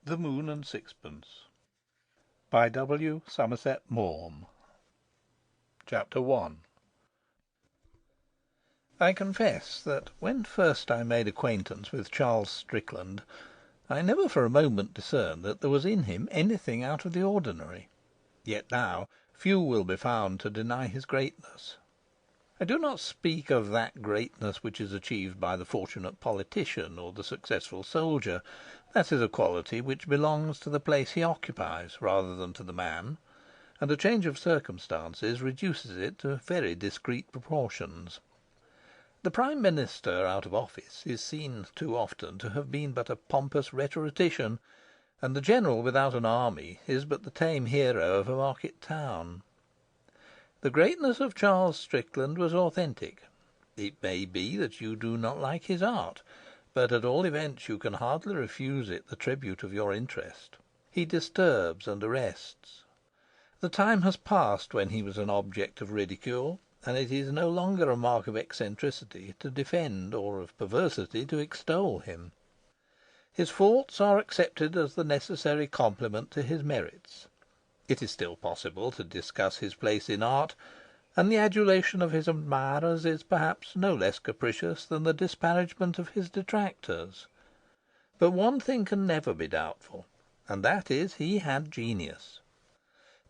The Moon and Sixpence by W. Somerset Maugham. Chapter 1. I confess that when first I made acquaintance with Charles Strickland, I never for a moment discerned that there was in him anything out of the ordinary. Yet now few will be found to deny his greatness. I do not speak of that greatness which is achieved by the fortunate politician or the successful soldier. That is a quality which belongs to the place he occupies rather than to the man, and a change of circumstances reduces it to very discreet proportions. The Prime Minister out of office is seen too often to have been but a pompous rhetorician, and the general without an army is but the tame hero of a market town. The greatness of Charles Strickland was authentic. It may be that you do not like his art, but at all events you can hardly refuse it the tribute of your interest. He disturbs and arrests. The time has passed when he was an object of ridicule, and it is no longer a mark of eccentricity to defend or of perversity to extol him. His faults are accepted as the necessary complement to his merits. It is still possible to discuss his place in art, and the adulation of his admirers is perhaps no less capricious than the disparagement of his detractors. But one thing can never be doubtful, and that is he had genius.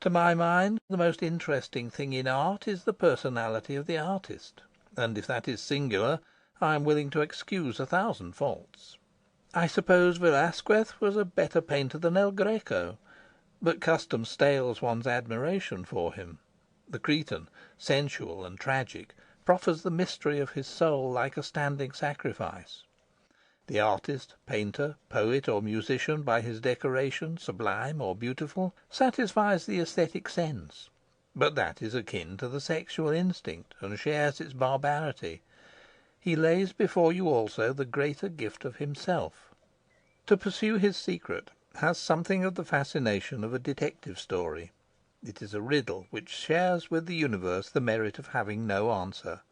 To my mind, the most interesting thing in art is the personality of the artist, and if that is singular, I am willing to excuse 1,000 faults. I suppose Velasquez was a better painter than El Greco, but custom stales one's admiration for him. The Cretan, sensual and tragic, proffers the mystery of his soul like a standing sacrifice. The artist, painter, poet, or musician, by his decoration, sublime or beautiful, satisfies the aesthetic sense, but that is akin to the sexual instinct, and shares its barbarity. He lays before you also the greater gift of himself. To pursue his secret has something of the fascination of a detective story. It is a riddle which shares with the universe the merit of having no answer.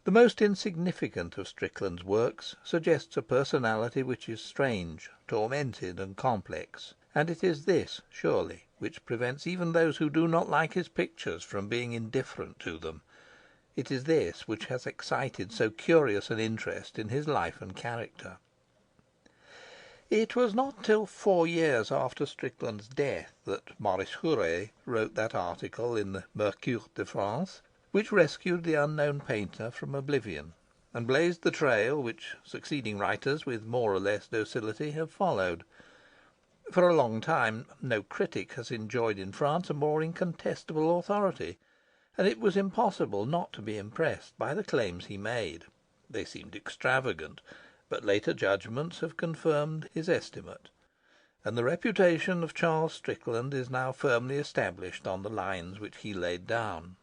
The most insignificant of Strickland's works suggests a personality which is strange, tormented, and complex, and it is this, surely, which prevents even those who do not like his pictures from being indifferent to them. It is this which has excited so curious an interest in his life and character. It was not till 4 years after Strickland's death that Maurice Huret wrote that article in the Mercure de France which rescued the unknown painter from oblivion, and blazed the trail which succeeding writers with more or less docility have followed. For a long time no critic has enjoyed in France a more incontestable authority, and it was impossible not to be impressed by the claims he made. They seemed extravagant, but later judgments have confirmed his estimate, and the reputation of Charles Strickland is now firmly established on the lines which he laid down.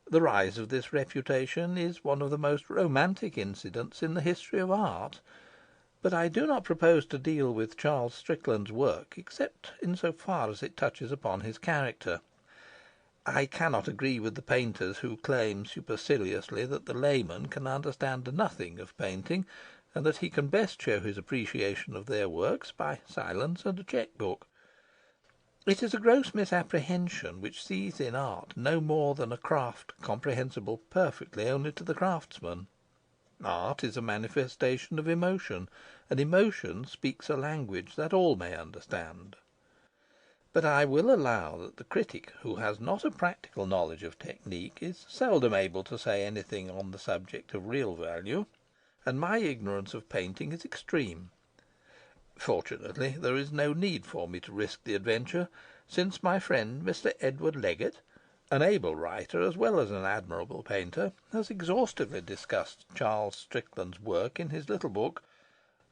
The rise of this reputation is one of the most romantic incidents in the history of art, but I do not propose to deal with Charles Strickland's work except in so far as it touches upon his character. I cannot agree with the painters who claim superciliously that the layman can understand nothing of painting, and that he can best show his appreciation of their works by silence and a cheque-book. It is a gross misapprehension which sees in art no more than a craft comprehensible perfectly only to the craftsman. Art is a manifestation of emotion, and emotion speaks a language that all may understand. But I will allow that the critic who has not a practical knowledge of technique is seldom able to say anything on the subject of real value, and my ignorance of painting is extreme. Fortunately, there is no need for me to risk the adventure, since my friend Mr. Edward Leggett, an able writer as well as an admirable painter, has exhaustively discussed Charles Strickland's work in his little book,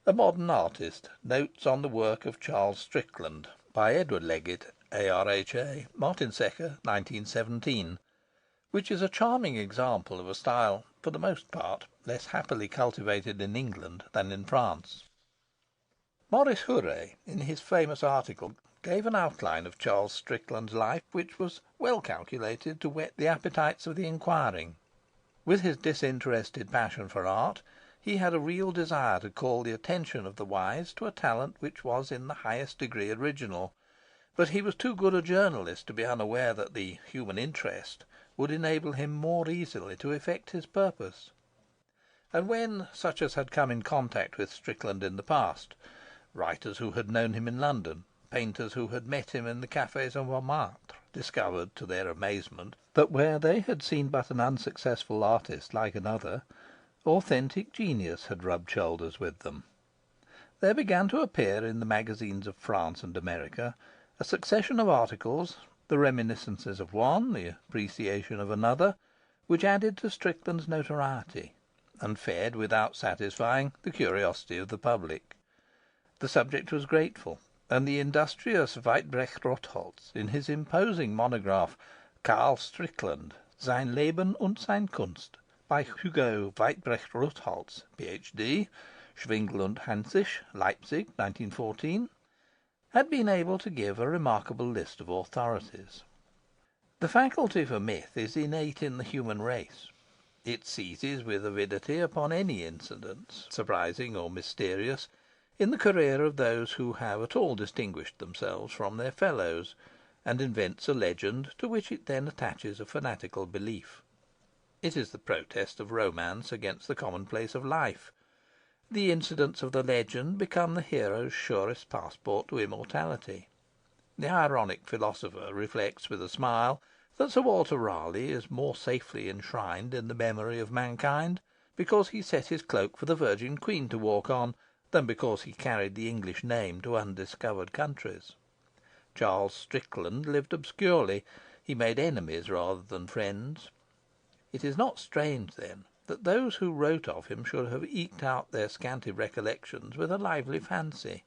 A Modern Artist: Notes on the Work of Charles Strickland, by Edward Leggett, ARHA, Martin Secker, 1917, which is a charming example of a style, for the most part, less happily cultivated in England than in France. Maurice Huret, in his famous article, gave an outline of Charles Strickland's life which was well calculated to whet the appetites of the inquiring. With his disinterested passion for art, he had a real desire to call the attention of the wise to a talent which was in the highest degree original, but he was too good a journalist to be unaware that the human interest would enable him more easily to effect his purpose. And when such as had come in contact with Strickland in the past, writers who had known him in London, painters who had met him in the cafes of Montmartre, discovered, to their amazement, that where they had seen but an unsuccessful artist like another, authentic genius had rubbed shoulders with them. There began to appear in the magazines of France and America a succession of articles, the reminiscences of one, the appreciation of another, which added to Strickland's notoriety, and fed, without satisfying, the curiosity of the public. The subject was grateful, and the industrious Weitbrecht Rotholz, in his imposing monograph Karl Strickland, Sein Leben und seine Kunst, by Hugo Weitbrecht Rotholz, Ph.D., Schwingel und Hansisch, Leipzig, 1914, had been able to give a remarkable list of authorities. The faculty for myth is innate in the human race. It seizes with avidity upon any incidents, surprising or mysterious, in the career of those who have at all distinguished themselves from their fellows, and invents a legend to which it then attaches a fanatical belief. It is the protest of romance against the commonplace of life. The incidents of the legend become the hero's surest passport to immortality. The ironic philosopher reflects with a smile that Sir Walter Raleigh is more safely enshrined in the memory of mankind because he set his cloak for the Virgin Queen to walk on, than because he carried the English name to undiscovered countries. Charles Strickland lived obscurely. He made enemies rather than friends. It is not strange, then, that those who wrote of him should have eked out their scanty recollections with a lively fancy,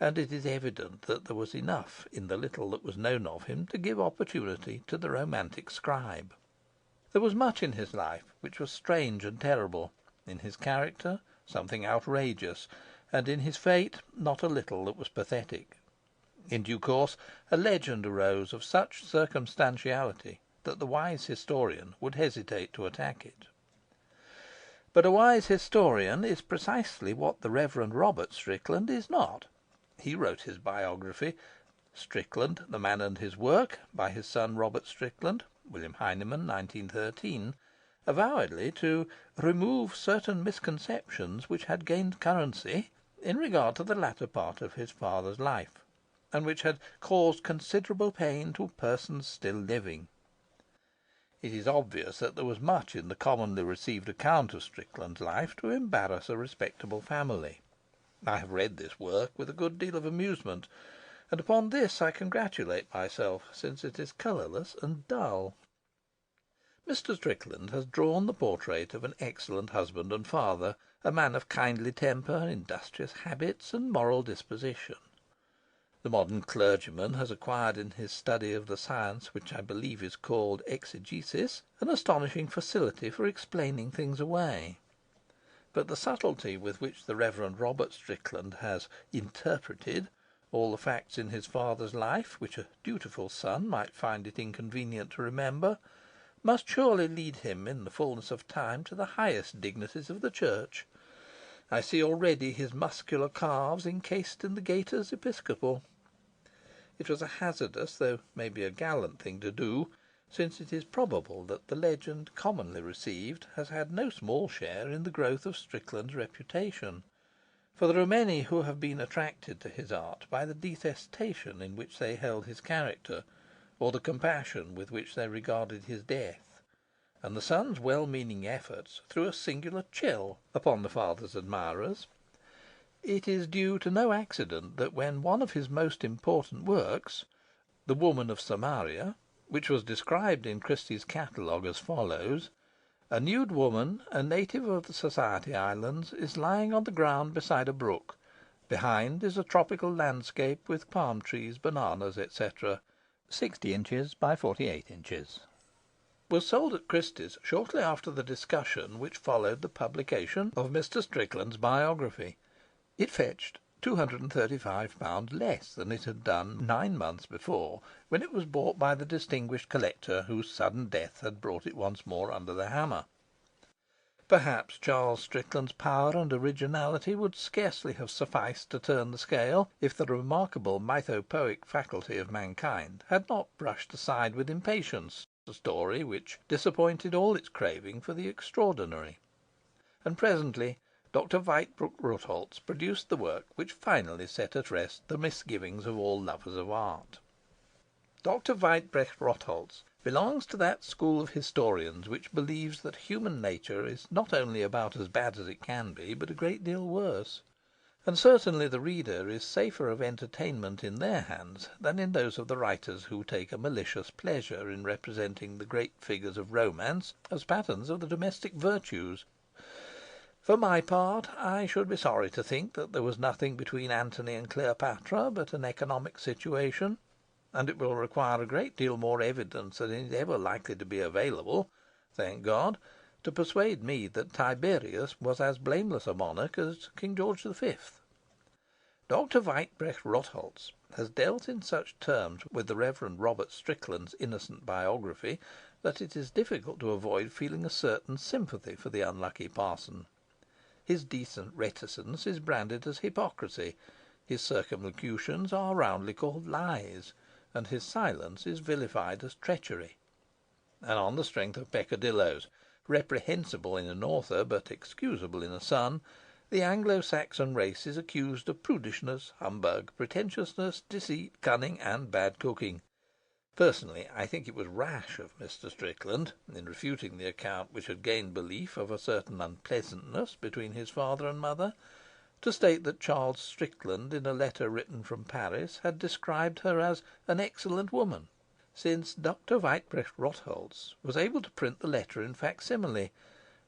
and it is evident that there was enough in the little that was known of him to give opportunity to the romantic scribe. There was much in his life which was strange and terrible, in his character something outrageous, and in his fate not a little that was pathetic. In due course a legend arose of such circumstantiality that the wise historian would hesitate to attack it. But a wise historian is precisely what the Reverend Robert Strickland is not. He wrote his biography, Strickland, the Man and His Work, by his son Robert Strickland, William Heinemann, 1913, avowedly to remove certain misconceptions which had gained currency in regard to the latter part of his father's life, and which had caused considerable pain to persons still living. It is obvious that there was much in the commonly received account of Strickland's life to embarrass a respectable family. I have read this work with a good deal of amusement, and upon this I congratulate myself, since it is colourless and dull. Mr. Strickland has drawn the portrait of an excellent husband and father, a man of kindly temper, industrious habits, and moral disposition. The modern clergyman has acquired in his study of the science which I believe is called exegesis an astonishing facility for explaining things away. But the subtlety with which the Reverend Robert Strickland has interpreted all the facts in his father's life which a dutiful son might find it inconvenient to remember must surely lead him in the fullness of time to the highest dignities of the Church. I see already his muscular calves encased in the gaiters episcopal. It was a hazardous, though maybe a gallant thing to do, since it is probable that the legend commonly received has had no small share in the growth of Strickland's reputation, for there are many who have been attracted to his art by the detestation in which they held his character, or the compassion with which they regarded his death, and the son's well-meaning efforts threw a singular chill upon the father's admirers. It is due to no accident that when one of his most important works, The Woman of Samaria, which was described in Christie's catalogue as follows: "A nude woman, a native of the Society Islands, is lying on the ground beside a brook. Behind is a tropical landscape with palm trees, bananas, etc. 60 inches by 48 inches," was sold at Christie's shortly after the discussion which followed the publication of Mr. Strickland's biography. It fetched £235 less than it had done 9 months before, when it was bought by the distinguished collector whose sudden death had brought it once more under the hammer. Perhaps Charles Strickland's power and originality would scarcely have sufficed to turn the scale, if the remarkable mythopoeic faculty of mankind had not brushed aside with impatience a story which disappointed all its craving for the extraordinary. And presently Dr. Weitbrecht Rotholz produced the work which finally set at rest the misgivings of all lovers of art. Dr. Weitbrecht Rotholz belongs to that school of historians which believes that human nature is not only about as bad as it can be, but a great deal worse. And certainly the reader is safer of entertainment in their hands than in those of the writers who take a malicious pleasure in representing the great figures of romance as patterns of the domestic virtues. For my part, I should be sorry to think that there was nothing between Antony and Cleopatra but an economic situation, and it will require a great deal more evidence than is ever likely to be available, thank God, to persuade me that Tiberius was as blameless a monarch as King George V. Dr. Weitbrecht Rotholz has dealt in such terms with the Reverend Robert Strickland's innocent biography that it is difficult to avoid feeling a certain sympathy for the unlucky parson. His decent reticence is branded as hypocrisy, his circumlocutions are roundly called lies, and his silence is vilified as treachery. And on the strength of peccadilloes, reprehensible in an author but excusable in a son, the Anglo-Saxon race is accused of prudishness, humbug, pretentiousness, deceit, cunning, and bad cooking. Personally, I think it was rash of Mr. Strickland, in refuting the account which had gained belief of a certain unpleasantness between his father and mother, to state that Charles Strickland, in a letter written from Paris, had described her as an excellent woman, since Dr. Weitbrecht Rotholz was able to print the letter in facsimile,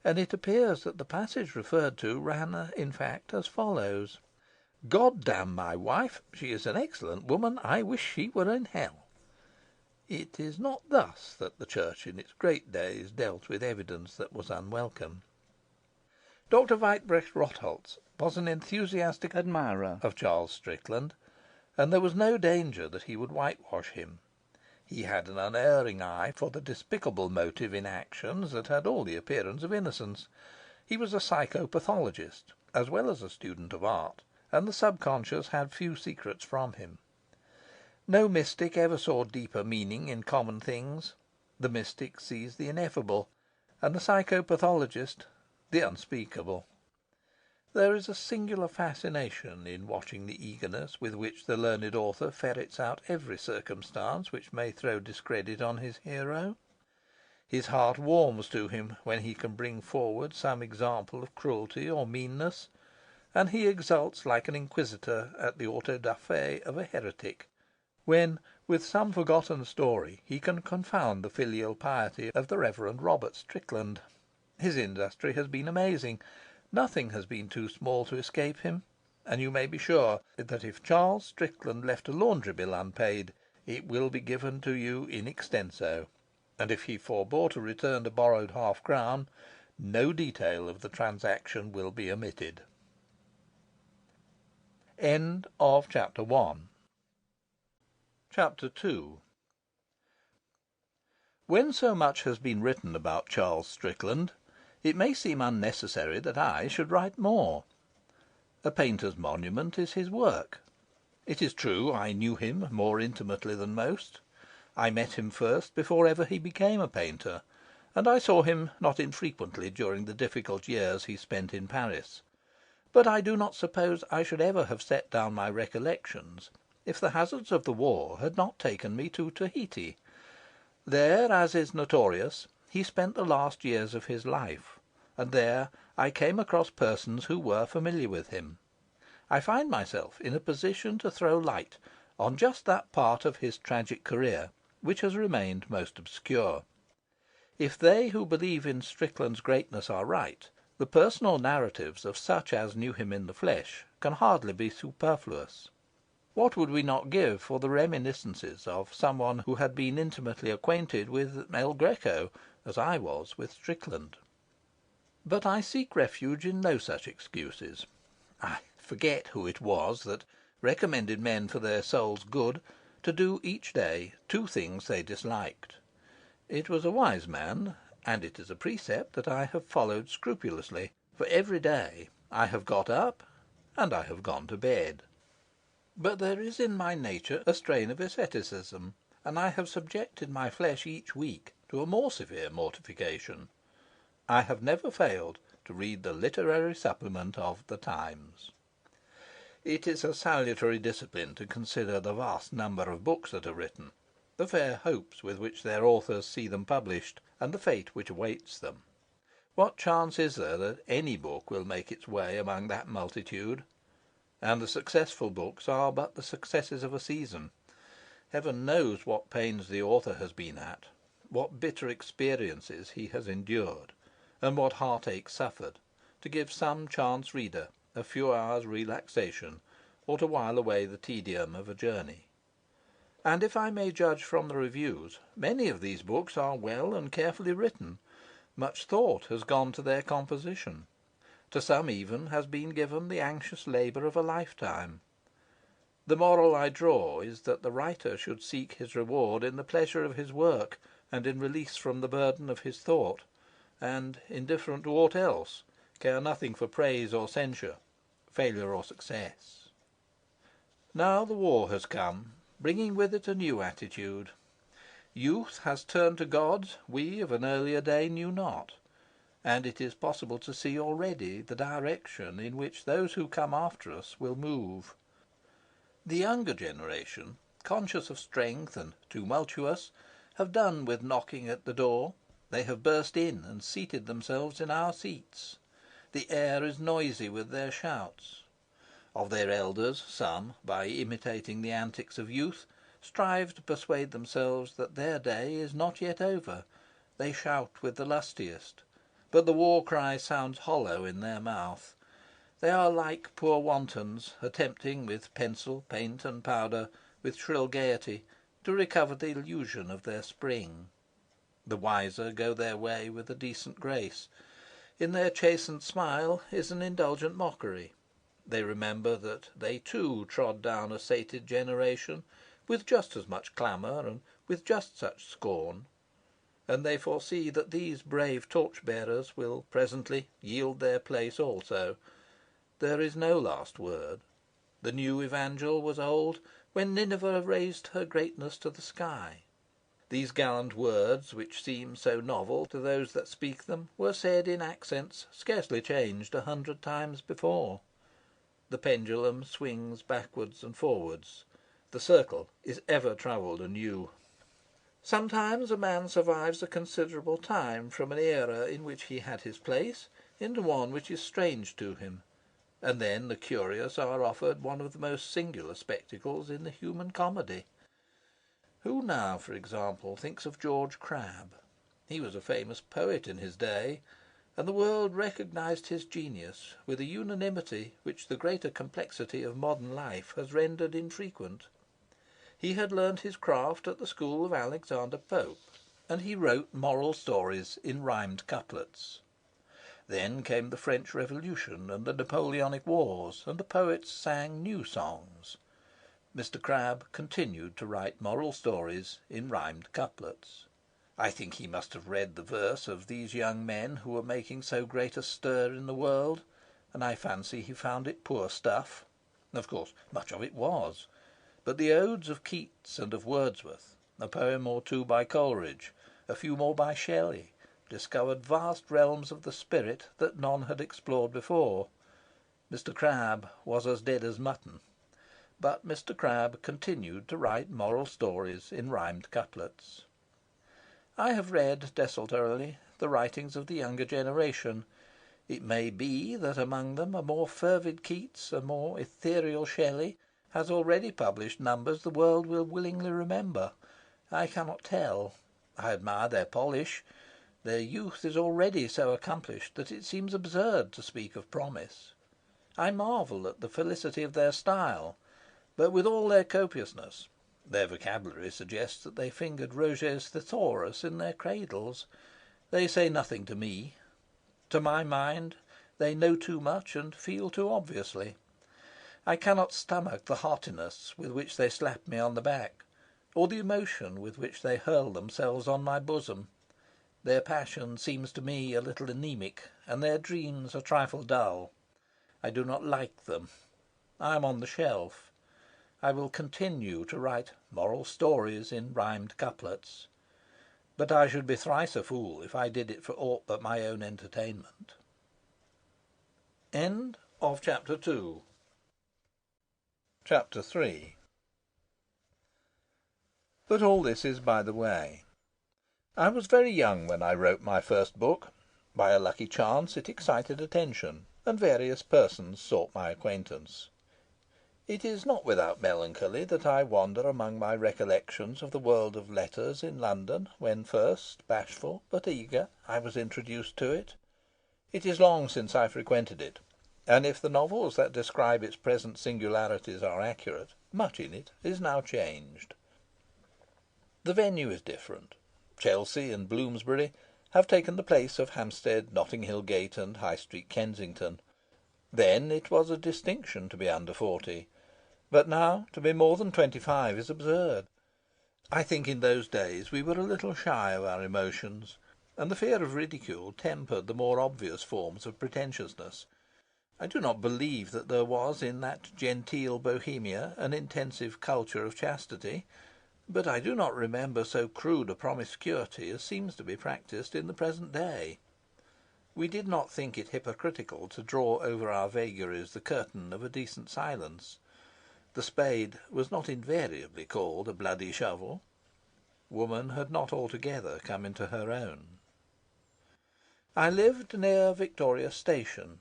and it appears that the passage referred to ran, in fact, as follows: "God damn my wife! She is an excellent woman. I wish she were in hell." It is not thus that the Church in its great days dealt with evidence that was unwelcome. Dr. Weitbrecht Rotholz was an enthusiastic admirer of Charles Strickland, and there was no danger that he would whitewash him. He had an unerring eye for the despicable motive in actions that had all the appearance of innocence. He was a psychopathologist, as well as a student of art, and the subconscious had few secrets from him. No mystic ever saw deeper meaning in common things. The mystic sees the ineffable, and the psychopathologist the unspeakable. There is a singular fascination in watching the eagerness with which the learned author ferrets out every circumstance which may throw discredit on his hero. His heart warms to him when he can bring forward some example of cruelty or meanness, and he exults like an inquisitor at the auto da fe of a heretic, when, with some forgotten story, he can confound the filial piety of the Reverend Robert Strickland. His industry has been amazing. Nothing has been too small to escape him, and you may be sure that if Charles Strickland left a laundry bill unpaid, it will be given to you in extenso, and if he forbore to return a borrowed half-crown, no detail of the transaction will be omitted. End of Chapter 1. Chapter 2. When so much has been written about Charles Strickland, it may seem unnecessary that I should write more. A painter's monument is his work. It is true I knew him more intimately than most. I met him first before ever he became a painter, and I saw him not infrequently during the difficult years he spent in Paris. But I do not suppose I should ever have set down my recollections if the hazards of the war had not taken me to Tahiti. There, as is notorious, he spent the last years of his life, and there I came across persons who were familiar with him. I find myself in a position to throw light on just that part of his tragic career which has remained most obscure. If they who believe in Strickland's greatness are right, the personal narratives of such as knew him in the flesh can hardly be superfluous. What would we not give for the reminiscences of someone who had been intimately acquainted with El Greco, as I was with Strickland? But I seek refuge in no such excuses. I forget who it was that recommended men for their soul's good to do each day 2 things they disliked. It was a wise man, and it is a precept that I have followed scrupulously, for every day I have got up and I have gone to bed. But there is in my nature a strain of asceticism, and I have subjected my flesh each week to a more severe mortification. I have never failed to read the literary supplement of the Times. It is a salutary discipline to consider the vast number of books that are written, the fair hopes with which their authors see them published, and the fate which awaits them. What chance is there that any book will make its way among that multitude? And the successful books are but the successes of a season. Heaven knows what pains the author has been at, what bitter experiences he has endured, and what heartaches suffered, to give some chance reader a few hours' relaxation, or to while away the tedium of a journey. And if I may judge from the reviews, many of these books are well and carefully written. Much thought has gone to their composition. To some even has been given the anxious labour of a lifetime. The moral I draw is that the writer should seek his reward in the pleasure of his work, and in release from the burden of his thought, and, indifferent to aught else, care nothing for praise or censure, failure or success. Now the war has come, bringing with it a new attitude. Youth has turned to gods we of an earlier day knew not, and it is possible to see already the direction in which those who come after us will move. The younger generation, conscious of strength and tumultuous, have done with knocking at the door. They have burst in and seated themselves in our seats. The air is noisy with their shouts. Of their elders, some, by imitating the antics of youth, strive to persuade themselves that their day is not yet over. They shout with the lustiest, but the war cry sounds hollow in their mouth. They are like poor wantons, attempting with pencil, paint, and powder, with shrill gaiety, to recover the illusion of their spring. The wiser go their way with a decent grace. In their chastened smile is an indulgent mockery. They remember that they too trod down a sated generation, with just as much clamour and with just such scorn, and they foresee that these brave torch-bearers will presently yield their place also. There is no last word. The new evangel was old when Nineveh raised her greatness to the sky. These gallant words, which seem so novel to those that speak them, were said in accents scarcely changed 100 times before. The pendulum swings backwards and forwards. The circle is ever travelled anew. Sometimes a man survives a considerable time from an era in which he had his place into one which is strange to him, and then the curious are offered one of the most singular spectacles in the human comedy. Who now, for example, thinks of George Crabbe? He was a famous poet in his day, and the world recognised his genius with a unanimity which the greater complexity of modern life has rendered infrequent. He had learnt his craft at the school of Alexander Pope, and he wrote moral stories in rhymed couplets. Then came the French Revolution and the Napoleonic Wars, and the poets sang new songs. Mr. Crabbe continued to write moral stories in rhymed couplets. I think he must have read the verse of these young men who were making so great a stir in the world, and I fancy he found it poor stuff. Of course, much of it was. But the odes of Keats and of Wordsworth, a poem or two by Coleridge, a few more by Shelley, discovered vast realms of the spirit that none had explored before. Mr. Crabbe was as dead as mutton. But Mr. Crabbe continued to write moral stories in rhymed couplets. I have read desultorily the writings of the younger generation. It may be that among them a more fervid Keats, a more ethereal Shelley, has already published numbers the world will willingly remember. I cannot tell. I admire their polish. Their youth is already so accomplished that it seems absurd to speak of promise. I marvel at the felicity of their style, but with all their copiousness, their vocabulary suggests that they fingered Roget's Thesaurus in their cradles. They say nothing to me. To my mind, they know too much and feel too obviously. I cannot stomach the heartiness with which they slap me on the back, or the emotion with which they hurl themselves on my bosom. Their passion seems to me a little anaemic, and their dreams a trifle dull. I do not like them. I am on the shelf. I will continue to write moral stories in rhymed couplets, but I should be thrice a fool if I did it for aught but my own entertainment. End of chapter 2. Chapter 3. But all this is by the way. I was very young when I wrote my first book. By a lucky chance it excited attention, and various persons sought my acquaintance. It is not without melancholy that I wander among my recollections of the world of letters in London, when first, bashful but eager, I was introduced to it. It is long since I frequented it, and if the novels that describe its present singularities are accurate, much in it is now changed. The venue is different. Chelsea and Bloomsbury have taken the place of Hampstead, Notting Hill Gate, and High Street, Kensington. Then it was a distinction to be under 40, but now to be more than 25 is absurd. I think in those days we were a little shy of our emotions, and the fear of ridicule tempered the more obvious forms of pretentiousness. I do not believe that there was in that genteel Bohemia an intensive culture of chastity, but I do not remember so crude a promiscuity as seems to be practised in the present day. We did not think it hypocritical to draw over our vagaries the curtain of a decent silence. The spade was not invariably called a bloody shovel. Woman had not altogether come into her own. I lived near Victoria Station,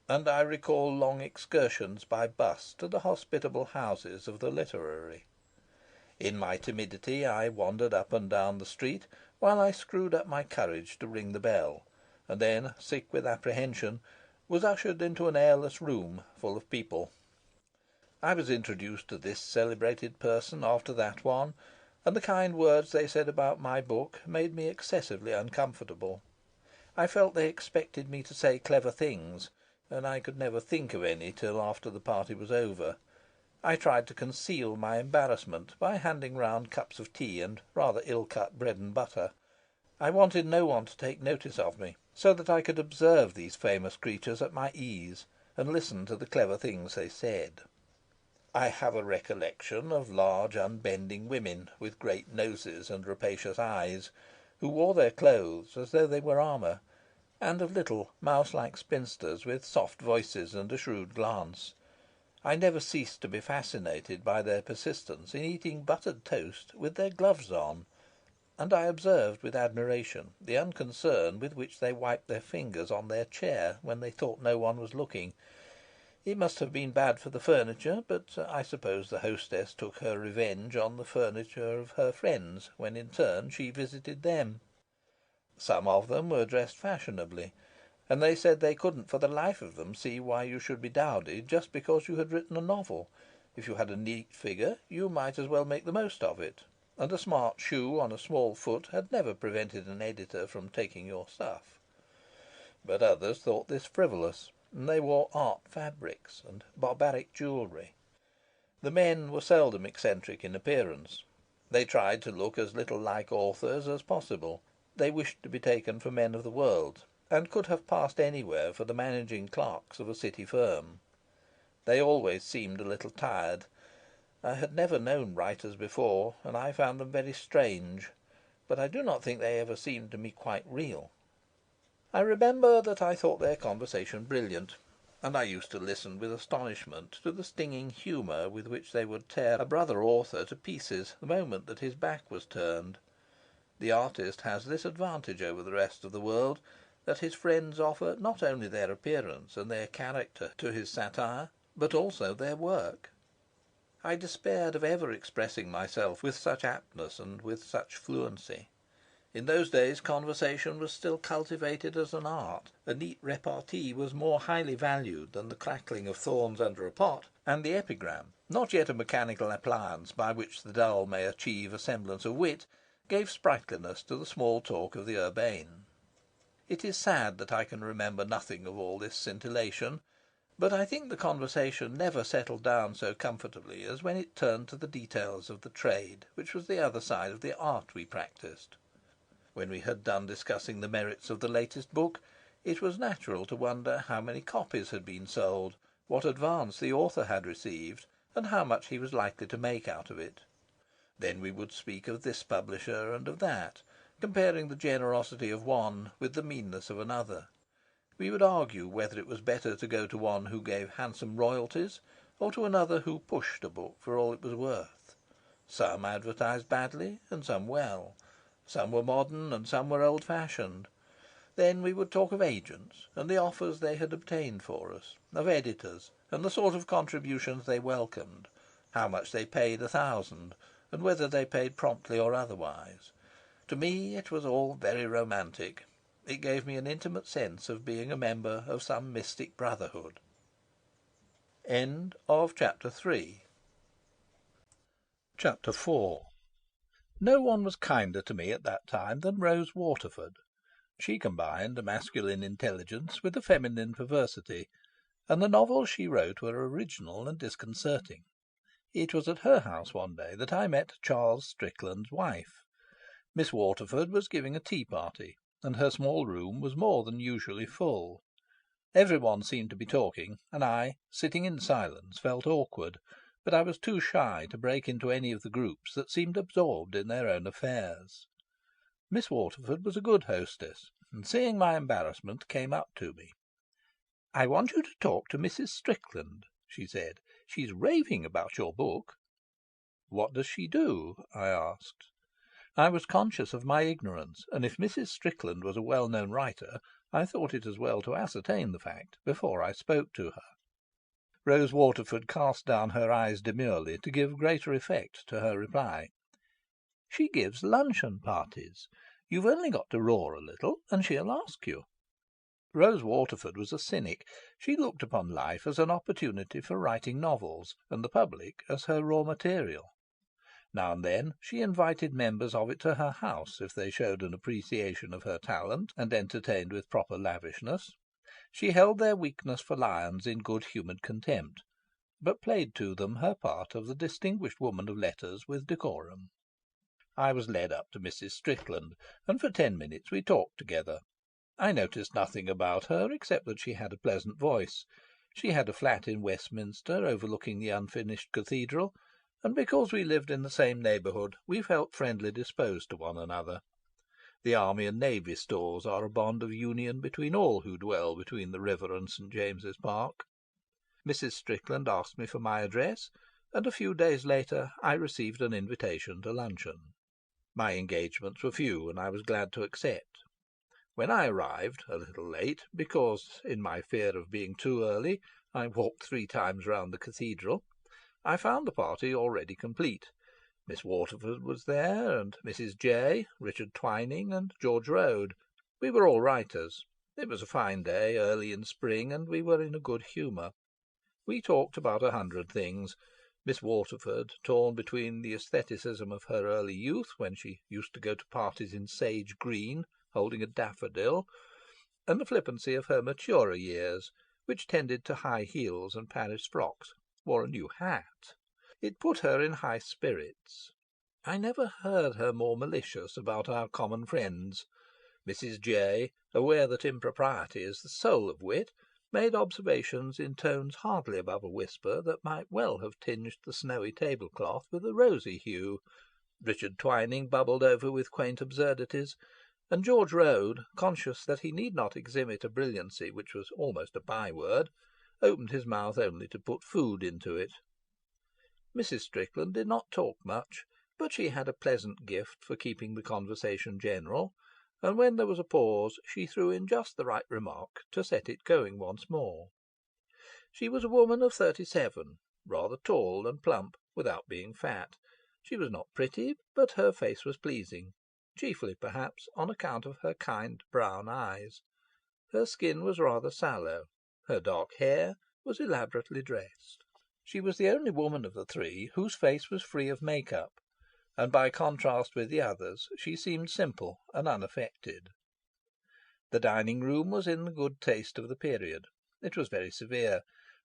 and I recall long excursions by bus to the hospitable houses of the literary. In my timidity I wandered up and down the street while I screwed up my courage to ring the bell, and then, sick with apprehension, was ushered into an airless room full of people. I was introduced to this celebrated person after that one, and the kind words they said about my book made me excessively uncomfortable. I felt they expected me to say clever things, and I could never think of any till after the party was over. I tried to conceal my embarrassment by handing round cups of tea and rather ill-cut bread and butter. I wanted no one to take notice of me, so that I could observe these famous creatures at my ease, and listen to the clever things they said. I have a recollection of large unbending women, with great noses and rapacious eyes, who wore their clothes as though they were armour, and of little mouse-like spinsters with soft voices and a shrewd glance. I never ceased to be fascinated by their persistence in eating buttered toast with their gloves on, and I observed with admiration the unconcern with which they wiped their fingers on their chair when they thought no one was looking. It must have been bad for the furniture, but I suppose the hostess took her revenge on the furniture of her friends when in turn she visited them. Some of them were dressed fashionably, and they said they couldn't for the life of them see why you should be dowdy just because you had written a novel. If you had a neat figure, you might as well make the most of it, and a smart shoe on a small foot had never prevented an editor from taking your stuff. But others thought this frivolous, and they wore art fabrics and barbaric jewellery. The men were seldom eccentric in appearance. They tried to look as little like authors as possible. They wished to be taken for men of the world, and could have passed anywhere for the managing clerks of a city firm. They always seemed a little tired. I had never known writers before, and I found them very strange, but I do not think they ever seemed to me quite real. I remember that I thought their conversation brilliant, and I used to listen with astonishment to the stinging humour with which they would tear a brother author to pieces the moment that his back was turned. The artist has this advantage over the rest of the world, that his friends offer not only their appearance and their character to his satire, but also their work. I despaired of ever expressing myself with such aptness and with such fluency. In those days conversation was still cultivated as an art. A neat repartee was more highly valued than the crackling of thorns under a pot, and the epigram, not yet a mechanical appliance by which the dull may achieve a semblance of wit, gave sprightliness to the small talk of the urbane. It is sad that I can remember nothing of all this scintillation, but I think the conversation never settled down so comfortably as when it turned to the details of the trade, which was the other side of the art we practised. When we had done discussing the merits of the latest book, it was natural to wonder how many copies had been sold, what advance the author had received, and how much he was likely to make out of it. Then we would speak of this publisher and of that, comparing the generosity of one with the meanness of another. We would argue whether it was better to go to one who gave handsome royalties, or to another who pushed a book for all it was worth. Some advertised badly and some well. Some were modern and some were old-fashioned. Then we would talk of agents and the offers they had obtained for us, of editors and the sort of contributions they welcomed, how much they paid 1,000, and whether they paid promptly or otherwise. To me it was all very romantic. It gave me an intimate sense of being a member of some mystic brotherhood. End of chapter 3. Chapter 4. No one was kinder to me at that time than Rose Waterford. She combined a masculine intelligence with a feminine perversity, and the novels she wrote were original and disconcerting. It was at her house one day that I met Charles Strickland's wife. Miss Waterford was giving a tea party, and her small room was more than usually full. Everyone seemed to be talking, and I, sitting in silence, felt awkward, but I was too shy to break into any of the groups that seemed absorbed in their own affairs. Miss Waterford was a good hostess, and seeing my embarrassment, came up to me. "I want you to talk to Mrs. Strickland," she said. "She's raving about your book." "What does she do?" I asked. I was conscious of my ignorance, and if Mrs. Strickland was a well-known writer, I thought it as well to ascertain the fact before I spoke to her. Rose Waterford cast down her eyes demurely to give greater effect to her reply. "She gives luncheon parties. You've only got to roar a little, and she'll ask you." Rose Waterford was a cynic. She looked upon life as an opportunity for writing novels, and the public as her raw material. Now and then she invited members of it to her house if they showed an appreciation of her talent and entertained with proper lavishness. She held their weakness for lions in good-humoured contempt, but played to them her part of the distinguished woman of letters with decorum. I was led up to Mrs. Strickland, and for 10 minutes we talked together. I noticed nothing about her except that she had a pleasant voice. She had a flat in Westminster overlooking the unfinished cathedral, and because we lived in the same neighbourhood we felt friendly disposed to one another. The Army and Navy Stores are a bond of union between all who dwell between the river and St. James's Park. Mrs. Strickland asked me for my address, and a few days later I received an invitation to luncheon. My engagements were few, and I was glad to accept. When I arrived, a little late, because, in my fear of being too early, I walked 3 times round the cathedral, I found the party already complete. Miss Waterford was there, and Mrs. J., Richard Twining, and George Road. We were all writers. It was a fine day, early in spring, and we were in a good humour. We talked about 100 things. Miss Waterford, torn between the aestheticism of her early youth, when she used to go to parties in sage green, holding a daffodil, and the flippancy of her maturer years, which tended to high heels and Paris frocks, wore a new hat. It put her in high spirits. I never heard her more malicious about our common friends. Mrs. J., aware that impropriety is the soul of wit, made observations in tones hardly above a whisper that might well have tinged the snowy tablecloth with a rosy hue. Richard Twining bubbled over with quaint absurdities, and George Road, conscious that he need not exhibit a brilliancy which was almost a byword, opened his mouth only to put food into it. Mrs. Strickland did not talk much, but she had a pleasant gift for keeping the conversation general, and when there was a pause she threw in just the right remark to set it going once more. She was a woman of 37, rather tall and plump, without being fat. She was not pretty, but her face was pleasing, chiefly, perhaps, on account of her kind brown eyes. Her skin was rather sallow. Her dark hair was elaborately dressed. She was the only woman of the 3 whose face was free of make-up, and by contrast with the others she seemed simple and unaffected. The dining-room was in the good taste of the period. It was very severe.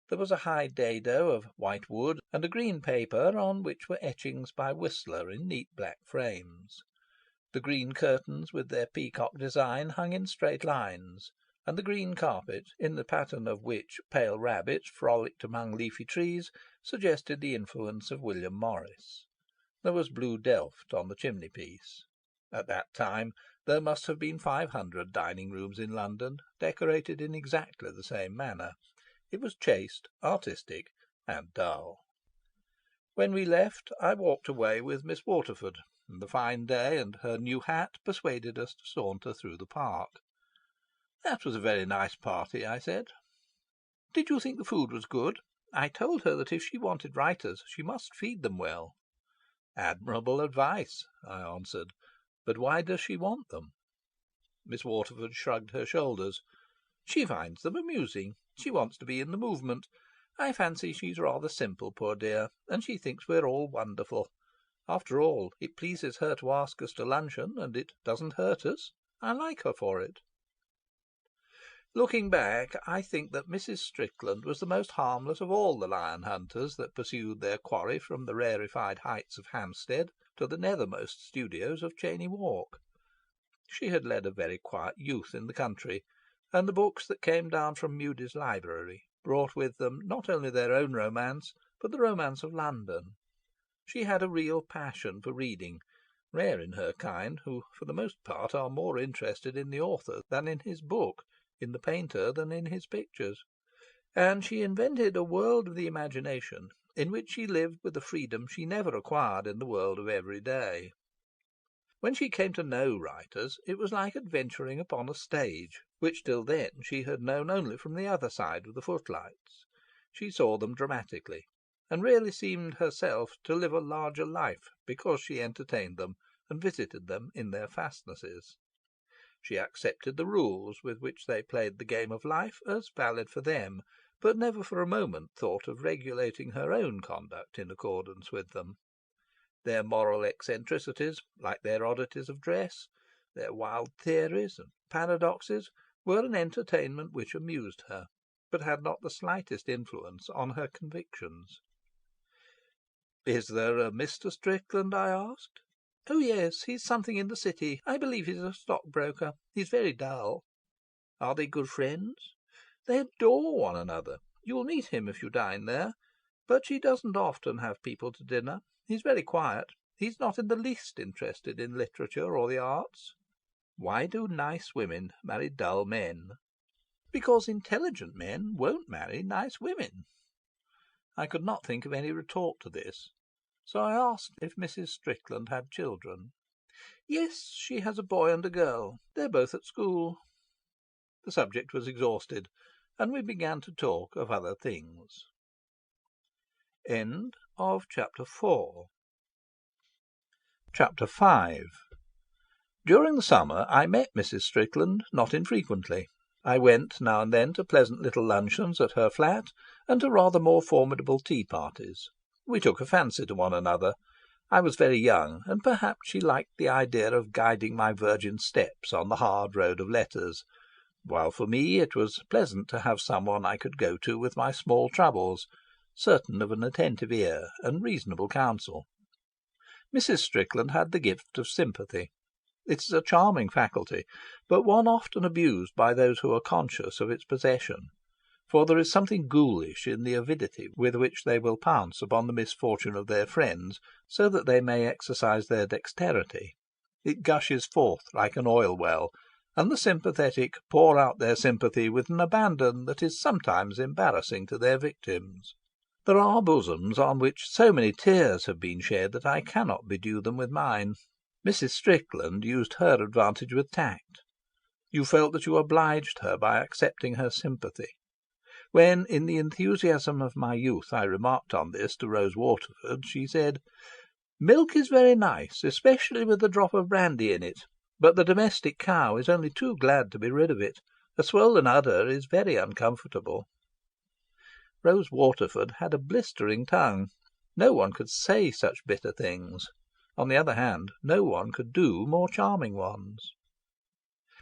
There was a high dado of white wood and a green paper on which were etchings by Whistler in neat black frames. The green curtains with their peacock design hung in straight lines, and the green carpet, in the pattern of which pale rabbits frolicked among leafy trees, suggested the influence of William Morris. There was blue delft on the chimney-piece. At that time there must have been 500 dining-rooms in London, decorated in exactly the same manner. It was chaste, artistic, and dull. When we left, I walked away with Miss Waterford, and the fine day and her new hat persuaded us to saunter through the park. "That was a very nice party," I said. "Did you think the food was good? I told her that if she wanted writers she must feed them well." "Admirable advice," I answered. "But why does she want them?" Miss Waterford shrugged her shoulders. "She finds them amusing. She wants to be in the movement. I fancy she's rather simple, poor dear, and she thinks we're all wonderful. After all, it pleases her to ask us to luncheon, and it doesn't hurt us. I like her for it." Looking back, I think that Mrs. Strickland was the most harmless of all the lion hunters that pursued their quarry from the rarefied heights of Hampstead to the nethermost studios of Cheyne Walk. She had led a very quiet youth in the country, and the books that came down from Mudie's library brought with them not only their own romance, but the romance of London. She had a real passion for reading, rare in her kind, who for the most part are more interested in the author than in his book, in the painter than in his pictures. And she invented a world of the imagination in which she lived with a freedom she never acquired in the world of every day. When she came to know writers, it was like adventuring upon a stage, which till then she had known only from the other side of the footlights. She saw them dramatically, and really seemed herself to live a larger life because she entertained them and visited them in their fastnesses. She accepted the rules with which they played the game of life as valid for them, but never for a moment thought of regulating her own conduct in accordance with them. Their moral eccentricities, like their oddities of dress, their wild theories and paradoxes, were an entertainment which amused her, but had not the slightest influence on her convictions. "Is there a Mr. Strickland?" I asked. "Oh, yes, he's something in the city. I believe he's a stockbroker. He's very dull." "Are they good friends?" "They adore one another. You'll meet him if you dine there. But she doesn't often have people to dinner. He's very quiet. He's not in the least interested in literature or the arts." "Why do nice women marry dull men?" "Because intelligent men won't marry nice women." I could not think of any retort to this, so I asked if Mrs. Strickland had children. "Yes, she has a boy and a girl. They're both at school." The subject was exhausted, and we began to talk of other things. Chapter 5. During the summer I met Mrs. Strickland not infrequently. I went now and then to pleasant little luncheons at her flat, and to rather more formidable tea parties. We took a fancy to one another. I was very young, and perhaps she liked the idea of guiding my virgin steps on the hard road of letters, while for me it was pleasant to have someone I could go to with my small troubles, certain of an attentive ear and reasonable counsel. Mrs. Strickland had the gift of sympathy. It is a charming faculty, but one often abused by those who are conscious of its possession, for there is something ghoulish in the avidity with which they will pounce upon the misfortune of their friends, so that they may exercise their dexterity. It gushes forth like an oil well, and the sympathetic pour out their sympathy with an abandon that is sometimes embarrassing to their victims. There are bosoms on which so many tears have been shed that I cannot bedew them with mine. Mrs. Strickland used her advantage with tact. You felt that you obliged her by accepting her sympathy. When, in the enthusiasm of my youth, I remarked on this to Rose Waterford, she said, "Milk is very nice, especially with a drop of brandy in it, but the domestic cow is only too glad to be rid of it. A swollen udder is very uncomfortable." Rose Waterford had a blistering tongue. No one could say such bitter things. On the other hand, no one could do more charming ones.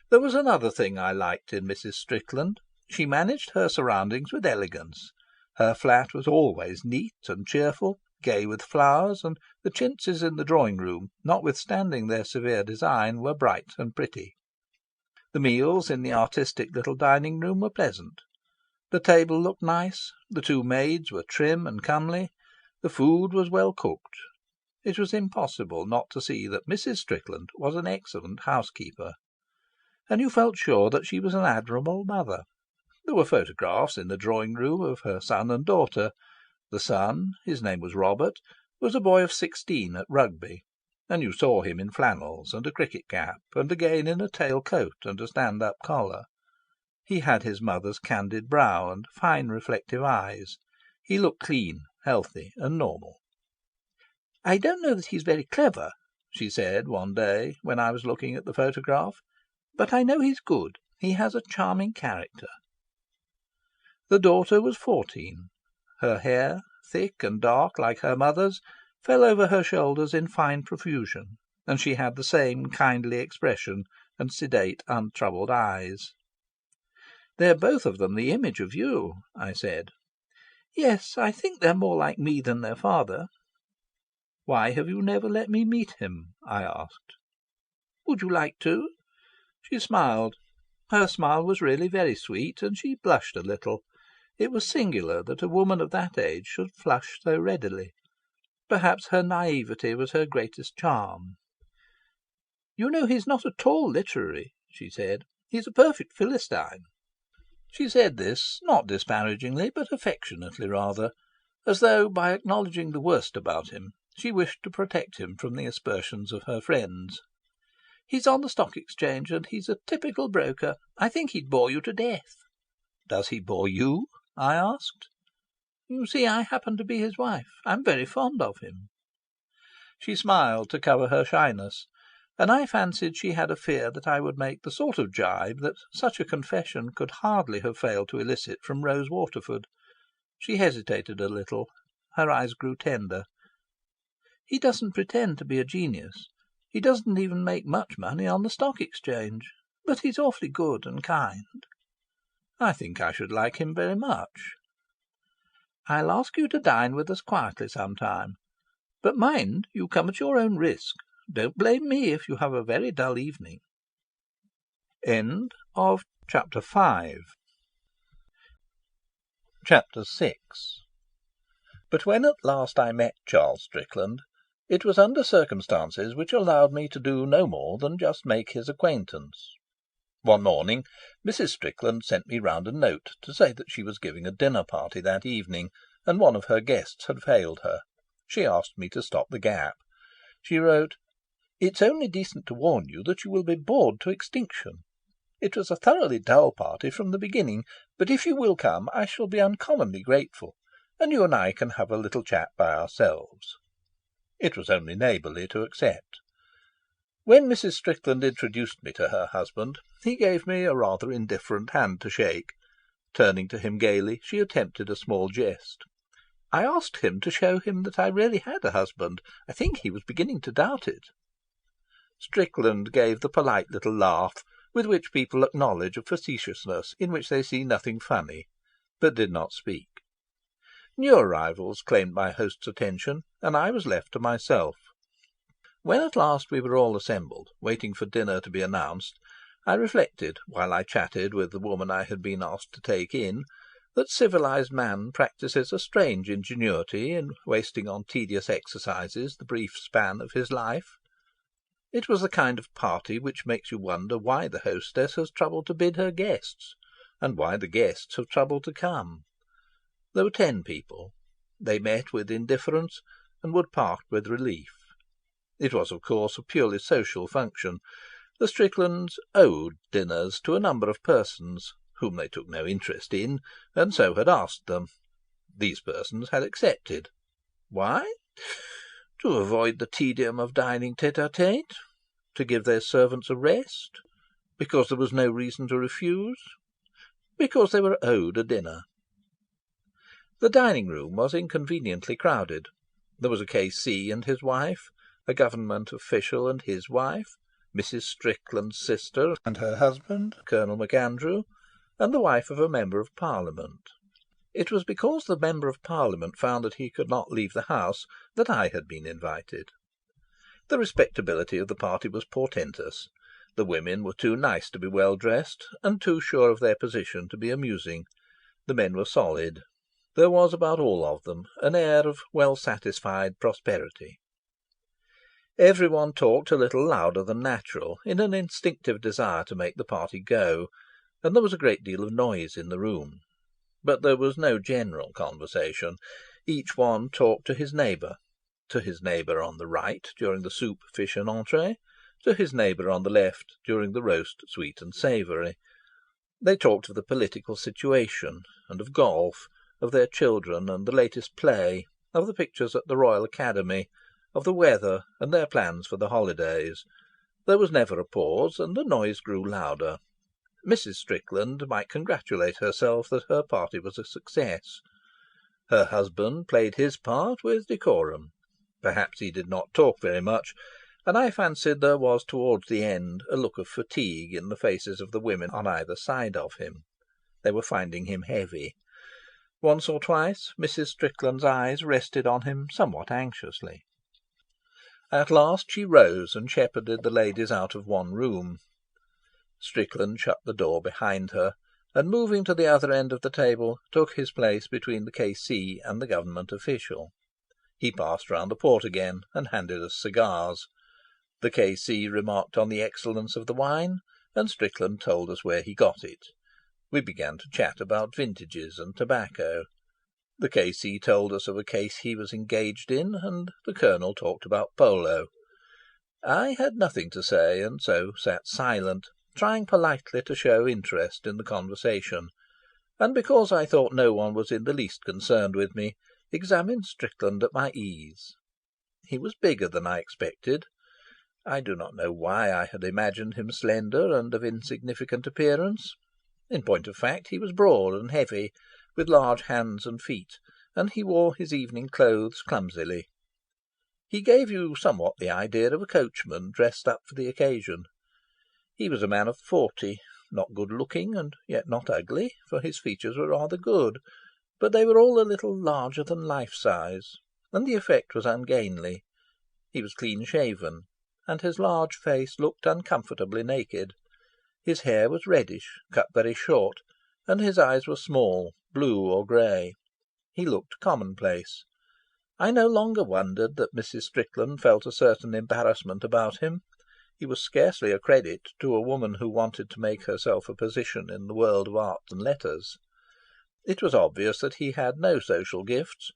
There was another thing I liked in Mrs. Strickland. She managed her surroundings with elegance. Her flat was always neat and cheerful, gay with flowers, and the chintzes in the drawing-room, notwithstanding their severe design, were bright and pretty. The meals in the artistic little dining-room were pleasant. The table looked nice, the two maids were trim and comely, the food was well cooked. It was impossible not to see that Mrs. Strickland was an excellent housekeeper. And you felt sure that she was an admirable mother. There were photographs in the drawing-room of her son and daughter. The son, his name was Robert, was a boy of 16 at Rugby, and you saw him in flannels and a cricket cap, and again in a tail coat and a stand-up collar. He had his mother's candid brow and fine reflective eyes. He looked clean, healthy, and normal. "I don't know that he's very clever," she said one day when I was looking at the photograph, "but I know he's good. He has a charming character." The daughter was 14. Her hair, thick and dark like her mother's, fell over her shoulders in fine profusion, and she had the same kindly expression and sedate, untroubled eyes. "They're both of them the image of you," I said. "Yes, I think they're more like me than their father." "Why have you never let me meet him?" I asked. "Would you like to?" She smiled. Her smile was really very sweet, and she blushed a little. It was singular that a woman of that age should flush so readily. Perhaps her naivety was her greatest charm. "You know he's not at all literary," she said. "He's a perfect Philistine." She said this, not disparagingly, but affectionately rather, as though, by acknowledging the worst about him, she wished to protect him from the aspersions of her friends. "He's on the Stock Exchange, and he's a typical broker. I think he'd bore you to death." "Does he bore you?" I asked. "You see, I happen to be his wife. I'm very fond of him." She smiled to cover her shyness, and I fancied she had a fear that I would make the sort of gibe that such a confession could hardly have failed to elicit from Rose Waterford. She hesitated a little. Her eyes grew tender. "He doesn't pretend to be a genius. He doesn't even make much money on the Stock Exchange. But he's awfully good and kind." "I think I should like him very much." "I'll ask you to dine with us quietly some time. But mind, you come at your own risk. Don't blame me if you have a very dull evening." Chapter 6. But when at last I met Charles Strickland, it was under circumstances which allowed me to do no more than just make his acquaintance. One morning Mrs. Strickland sent me round a note to say that she was giving a dinner party that evening, and one of her guests had failed her. She asked me to stop the gap. She wrote: "It's only decent to warn you that you will be bored to extinction. It was a thoroughly dull party from the beginning, but if you will come I shall be uncommonly grateful, and you and I can have a little chat by ourselves." It was only neighbourly to accept. When Mrs. Strickland introduced me to her husband, he gave me a rather indifferent hand to shake. Turning to him gaily, she attempted a small jest. I asked him to show him that I really had a husband. I think he was beginning to doubt it. Strickland gave the polite little laugh with which people acknowledge a facetiousness in which they see nothing funny, but did not speak. New arrivals claimed my host's attention, and I was left to myself. When at last we were all assembled, waiting for dinner to be announced, I reflected, while I chatted with the woman I had been asked to take in, that civilised man practises a strange ingenuity in wasting on tedious exercises the brief span of his life. It was the kind of party which makes you wonder why the hostess has troubled to bid her guests, and why the guests have troubled to come. There were 10 people. They met with indifference and would part with relief. It was, of course, a purely social function. The Stricklands owed dinners to a number of persons, whom they took no interest in, and so had asked them. These persons had accepted. Why? To avoid the tedium of dining tête-à-tête? To give their servants a rest? Because there was no reason to refuse? Because they were owed a dinner. The dining-room was inconveniently crowded. There was a K.C. and his wife, a Government official and his wife, Mrs. Strickland's sister and her husband, Colonel MacAndrew, and the wife of a member of Parliament. It was because the Member of Parliament found that he could not leave the House that I had been invited. The respectability of the party was portentous. The women were too nice to be well dressed, and too sure of their position to be amusing. The men were solid. There was about all of them an air of well-satisfied prosperity. Every one talked a little louder than natural, in an instinctive desire to make the party go, and there was a great deal of noise in the room. But there was no general conversation. Each one talked to his neighbour on the right during the soup, fish, and entree, to his neighbour on the left during the roast, sweet, and savoury. They talked of the political situation, and of golf, of their children and the latest play, of the pictures at the Royal Academy, of the weather and their plans for the holidays. There was never a pause, and the noise grew louder. Mrs. Strickland might congratulate herself that her party was a success. Her husband played his part with decorum. Perhaps he did not talk very much, and I fancied there was towards the end a look of fatigue in the faces of the women on either side of him. They were finding him heavy. Once or twice Mrs. Strickland's eyes rested on him somewhat anxiously. At last she rose and shepherded the ladies out of one room. Strickland shut the door behind her, and moving to the other end of the table, took his place between the K.C. and the Government official. He passed round the port again and handed us cigars. The K.C. remarked on the excellence of the wine, and Strickland told us where he got it. We began to chat about vintages and tobacco. The K.C. told us of a case he was engaged in, and the Colonel talked about polo. I had nothing to say, and so sat silent, trying politely to show interest in the conversation, and because I thought no one was in the least concerned with me, examined Strickland at my ease. He was bigger than I expected. I do not know why I had imagined him slender and of insignificant appearance. In point of fact, he was broad and heavy, with large hands and feet, and he wore his evening clothes clumsily. He gave you somewhat the idea of a coachman dressed up for the occasion. He was a man of 40, not good-looking and yet not ugly, for his features were rather good, but they were all a little larger than life-size, and the effect was ungainly. He was clean-shaven, and his large face looked uncomfortably naked. His hair was reddish, cut very short, and his eyes were small, blue or grey. He looked commonplace. I no longer wondered that Mrs. Strickland felt a certain embarrassment about him. He was scarcely a credit to a woman who wanted to make herself a position in the world of art and letters. It was obvious that he had no social gifts,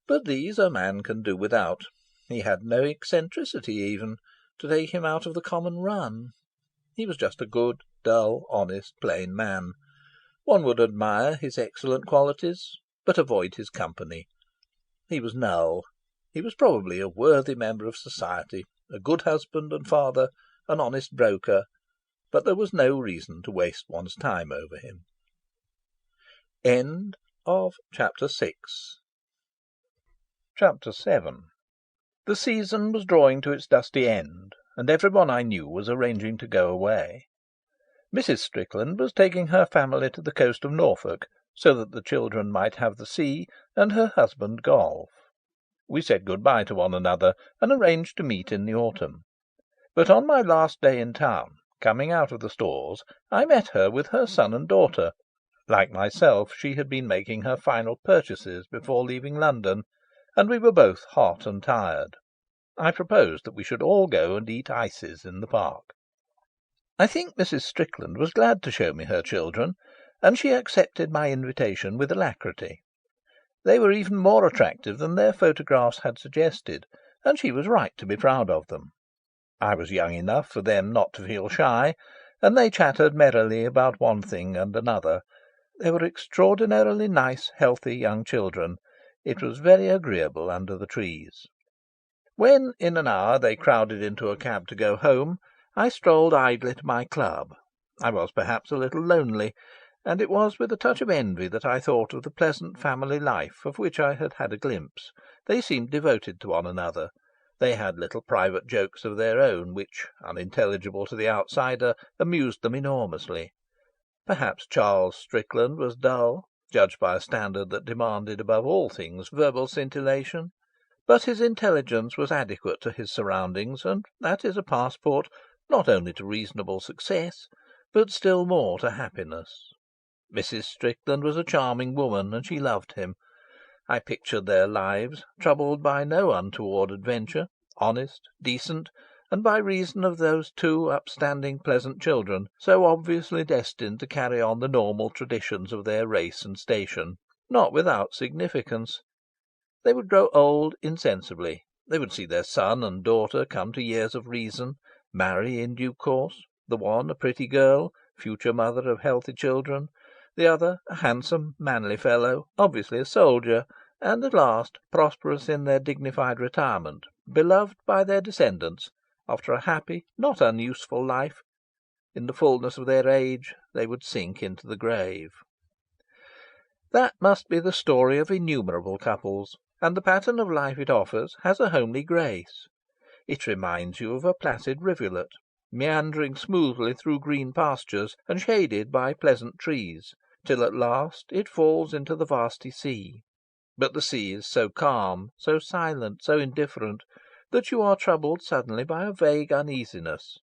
but these a man can do without. He had no eccentricity even, to take him out of the common run. He was just a good, dull, honest, plain man. One would admire his excellent qualities, but avoid his company. He was null. He was probably a worthy member of society, a good husband and father, an honest broker, but there was no reason to waste one's time over him. End of Chapter 6. Chapter 7. The season was drawing to its dusty end, and everyone I knew was arranging to go away. Mrs. Strickland was taking her family to the coast of Norfolk, so that the children might have the sea and her husband golf. We said good-bye to one another and arranged to meet in the autumn. But on my last day in town, coming out of the stores, I met her with her son and daughter. Like myself, she had been making her final purchases before leaving London, and we were both hot and tired. I proposed that we should all go and eat ices in the park. I think Mrs. Strickland was glad to show me her children, and she accepted my invitation with alacrity. They were even more attractive than their photographs had suggested, and she was right to be proud of them. I was young enough for them not to feel shy, and they chattered merrily about one thing and another. They were extraordinarily nice, healthy young children. It was very agreeable under the trees. When, in an hour, they crowded into a cab to go home, I strolled idly to my club. I was perhaps a little lonely, and it was with a touch of envy that I thought of the pleasant family life of which I had had a glimpse. They seemed devoted to one another. They had little private jokes of their own which, unintelligible to the outsider, amused them enormously. Perhaps Charles Strickland was dull. judged by a standard that demanded above all things verbal scintillation. But his intelligence was adequate to his surroundings, and that is a passport not only to reasonable success, but still more to happiness. Mrs. Strickland was a charming woman, and she loved him. I pictured their lives, troubled by no untoward adventure, honest, decent, and by reason of those two upstanding pleasant children, so obviously destined to carry on the normal traditions of their race and station, not without significance. They would grow old insensibly. They would see their son and daughter come to years of reason, marry in due course, the one a pretty girl, future mother of healthy children, the other a handsome, manly fellow, obviously a soldier, and at last prosperous in their dignified retirement, beloved by their descendants, after a happy, not unuseful life. In the fullness of their age they would sink into the grave. That must be the story of innumerable couples, and the pattern of life it offers has a homely grace. It reminds you of a placid rivulet, meandering smoothly through green pastures and shaded by pleasant trees, till at last it falls into the vasty sea. But the sea is so calm, so silent, so indifferent, that you are troubled suddenly by a vague uneasiness.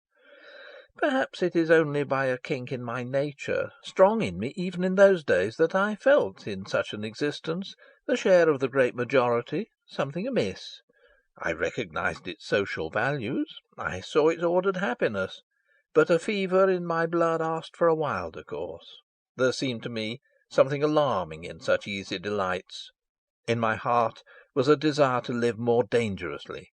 Perhaps it is only by a kink in my nature, strong in me even in those days, that I felt in such an existence, the share of the great majority, something amiss. I recognised its social values, I saw its ordered happiness, but a fever in my blood asked for a wilder course. There seemed to me something alarming in such easy delights. In my heart was a desire to live more dangerously.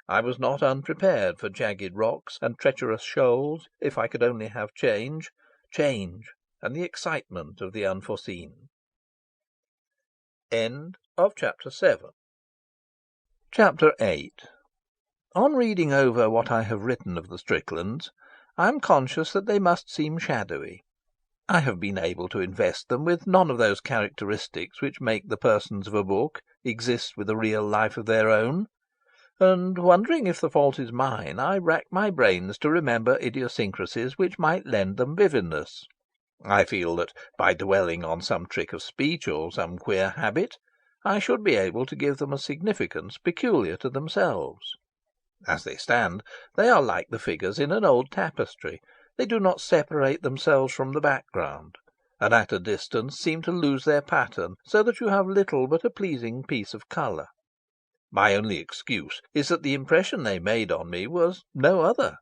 I was not unprepared for jagged rocks and treacherous shoals, if I could only have change, and the excitement of the unforeseen. End of chapter 7. Chapter 8. On reading over what I have written of the Stricklands, I am conscious that they must seem shadowy. I have been able to invest them with none of those characteristics which make the persons of a book exist with a real life of their own. And, wondering if the fault is mine, I rack my brains to remember idiosyncrasies which might lend them vividness. I feel that by dwelling on some trick of speech or some queer habit, I should be able to give them a significance peculiar to themselves. As they stand, they are like the figures in an old tapestry. They do not separate themselves from the background, and at a distance seem to lose their pattern, so that you have little but a pleasing piece of colour. My only excuse is that the impression they made on me was no other.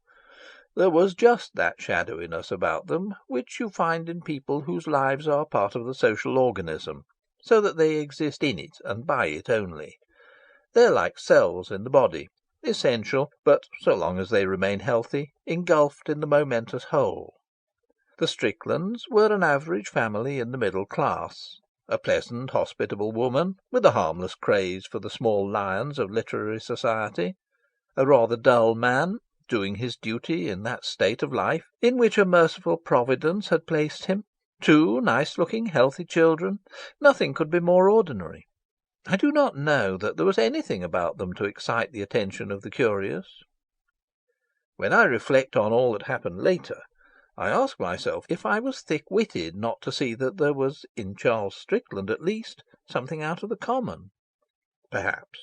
There was just that shadowiness about them which you find in people whose lives are part of the social organism, so that they exist in it and by it only. They are like cells in the body, essential, but, so long as they remain healthy, engulfed in the momentous whole. The Stricklands were an average family in the middle class. A pleasant, hospitable woman, with a harmless craze for the small lions of literary society. A rather dull man, doing his duty in that state of life in which a merciful Providence had placed him. 2 nice-looking, healthy children. Nothing could be more ordinary. I do not know that there was anything about them to excite the attention of the curious. When I reflect on all that happened later, I ask myself if I was thick-witted not to see that there was, in Charles Strickland at least, something out of the common. Perhaps.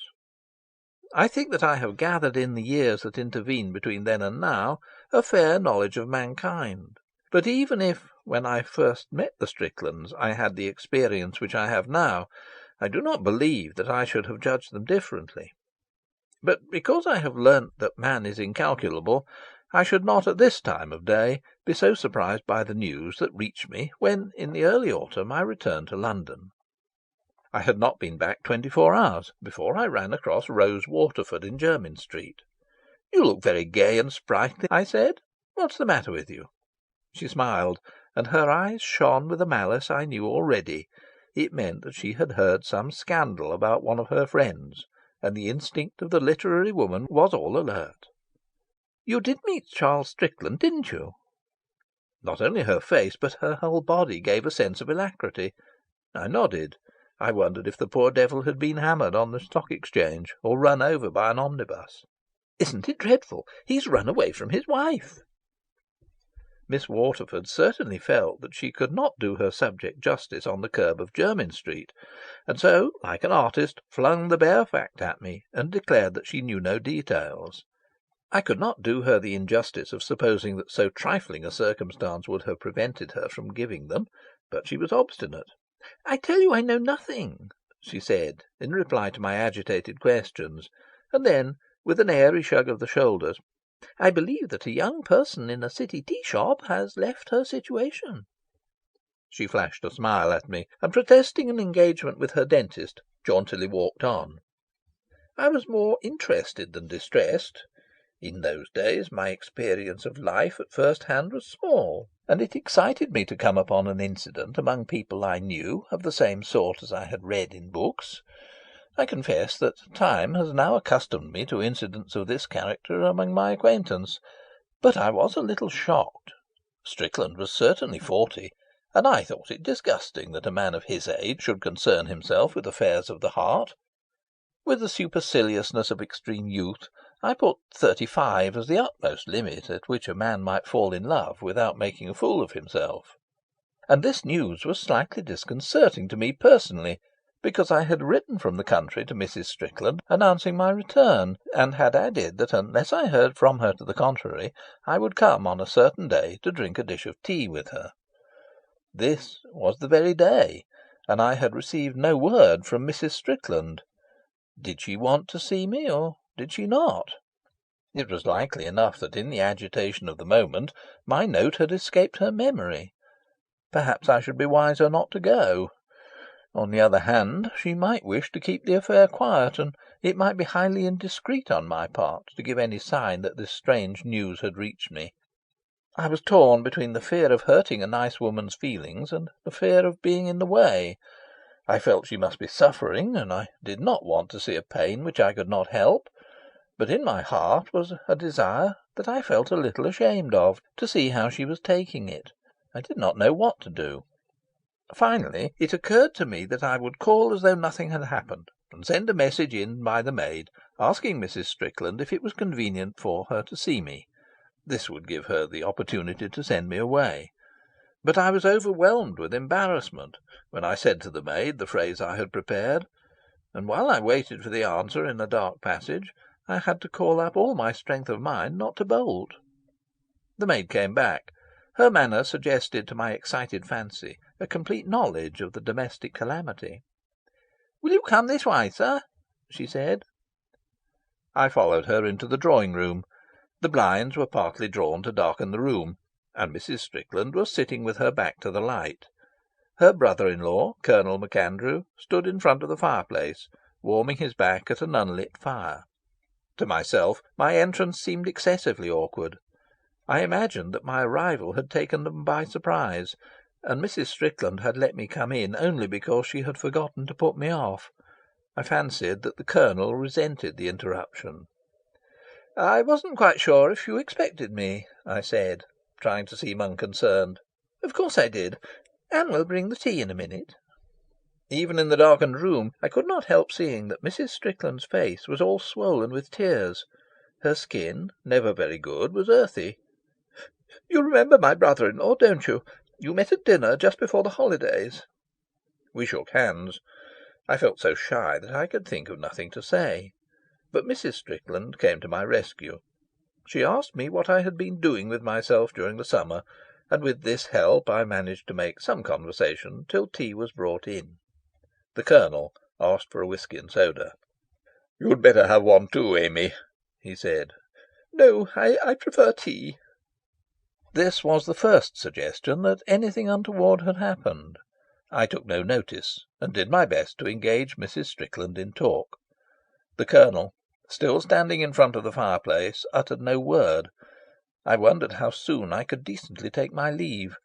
I think that I have gathered in the years that intervene between then and now a fair knowledge of mankind. But even if, when I first met the Stricklands, I had the experience which I have now, I do not believe that I should have judged them differently. But because I have learnt that man is incalculable, I should not at this time of day be so surprised by the news that reached me when, in the early autumn, I returned to London. I had not been back 24 hours before I ran across Rose Waterford in Jermyn Street. "You look very gay and sprightly," I said. "What's the matter with you?" She smiled, and her eyes shone with a malice I knew already. It meant that she had heard some scandal about one of her friends, and the instinct of the literary woman was all alert. "You did meet Charles Strickland, didn't you?" Not only her face, but her whole body gave a sense of alacrity. I nodded. I wondered if the poor devil had been hammered on the Stock Exchange, or run over by an omnibus. "Isn't it dreadful? He's run away from his wife." Miss Waterford certainly felt that she could not do her subject justice on the curb of Jermyn Street, and so, like an artist, flung the bare fact at me, and declared that she knew no details. I could not do her the injustice of supposing that so trifling a circumstance would have prevented her from giving them, but she was obstinate. "I tell you I know nothing," she said, in reply to my agitated questions, and then, with an airy shrug of the shoulders, "I believe that a young person in a city tea shop has left her situation." She flashed a smile at me, and protesting an engagement with her dentist, jauntily walked on. I was more interested than distressed. In those days my experience of life at first hand was small, and it excited me to come upon an incident among people I knew, of the same sort as I had read in books. I confess that time has now accustomed me to incidents of this character among my acquaintance, but I was a little shocked. Strickland was certainly 40, and I thought it disgusting that a man of his age should concern himself with affairs of the heart. With the superciliousness of extreme youth, I put 35 as the utmost limit at which a man might fall in love without making a fool of himself. And this news was slightly disconcerting to me personally, because I had written from the country to Mrs. Strickland announcing my return, and had added that unless I heard from her to the contrary, I would come on a certain day to drink a dish of tea with her. This was the very day, and I had received no word from Mrs. Strickland. Did she want to see me, or did she not? It was likely enough that in the agitation of the moment my note had escaped her memory. Perhaps I should be wiser not to go. On the other hand, she might wish to keep the affair quiet, and it might be highly indiscreet on my part to give any sign that this strange news had reached me. I was torn between the fear of hurting a nice woman's feelings and the fear of being in the way. I felt she must be suffering, and I did not want to see a pain which I could not help. But in my heart was a desire that I felt a little ashamed of, to see how she was taking it. I did not know what to do. Finally, it occurred to me that I would call as though nothing had happened, and send a message in by the maid, asking Mrs. Strickland if it was convenient for her to see me. This would give her the opportunity to send me away. But I was overwhelmed with embarrassment when I said to the maid the phrase I had prepared, and while I waited for the answer in a dark passage, I had to call up all my strength of mind not to bolt. The maid came back. Her manner suggested to my excited fancy a complete knowledge of the domestic calamity. "Will you come this way, sir?" she said. I followed her into the drawing-room. The blinds were partly drawn to darken the room, and Mrs. Strickland was sitting with her back to the light. Her brother-in-law, Colonel MacAndrew, stood in front of the fireplace, warming his back at an unlit fire. To myself, my entrance seemed excessively awkward. I imagined that my arrival had taken them by surprise, and Mrs. Strickland had let me come in only because she had forgotten to put me off. I fancied that the Colonel resented the interruption. "I wasn't quite sure if you expected me," I said, trying to seem unconcerned. "Of course I did. Anne will bring the tea in a minute." Even in the darkened room I could not help seeing that Mrs. Strickland's face was all swollen with tears. Her skin, never very good, was earthy. "You remember my brother-in-law, don't you? You met at dinner just before the holidays." We shook hands. I felt so shy that I could think of nothing to say. But Mrs. Strickland came to my rescue. She asked me what I had been doing with myself during the summer, and with this help I managed to make some conversation till tea was brought in. The Colonel asked for a whisky and soda. "You'd better have one too, Amy," he said. "No, I prefer tea." This was the first suggestion that anything untoward had happened. I took no notice, and did my best to engage Mrs. Strickland in talk. The Colonel, still standing in front of the fireplace, uttered no word. I wondered how soon I could decently take my leave,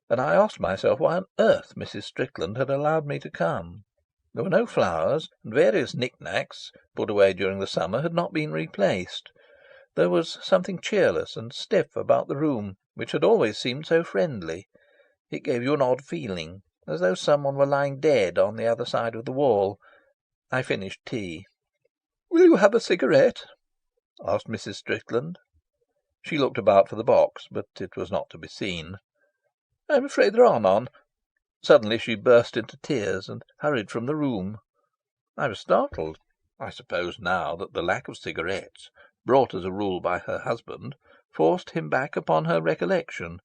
and I asked myself why on earth Mrs. Strickland had allowed me to come. There were no flowers, and various knick-knacks, put away during the summer, had not been replaced. There was something cheerless and stiff about the room, which had always seemed so friendly. It gave you an odd feeling, as though someone were lying dead on the other side of the wall. I finished tea. "Will you have a cigarette?" asked Mrs. Strickland. She looked about for the box, but it was not to be seen. "I'm afraid there are none." Suddenly she burst into tears and hurried from the room. I was startled. I supposed now that the lack of cigarettes, brought as a rule by her husband, forced him back upon her recollection,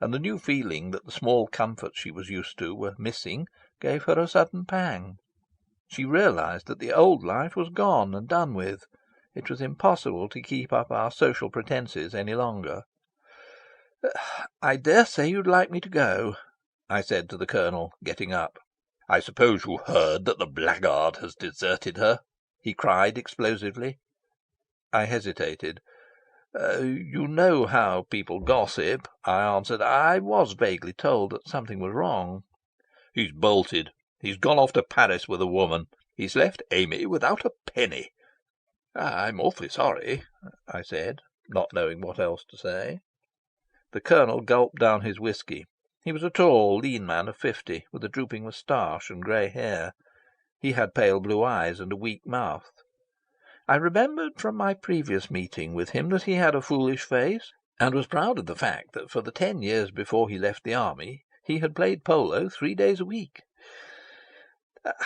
and the new feeling that the small comforts she was used to were missing gave her a sudden pang. She realised that the old life was gone and done with. It was impossible to keep up our social pretences any longer. "I dare say you'd like me to go," I said to the Colonel, getting up. "I suppose you heard that the blackguard has deserted her?" he cried explosively. I hesitated. "You know how people gossip," I answered. "I was vaguely told that something was wrong." "He's bolted. He's gone off to Paris with a woman. He's left Amy without a penny." "I'm awfully sorry," I said, not knowing what else to say. The Colonel gulped down his whisky. He was a tall, lean man of 50, with a drooping moustache and grey hair. He had pale blue eyes and a weak mouth. I remembered from my previous meeting with him that he had a foolish face, and was proud of the fact that for the 10 years before he left the army he had played polo 3 days a week.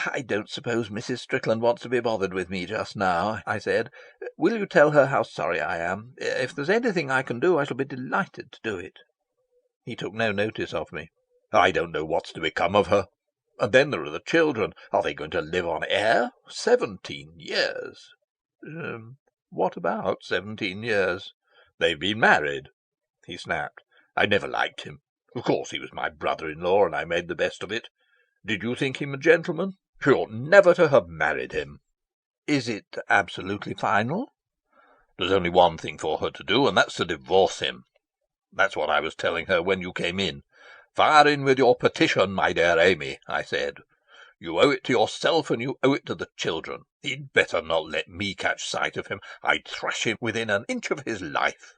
"I don't suppose Mrs. Strickland wants to be bothered with me just now," I said. "Will you tell her how sorry I am? If there's anything I can do, I shall be delighted to do it." He took no notice of me. "I don't know what's to become of her. And then there are the children. Are they going to live on air? 17 years." "What about 17 years?" "They've been married," he snapped. "I never liked him. Of course he was my brother-in-law, and I made the best of it. Did you think him a gentleman? She ought never to have married him." "Is it absolutely final?" "There's only one thing for her to do, and that's to divorce him. That's what I was telling her when you came in. 'Fire in with your petition, my dear Amy,' I said. 'You owe it to yourself, and you owe it to the children. He'd better not let me catch sight of him. I'd thrash him within an inch of his life.'"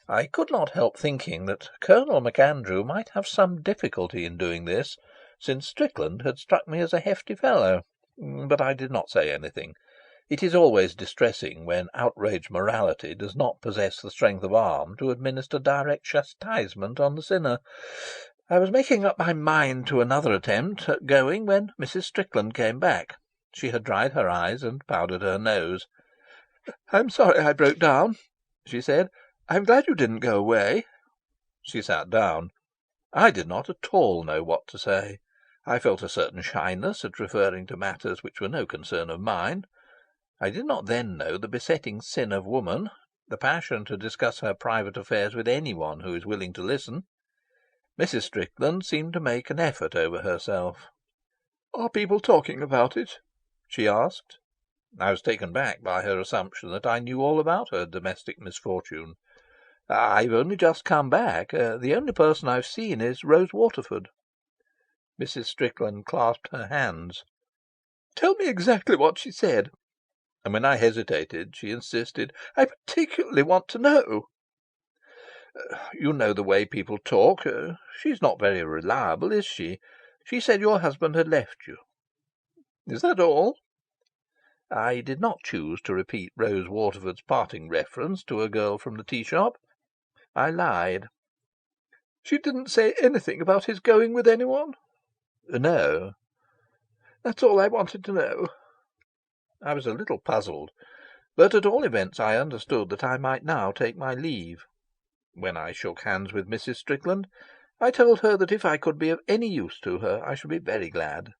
I could not help thinking that Colonel MacAndrew might have some difficulty in doing this, since Strickland had struck me as a hefty fellow, but I did not say anything. It is always distressing when outraged morality does not possess the strength of arm to administer direct chastisement on the sinner. I was making up my mind to another attempt at going when Mrs. Strickland came back. She had dried her eyes and powdered her nose. "I'm sorry I broke down," she said. "I'm glad you didn't go away." She sat down. I did not at all know what to say. I felt a certain shyness at referring to matters which were no concern of mine. I did not then know the besetting sin of woman, the passion to discuss her private affairs with anyone who is willing to listen. Mrs. Strickland seemed to make an effort over herself. "Are people talking about it?" she asked. I was taken back by her assumption that I knew all about her domestic misfortune. "I've only just come back. The only person I've seen is Rose Waterford." Mrs. Strickland clasped her hands. "Tell me exactly what she said." And when I hesitated, she insisted. "I particularly want to know." "You know the way people talk. She's not very reliable, is she? She said your husband had left you." "Is that all?" I did not choose to repeat Rose Waterford's parting reference to a girl from the tea shop. I lied. "She didn't say anything about his going with anyone?" "No." "That's all I wanted to know." I was a little puzzled, but at all events I understood that I might now take my leave. When I shook hands with Mrs. Strickland, I told her that if I could be of any use to her, I should be very glad.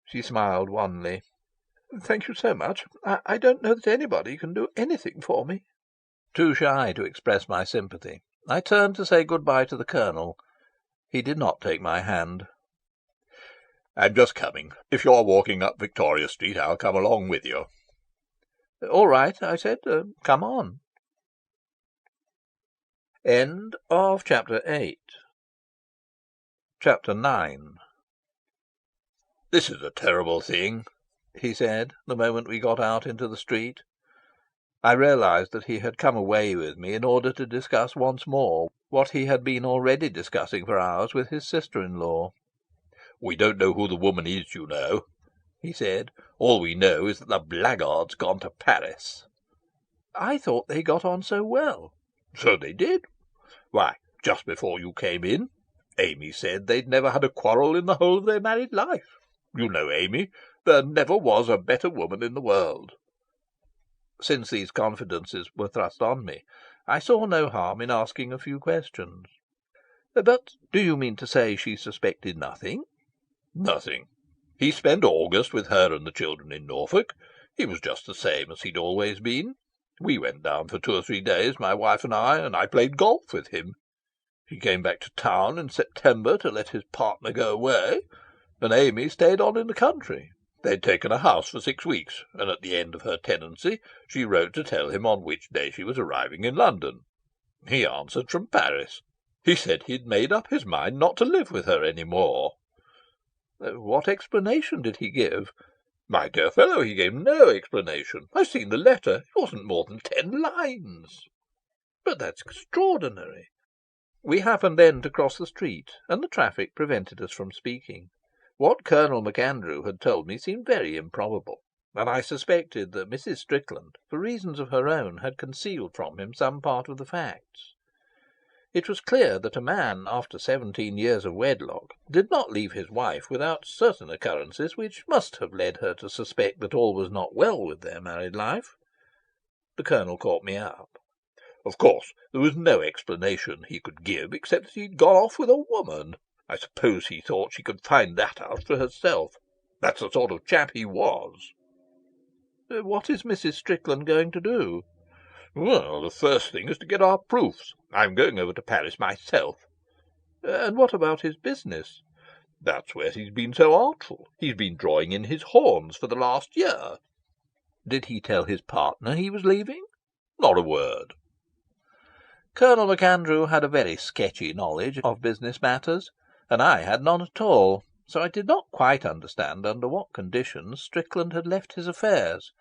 She smiled wanly. "Thank you so much. I don't know that anybody can do anything for me." Too shy to express my sympathy, I turned to say good-bye to the Colonel. He did not take my hand. "I'm just coming. If you're walking up Victoria Street, I'll come along with you." "All right," I said. "Come on." End of chapter 8. Chapter 9. "This is a terrible thing," he said, the moment we got out into the street. I realised that he had come away with me in order to discuss once more what he had been already discussing for hours with his sister-in-law. "We don't know who the woman is, you know," he said. "All we know is that the blackguard's gone to Paris." "I thought they got on so well." So they did. Why, just before you came in, Amy said they'd never had a quarrel in the whole of their married life. You know Amy. There never was a better woman in the world." Since these confidences were thrust on me, I saw no harm in asking a few questions. "But do you mean to say she suspected nothing?" "Nothing. He spent August with her and the children in Norfolk. He was just the same as he'd always been. We went down for 2 or 3 days, my wife and I played golf with him. He came back to town in September to let his partner go away, and Amy stayed on in the country. They'd taken a house for 6 weeks, and at the end of her tenancy she wrote to tell him on which day she was arriving in London. He answered from Paris. He said he'd made up his mind not to live with her any more." "What explanation did he give?" "My dear fellow, he gave no explanation. I've seen the letter. It wasn't more than 10 lines." "But that's extraordinary." We happened then to cross the street, and the traffic prevented us from speaking. What Colonel MacAndrew had told me seemed very improbable, and I suspected that Mrs. Strickland, for reasons of her own, had concealed from him some part of the facts. It was clear that a man, after 17 years of wedlock, did not leave his wife without certain occurrences which must have led her to suspect that all was not well with their married life. The Colonel caught me up. "Of course, there was no explanation he could give except that he'd gone off with a woman. I suppose he thought she could find that out for herself. That's the sort of chap he was." "What is Mrs. Strickland going to do?" "Well, the first thing is to get our proofs. I'm going over to Paris myself." "And what about his business?" "That's where he's been so artful. He's been drawing in his horns for the last year." "Did he tell his partner he was leaving?" "Not a word." Colonel MacAndrew had a very sketchy knowledge of business matters, and I had none at all, so I did not quite understand under what conditions Strickland had left his affairs.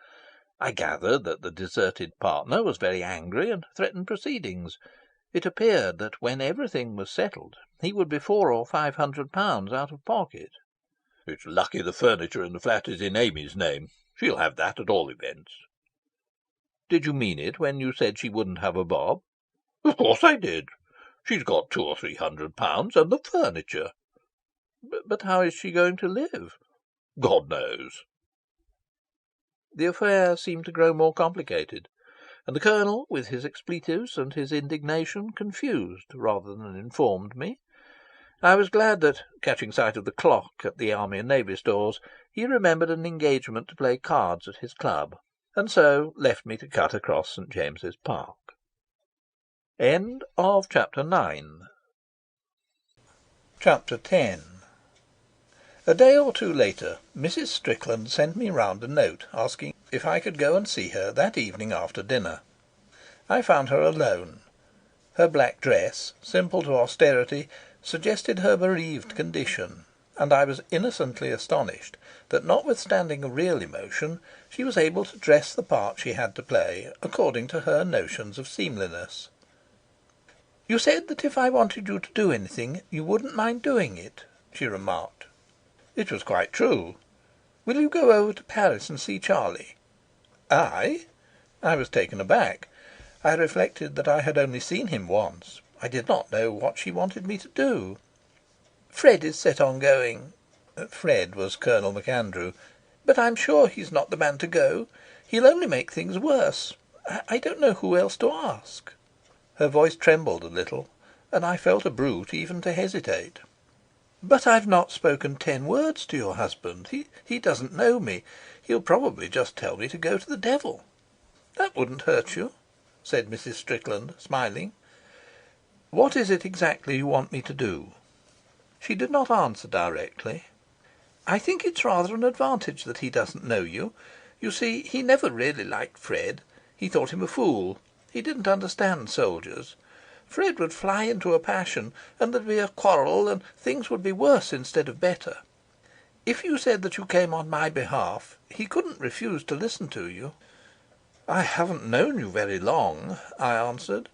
I gathered that the deserted partner was very angry and threatened proceedings. It appeared that when everything was settled he would be £400 or £500 out of pocket. "It's lucky the furniture in the flat is in Amy's name. She'll have that at all events." "Did you mean it when you said she wouldn't have a bob?" "Of course I did. She's got £200 or £300 and the furniture." But how is she going to live?" "God knows." The affair seemed to grow more complicated, and the Colonel, with his expletives and his indignation, confused rather than informed me. I was glad that, catching sight of the clock at the Army and Navy Stores, he remembered an engagement to play cards at his club, and so left me to cut across St. James's Park. End of chapter 9. Chapter 10. A day or two later, Mrs. Strickland sent me round a note asking if I could go and see her that evening after dinner. I found her alone. Her black dress, simple to austerity, suggested her bereaved condition, and I was innocently astonished that, notwithstanding a real emotion, she was able to dress the part she had to play according to her notions of seemliness. "You said that if I wanted you to do anything, you wouldn't mind doing it," she remarked. It was quite true. "Will you go over to Paris and see Charlie?" "I?" I was taken aback. I reflected that I had only seen him once. I did not know what she wanted me to do. "Fred is set on going." Fred was Colonel MacAndrew. "But I'm sure he's not the man to go. He'll only make things worse. I don't know who else to ask." Her voice trembled a little, and I felt a brute even to hesitate. "But I've not spoken 10 words to your husband. He doesn't know me. He'll probably just tell me to go to the devil." "That wouldn't hurt you," said Mrs. Strickland, smiling. "What is it exactly you want me to do?" She did not answer directly. "I think it's rather an advantage that he doesn't know you. You see, he never really liked Fred. He thought him a fool. He didn't understand soldiers. Fred would fly into a passion, and there'd be a quarrel, and things would be worse instead of better. If you said that you came on my behalf, he couldn't refuse to listen to you." "I haven't known you very long," I answered.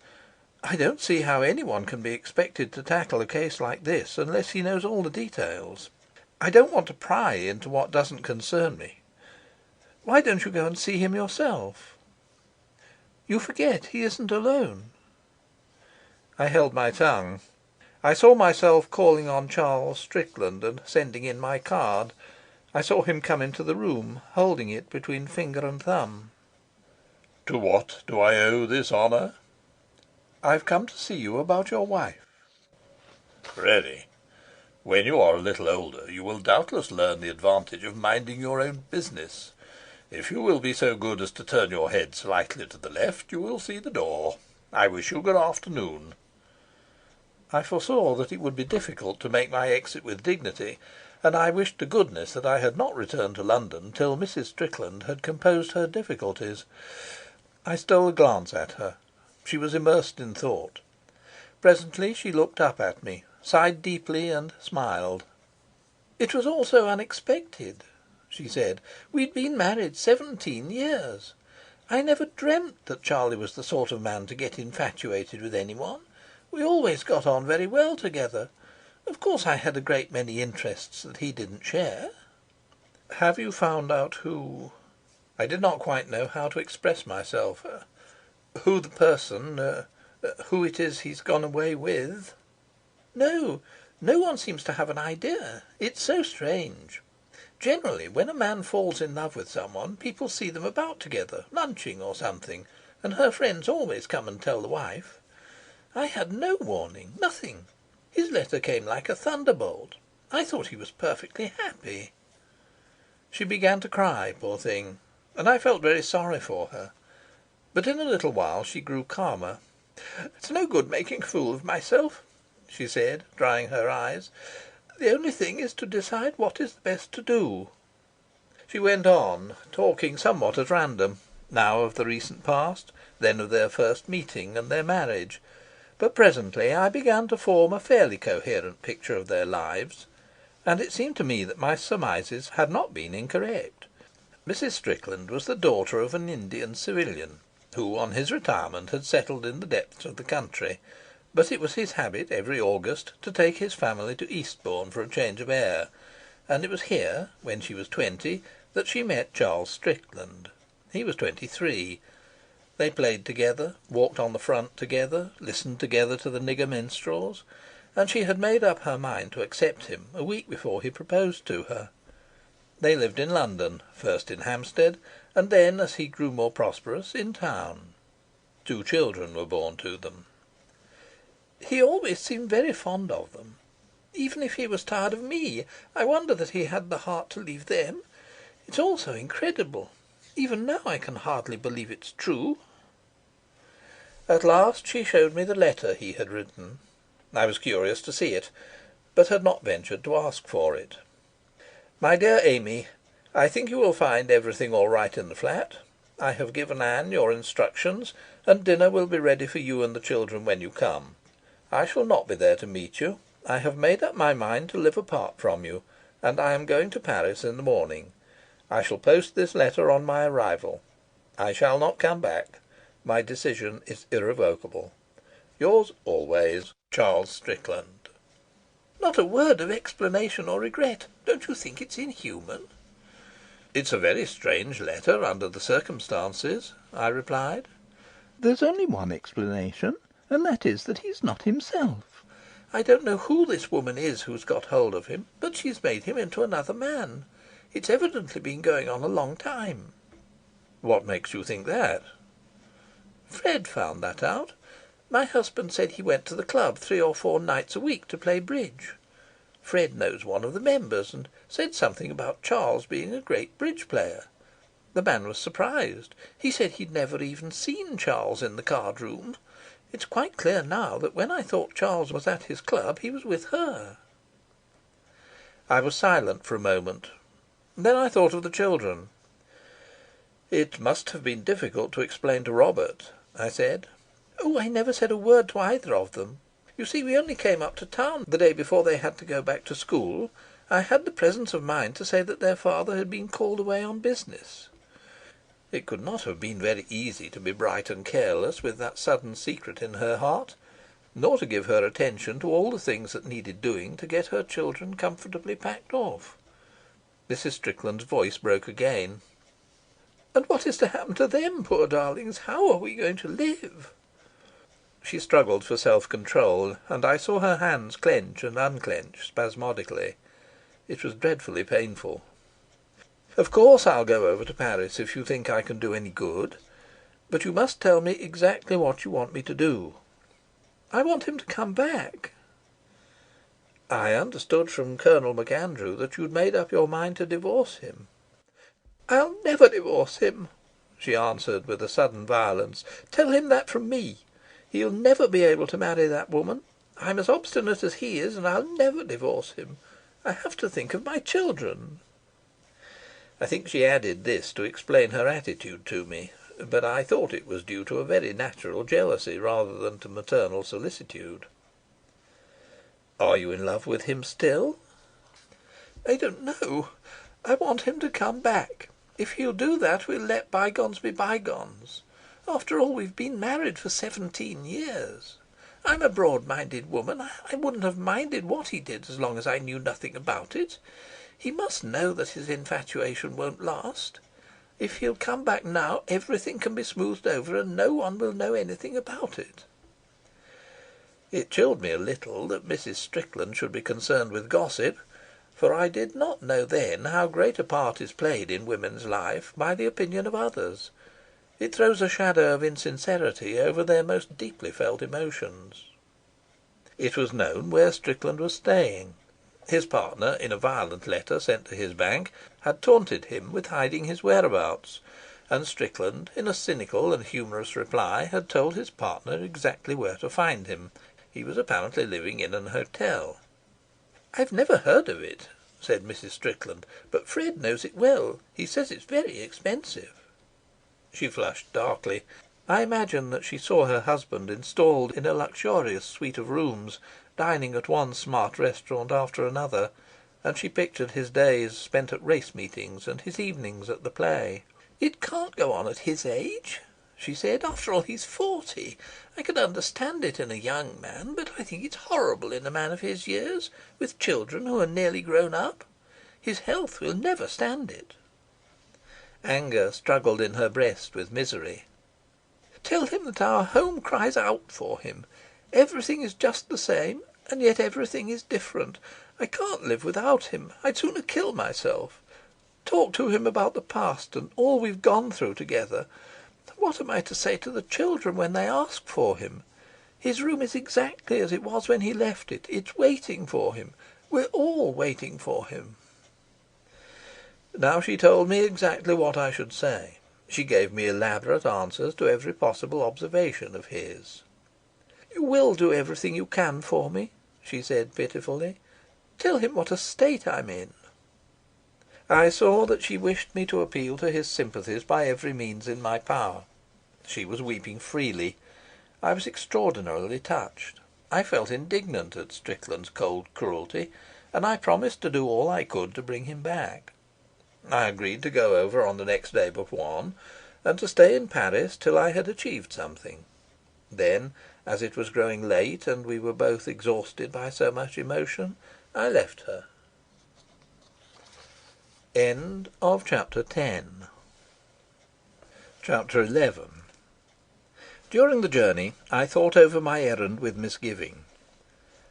"I don't see how anyone can be expected to tackle a case like this unless he knows all the details. I don't want to pry into what doesn't concern me. Why don't you go and see him yourself?" "You forget he isn't alone." I held my tongue. I saw myself calling on Charles Strickland and sending in my card. I saw him come into the room, holding it between finger and thumb. To what do I owe this honour? I've come to see you about your wife. Really? When you are a little older, you will doubtless learn the advantage of minding your own business. If you will be so good as to turn your head slightly to the left, you will see the door. I wish you good afternoon. I foresaw that it would be difficult to make my exit with dignity, and I wished to goodness that I had not returned to London till Mrs. Strickland had composed her difficulties. I stole a glance at her. She was immersed in thought. Presently she looked up at me, sighed deeply, and smiled. "It was all so unexpected," she said. "We'd been married 17 years. I never dreamt that Charlie was the sort of man to get infatuated with anyone. We always got on very well together. Of course I had a great many interests that he didn't share." "Have you found out who—" I did not quite know how to express myself. "Who the person, who it is he's gone away with?" "No, no one seems to have an idea. It's so strange. Generally, when a man falls in love with someone, people see them about together, lunching or something, and her friends always come and tell the wife. I had no warning, nothing. His letter came like a thunderbolt. I thought he was perfectly happy." She began to cry, poor thing, and I felt very sorry for her. But in a little while she grew calmer. "It's no good making a fool of myself," she said, drying her eyes. "The only thing is to decide what is the best to do." She went on, talking somewhat at random, now of the recent past, then of their first meeting and their marriage. But presently I began to form a fairly coherent picture of their lives, and it seemed to me that my surmises had not been incorrect. Mrs. Strickland was the daughter of an Indian civilian, who on his retirement had settled in the depths of the country, but it was his habit every August to take his family to Eastbourne for a change of air, and it was here, when she was 20, that she met Charles Strickland. He was 23. They played together, walked on the front together, listened together to the nigger minstrels, and she had made up her mind to accept him a week before he proposed to her. They lived in London, first in Hampstead, and then, as he grew more prosperous, in town. 2 children were born to them. "He always seemed very fond of them. Even if he was tired of me, I wonder that he had the heart to leave them. It's all so incredible. Even now I can hardly believe it's true." At last she showed me the letter he had written. I was curious to see it, but had not ventured to ask for it. "My dear Amy, I think you will find everything all right in the flat. I have given Anne your instructions, and dinner will be ready for you and the children when you come. I shall not be there to meet you. I have made up my mind to live apart from you, and I am going to Paris in the morning. I shall post this letter on my arrival. I shall not come back. My decision is irrevocable. Yours always, Charles Strickland." "Not a word of explanation or regret. Don't you think it's inhuman?" "It's a very strange letter under the circumstances," I replied. "There's only one explanation, and that is that he's not himself. I don't know who this woman is who's got hold of him, but she's made him into another man. It's evidently been going on a long time." "What makes you think that?" "Fred found that out. My husband said he went to the club 3 or 4 nights a week to play bridge. Fred knows one of the members, and said something about Charles being a great bridge player. The man was surprised. He said he'd never even seen Charles in the card room. It's quite clear now that when I thought Charles was at his club he was with her." I was silent for a moment. Then I thought of the children. "It must have been difficult to explain to Robert," I said. "Oh, I never said a word to either of them. You see, we only came up to town the day before they had to go back to school. I had the presence of mind to say that their father had been called away on business." It could not have been very easy to be bright and careless with that sudden secret in her heart, nor to give her attention to all the things that needed doing to get her children comfortably packed off. Mrs. Strickland's voice broke again. "And what is to happen to them, poor darlings? How are we going to live?" She struggled for self-control, and I saw her hands clench and unclench spasmodically. It was dreadfully painful. "Of course I'll go over to Paris if you think I can do any good. But you must tell me exactly what you want me to do." "I want him to come back." "I understood from Colonel MacAndrew that you'd made up your mind to divorce him." "I'll never divorce him," she answered with a sudden violence. "Tell him that from me. He'll never be able to marry that woman. I'm as obstinate as he is, and I'll never divorce him. I have to think of my children." I think she added this to explain her attitude to me, but I thought it was due to a very natural jealousy rather than to maternal solicitude. "Are you in love with him still?" "I don't know. I want him to come back. If he'll do that, we'll let bygones be bygones. After all, we've been married for 17 years. I'm a broad-minded woman. I wouldn't have minded what he did as long as I knew nothing about it. He must know that his infatuation won't last. If he'll come back now, everything can be smoothed over, and no one will know anything about it." It chilled me a little that Mrs. Strickland should be concerned with gossip, for I did not know then how great a part is played in women's life by the opinion of others. It throws a shadow of insincerity over their most deeply felt emotions. It was known where Strickland was staying. His partner, in a violent letter sent to his bank, had taunted him with hiding his whereabouts, and Strickland, in a cynical and humorous reply, had told his partner exactly where to find him. He was apparently living in an hotel. "I've never heard of it," said Mrs. Strickland, "but Fred knows it well. He says it's very expensive." She flushed darkly. I imagined that she saw her husband installed in a luxurious suite of rooms, dining at one smart restaurant after another, and she pictured his days spent at race meetings and his evenings at the play. "It can't go on at his age," she said. "After all, he's 40. I can understand it in a young man, but I think it's horrible in a man of his years, with children who are nearly grown up. His health will never stand it." Anger struggled in her breast with misery. "Tell him that our home cries out for him. Everything is just the same, and yet everything is different. I can't live without him. I'd sooner kill myself. Talk to him about the past and all we've gone through together. What am I to say to the children when they ask for him? His room is exactly as it was when he left it. It's waiting for him. We're all waiting for him." Now she told me exactly what I should say. She gave me elaborate answers to every possible observation of his. "You will do everything you can for me," she said pitifully. "Tell him what a state I'm in." I saw that she wished me to appeal to his sympathies by every means in my power. She was weeping freely. I was extraordinarily touched. I felt indignant at Strickland's cold cruelty, and I promised to do all I could to bring him back. I agreed to go over on the next day but one, and to stay in Paris till I had achieved something. Then, as it was growing late and we were both exhausted by so much emotion, I left her. End of chapter 10. Chapter 11. During the journey I thought over my errand with misgiving.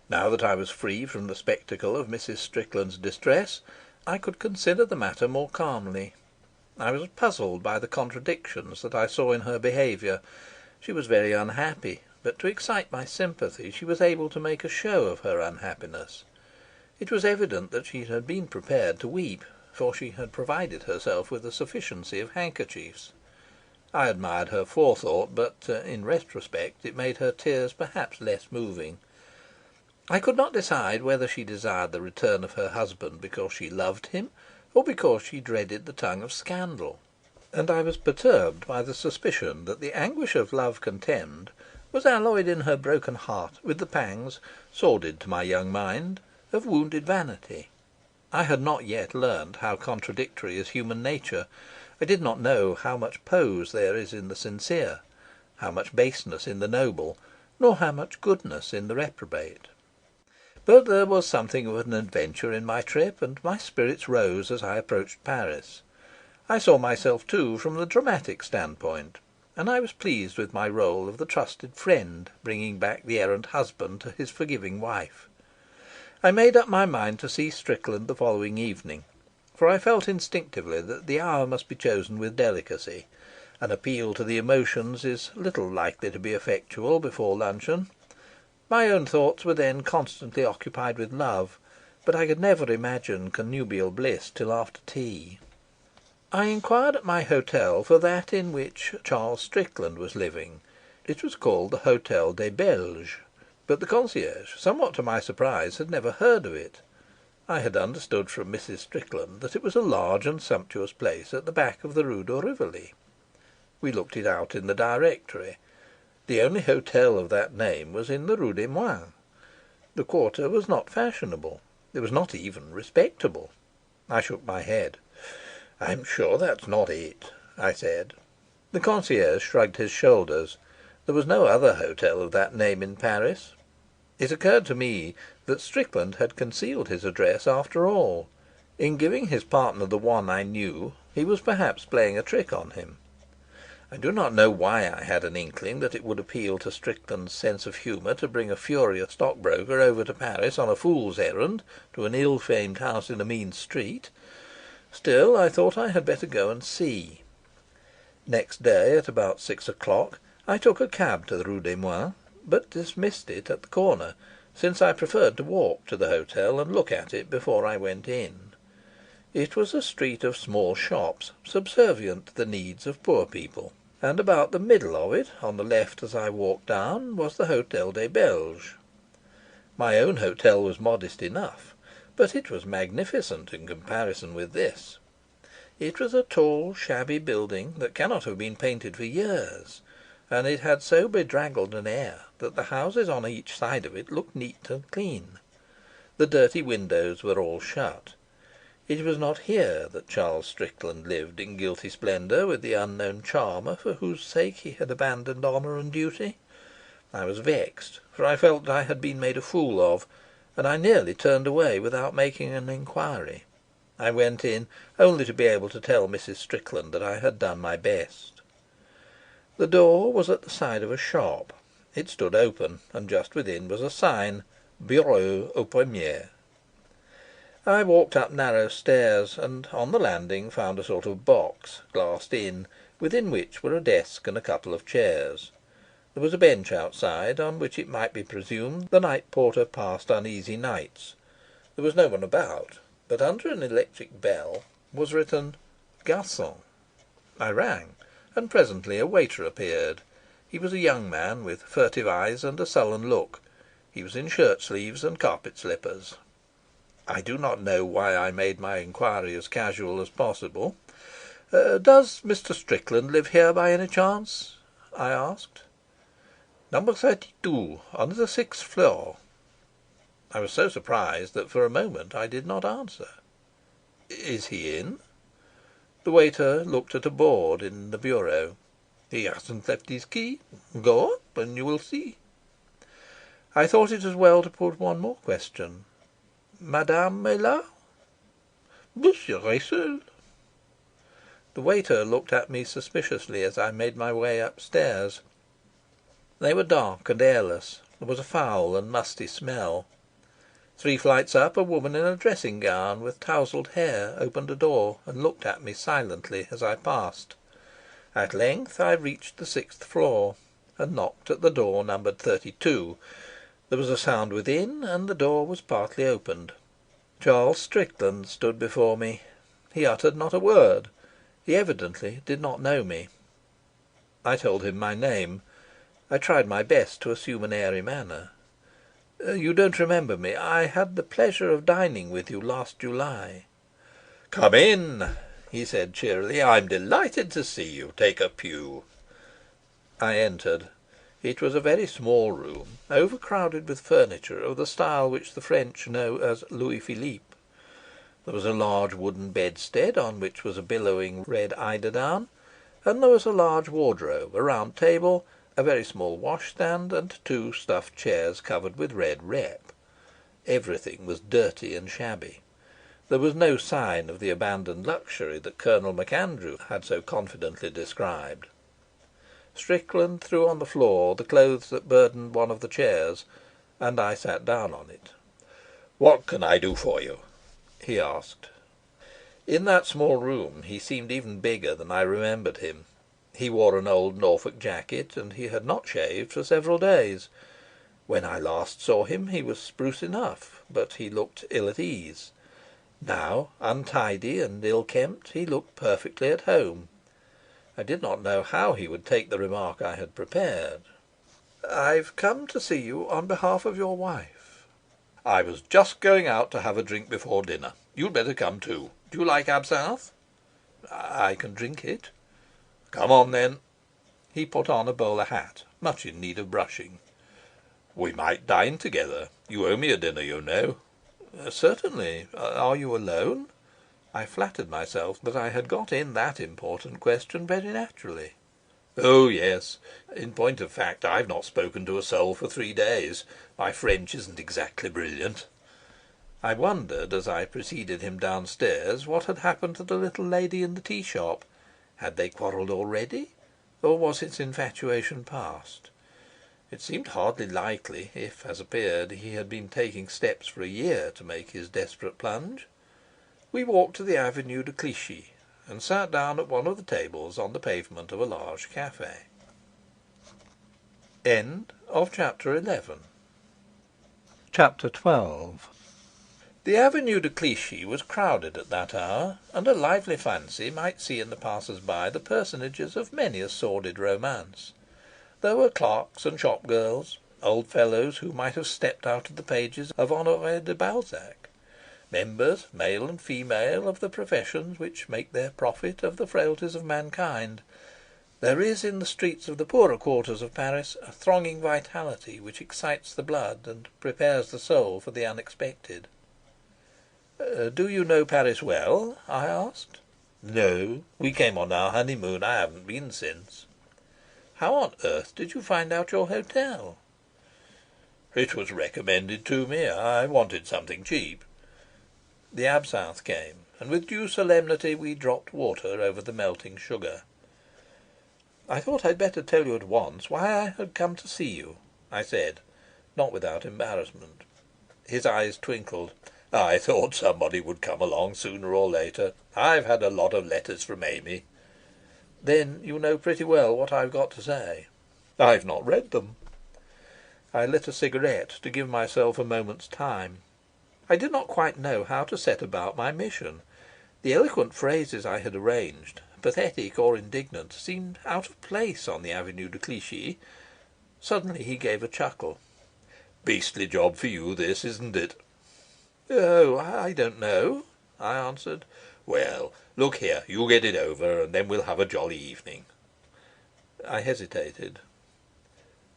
Now that I was free from the spectacle of Mrs. Strickland's distress, I could consider the matter more calmly. I was puzzled by the contradictions that I saw in her behaviour. She was very unhappy, but to excite my sympathy she was able to make a show of her unhappiness. It was evident that she had been prepared to weep, for she had provided herself with a sufficiency of handkerchiefs. I admired her forethought, but in retrospect it made her tears perhaps less moving. I could not decide whether she desired the return of her husband because she loved him, or because she dreaded the tongue of scandal, and I was perturbed by the suspicion that the anguish of love contemned was alloyed in her broken heart with the pangs, sordid to my young mind, of wounded vanity. I had not yet learned how contradictory is human nature. I did not know how much pose there is in the sincere, how much baseness in the noble, nor how much goodness in the reprobate. But there was something of an adventure in my trip, and my spirits rose as I approached Paris. I saw myself, too, from the dramatic standpoint. and I was pleased with my role of the trusted friend, bringing back the errant husband to his forgiving wife. I made up my mind to see Strickland the following evening, for I felt instinctively that the hour must be chosen with delicacy. An appeal to the emotions is little likely to be effectual before luncheon. My own thoughts were then constantly occupied with love, but I could never imagine connubial bliss till after tea. I inquired at my hotel for that in which Charles Strickland was living. It was called the Hotel des Belges, but the concierge, somewhat to my surprise, had never heard of it. I had understood from Mrs. Strickland that it was a large and sumptuous place at the back of the Rue de Rivoli. We looked it out in the directory. The only hotel of that name was in the Rue des Moines. The quarter was not fashionable. It was not even respectable. I shook my head. "I'm sure that's not it," I said. The concierge shrugged his shoulders. There was no other hotel of that name in Paris. It occurred to me that Strickland had concealed his address after all. In giving his partner the one I knew, he was perhaps playing a trick on him. I do not know why I had an inkling that it would appeal to Strickland's sense of humour to bring a furious stockbroker over to Paris on a fool's errand to an ill-famed house in a mean street. Still, I thought I had better go and see. Next day, at about 6 o'clock, I took a cab to the Rue des Moines, but dismissed it at the corner, since I preferred to walk to the hotel and look at it before I went in. It was a street of small shops, subservient to the needs of poor people, and about the middle of it, on the left as I walked down, was the Hotel des Belges. My own hotel was modest enough, but it was magnificent in comparison with this. It was a tall, shabby building that cannot have been painted for years, and it had so bedraggled an air that the houses on each side of it looked neat and clean. The dirty windows were all shut. It was not here that Charles Strickland lived in guilty splendour with the unknown charmer for whose sake he had abandoned honour and duty. I was vexed, for I felt that I had been made a fool of, and I nearly turned away without making an inquiry. I went in only to be able to tell Mrs. Strickland that I had done my best. The door was at the side of a shop. It stood open, and just within was a sign, "Bureau au premier." I walked up narrow stairs, and on the landing found a sort of box, glassed in, within which were a desk and a couple of chairs. There was a bench outside, on which it might be presumed the night porter passed uneasy nights. There was no one about, but under an electric bell was written "Garçon." I rang, and presently a waiter appeared. He was a young man with furtive eyes and a sullen look. He was in shirt sleeves and carpet slippers. I do not know why I made my inquiry as casual as possible. "Does Mr. Strickland live here by any chance?" I asked. "Number 32, on the 6th floor." I was so surprised that for a moment I did not answer. "Is he in?" The waiter looked at a board in the bureau. "He hasn't left his key. Go up and you will see." I thought it as well to put one more question. "Madame est là?" "Monsieur est seul." The waiter looked at me suspiciously as I made my way upstairs. They were dark and airless. There was a foul and musty smell. 3 flights up, a woman in a dressing gown with tousled hair opened a door and looked at me silently as I passed. At length I reached the 6th floor and knocked at the door numbered 32. There was a sound within, and the door was partly opened. Charles Strickland stood before me. He uttered not a word. He evidently did not know me. I told him my name. I tried my best to assume an airy manner. "You don't remember me. I had the pleasure of dining with you last July." "Come in," he said cheerily. "I'm delighted to see you. Take a pew." I entered. It was a very small room, overcrowded with furniture of the style which the French know as Louis Philippe. There was a large wooden bedstead on which was a billowing red eiderdown, and there was a large wardrobe, a round table, a very small washstand, and 2 stuffed chairs covered with red rep. Everything was dirty and shabby. There was no sign of the abandoned luxury that Colonel MacAndrew had so confidently described. Strickland threw on the floor the clothes that burdened one of the chairs, and I sat down on it. "What can I do for you?" he asked. In that small room he seemed even bigger than I remembered him. He wore an old Norfolk jacket, and he had not shaved for several days. When I last saw him he was spruce enough, but he looked ill at ease. Now, untidy and ill-kempt, he looked perfectly at home. I did not know how he would take the remark I had prepared. "I've come to see you on behalf of your wife." "I was just going out to have a drink before dinner. You'd better come too. Do you like absinthe?" "I can drink it." "Come on then." He put on a bowler hat, much in need of brushing. "We might dine together. You owe me a dinner, you know." "Certainly. Are you alone?" I flattered myself that I had got in that important question very naturally. "Oh, yes. In point of fact, I've not spoken to a soul for 3 days. My French isn't exactly brilliant." I wondered, as I preceded him downstairs, what had happened to the little lady in the tea shop. Had they quarrelled already, or was his infatuation past? It seemed hardly likely, if, as appeared, he had been taking steps for a year to make his desperate plunge. We walked to the Avenue de Clichy, and sat down at one of the tables on the pavement of a large cafe. Chapter 12. The Avenue de Clichy was crowded at that hour, and a lively fancy might see in the passers-by the personages of many a sordid romance. There were clerks and shop girls, old fellows who might have stepped out of the pages of Honoré de Balzac, members, male and female, of the professions which make their profit of the frailties of mankind. There is in the streets of the poorer quarters of Paris a thronging vitality which excites the blood and prepares the soul for the unexpected. "Do you know Paris well?" I asked. "No. We came on our honeymoon. I haven't been since." "How on earth did you find out your hotel?" "It was recommended to me. I wanted something cheap." The absinthe came, and with due solemnity we dropped water over the melting sugar. "I thought I'd better tell you at once why I had come to see you," I said, not without embarrassment. His eyes twinkled. "I thought somebody would come along sooner or later. I've had a lot of letters from Amy." "Then you know pretty well what I've got to say." "I've not read them." I lit a cigarette to give myself a moment's time. I did not quite know how to set about my mission. The eloquent phrases I had arranged, pathetic or indignant, seemed out of place on the Avenue de Clichy. Suddenly he gave a chuckle. "Beastly job for you, this, isn't it?" "Oh, I don't know," I answered. "Well, look here, you get it over, and then we'll have a jolly evening." I hesitated.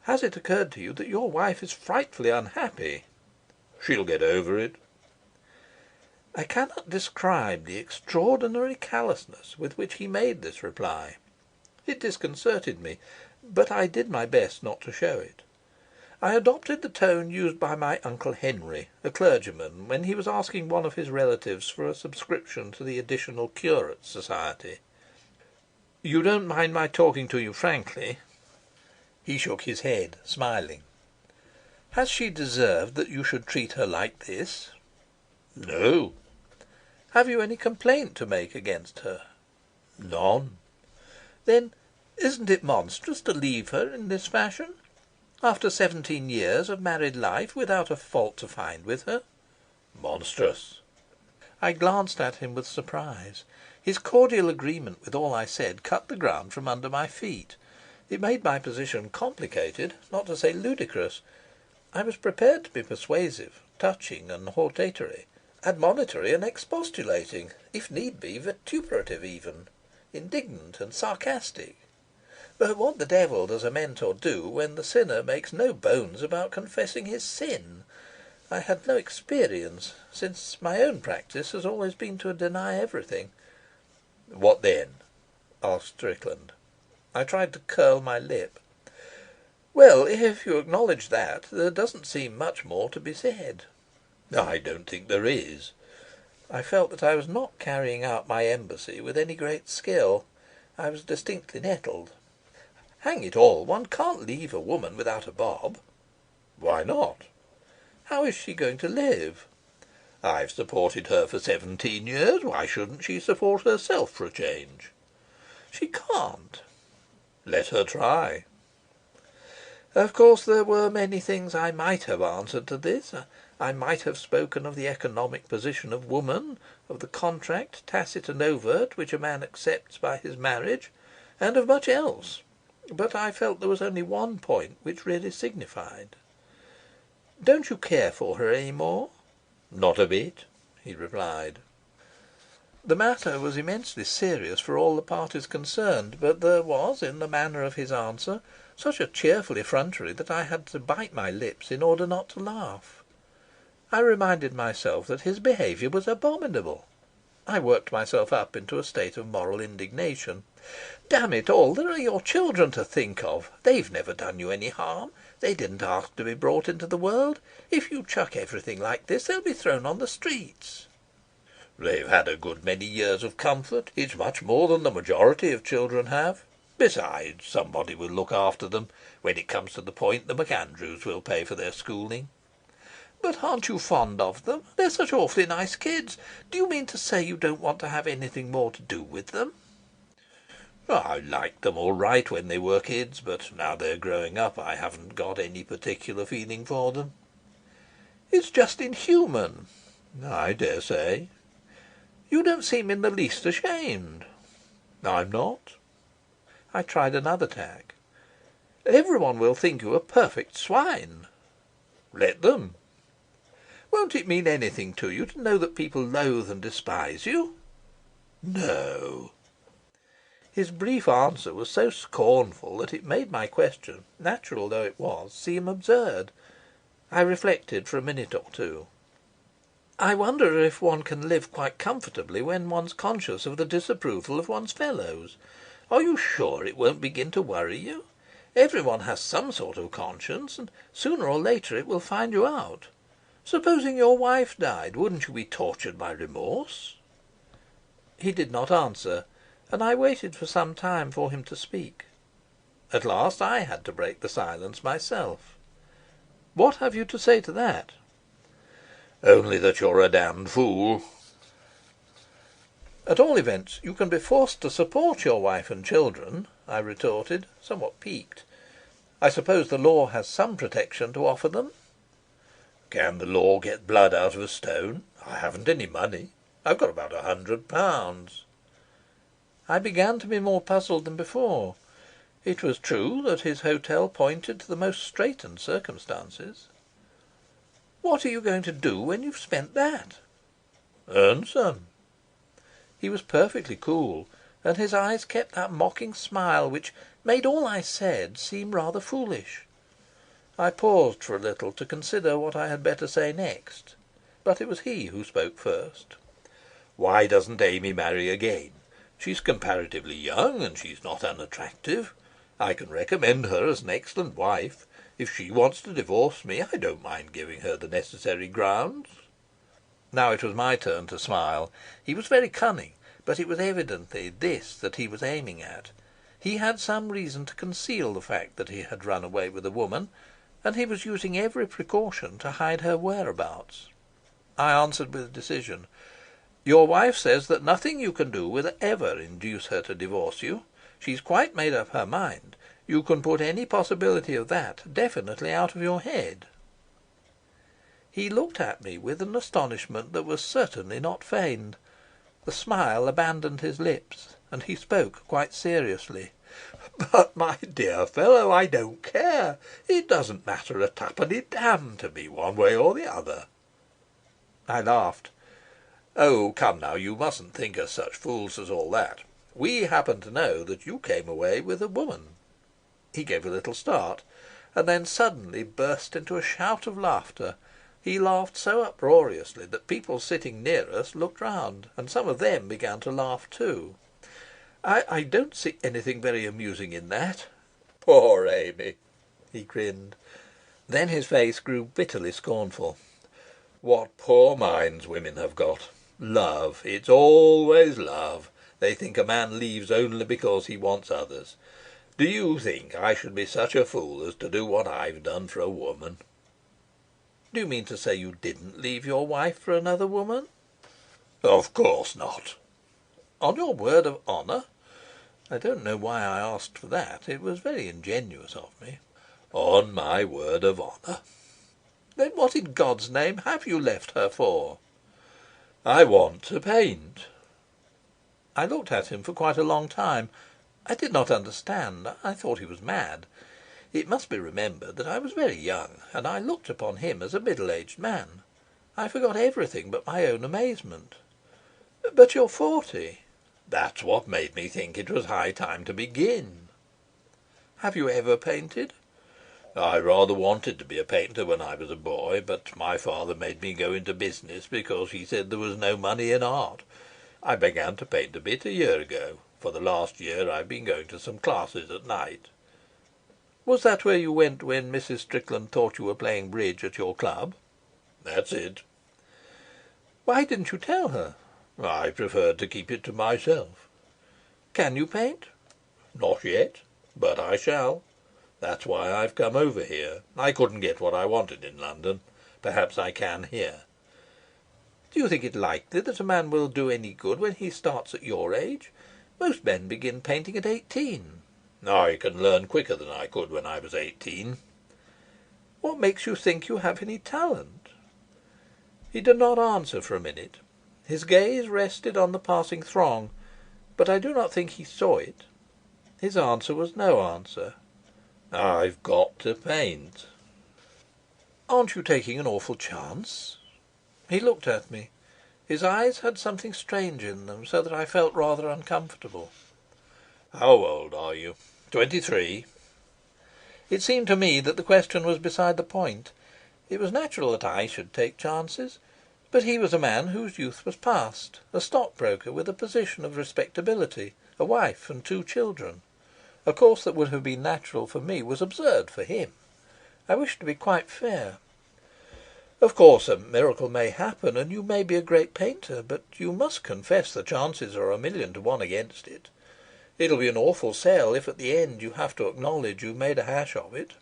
"Has it occurred to you that your wife is frightfully unhappy?" "She'll get over it." I cannot describe the extraordinary callousness with which he made this reply. It disconcerted me, but I did my best not to show it. I adopted the tone used by my Uncle Henry, a clergyman, when he was asking one of his relatives for a subscription to the Additional Curates Society. "You don't mind my talking to you frankly?" He shook his head, smiling. "Has she deserved that you should treat her like this?" "No." "Have you any complaint to make against her?" "None." "Then isn't it monstrous to leave her in this fashion? After 17 years of married life, without a fault to find with her?" "Monstrous." I glanced at him with surprise. His cordial agreement with all I said cut the ground from under my feet. It made my position complicated, not to say ludicrous. I was prepared to be persuasive, touching and hortatory, admonitory and expostulating, if need be vituperative even, indignant and sarcastic. But what the devil does a mentor do when the sinner makes no bones about confessing his sin? I had no experience, since my own practice has always been to deny everything. "What then?" asked Strickland. I tried to curl my lip. "Well, if you acknowledge that, there doesn't seem much more to be said." "I don't think there is." I felt that I was not carrying out my embassy with any great skill. I was distinctly nettled. Hang it all, one can't leave a woman without a bob. Why not? How is she going to live? I've supported her for 17 years. Why shouldn't she support herself for a change? She can't. Let her try. Of course, there were many things I might have answered to this. I might have spoken of the economic position of woman, of the contract, tacit and overt, which a man accepts by his marriage, and of much else. But I felt there was only one point which really signified. "Don't you care for her any more?" "Not a bit," he replied. The matter was immensely serious for all the parties concerned, but there was in the manner of his answer such a cheerful effrontery that I had to bite my lips in order not to laugh. I reminded myself that his behaviour was abominable. I worked myself up into a state of moral indignation. "Damn it all, there are your children to think of. They've never done you any harm. They didn't ask to be brought into the world. If you chuck everything like this, they'll be thrown on the streets." "They've had a good many years of comfort. It's much more than the majority of children have. Besides, somebody will look after them. When it comes to the point, the MacAndrews will pay for their schooling." "But aren't you fond of them? They're such awfully nice kids. Do you mean to say you don't want to have anything more to do with them?" "I liked them all right when they were kids, but now they're growing up I haven't got any particular feeling for them." "It's just inhuman." "I dare say." "You don't seem in the least ashamed." "I'm not." I tried another tack. "Everyone will think you a perfect swine." "Let them." "Won't it mean anything to you to know that people loathe and despise you?" "No." His brief answer was so scornful that it made my question, natural though it was, seem absurd. I reflected for a minute or two. "I wonder if one can live quite comfortably when one's conscious of the disapproval of one's fellows. Are you sure it won't begin to worry you? Everyone has some sort of conscience, and sooner or later it will find you out. Supposing your wife died, wouldn't you be tortured by remorse?" He did not answer, and I waited for some time for him to speak. At last I had to break the silence myself. "What have you to say to that?" "Only that you're a damned fool." "At all events, you can be forced to support your wife and children," I retorted, somewhat piqued. "I suppose the law has some protection to offer them?" "Can the law get blood out of a stone? I haven't any money. I've got about £100." I began to be more puzzled than before. It was true that his hotel pointed to the most straitened circumstances. "What are you going to do when you've spent that?" "Earn some." He was perfectly cool, and his eyes kept that mocking smile which made all I said seem rather foolish. I paused for a little to consider what I had better say next, but it was he who spoke first. "Why doesn't Amy marry again? She's comparatively young, and she's not unattractive. I can recommend her as an excellent wife. If she wants to divorce me, I don't mind giving her the necessary grounds." Now it was my turn to smile. He was very cunning, but it was evidently this that he was aiming at. He had some reason to conceal the fact that he had run away with a woman, and he was using every precaution to hide her whereabouts. I answered with decision. "Your wife says that nothing you can do will ever induce her to divorce you. She's quite made up her mind. You can put any possibility of that definitely out of your head." He looked at me with an astonishment that was certainly not feigned. The smile abandoned his lips, and he spoke quite seriously. "But, my dear fellow, I don't care. It doesn't matter a twopenny damn to me one way or the other." I laughed. "Oh, come now, you mustn't think us such fools as all that. We happen to know that you came away with a woman." He gave a little start, and then suddenly burst into a shout of laughter. He laughed so uproariously that people sitting near us looked round, and some of them began to laugh too. I don't see anything very amusing in that." "Poor Amy!" he grinned. Then his face grew bitterly scornful. "What poor minds women have got! Love, it's always love. They think a man leaves only because he wants others. Do you think I should be such a fool as to do what I've done for a woman?" "Do you mean to say you didn't leave your wife for another woman?" "Of course not." "On your word of honour? I don't know why I asked for that. It was very ingenuous of me." "On my word of honour." "Then what in God's name have you left her for?" "I want to paint." I looked at him for quite a long time. I did not understand. I thought he was mad. It must be remembered that I was very young, and I looked upon him as a middle-aged man. I forgot everything but my own amazement. "But you're 40." "That's what made me think it was high time to begin." "Have you ever painted?" "I rather wanted to be a painter when I was a boy, but my father made me go into business because he said there was no money in art. I began to paint a bit a year ago. For the last year I've been going to some classes at night." "Was that where you went when Mrs. Strickland thought you were playing bridge at your club?" "That's it." "Why didn't you tell her?" "I preferred to keep it to myself." "Can you paint?" "Not yet, but I shall. That's why I've come over here. I couldn't get what I wanted in London. Perhaps I can here." "Do you think it likely that a man will do any good when he starts at your age? Most men begin painting at 18." "I can learn quicker than I could when I was 18. "What makes you think you have any talent?" He did not answer for a minute. His gaze rested on the passing throng, but I do not think he saw it. His answer was no answer. "I've got to paint." "Aren't you taking an awful chance?" He looked at me. His eyes had something strange in them, so that I felt rather uncomfortable. "How old are you?" "23." It seemed to me that the question was beside the point. It was natural that I should take chances, but he was a man whose youth was past, a stockbroker with a position of respectability, a wife and 2 children. A course that would have been natural for me was absurd for him. I wished to be quite fair. "Of course a miracle may happen, and you may be a great painter, but you must confess the chances are 1,000,000 to 1 against it. It'll be an awful sell if at the end you have to acknowledge you've made a hash of it."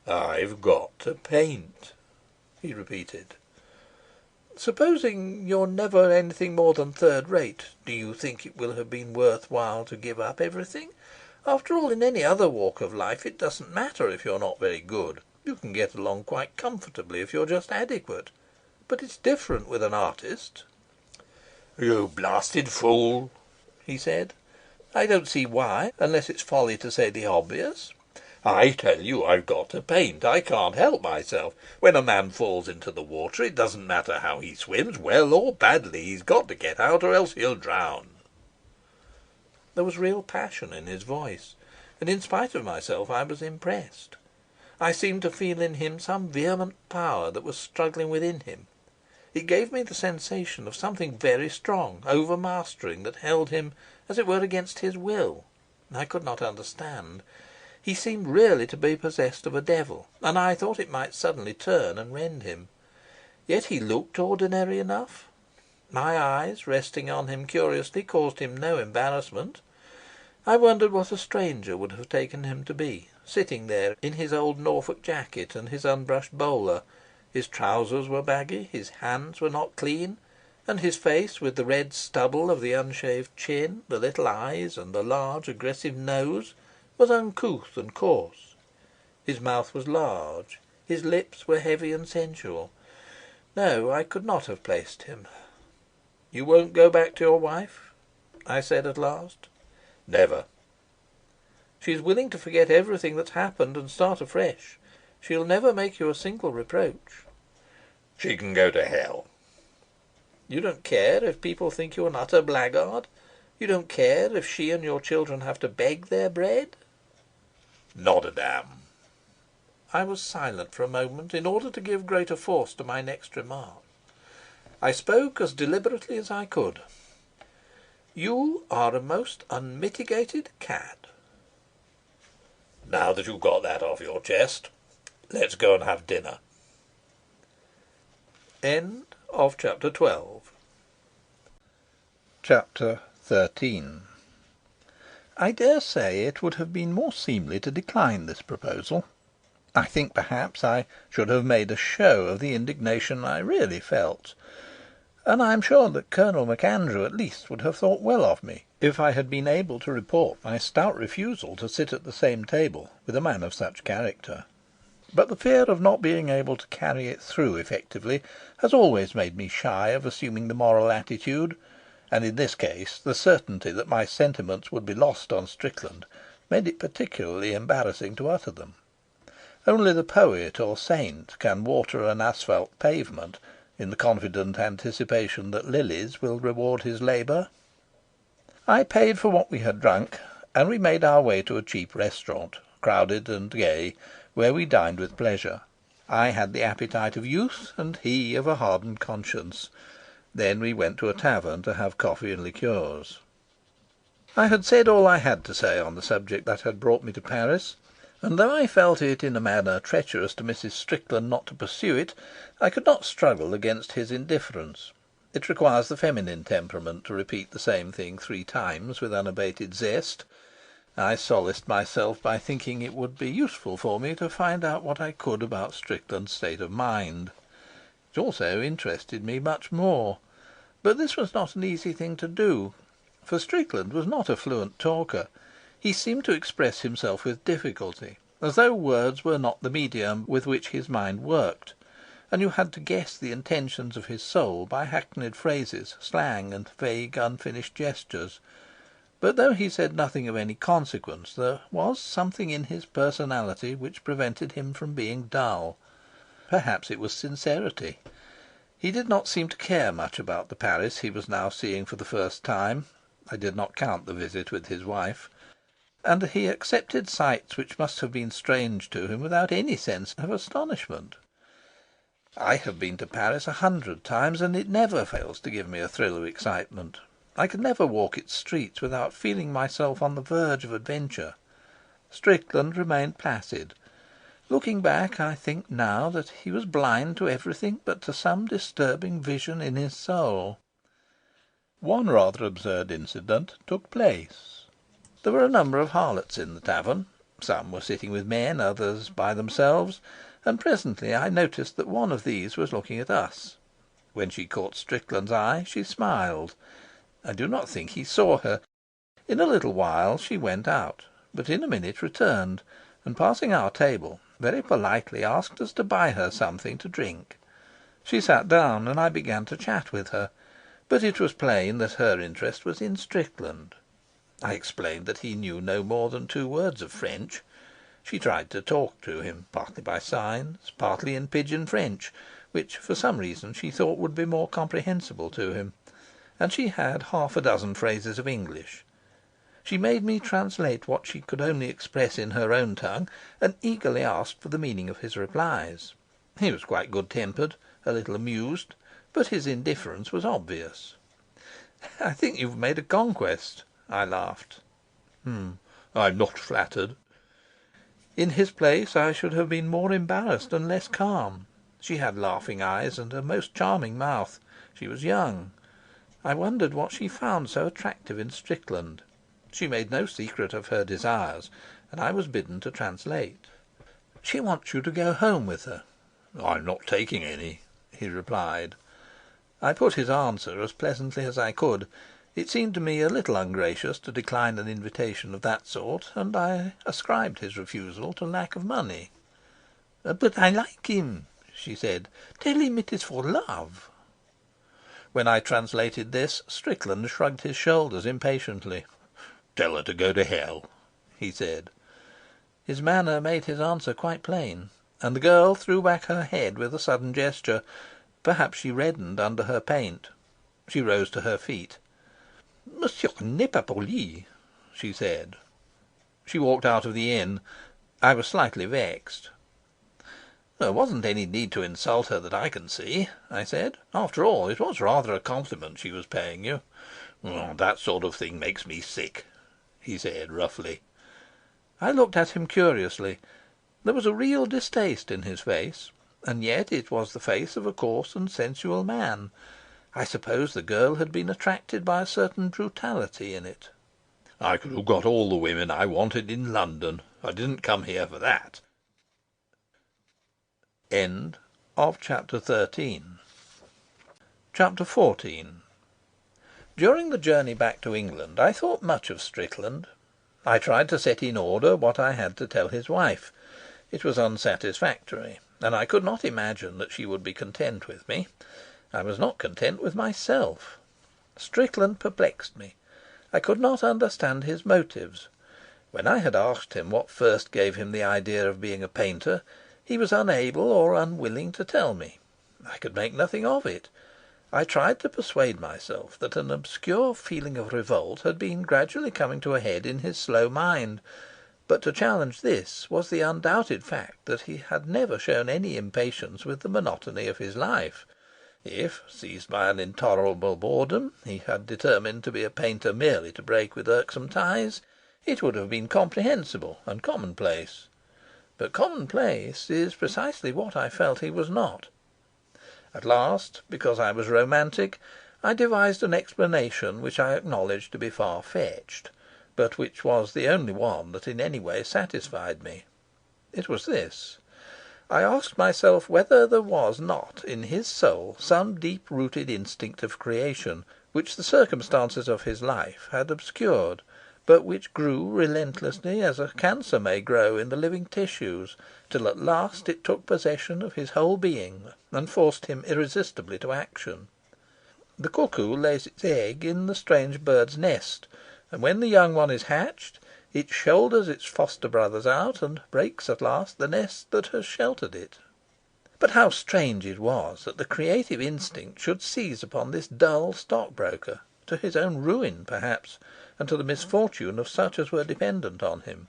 "I've got to paint," he repeated. "Supposing you're never anything more than third rate, do you think it will have been worth while to give up everything? After all, in any other walk of life it doesn't matter if you're not very good. You can get along quite comfortably if you're just adequate. But it's different with an artist." "You blasted fool," he said. "I don't see why, unless it's folly to say the obvious." "I tell you I've got to paint. I can't help myself. When a man falls into the water, it doesn't matter how he swims, well or badly. He's got to get out, or else he'll drown." There was real passion in his voice, and in spite of myself I was impressed. I seemed to feel in him some vehement power that was struggling within him. It gave me the sensation of something very strong, overmastering, that held him, as it were, against his will. I could not understand. He seemed really to be possessed of a devil, and I thought it might suddenly turn and rend him. Yet he looked ordinary enough. My eyes, resting on him curiously, caused him no embarrassment. I wondered what a stranger would have taken him to be, sitting there in his old Norfolk jacket and his unbrushed bowler. His trousers were baggy, his hands were not clean, and his face, with the red stubble of the unshaved chin, the little eyes, and the large aggressive nose, was uncouth and coarse. His mouth was large, his lips were heavy and sensual. No, I could not have placed him. "You won't go back to your wife?" I said at last. "Never." "She's willing to forget everything that's happened and start afresh. She'll never make you a single reproach." "She can go to hell." "You don't care if people think you an utter blackguard? You don't care if she and your children have to beg their bread?" "Not a damn." I was silent for a moment in order to give greater force to my next remark. I spoke as deliberately as I could. "You are a most unmitigated cad." "Now that you've got that off your chest, let's go and have dinner." End of chapter 12. Chapter 13. I dare say it would have been more seemly to decline this proposal. I think perhaps I should have made a show of the indignation I really felt, and I am sure that Colonel MacAndrew at least would have thought well of me if I had been able to report my stout refusal to sit at the same table with a man of such character. But the fear of not being able to carry it through effectively has always made me shy of assuming the moral attitude, and in this case the certainty that my sentiments would be lost on Strickland made it particularly embarrassing to utter them. Only the poet or saint can water an asphalt pavement in the confident anticipation that lilies will reward his labour. I paid for what we had drunk, and we made our way to a cheap restaurant, crowded and gay, where we dined with pleasure. I had the appetite of youth, and he of a hardened conscience. Then we went to a tavern to have coffee and liqueurs. I had said all I had to say on the subject that had brought me to Paris, and though I felt it in a manner treacherous to Mrs. Strickland not to pursue it, I could not struggle against his indifference. It requires the feminine temperament to repeat the same thing 3 times with unabated zest. I solaced myself by thinking it would be useful for me to find out what I could about Strickland's state of mind. It also interested me much more. But this was not an easy thing to do, for Strickland was not a fluent talker. He seemed to express himself with difficulty, as though words were not the medium with which his mind worked, and you had to guess the intentions of his soul by hackneyed phrases, slang, and vague unfinished gestures. But though he said nothing of any consequence, there was something in his personality which prevented him from being dull. Perhaps it was sincerity. He did not seem to care much about the Paris he was now seeing for the first time. I did not count the visit with his wife. And he accepted sights which must have been strange to him without any sense of astonishment. I have been to Paris 100 times, and it never fails to give me a thrill of excitement. I could never walk its streets without feeling myself on the verge of adventure. Strickland remained placid. Looking back, I think now that he was blind to everything but to some disturbing vision in his soul. One rather absurd incident took place. There were a number of harlots in the tavern. Some were sitting with men, others by themselves, and presently I noticed that one of these was looking at us. When she caught Strickland's eye, she smiled. I do not think he saw her. In a little while she went out, but in a minute returned, and passing our table, very politely asked us to buy her something to drink. She sat down, and I began to chat with her, but it was plain that her interest was in Strickland. I explained that he knew no more than 2 words of French. She tried to talk to him, partly by signs, partly in pidgin French, which for some reason she thought would be more comprehensible to him, and she had 6 phrases of English. She made me translate what she could only express in her own tongue, and eagerly asked for the meaning of his replies. He was quite good-tempered, a little amused, but his indifference was obvious. "I think you've made a conquest," I laughed. "I'm not flattered." In his place I should have been more embarrassed and less calm. She had laughing eyes and a most charming mouth. She was young. I wondered what she found so attractive in Strickland. She made no secret of her desires, and I was bidden to translate. "She wants you to go home with her." "I'm not taking any," he replied. I put his answer as pleasantly as I could. It seemed to me a little ungracious to decline an invitation of that sort, and I ascribed his refusal to lack of money. "But I like him," she said. "Tell him it is for love." When I translated this, Strickland shrugged his shoulders impatiently. "Tell her to go to hell," he said. His manner made his answer quite plain, and the girl threw back her head with a sudden gesture. Perhaps she reddened under her paint. She rose to her feet. "Monsieur n'est pas poli," she said. She walked out of the inn. I was slightly vexed. "There wasn't any need to insult her that I can see," I said. "After all, it was rather a compliment she was paying you." "That sort of thing makes me sick," he said roughly. I looked at him curiously. There was a real distaste in his face, and yet it was the face of a coarse and sensual man. I suppose the girl had been attracted by a certain brutality in it. I could have got all the women I wanted in London. I didn't come here for that. End of chapter 13. Chapter 14. During the journey back to England I thought much of Strickland. I tried to set in order what I had to tell his wife. It was unsatisfactory, and I could not imagine that she would be content with me. I was not content with myself. Strickland perplexed me. I could not understand his motives. When I had asked him what first gave him the idea of being a painter, he was unable or unwilling to tell me. I could make nothing of it. I tried to persuade myself that an obscure feeling of revolt had been gradually coming to a head in his slow mind, but to challenge this was the undoubted fact that he had never shown any impatience with the monotony of his life. If, seized by an intolerable boredom, he had determined to be a painter merely to break with irksome ties, it would have been comprehensible and commonplace. But commonplace is precisely what I felt he was not. At last, because I was romantic, I devised an explanation which I acknowledged to be far-fetched, but which was the only one that in any way satisfied me. It was this. I asked myself whether there was not in his soul some deep-rooted instinct of creation which the circumstances of his life had obscured, but which grew relentlessly as a cancer may grow in the living tissues, till at last it took possession of his whole being and forced him irresistibly to action. The cuckoo lays its egg in the strange bird's nest, and when the young one is hatched, it shoulders its foster brothers out and breaks at last the nest that has sheltered it. But how strange it was that the creative instinct should seize upon this dull stockbroker, to his own ruin perhaps, and to the misfortune of such as were dependent on him,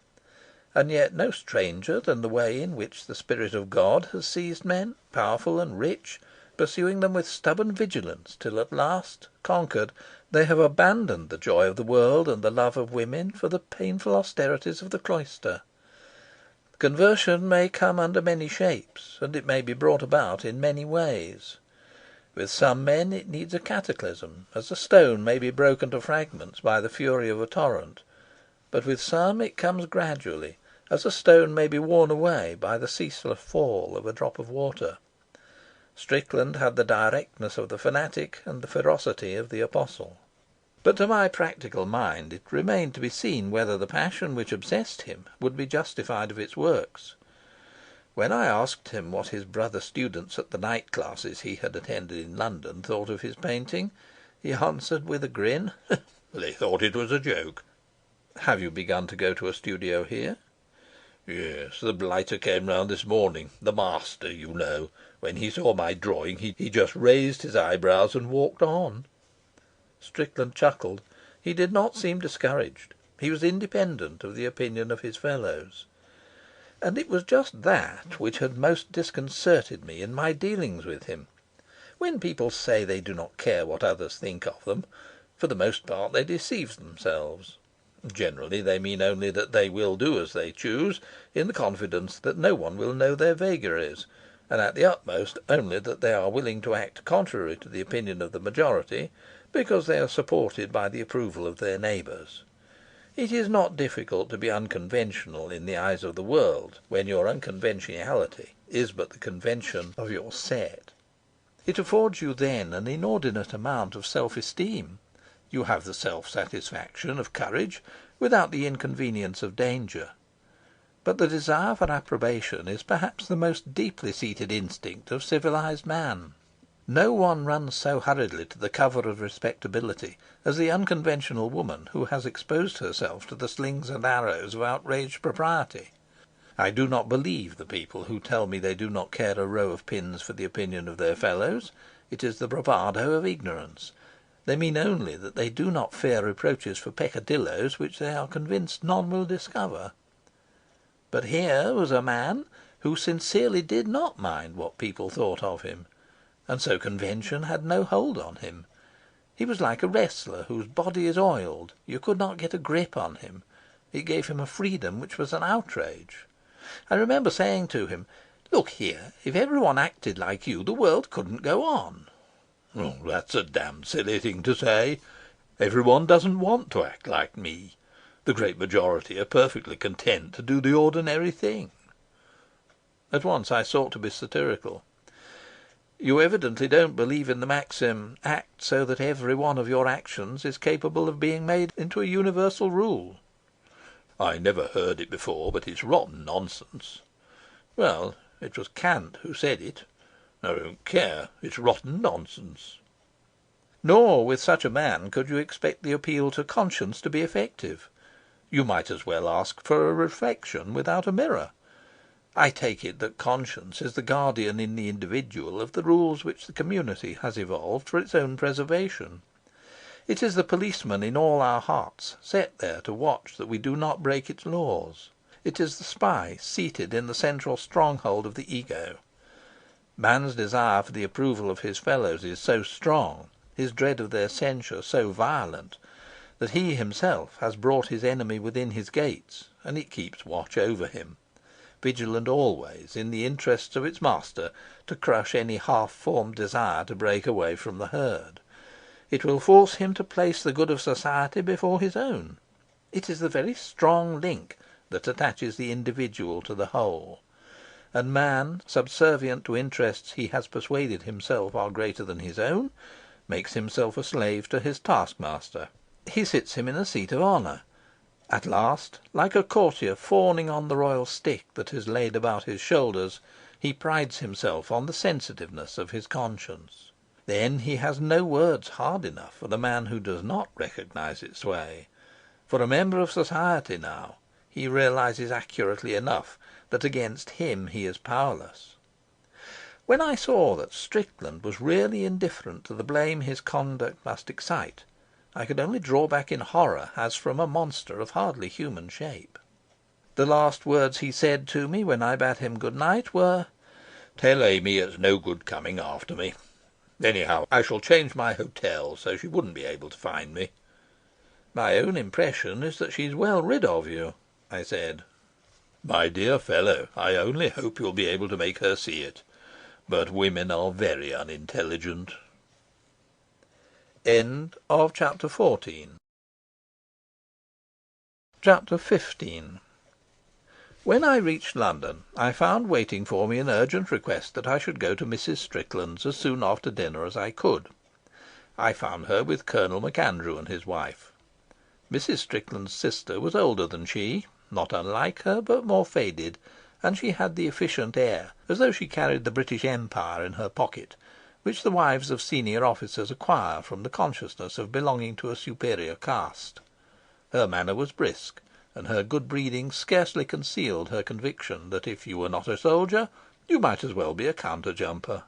and yet no stranger than the way in which the Spirit of God has seized men, powerful and rich, pursuing them with stubborn vigilance, till at last, conquered, they have abandoned the joy of the world and the love of women for the painful austerities of the cloister. Conversion may come under many shapes, and it may be brought about in many ways. With some men it needs a cataclysm, as a stone may be broken to fragments by the fury of a torrent, but with some it comes gradually, as a stone may be worn away by the ceaseless fall of a drop of water. Strickland had the directness of the fanatic and the ferocity of the apostle. But to my practical mind it remained to be seen whether the passion which obsessed him would be justified of its works. When I asked him what his brother students at the night classes he had attended in London thought of his painting, he answered with a grin, They thought it was a joke. "Have you begun to go to a studio here?" Yes, the blighter came round this morning, the master, you know. When he saw my drawing, he just raised his eyebrows and walked on." Strickland chuckled. He did not seem discouraged. He was independent of the opinion of his fellows. And it was just that which had most disconcerted me in my dealings with him. When people say they do not care what others think of them, for the most part they deceive themselves. Generally they mean only that they will do as they choose, in the confidence that no one will know their vagaries, and at the utmost only that they are willing to act contrary to the opinion of the majority, because they are supported by the approval of their neighbours. It is not difficult to be unconventional in the eyes of the world, when your unconventionality is but the convention of your set. It affords you then an inordinate amount of self-esteem. You have the self-satisfaction of courage without the inconvenience of danger. But the desire for approbation is perhaps the most deeply seated instinct of civilized man. No one runs so hurriedly to the cover of respectability as the unconventional woman who has exposed herself to the slings and arrows of outraged propriety. I do not believe the people who tell me they do not care a row of pins for the opinion of their fellows. It is the bravado of ignorance. They mean only that they do not fear reproaches for peccadilloes which they are convinced none will discover. But here was a man who sincerely did not mind what people thought of him, and so convention had no hold on him. He was like a wrestler whose body is oiled. You could not get a grip on him. It gave him a freedom which was an outrage. I remember saying to him, "Look here, if everyone acted like you, the world couldn't go on." Oh, that's a damned silly thing to say. Everyone doesn't want to act like me. The great majority are perfectly content to do the ordinary thing." At once I sought to be satirical. "You evidently don't believe in the maxim, 'Act so that every one of your actions is capable of being made into a universal rule.'" "I never heard it before, but it's rotten nonsense." "Well, it was Kant who said it." "I don't care. It's rotten nonsense." "Nor with such a man could you expect the appeal to conscience to be effective. You might as well ask for a reflection without a mirror. I take it that conscience is the guardian in the individual of the rules which the community has evolved for its own preservation. It is the policeman in all our hearts, set there to watch that we do not break its laws. It is the spy seated in the central stronghold of the ego. Man's desire for the approval of his fellows is so strong, his dread of their censure so violent, that he himself has brought his enemy within his gates, and it keeps watch over him, vigilant always, in the interests of its master, to crush any half-formed desire to break away from the herd. It will force him to place the good of society before his own. It is the very strong link that attaches the individual to the whole. And man, subservient to interests he has persuaded himself are greater than his own, makes himself a slave to his taskmaster. He sits him in a seat of honour. At last, like a courtier fawning on the royal stick that is laid about his shoulders, he prides himself on the sensitiveness of his conscience. Then he has no words hard enough for the man who does not recognise its sway. For a member of society now, he realises accurately enough that against him he is powerless. When I saw that Strickland was really indifferent to the blame his conduct must excite, I could only draw back in horror as from a monster of hardly human shape. The last words he said to me when I bade him good night were, "Tell Amy it's no good coming after me. Anyhow, I shall change my hotel, so she wouldn't be able to find me." "My own impression is that she's well rid of you," I said. "My dear fellow, I only hope you'll be able to make her see it. But women are very unintelligent." End of chapter 14. Chapter 15. When I reached London, I found waiting for me an urgent request that I should go to Mrs. Strickland's as soon after dinner as I could. I found her with Colonel MacAndrew and his wife. Mrs. Strickland's sister was older than she, not unlike her, but more faded, and she had the efficient air, as though she carried the British Empire in her pocket, which the wives of senior officers acquire from the consciousness of belonging to a superior caste. Her manner was brisk, and her good breeding scarcely concealed her conviction that if you were not a soldier, you might as well be a counter-jumper.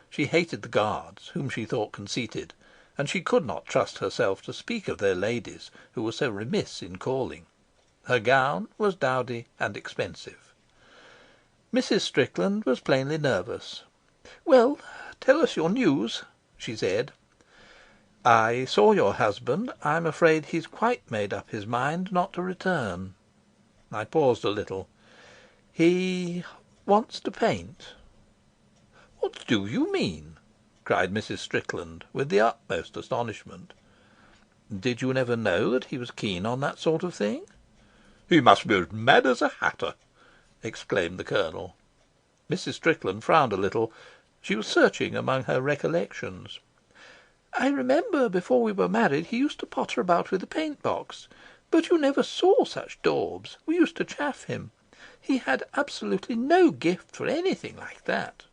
She hated the guards, whom she thought conceited, and she could not trust herself to speak of their ladies, who were so remiss in calling. Her gown was dowdy and expensive. Mrs. Strickland was plainly nervous. "Well, tell us your news," she said. "I saw your husband. I'm afraid he's quite made up his mind not to return." I paused a little. "He wants to paint." "What do you mean?" cried Mrs. Strickland, with the utmost astonishment. "Did you never know that he was keen on that sort of thing?" "He must be as mad as a hatter," exclaimed the Colonel. Mrs. Strickland frowned a little. She was searching among her recollections. "I remember before we were married he used to potter about with a paint box. But you never saw such daubs. We used to chaff him. He had absolutely no gift for anything like that."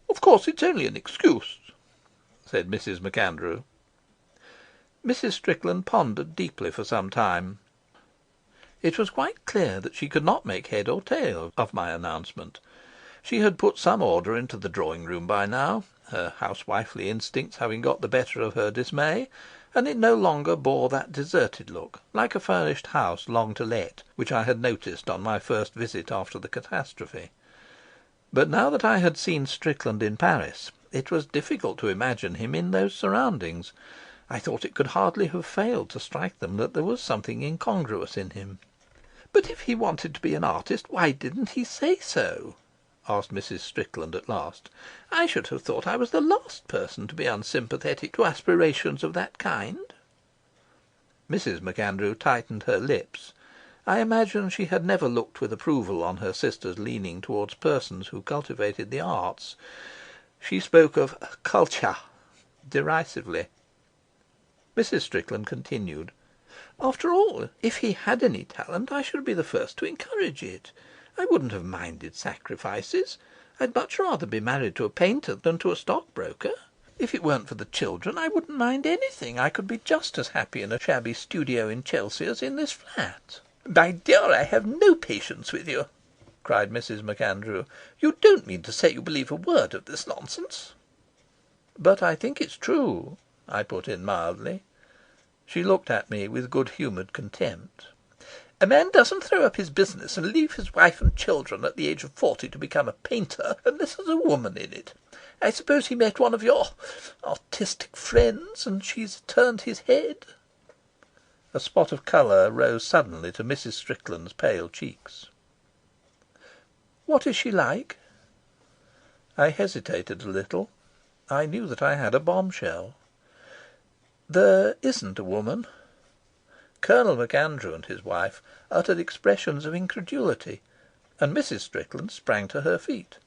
"Of course it's only an excuse," said Mrs. MacAndrew. Mrs. Strickland pondered deeply for some time. It was quite clear that she could not make head or tail of my announcement. She had put some order into the drawing-room by now, her housewifely instincts having got the better of her dismay, and it no longer bore that deserted look, like a furnished house long to let, which I had noticed on my first visit after the catastrophe. But now that I had seen Strickland in Paris, it was difficult to imagine him in those surroundings. I thought it could hardly have failed to strike them that there was something incongruous in him. "But if he wanted to be an artist, why didn't he say so?" asked Mrs. Strickland at last. "I should have thought I was the last person to be unsympathetic to aspirations of that kind." Mrs. MacAndrew tightened her lips. I imagine she had never looked with approval on her sister's leaning towards persons who cultivated the arts. She spoke of culture derisively. Mrs. Strickland continued. "After all, if he had any talent, I should be the first to encourage it. I wouldn't have minded sacrifices. I'd much rather be married to a painter than to a stockbroker. If it weren't for the children, I wouldn't mind anything. I could be just as happy in a shabby studio in Chelsea as in this flat." "My dear, I have no patience with you," cried Mrs. MacAndrew. "You don't mean to say you believe a word of this nonsense?" "But I think it's true," I put in mildly. She looked at me with good-humoured contempt. "A man doesn't throw up his business and leave his wife and children at the age of 40 to become a painter unless there's a woman in it. I suppose he met one of your artistic friends, and she's turned his head." A spot of colour rose suddenly to Mrs. Strickland's pale cheeks. "What is she like?" I hesitated a little. I knew that I had a bombshell. "There isn't a woman." Colonel MacAndrew and his wife uttered expressions of incredulity, and Mrs. Strickland sprang to her feet.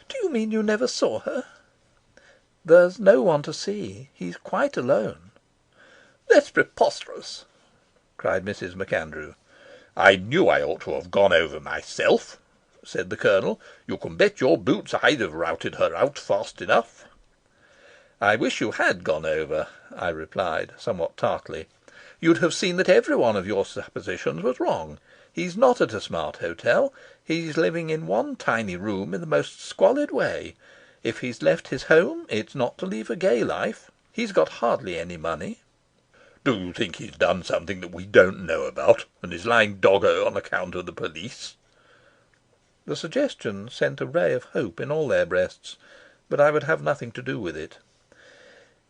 "Do you mean you never saw her?" "There's no one to see. He's quite alone." "That's preposterous," cried Mrs. MacAndrew. "I knew I ought to have gone over myself," said the Colonel. "You can bet your boots I'd have routed her out fast enough." "I wish you had gone over," I replied, somewhat tartly. "You'd have seen that every one of your suppositions was wrong. He's not at a smart hotel. He's living in one tiny room in the most squalid way. If he's left his home, it's not to leave a gay life. He's got hardly any money." "Do you think he's done something that we don't know about, and is lying doggo on account of the police?" The suggestion sent a ray of hope in all their breasts, but I would have nothing to do with it.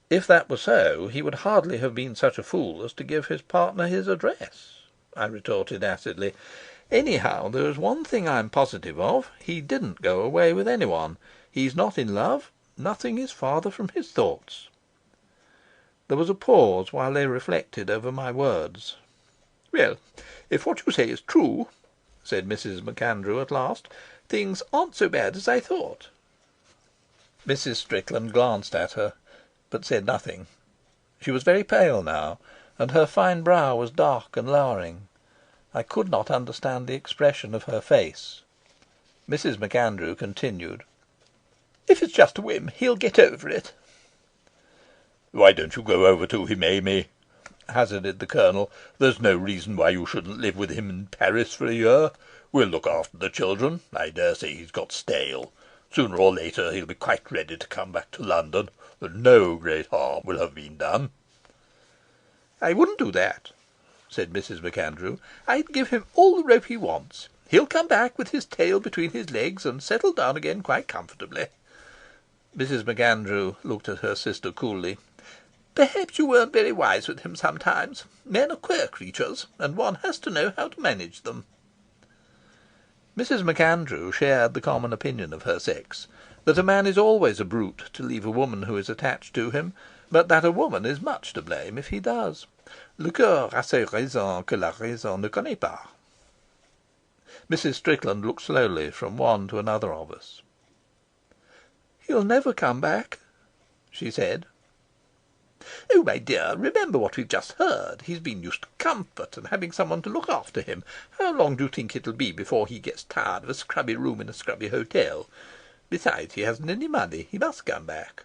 "If that were so, he would hardly have been such a fool as to give his partner his address," I retorted acidly. "Anyhow, there is one thing I'm positive of. He didn't go away with anyone. He's not in love. Nothing is farther from his thoughts." There was a pause while they reflected over my words. "Well, if what you say is true," said Mrs. MacAndrew at last, "things aren't so bad as I thought." Mrs. Strickland glanced at her, but said nothing. She was very pale now, and her fine brow was dark and lowering. I could not understand the expression of her face. Mrs. MacAndrew continued. "If it's just a whim, he'll get over it." "Why don't you go over to him, Amy?" hazarded the Colonel. "There's no reason why you shouldn't live with him in Paris for a year. We'll look after the children. I dare say he's got stale. Sooner or later he'll be quite ready to come back to London, and no great harm will have been done." "I wouldn't do that," said Mrs. MacAndrew. "I'd give him all the rope he wants. He'll come back with his tail between his legs and settle down again quite comfortably." Mrs. MacAndrew looked at her sister coolly. "Perhaps you weren't very wise with him sometimes. Men are queer creatures, and one has to know how to manage them." Mrs. MacAndrew shared the common opinion of her sex, that a man is always a brute to leave a woman who is attached to him, but that a woman is much to blame if he does. Le coeur a ses raisons que la raison ne connaît pas. Mrs. Strickland looked slowly from one to another of us. "He'll never come back," she said. "Oh, my dear, remember what we've just heard. He's been used to comfort and having someone to look after him. How long do you think it'll be before he gets tired of a scrubby room in a scrubby hotel? Besides, he hasn't any money. He must come back."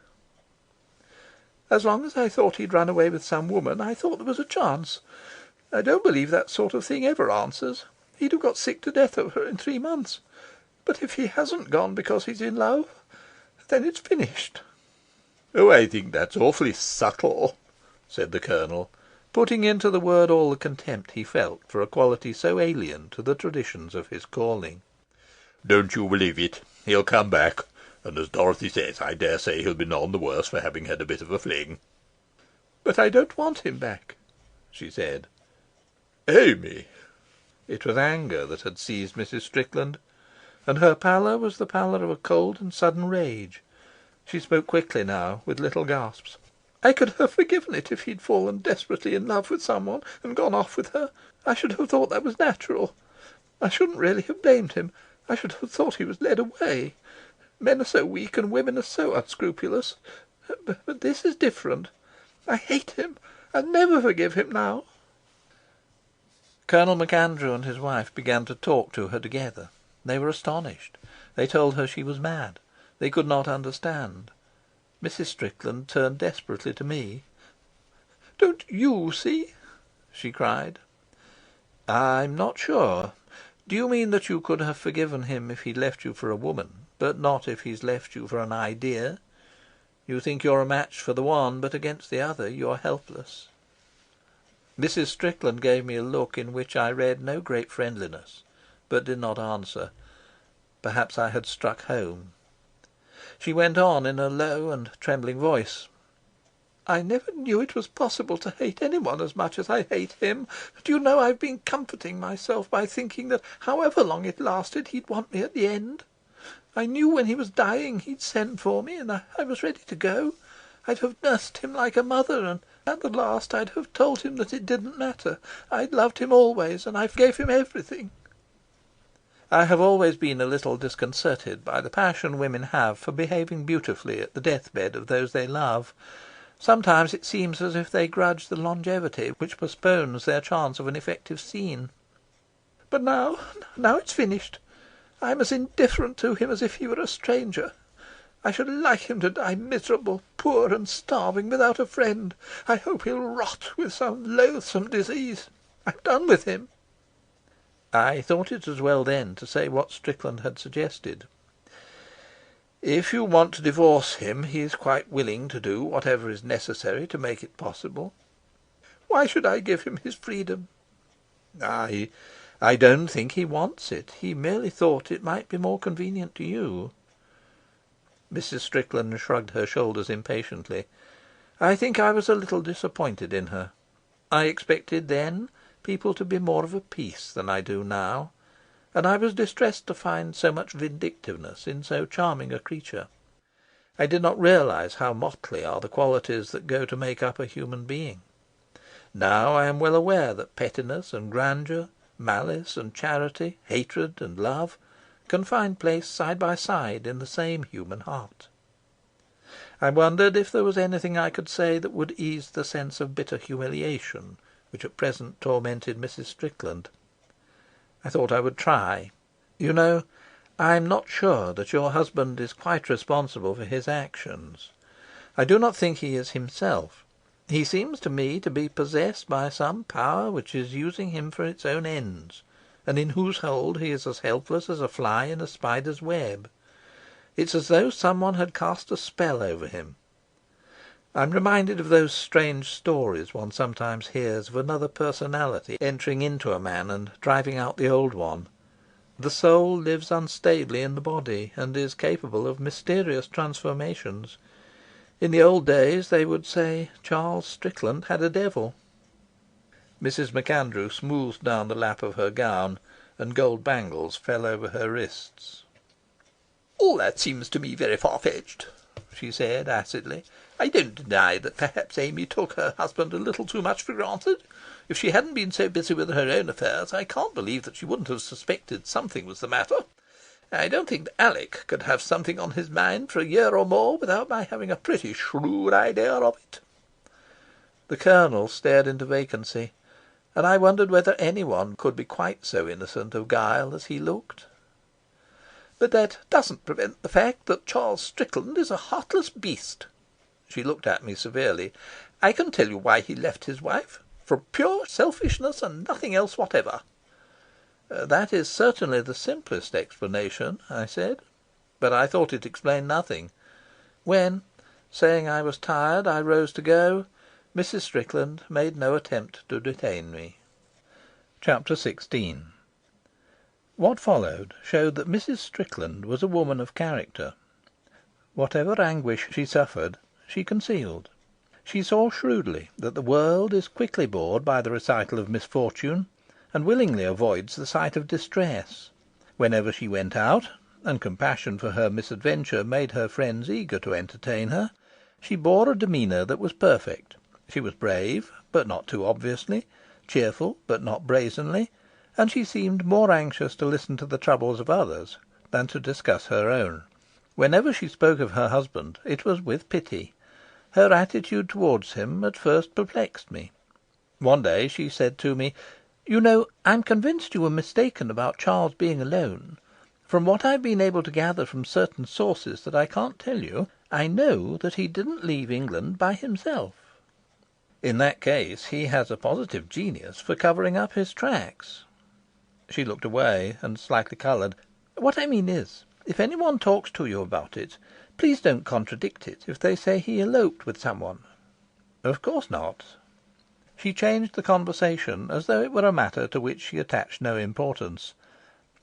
"As long as I thought he'd run away with some woman, I thought there was a chance. I don't believe that sort of thing ever answers. He'd have got sick to death of her in 3 months. But if he hasn't gone because he's in love, then it's finished." "Oh, I think that's awfully subtle," said the Colonel, putting into the word all the contempt he felt for a quality so alien to the traditions of his calling. "Don't you believe it. He'll come back, and as Dorothy says, I dare say he'll be none the worse for having had a bit of a fling." "But I don't want him back," she said. "Amy!" It was anger that had seized Mrs. Strickland, and her pallor was the pallor of a cold and sudden rage. She spoke quickly now, with little gasps. I could have forgiven it if he'd fallen desperately in love with someone and gone off with her. I should have thought that was natural. I shouldn't really have blamed him. I should have thought he was led away. Men are so weak and women are so unscrupulous. But this is different. I hate him. I'll never forgive him now." Colonel MacAndrew and his wife began to talk to her together. They were astonished. They told her she was mad. They could not understand. Mrs. Strickland turned desperately to me. "Don't you see?" she cried. "I'm not sure. Do you mean that you could have forgiven him if he'd left you for a woman, but not if he's left you for an idea? You think you're a match for the one, but against the other you're helpless." Mrs. Strickland gave me a look in which I read no great friendliness, but did not answer. Perhaps I had struck home. She went on in a low and trembling voice. "I never knew it was possible to hate anyone as much as I hate him. Do you know, I've been comforting myself by thinking that however long it lasted he'd want me at the end. I knew when he was dying he'd send for me, and I was ready to go. I'd have nursed him like a mother, and at the last I'd have told him that it didn't matter. I'd loved him always, and I gave him everything." I have always been a little disconcerted by the passion women have for behaving beautifully at the deathbed of those they love. Sometimes it seems as if they grudge the longevity which postpones their chance of an effective scene. "But now it's finished. I'm as indifferent to him as if he were a stranger. I should like him to die miserable, poor and starving, without a friend. I hope he'll rot with some loathsome disease. I've done with him." I thought it as well then to say what Strickland had suggested. "If you want to divorce him, he is quite willing to do whatever is necessary to make it possible." "Why should I give him his freedom?" I don't think he wants it. He merely thought it might be more convenient to you." Mrs. Strickland shrugged her shoulders impatiently. I think I was a little disappointed in her. I expected then people to be more of a piece than I do now, and I was distressed to find so much vindictiveness in so charming a creature. I did not realise how motley are the qualities that go to make up a human being. Now I am well aware that pettiness and grandeur, malice and charity, hatred and love, can find place side by side in the same human heart. I wondered if there was anything I could say that would ease the sense of bitter humiliation which at present tormented Mrs. Strickland. I thought I would try. "You know, I'm not sure that your husband is quite responsible for his actions. I do not think he is himself. He seems to me to be possessed by some power which is using him for its own ends, and in whose hold he is as helpless as a fly in a spider's web. It's as though someone had cast a spell over him. I'm reminded of those strange stories one sometimes hears of another personality entering into a man and driving out the old one. The soul lives unstably in the body, and is capable of mysterious transformations. In the old days they would say Charles Strickland had a devil." Mrs. MacAndrew smoothed down the lap of her gown, and gold bangles fell over her wrists. "All that seems to me very far-fetched," she said acidly. "I don't deny that perhaps Amy took her husband a little too much for granted. If she hadn't been so busy with her own affairs, I can't believe that she wouldn't have suspected something was the matter. I don't think Alec could have something on his mind for a year or more without my having a pretty shrewd idea of it." The Colonel stared into vacancy, and I wondered whether anyone could be quite so innocent of guile as he looked. "But that doesn't prevent the fact that Charles Strickland is a heartless beast." She looked at me severely. "I can tell you why he left his wife. From pure selfishness and nothing else whatever." "That is certainly the simplest explanation," I said, but I thought it explained nothing. When, saying I was tired, I rose to go, Mrs. Strickland made no attempt to detain me. Chapter 16. What followed showed that Mrs. Strickland was a woman of character. Whatever anguish she suffered, she concealed. She saw shrewdly that the world is quickly bored by the recital of misfortune, and willingly avoids the sight of distress. Whenever she went out, and compassion for her misadventure made her friends eager to entertain her, She bore a demeanour that was perfect. She was brave, but not too obviously, cheerful, but not brazenly, and she seemed more anxious to listen to the troubles of others than to discuss her own. Whenever she spoke of her husband, it was with pity. Her attitude towards him at first perplexed me. One day she said to me, "You know, I'm convinced you were mistaken about Charles being alone. From what I've been able to gather from certain sources that I can't tell you, I know that he didn't leave England by himself." "In that case he has a positive genius for covering up his tracks." She looked away and slightly coloured. "What I mean is, if any one talks to you about it, please don't contradict it if they say he eloped with someone." "Of course not." She changed the conversation as though it were a matter to which she attached no importance.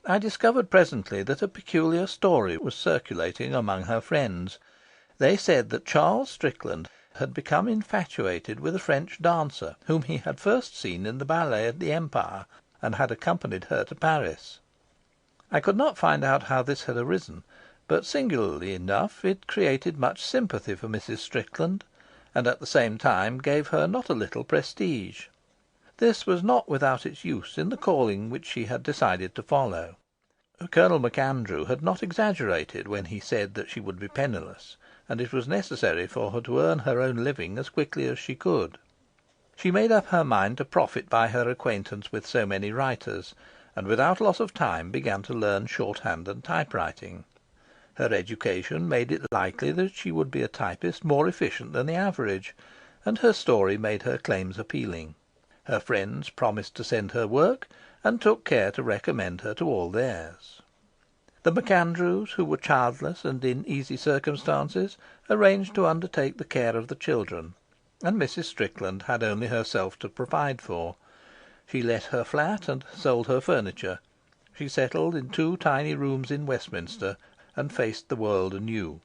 I discovered presently that a peculiar story was circulating among her friends. They said that Charles Strickland had become infatuated with a French dancer whom he had first seen in the ballet at the Empire, and had accompanied her to Paris. I could not find out how this had arisen, but singularly enough it created much sympathy for Mrs. Strickland, and at the same time gave her not a little prestige. This was not without its use in the calling which she had decided to follow. Colonel MacAndrew had not exaggerated when he said that she would be penniless, and it was necessary for her to earn her own living as quickly as she could. She made up her mind to profit by her acquaintance with so many writers, and without loss of time began to learn shorthand and typewriting. Her education made it likely that she would be a typist more efficient than the average, and her story made her claims appealing. Her friends promised to send her work, and took care to recommend her to all theirs. The MacAndrews, who were childless and in easy circumstances, arranged to undertake the care of the children, and Mrs. Strickland had only herself to provide for. She let her flat and sold her furniture. She settled in 2 tiny rooms in Westminster, and faced the world anew.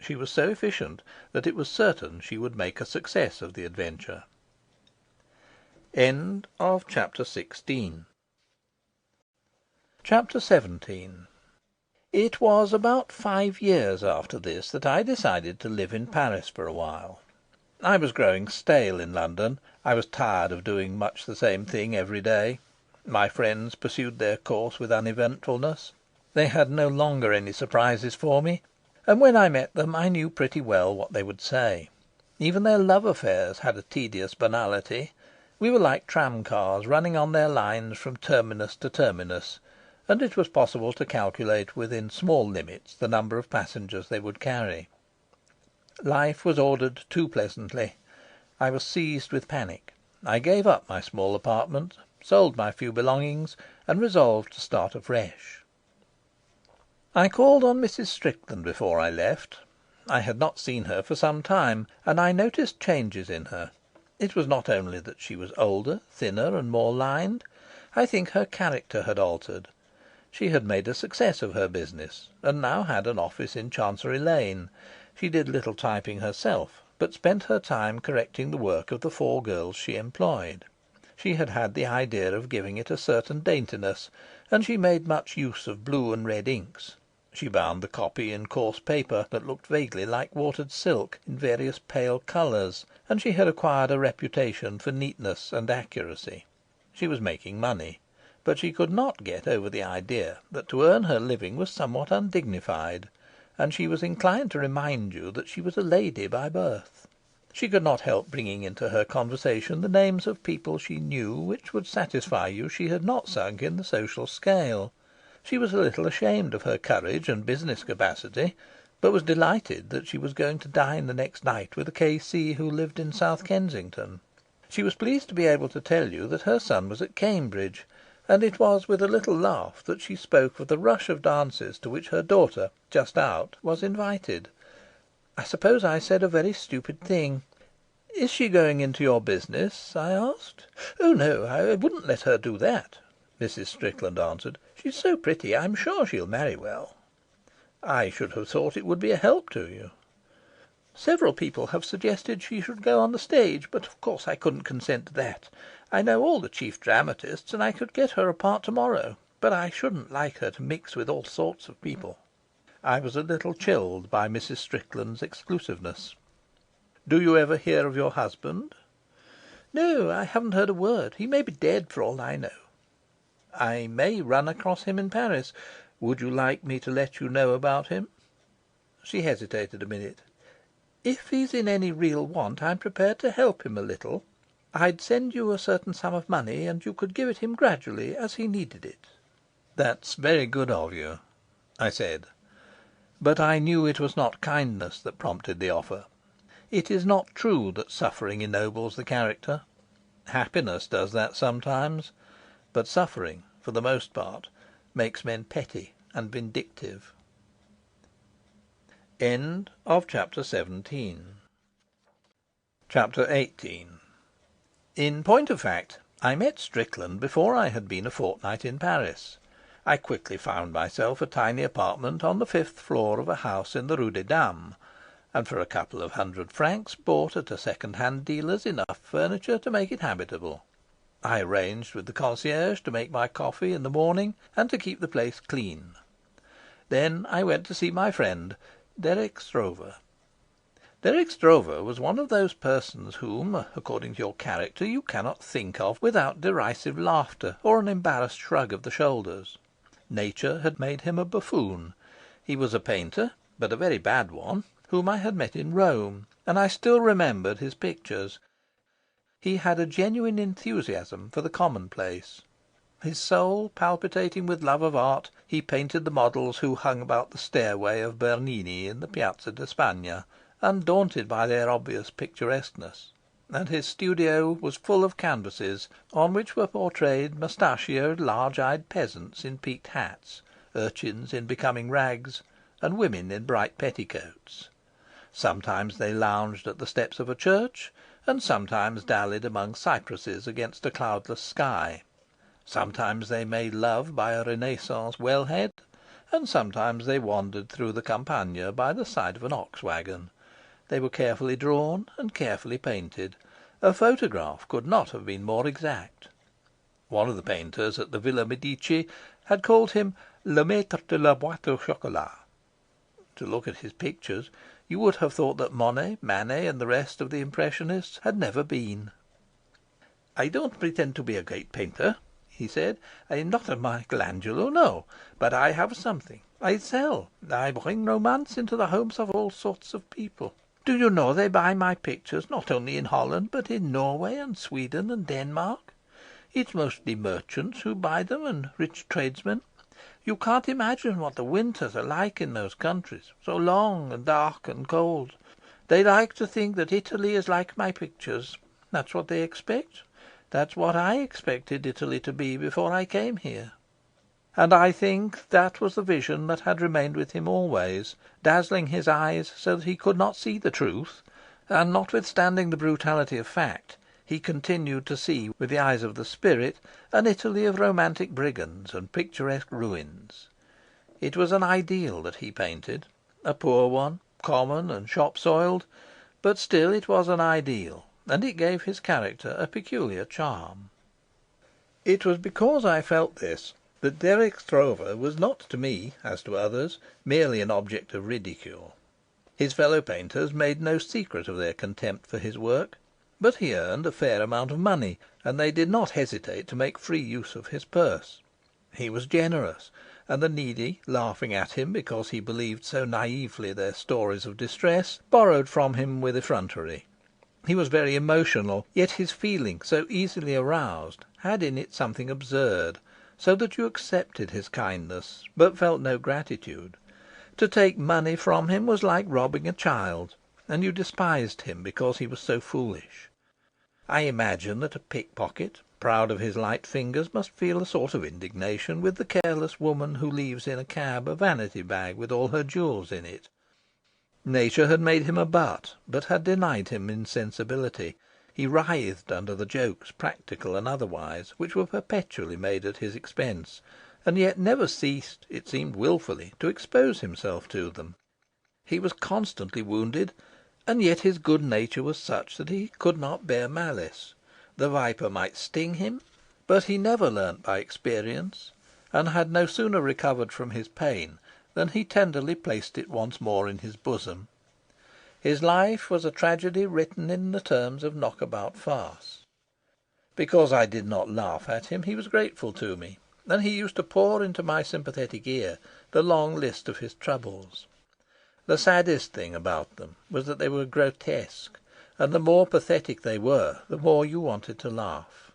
She was so efficient that it was certain she would make a success of the adventure. Chapter 17. It was about 5 years after this that I decided to live in Paris for a while. I was growing stale in London. I was tired of doing much the same thing every day. My friends pursued their course with uneventfulness. They had no longer any surprises for me, and when I met them I knew pretty well what they would say. Even their love affairs had a tedious banality. We were like tramcars running on their lines from terminus to terminus, and it was possible to calculate within small limits the number of passengers they would carry. Life was ordered too pleasantly. I was seized with panic. I gave up my small apartment, sold my few belongings, and resolved to start afresh. I called on Mrs. Strickland before I left. I had not seen her for some time, and I noticed changes in her. It was not only that she was older, thinner, and more lined. I think her character had altered. She had made a success of her business, and now had an office in Chancery Lane. She did little typing herself, but spent her time correcting the work of the 4 girls she employed. She had had the idea of giving it a certain daintiness, and she made much use of blue and red inks. She bound the copy in coarse paper that looked vaguely like watered silk, in various pale colours, and she had acquired a reputation for neatness and accuracy. She was making money, but she could not get over the idea that to earn her living was somewhat undignified, and she was inclined to remind you that she was a lady by birth. She could not help bringing into her conversation the names of people she knew which would satisfy you she had not sunk in the social scale. She was a little ashamed of her courage and business capacity, but was delighted that she was going to dine the next night with a K.C. who lived in South Kensington. She was pleased to be able to tell you that her son was at Cambridge, and it was with a little laugh that she spoke of the rush of dances to which her daughter, just out, was invited. I suppose I said a very stupid thing. "Is she going into your business?" I asked. "Oh no, I wouldn't let her do that," Mrs. Strickland answered. "She's so pretty, I'm sure she'll marry well." "I should have thought it would be a help to you." "Several people have suggested she should go on the stage, but of course I couldn't consent to that. I know all the chief dramatists, and I could get her a part to-morrow, but I shouldn't like her to mix with all sorts of people." I was a little chilled by Mrs. Strickland's exclusiveness. Do you ever hear of your husband?" "No, I haven't heard a word. He may be dead for all I know." "I may run across him in Paris. Would you like me to let you know about him?" She hesitated a minute. "If he's in any real want, I'm prepared to help him a little. I'd send you a certain sum of money, and you could give it him gradually as he needed it." "That's very good of you," I said. But I knew it was not kindness that prompted the offer. It is not true that suffering ennobles the character. Happiness does that sometimes, but suffering, for the most part, makes men petty and vindictive. Chapter 18. In point of fact, I met Strickland before I had been a fortnight in Paris. I quickly found myself a tiny apartment on the fifth floor of a house in the Rue des Dames, and for a couple of £100 bought at a second-hand dealer's enough furniture to make it habitable. I arranged with the concierge to make my coffee in the morning and to keep the place clean. Then I went to see my friend, Dirk Stroeve. Dirk Stroeve was one of those persons whom, according to your character, you cannot think of without derisive laughter or an embarrassed shrug of the shoulders. Nature had made him a buffoon. He was a painter, but a very bad one, whom I had met in Rome, and I still remembered his pictures. He had a genuine enthusiasm for the commonplace. His soul palpitating with love of art, he painted the models who hung about the stairway of Bernini in the Piazza di Spagna, undaunted by their obvious picturesqueness, and his studio was full of canvases on which were portrayed mustachioed, large-eyed peasants in peaked hats, urchins in becoming rags, and women in bright petticoats. Sometimes they lounged at the steps of a church, and sometimes dallied among cypresses against a cloudless sky. Sometimes they made love by a Renaissance wellhead, and sometimes they wandered through the Campagna by the side of an ox wagon. They were carefully drawn and carefully painted. A photograph could not have been more exact. One of the painters at the Villa Medici had called him le maître de la boîte au chocolat. To look at his pictures, you would have thought that Monet, Manet, and the rest of the Impressionists had never been. "I don't pretend to be a great painter," he said. "I am not a Michelangelo, no. But I have something. I sell. I bring romance into the homes of all sorts of people. Do you know they buy my pictures not only in Holland, but in Norway and Sweden and Denmark? It's mostly merchants who buy them, and rich tradesmen. You can't imagine what the winters are like in those countries, so long and dark and cold. They like to think that Italy is like my pictures. That's what they expect. That's what I expected Italy to be before I came here." And I think that was the vision that had remained with him always, dazzling his eyes so that he could not see the truth, and, notwithstanding the brutality of fact, he continued to see with the eyes of the spirit an Italy of romantic brigands and picturesque ruins. It was an ideal that he painted, a poor one, common and shop soiled, but still it was an ideal, and it gave his character a peculiar charm. It was because I felt this that Dirk Stroeve was not to me, as to others, merely an object of ridicule. His fellow painters made no secret of their contempt for his work, but he earned a fair amount of money, and they did not hesitate to make free use of his purse. He was generous, and the needy, laughing at him because he believed so naively their stories of distress, borrowed from him with effrontery. He was very emotional, yet his feeling, so easily aroused, had in it something absurd, so that you accepted his kindness, but felt no gratitude. To take money from him was like robbing a child, and you despised him because he was so foolish. I imagine that a pickpocket, proud of his light fingers, must feel a sort of indignation with the careless woman who leaves in a cab a vanity bag with all her jewels in it. Nature had made him a butt, but had denied him insensibility. He writhed under the jokes, practical and otherwise, which were perpetually made at his expense, and yet never ceased, it seemed wilfully, to expose himself to them. He was constantly wounded, and yet his good nature was such that he could not bear malice. The viper might sting him, but he never learnt by experience, and had no sooner recovered from his pain than he tenderly placed it once more in his bosom. His life was a tragedy written in the terms of knockabout farce. Because I did not laugh at him, he was grateful to me, and he used to pour into my sympathetic ear the long list of his troubles. The saddest thing about them was that they were grotesque, and the more pathetic they were, the more you wanted to laugh.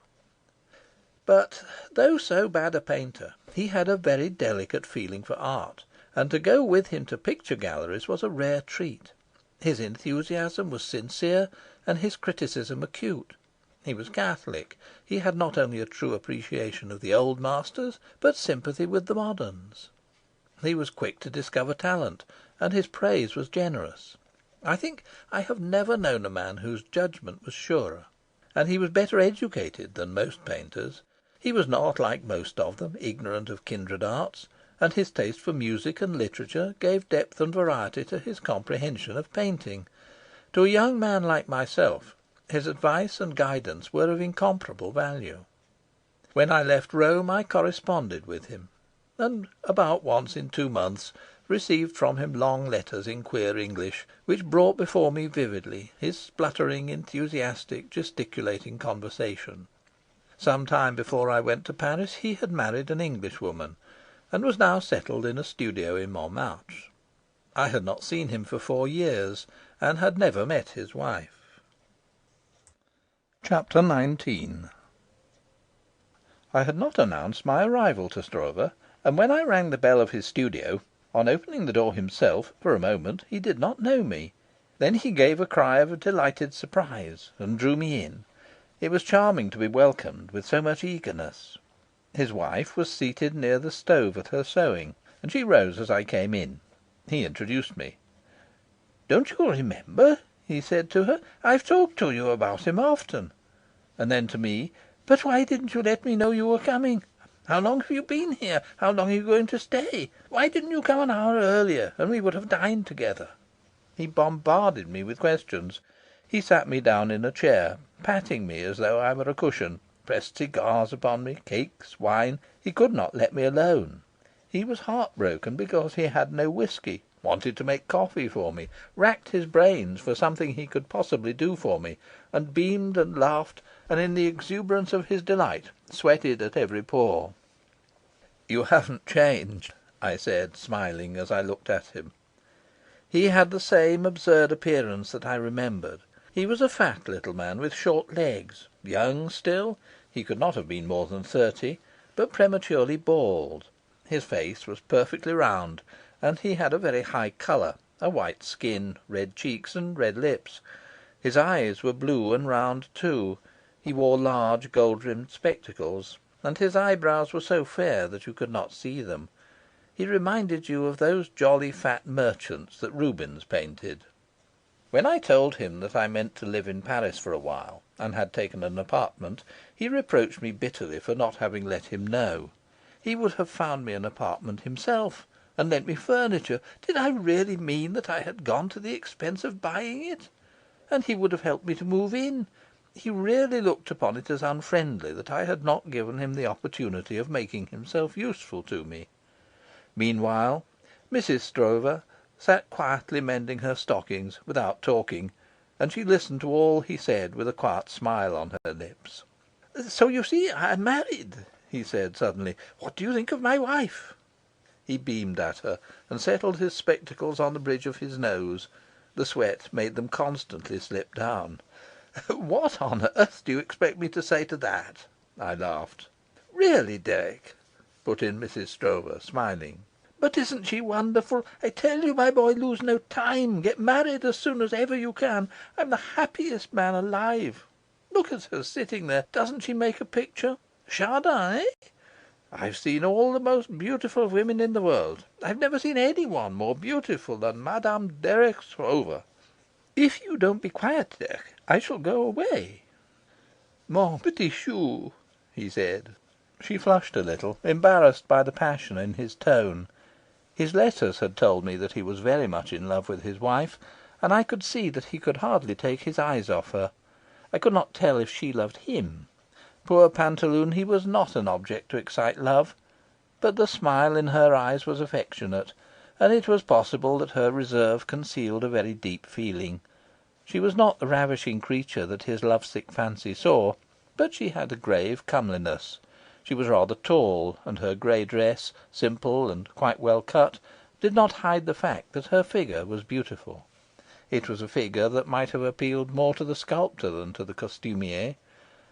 But, though so bad a painter, he had a very delicate feeling for art, and to go with him to picture galleries was a rare treat. His enthusiasm was sincere, and his criticism acute. He was Catholic. He had not only a true appreciation of the old masters, but sympathy with the moderns. He was quick to discover talent, and his praise was generous. I think I have never known a man whose judgment was surer. And he was better educated than most painters. He was not, like most of them, ignorant of kindred arts, and his taste for music and literature gave depth and variety to his comprehension of painting. To a young man like myself, his advice and guidance were of incomparable value. When I left Rome, I corresponded with him, and about once in 2 months received from him long letters in queer English, which brought before me vividly his spluttering, enthusiastic, gesticulating conversation. Some time before I went to Paris he had married an Englishwoman, and was now settled in a studio in Montmartre. I had not seen him for 4 years, and had never met his wife. Chapter 19. I had not announced my arrival to Stroeve, and when I rang the bell of his studio, on opening the door himself, for a moment he did not know me. Then he gave a cry of delighted surprise, and drew me in. It was charming to be welcomed with so much eagerness. His wife was seated near the stove at her sewing, and she rose as I came in. He introduced me. "Don't you remember?" he said to her. "I've talked to you about him often." And then to me, "But why didn't you let me know you were coming? How long have you been here? How long are you going to stay? Why didn't you come an hour earlier, and we would have dined together?" He bombarded me with questions. He sat me down in a chair, patting me as though I were a cushion, pressed cigars upon me, cakes, wine. He could not let me alone. He was heartbroken because he had no whisky, wanted to make coffee for me, racked his brains for something he could possibly do for me, and beamed and laughed, and in the exuberance of his delight sweated at every pore. "You haven't changed," I said, smiling as I looked at him. He had the same absurd appearance that I remembered. He was a fat little man with short legs, young still, he could not have been more than 30, but prematurely bald. His face was perfectly round, and he had a very high colour, a white skin, red cheeks, and red lips. His eyes were blue and round too. He wore large gold-rimmed spectacles, and his eyebrows were so fair that you could not see them. He reminded you of those jolly fat merchants that Rubens painted. When I told him that I meant to live in Paris for a while, and had taken an apartment, he reproached me bitterly for not having let him know. He would have found me an apartment himself, and lent me furniture. Did I really mean that I had gone to the expense of buying it? And he would have helped me to move in. He really looked upon it as unfriendly that I had not given him the opportunity of making himself useful to me. Meanwhile, Mrs. Stroeve sat quietly mending her stockings without talking, and she listened to all he said with a quiet smile on her lips. "So you see I'm married," he said suddenly. "What do you think of my wife?" He beamed at her and settled his spectacles on the bridge of his nose. The sweat made them constantly slip down. "What on earth do you expect me to say to that?" I laughed. "Really, Dirk," put in Mrs. Stroeve, smiling. "But isn't she wonderful? I tell you, my boy, lose no time. Get married as soon as ever you can. I'm the happiest man alive. Look at her sitting there. Doesn't she make a picture? Chardin, eh? I've seen all the most beautiful women in the world. I've never seen anyone more beautiful than Madame Dirk Stroeve. If you don't be quiet, Dirk, I shall go away." "Mon petit chou," he said. She flushed a little, embarrassed by the passion in his tone. His letters had told me that he was very much in love with his wife, and I could see that he could hardly take his eyes off her. I could not tell if she loved him. Poor pantaloon, he was not an object to excite love. But the smile in her eyes was affectionate, and it was possible that her reserve concealed a very deep feeling. She was not the ravishing creature that his lovesick fancy saw, but she had a grave comeliness. She was rather tall, and her grey dress, simple and quite well cut, did not hide the fact that her figure was beautiful. It was a figure that might have appealed more to the sculptor than to the costumier.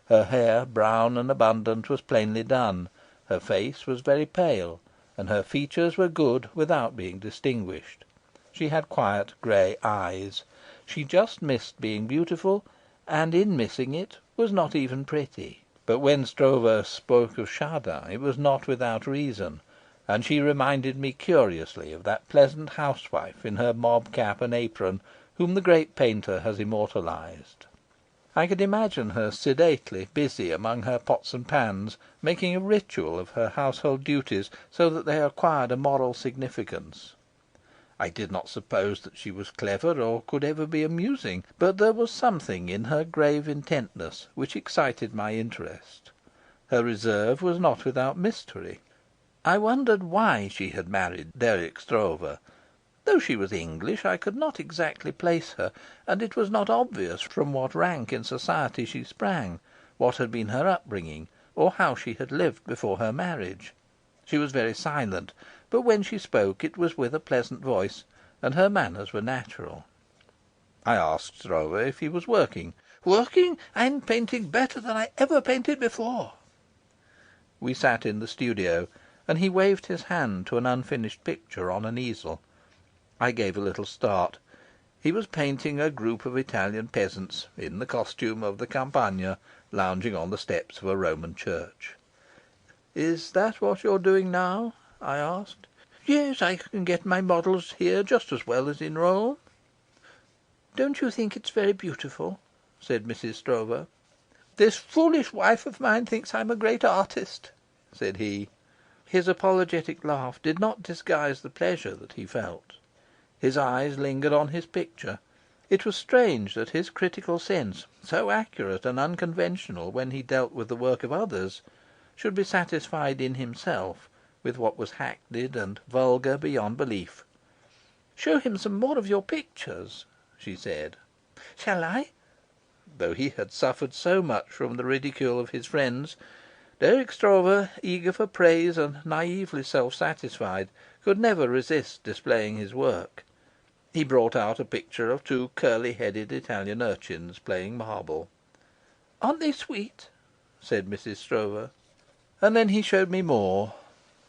Her hair, brown and abundant, was plainly done, her face was very pale, and her features were good without being distinguished. She had quiet grey eyes. She just missed being beautiful, and in missing it was not even pretty. But when Stroeve spoke of Chardin it was not without reason, and she reminded me curiously of that pleasant housewife in her mob cap and apron, whom the great painter has immortalised. I could imagine her sedately busy among her pots and pans, making a ritual of her household duties, so that they acquired a moral significance. I did not suppose that she was clever or could ever be amusing, but there was something in her grave intentness which excited my interest. Her reserve was not without mystery. I wondered why she had married Dirk Stroeve. Though she was English, I could not exactly place her, and it was not obvious from what rank in society she sprang, what had been her upbringing, or how she had lived before her marriage. She was very silent, but when she spoke it was with a pleasant voice, and her manners were natural. I asked Stroeve if he was working. "Working? I'm painting better than I ever painted before." We sat in the studio, and he waved his hand to an unfinished picture on an easel. I gave a little start. He was painting a group of Italian peasants, in the costume of the Campagna, lounging on the steps of a Roman church. "Is that what you're doing now?" I asked. "Yes, I can get my models here just as well as in Rome." "Don't you think it's very beautiful?" said Mrs. Stroeve. "This foolish wife of mine thinks I'm a great artist," said he. His apologetic laugh did not disguise the pleasure that he felt. His eyes lingered on his picture. It was strange that his critical sense, so accurate and unconventional when he dealt with the work of others, should be satisfied in himself with what was hackneyed and vulgar beyond belief. "Show him some more of your pictures," she said. "Shall I?" Though he had suffered so much from the ridicule of his friends, Dirk Stroeve, eager for praise and naively self-satisfied, could never resist displaying his work. He brought out a picture of two curly-headed Italian urchins playing marble. "Aren't they sweet?" said Mrs. Stroeve. And then he showed me more.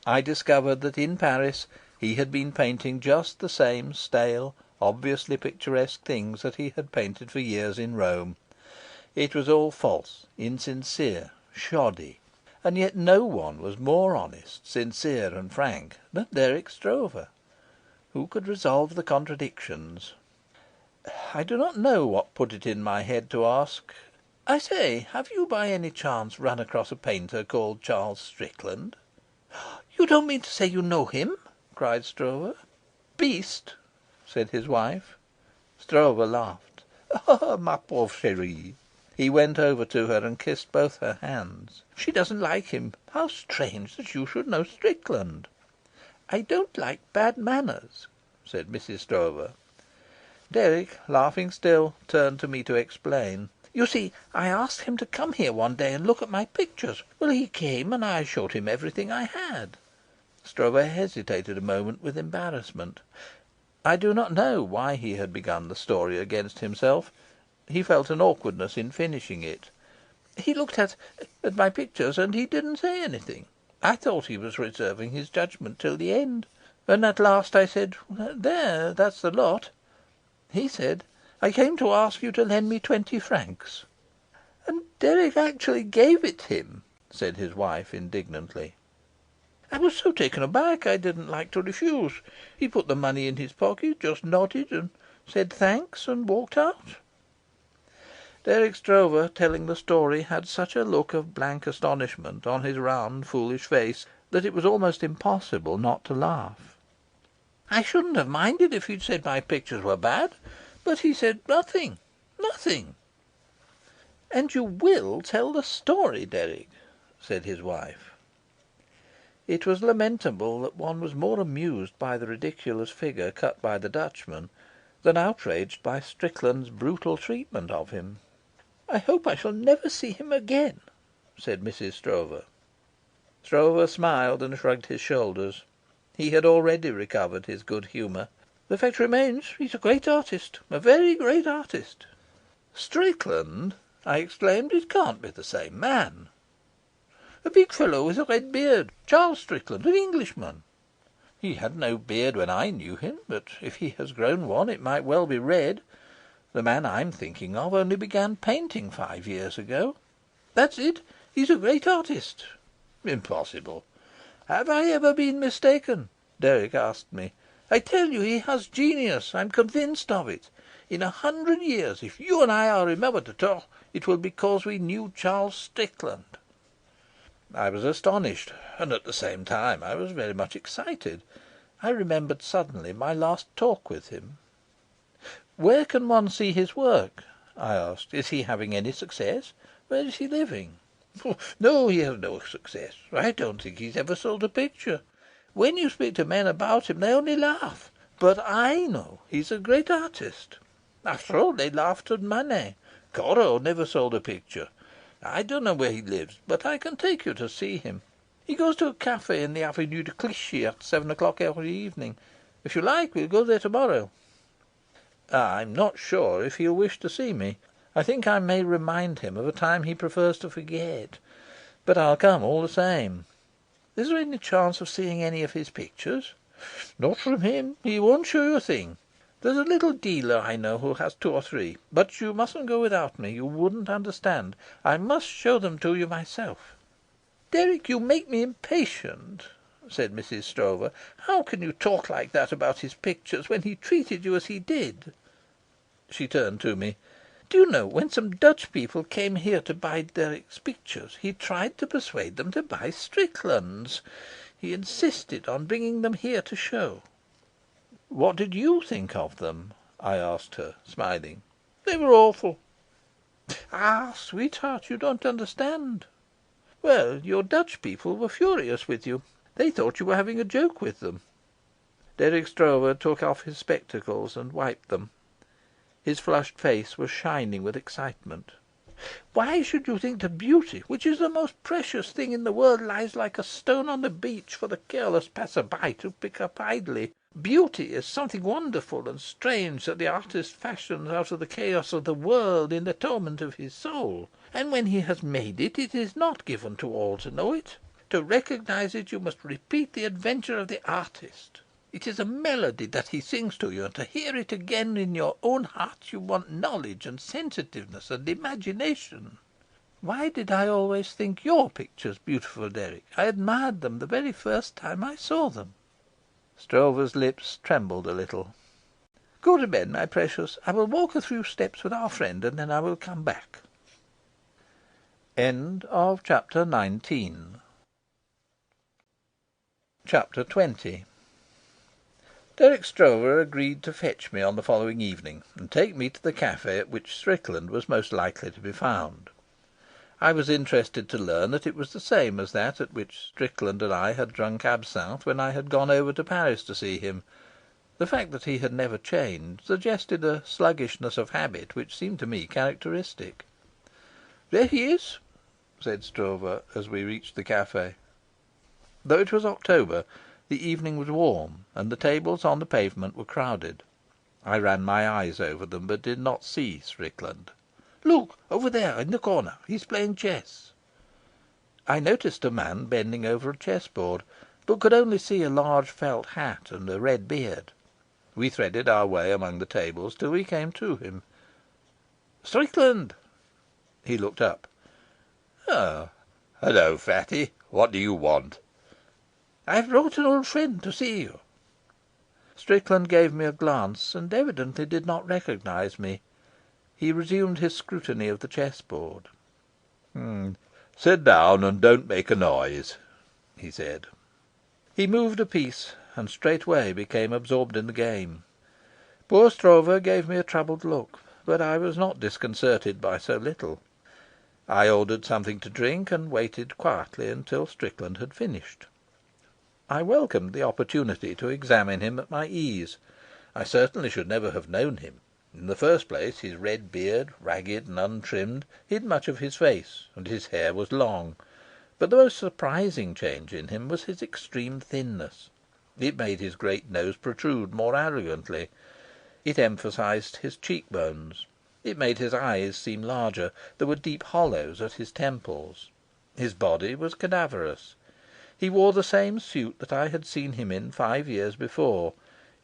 I discovered that in Paris he had been painting just the same stale, obviously picturesque things that he had painted for years in Rome. It was all false, insincere, shoddy, and yet no one was more honest, sincere, and frank than Dirk Stroeve. Who could resolve the contradictions? I do not know what put it in my head to ask, "I say, have you by any chance run across a painter called Charles Strickland?" "You don't mean to say you know him?" cried Stroeve. "Beast," said his wife. Stroeve laughed. "Ah, ma pauvre chérie." He went over to her and kissed both her hands. "She doesn't like him. How strange that you should know Strickland." "I don't like bad manners," said Mrs. Stroeve. Dirk, laughing still, turned to me to explain. "You see, I asked him to come here one day and look at my pictures. Well, he came, and I showed him everything I had." Stroeve hesitated a moment with embarrassment. I do not know why he had begun the story against himself. He felt an awkwardness in finishing it. "He looked at my pictures, and he didn't say anything. I thought he was reserving his judgment till the end. And at last I said, 'There, that's the lot.' He said, 'I came to ask you to lend me 20 francs.'" "And Dirk actually gave it him," said his wife indignantly. "I was so taken aback I didn't like to refuse. He put the money in his pocket, just nodded and said thanks, and walked out." Dirk Stroeve, telling the story, had such a look of blank astonishment on his round, foolish face that it was almost impossible not to laugh. "I shouldn't have minded if he'd said my pictures were bad, but he said nothing, nothing." "And you will tell the story, Dirk?" said his wife. It was lamentable that one was more amused by the ridiculous figure cut by the Dutchman than outraged by Strickland's brutal treatment of him. "I hope I shall never see him again," said Mrs. Stroeve. Stroeve smiled and shrugged his shoulders. He had already recovered his good humour. "The fact remains, he's a great artist, a very great artist." "Strickland!" I exclaimed. "It can't be the same man." "A big fellow with a red beard. Charles Strickland, an Englishman." "He had no beard when I knew him, but if he has grown one it might well be red. The man I'm thinking of only began painting 5 years ago." "That's it. He's a great artist." "Impossible." "Have I ever been mistaken?" Derrick asked me. "I tell you he has genius. I'm convinced of it. In 100 years, if you and I are remembered at all, it will be because we knew Charles Strickland." I was astonished, and at the same time I was very much excited. I remembered suddenly my last talk with him. "Where can one see his work?" I asked. "Is he having any success? Where is he living?" "No, he has no success. I don't think he's ever sold a picture. When you speak to men about him, they only laugh. But I know he's a great artist. After all, they laughed at Manet. Corot never sold a picture. I don't know where he lives, but I can take you to see him. He goes to a cafe in the Avenue de Clichy at 7 o'clock every evening. If you like, we'll go there tomorrow." "I'm not sure if he'll wish to see me. I think I may remind him of a time he prefers to forget. But I'll come all the same. Is there any chance of seeing any of his pictures?" "Not from him. He won't show you a thing. There's a little dealer I know who has 2 or 3. But you mustn't go without me. You wouldn't understand. I must show them to you myself." "Derrick, you make me impatient," said Mrs. Stroeve. "How can you talk like that about his pictures when he treated you as he did?" She turned to me. "Do you know, when some Dutch people came here to buy Derrick's pictures, he tried to persuade them to buy Strickland's. He insisted on bringing them here to show." "What did you think of them?" I asked her, smiling. "They were awful." "Ah, sweetheart, you don't understand." "Well, your Dutch people were furious with you. They thought you were having a joke with them." Derrick Stroeve took off his spectacles and wiped them. His flushed face was shining with excitement. "Why should you think that beauty, which is the most precious thing in the world, lies like a stone on the beach for the careless passer-by to pick up idly? Beauty is something wonderful and strange that the artist fashions out of the chaos of the world in the torment of his soul. And when he has made it, it is not given to all to know it. To recognise it, you must repeat the adventure of the artist. It is a melody that he sings to you, and to hear it again in your own heart you want knowledge and sensitiveness and imagination." "Why did I always think your pictures beautiful, Derrick? I admired them the very first time I saw them." Stroeve's lips trembled a little. "Go to bed, my precious. I will walk a few steps with our friend, and then I will come back." Chapter 20. Derrick Stroeve agreed to fetch me on the following evening and take me to the cafe at which Strickland was most likely to be found. I was interested to learn that it was the same as that at which Strickland and I had drunk absinthe when I had gone over to Paris to see him. The fact that he had never changed suggested a sluggishness of habit which seemed to me characteristic. "There he is," said Stroeve as we reached the cafe. Though it was October, the evening was warm, and the tables on the pavement were crowded. I ran my eyes over them, but did not see Strickland. "Look, over there in the corner. He's playing chess." I noticed a man bending over a chessboard, but could only see a large felt hat and a red beard. We threaded our way among the tables till we came to him. "Strickland!" He looked up. "Oh, hello, fatty. What do you want?" "I've brought an old friend to see you." Strickland gave me a glance and evidently did not recognise me. He resumed his scrutiny of the chessboard. "Sit down and don't make a noise," he said. He moved a piece and straightway became absorbed in the game. Poor Stroeve gave me a troubled look, but I was not disconcerted by so little. I ordered something to drink and waited quietly until Strickland had finished. I welcomed the opportunity to examine him at my ease. I certainly should never have known him. In the first place, his red beard, ragged and untrimmed, hid much of his face, and his hair was long. But the most surprising change in him was his extreme thinness. It made his great nose protrude more arrogantly. It emphasised his cheek bones. It made his eyes seem larger. There were deep hollows at his temples. His body was cadaverous. He wore the same suit that I had seen him in 5 years before.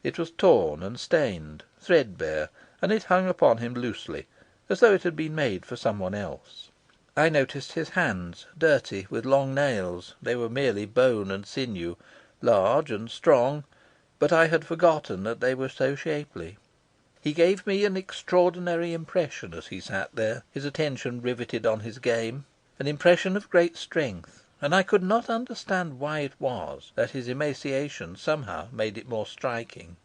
It was torn and stained, threadbare, and it hung upon him loosely, as though it had been made for someone else. I noticed his hands, dirty, with long nails. They were merely bone and sinew, large and strong, but I had forgotten that they were so shapely. He gave me an extraordinary impression as he sat there, his attention riveted on his game, an impression of great strength, and I could not understand why it was that his emaciation somehow made it more striking.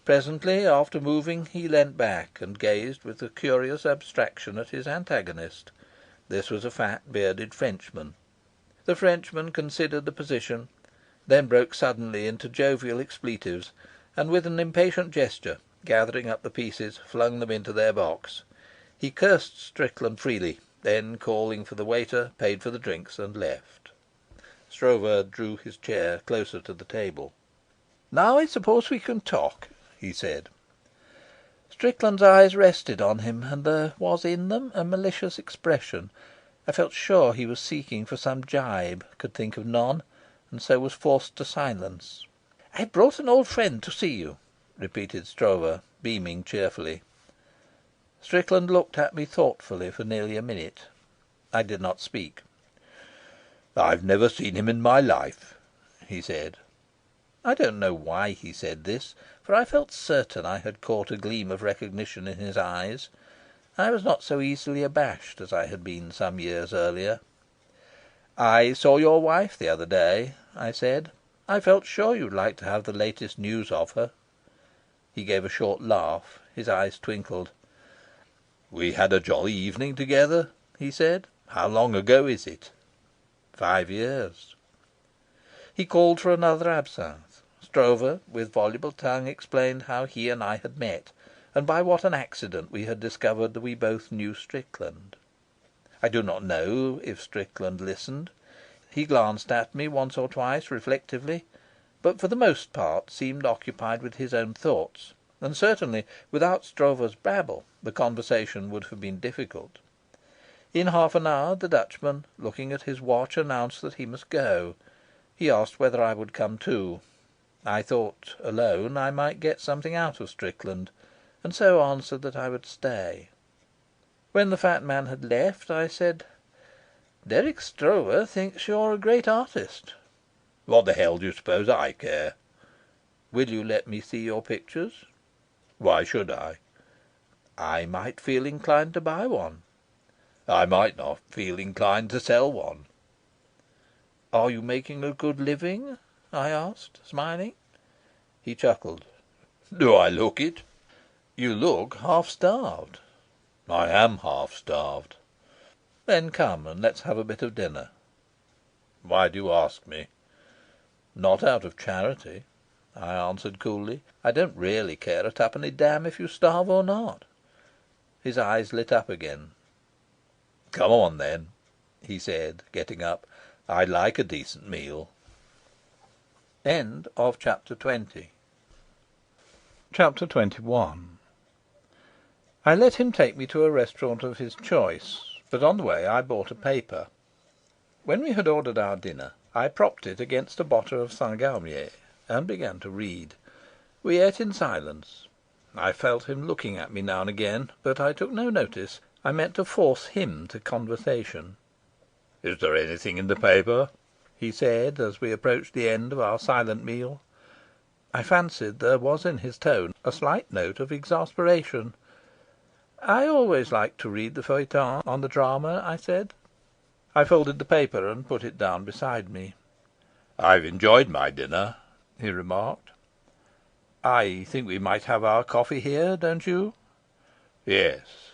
Presently, after moving, he leaned back and gazed with a curious abstraction at his antagonist. This was a fat, bearded Frenchman. The Frenchman considered the position, then broke suddenly into jovial expletives, and with an impatient gesture, gathering up the pieces, flung them into their box. He cursed Strickland freely, then, calling for the waiter, paid for the drinks and left. Stroeve drew his chair closer to the table. "Now I suppose we can talk," he said. Strickland's eyes rested on him, and there was in them a malicious expression. I felt sure he was seeking for some gibe, could think of none, and so was forced to silence. "I brought an old friend to see you," repeated Stroeve, beaming cheerfully. Strickland looked at me thoughtfully for nearly a minute. I did not speak. "I've never seen him in my life," he said. I don't know why he said this, for I felt certain I had caught a gleam of recognition in his eyes. I was not so easily abashed as I had been some years earlier. "I saw your wife the other day," I said. "I felt sure you'd like to have the latest news of her." He gave a short laugh. His eyes twinkled. "We had a jolly evening together," he said. "How long ago is it?" 5 years. He called for another absinthe. Stroeve, with voluble tongue, explained how he and I had met, and by what an accident we had discovered that we both knew Strickland. I do not know if Strickland listened. He glanced at me once or twice reflectively, but for the most part seemed occupied with his own thoughts, and certainly without Stroeve's babble the conversation would have been difficult. In half an hour the Dutchman, looking at his watch, announced that he must go. He asked whether I would come too. I thought, alone, I might get something out of Strickland, and so answered that I would stay. When the fat man had left, I said: "Dirk Stroeve thinks you're a great artist." "What the hell do you suppose I care?" "Will you let me see your pictures?" "Why should I?" "I might feel inclined to buy one." "I might not feel inclined to sell one." "Are you making a good living?" I asked, smiling. He chuckled. "Do I look it?" "You look half starved." "I am half starved." "Then come and let's have a bit of dinner." "Why do you ask me?" "Not out of charity," I answered coolly. "I don't really care a twopenny damn if you starve or not." His eyes lit up again. "Come on, then," he said, getting up. "I like a decent meal." Chapter 21. I let him take me to a restaurant of his choice, but on the way I bought a paper. When we had ordered our dinner, I propped it against a bottle of Saint Galmier and began to read. We ate in silence. I felt him looking at me now and again, but I took no notice. I meant to force him to conversation. "Is there anything in the paper?" he said, as we approached the end of our silent meal. I fancied there was in his tone a slight note of exasperation. "I always like to read the feuilleton on the drama," I said. I folded the paper and put it down beside me. "I've enjoyed my dinner," he remarked. "I think we might have our coffee here, don't you?" "Yes."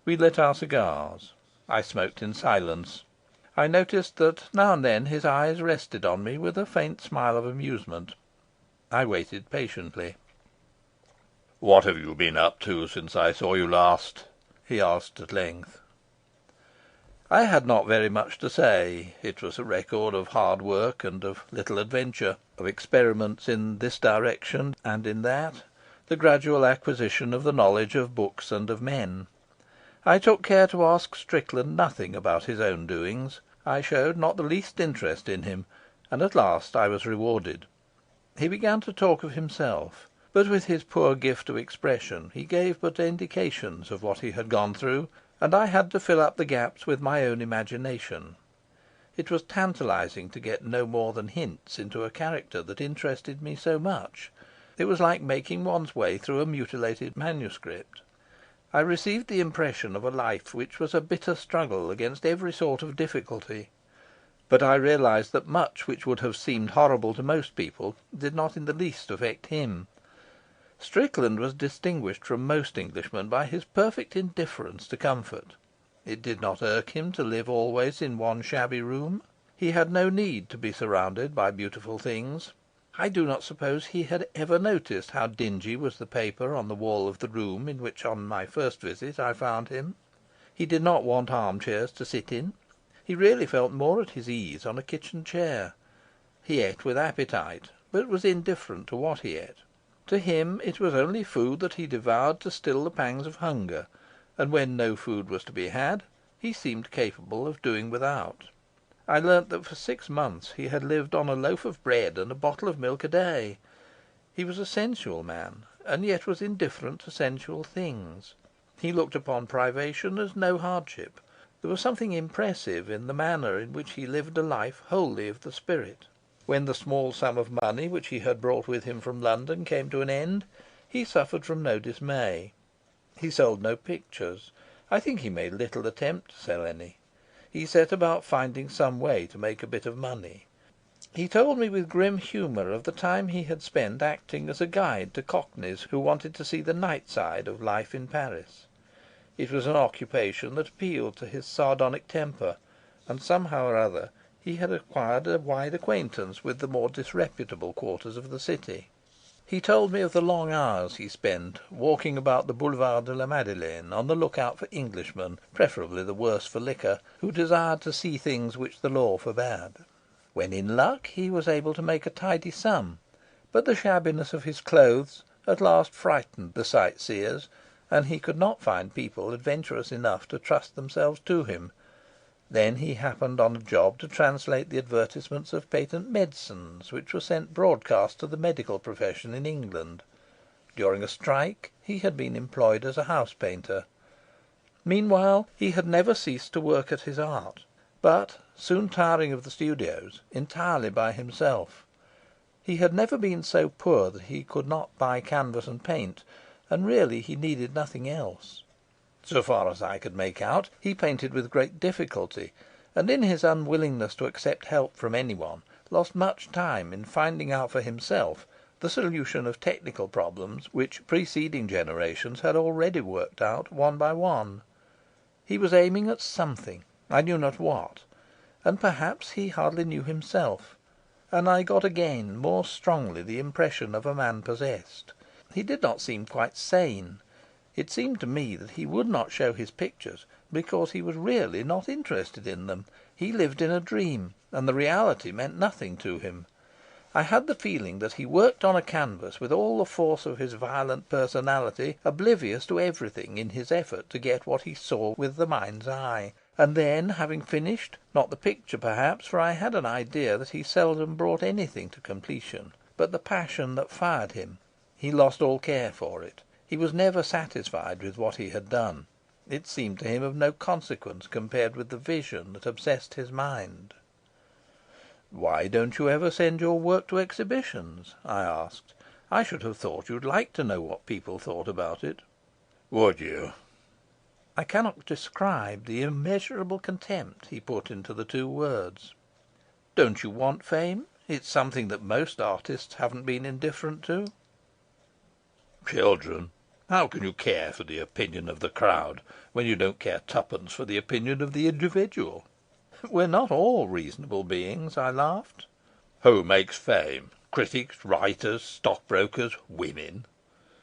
We lit our cigars. I smoked in silence. I noticed that now and then his eyes rested on me with a faint smile of amusement. I waited patiently. "What have you been up to since I saw you last?" he asked at length. I had not very much to say. It was a record of hard work and of little adventure, of experiments in this direction and in that, the gradual acquisition of the knowledge of books and of men. I took care to ask Strickland nothing about his own doings. I showed not the least interest in him, and at last I was rewarded. He began to talk of himself, but with his poor gift of expression he gave but indications of what he had gone through, and I had to fill up the gaps with my own imagination. It was tantalising to get no more than hints into a character that interested me so much. It was like making one's way through a mutilated manuscript. I received the impression of a life which was a bitter struggle against every sort of difficulty. But I realised that much which would have seemed horrible to most people did not in the least affect him. Strickland was distinguished from most Englishmen by his perfect indifference to comfort. It did not irk him to live always in one shabby room. He had no need to be surrounded by beautiful things. I do not suppose he had ever noticed how dingy was the paper on the wall of the room in which on my first visit I found him. He did not want armchairs to sit in. He really felt more at his ease on a kitchen chair. He ate with appetite, but was indifferent to what he ate. To him it was only food that he devoured to still the pangs of hunger, and when no food was to be had, he seemed capable of doing without. I learnt that for 6 months he had lived on a loaf of bread and a bottle of milk a day. He was a sensual man, and yet was indifferent to sensual things. He looked upon privation as no hardship. There was something impressive in the manner in which he lived a life wholly of the spirit. When the small sum of money which he had brought with him from London came to an end, he suffered from no dismay. He sold no pictures. I think he made little attempt to sell any. He set about finding some way to make a bit of money. He told me with grim humour of the time he had spent acting as a guide to cockneys who wanted to see the night side of life in Paris. It was an occupation that appealed to his sardonic temper, and somehow or other he had acquired a wide acquaintance with the more disreputable quarters of the city. He told me of the long hours he spent walking about the Boulevard de la Madeleine on the lookout for Englishmen, preferably the worse for liquor, who desired to see things which the law forbade. When in luck he was able to make a tidy sum, but the shabbiness of his clothes at last frightened the sightseers, and he could not find people adventurous enough to trust themselves to him. Then he happened on a job to translate the advertisements of patent medicines which were sent broadcast to the medical profession in England. During a strike he had been employed as a house painter. Meanwhile he had never ceased to work at his art, but, soon tiring of the studios, entirely by himself. He had never been so poor that he could not buy canvas and paint, and really he needed nothing else. So far as I could make out, he painted with great difficulty, and in his unwillingness to accept help from anyone, lost much time in finding out for himself the solution of technical problems which preceding generations had already worked out one by one. He was aiming at something, I knew not what, and perhaps he hardly knew himself, and I got again more strongly the impression of a man possessed. He did not seem quite sane. It seemed to me that he would not show his pictures because he was really not interested in them. He lived in a dream, and the reality meant nothing to him. I had the feeling that he worked on a canvas with all the force of his violent personality, oblivious to everything in his effort to get what he saw with the mind's eye. And then, having finished, not the picture perhaps, for I had an idea that he seldom brought anything to completion, but the passion that fired him, he lost all care for it. He was never satisfied with what he had done. It seemed to him of no consequence compared with the vision that obsessed his mind. "Why don't you ever send your work to exhibitions?" I asked. "I should have thought you'd like to know what people thought about it." "Would you?" I cannot describe the immeasurable contempt he put into the two words. "Don't you want fame? It's something that most artists haven't been indifferent to." "Children, how can you care for the opinion of the crowd when you don't care twopence for the opinion of the individual?" We're not all reasonable beings, I laughed. Who makes fame? Critics, writers, stockbrokers, women.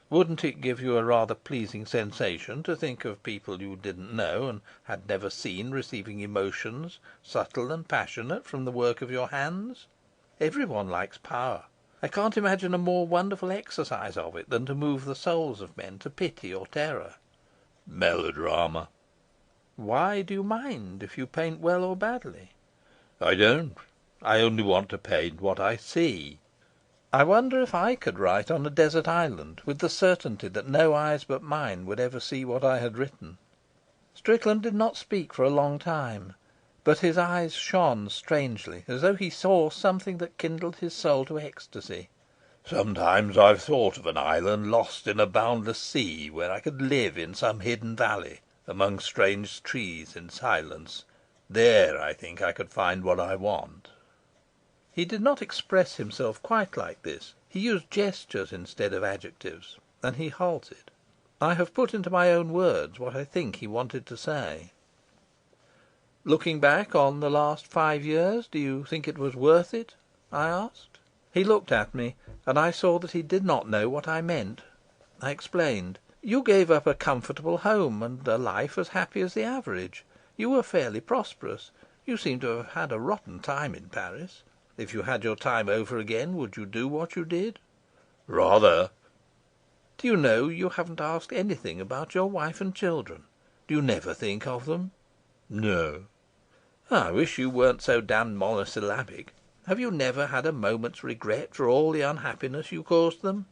Wouldn't it give you a rather pleasing sensation to think of people you didn't know and had never seen receiving emotions, subtle and passionate, from the work of your hands? Everyone likes power. I can't imagine a more wonderful exercise of it than to move the souls of men to pity or terror. Melodrama. Why do you mind if you paint well or badly? I don't. I only want to paint what I see. I wonder if I could write on a desert island with the certainty that no eyes but mine would ever see what I had written. Strickland did not speak for a long time, but his eyes shone strangely, as though he saw something that kindled his soul to ecstasy. Sometimes I've thought of an island lost in a boundless sea, where I could live in some hidden valley, among strange trees in silence. There I think I could find what I want. He did not express himself quite like this. He used gestures instead of adjectives, and he halted. I have put into my own words what I think he wanted to say. Looking back on the last 5 years, do you think it was worth it? I asked. He looked at me, and I saw that he did not know what I meant. I explained. You gave up a comfortable home and a life as happy as the average. You were fairly prosperous. You seem to have had a rotten time in Paris. If you had your time over again, would you do what you did? Rather. Do you know, you haven't asked anything about your wife and children. Do you never think of them? No. I wish you weren't so damned monosyllabic. Have you never had a moment's regret for all the unhappiness you caused them?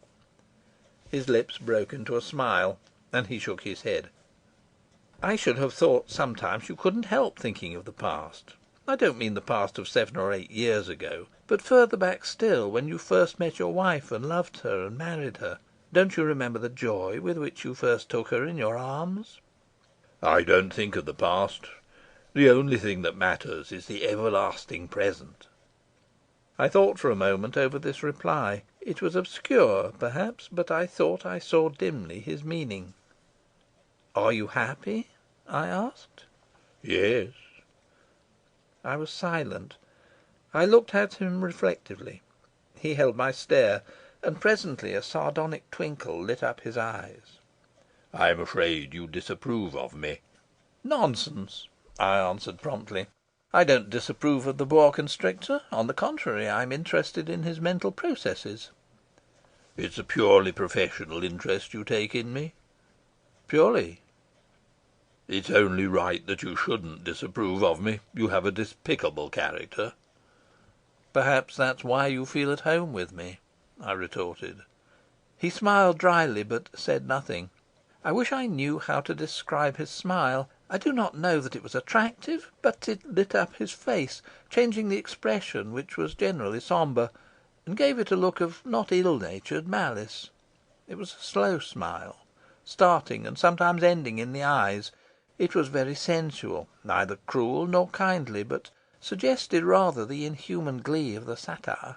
His lips broke into a smile, and he shook his head. I should have thought sometimes you couldn't help thinking of the past. I don't mean the past of 7 or 8 years ago, but further back still, when you first met your wife and loved her and married her. Don't you remember the joy with which you first took her in your arms? I don't think of the past. The only thing that matters is the everlasting present. I thought for a moment over this reply. It was obscure, perhaps, but I thought I saw dimly his meaning. Are you happy? I asked. Yes. I was silent. I looked at him reflectively. He held my stare, and presently a sardonic twinkle lit up his eyes. I'm afraid you disapprove of me. Nonsense, I answered promptly. I don't disapprove of the boa constrictor. On the contrary, I'm interested in his mental processes. It's a purely professional interest you take in me. Purely. It's only right that you shouldn't disapprove of me. You have a despicable character. Perhaps that's why you feel at home with me, I retorted. He smiled dryly, but said nothing. I wish I knew how to describe his smile. I do not know that it was attractive, but it lit up his face, changing the expression, which was generally sombre, and gave it a look of not ill-natured malice. It was a slow smile, starting and sometimes ending in the eyes. It was very sensual, neither cruel nor kindly, but suggested rather the inhuman glee of the satyr.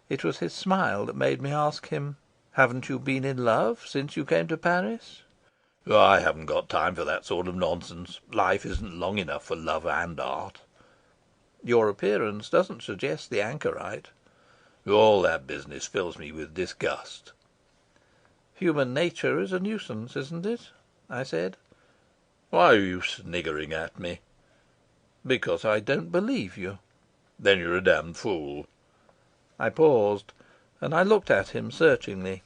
It was his smile that made me ask him, "Haven't you been in love since you came to Paris?" I haven't got time for that sort of nonsense. Life isn't long enough for love and art. Your appearance doesn't suggest the anchorite. All that business fills me with disgust. Human nature is a nuisance, isn't it? I said. Why are you sniggering at me? Because I don't believe you. Then you're a damned fool. I paused, and I looked at him searchingly.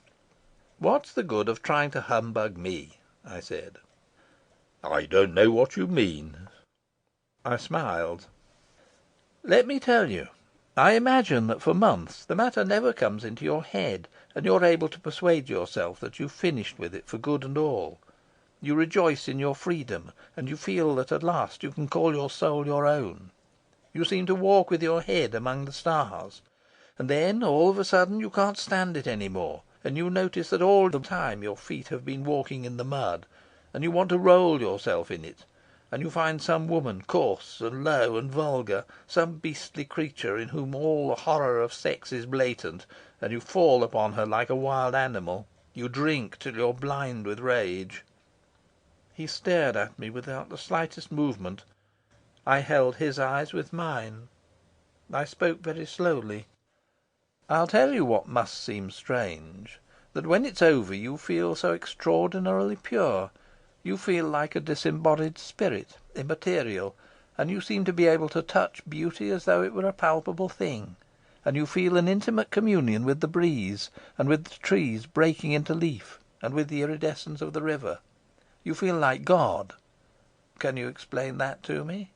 What's the good of trying to humbug me? I said. I don't know what you mean. I smiled. Let me tell you. I imagine that for months the matter never comes into your head, and you're able to persuade yourself that you've finished with it for good and all. You rejoice in your freedom, and you feel that at last you can call your soul your own. You seem to walk with your head among the stars. And then, all of a sudden, you can't stand it any more, and you notice that all the time your feet have been walking in the mud, and you want to roll yourself in it, and you find some woman coarse and low and vulgar, some beastly creature in whom all the horror of sex is blatant, and you fall upon her like a wild animal. You drink till you're blind with rage. He stared at me without the slightest movement. I held his eyes with mine. I spoke very slowly. "I'll tell you what must seem strange, that when it's over you feel so extraordinarily pure. You feel like a disembodied spirit, immaterial, and you seem to be able to touch beauty as though it were a palpable thing, and you feel an intimate communion with the breeze, and with the trees breaking into leaf, and with the iridescence of the river. You feel like God. Can you explain that to me?"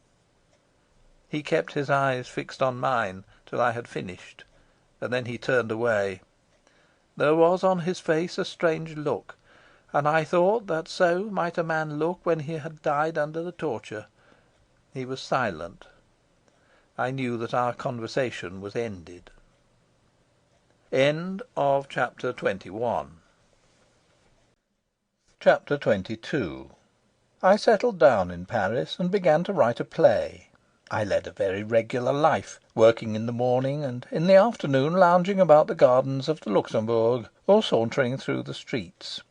He kept his eyes fixed on mine till I had finished, and then he turned away. There was on his face a strange look, and I thought that so might a man look when he had died under the torture. He was silent. I knew that our conversation was ended. Chapter 22. I settled down in Paris and began to write a play. I led a very regular life, working in the morning, and in the afternoon lounging about the gardens of the Luxembourg or sauntering through the streets.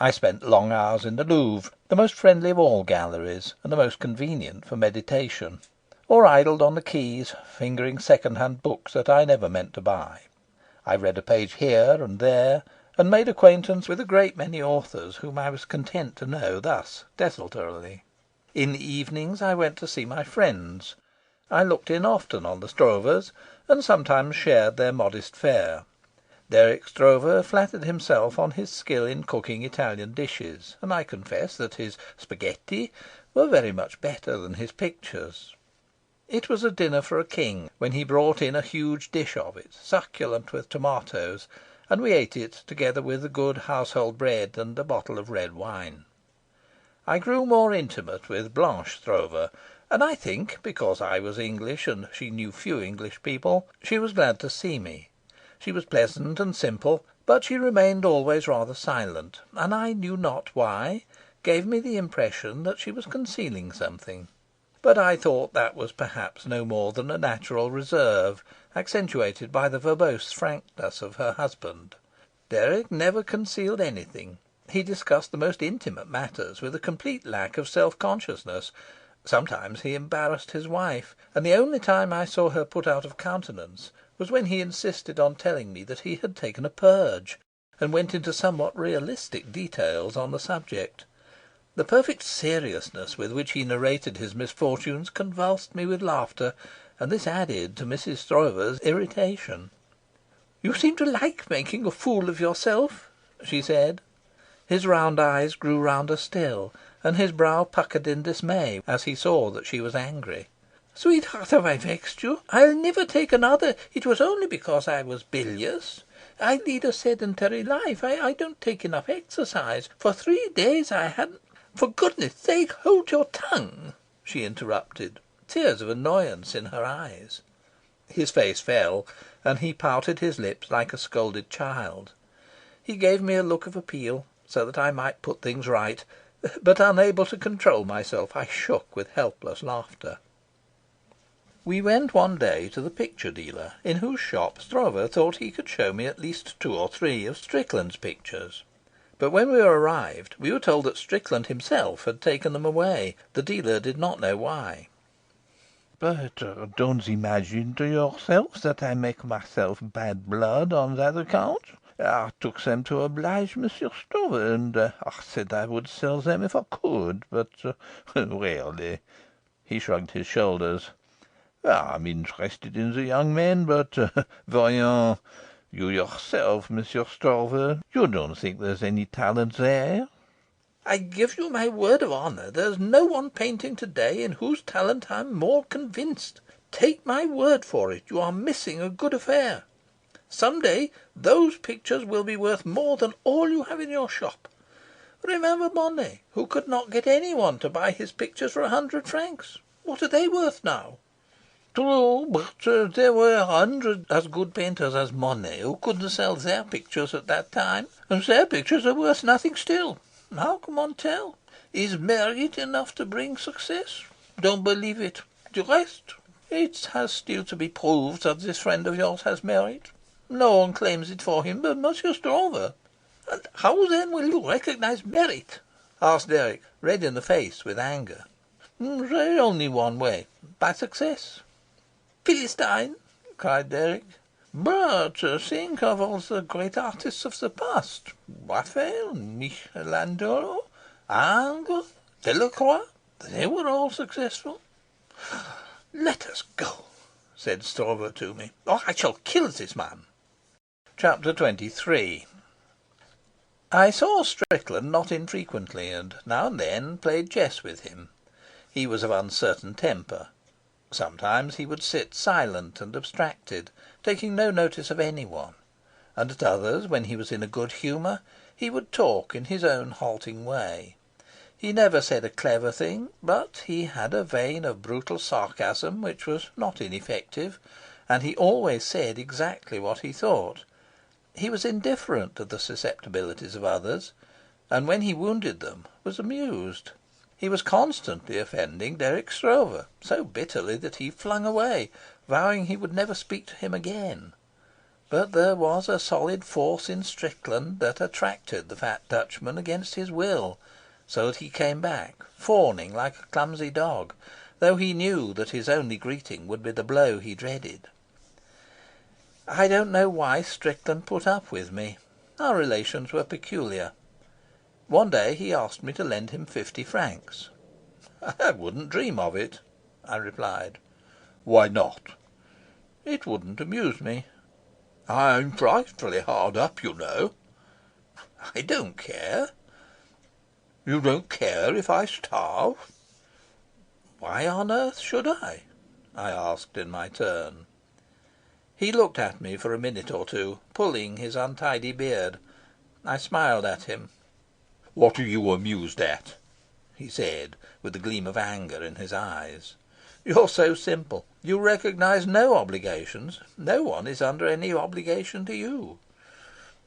I spent long hours in the Louvre, the most friendly of all galleries, and the most convenient for meditation, or idled on the quays, fingering second-hand books that I never meant to buy. I read a page here and there, and made acquaintance with a great many authors whom I was content to know thus desultorily. In the evenings I went to see my friends. I looked in often on the Stroevers, and sometimes shared their modest fare. Dirk Stroever flattered himself on his skill in cooking Italian dishes, and I confess that his spaghetti were very much better than his pictures. It was a dinner for a king when he brought in a huge dish of it, succulent with tomatoes, and we ate it together with the good household bread and a bottle of red wine. I grew more intimate with Blanche Stroever, and I think, because I was English and she knew few English people, she was glad to see me. She was pleasant and simple, but she remained always rather silent, and I knew not why, gave me the impression that she was concealing something. But I thought that was perhaps no more than a natural reserve, accentuated by the verbose frankness of her husband. Dirk never concealed anything. He discussed the most intimate matters with a complete lack of self-consciousness. Sometimes he embarrassed his wife, and the only time I saw her put out of countenance was when he insisted on telling me that he had taken a purge, and went into somewhat realistic details on the subject. The perfect seriousness with which he narrated his misfortunes convulsed me with laughter, and this added to Mrs. Stroever's irritation. "You seem to like making a fool of yourself," she said. His round eyes grew rounder still, and his brow puckered in dismay as he saw that she was angry. "Sweetheart, have I vexed you? I'll never take another. It was only because I was bilious. I lead a sedentary life. I don't take enough exercise. For 3 days I hadn't..." "For goodness' sake, hold your tongue," she interrupted, tears of annoyance in her eyes. His face fell, and he pouted his lips like a scolded child. He gave me a look of appeal, so that I might put things right, but, unable to control myself, I shook with helpless laughter. We went one day to the picture dealer, in whose shop Stroeve thought he could show me at least 2 or 3 of Strickland's pictures. But when we arrived, we were told that Strickland himself had taken them away. The dealer did not know why. "But don't imagine to yourself that I make myself bad blood on that account. I took them to oblige Monsieur Stroeve, and I said I would sell them if I could, but really..." He shrugged his shoulders. "I'm interested in the young men, but voyons, you yourself, Monsieur Stroeve, you don't think there's any talent there?" "I give you my word of honour, there's no one painting to day in whose talent I'm more convinced. Take my word for it, you are missing a good affair. Some day those pictures will be worth more than all you have in your shop. Remember Monet, who could not get anyone to buy his pictures for 100 francs. What are they worth now?" "True, but there were 100 as good painters as Monet who couldn't sell their pictures at that time, and their pictures are worth nothing still. How can one tell? Is merit enough to bring success? Don't believe it. The rest, it has still to be proved that this friend of yours has merit. No one claims it for him but Monsieur Stroeve." "And how then will you recognise merit?" asked Dirk, red in the face with anger. There only one way, by success. Philistine, cried Derrick. But think of all the great artists of the past. Raphael, Michelangelo, Ingres, Delacroix. They were all successful. Let us go, said Stroeve to me, or I shall kill this man. Chapter 23. I saw Strickland not infrequently, and now and then played chess with him. He was of uncertain temper. Sometimes he would sit silent and abstracted, taking no notice of anyone, and at others, when he was in a good humour, he would talk in his own halting way. He never said a clever thing, but he had a vein of brutal sarcasm which was not ineffective, and he always said exactly what he thought. He was indifferent to the susceptibilities of others, and when he wounded them was amused. He was constantly offending Derrick Stroeve, so bitterly that he flung away, vowing he would never speak to him again. But there was a solid force in Strickland that attracted the fat Dutchman against his will, so that he came back, fawning like a clumsy dog, though he knew that his only greeting would be the blow he dreaded. I don't know why Strickland put up with me. Our relations were peculiar. One day he asked me to lend him 50 francs. I wouldn't dream of it, I replied. Why not? It wouldn't amuse me. I'm frightfully hard up, you know. I don't care. You don't care if I starve? Why on earth should I asked in my turn. He looked at me for a minute or two, pulling his untidy beard. I smiled at him. What are you amused at? He said, with a gleam of anger in his eyes. You're so simple. You recognise no obligations. No one is under any obligation to you.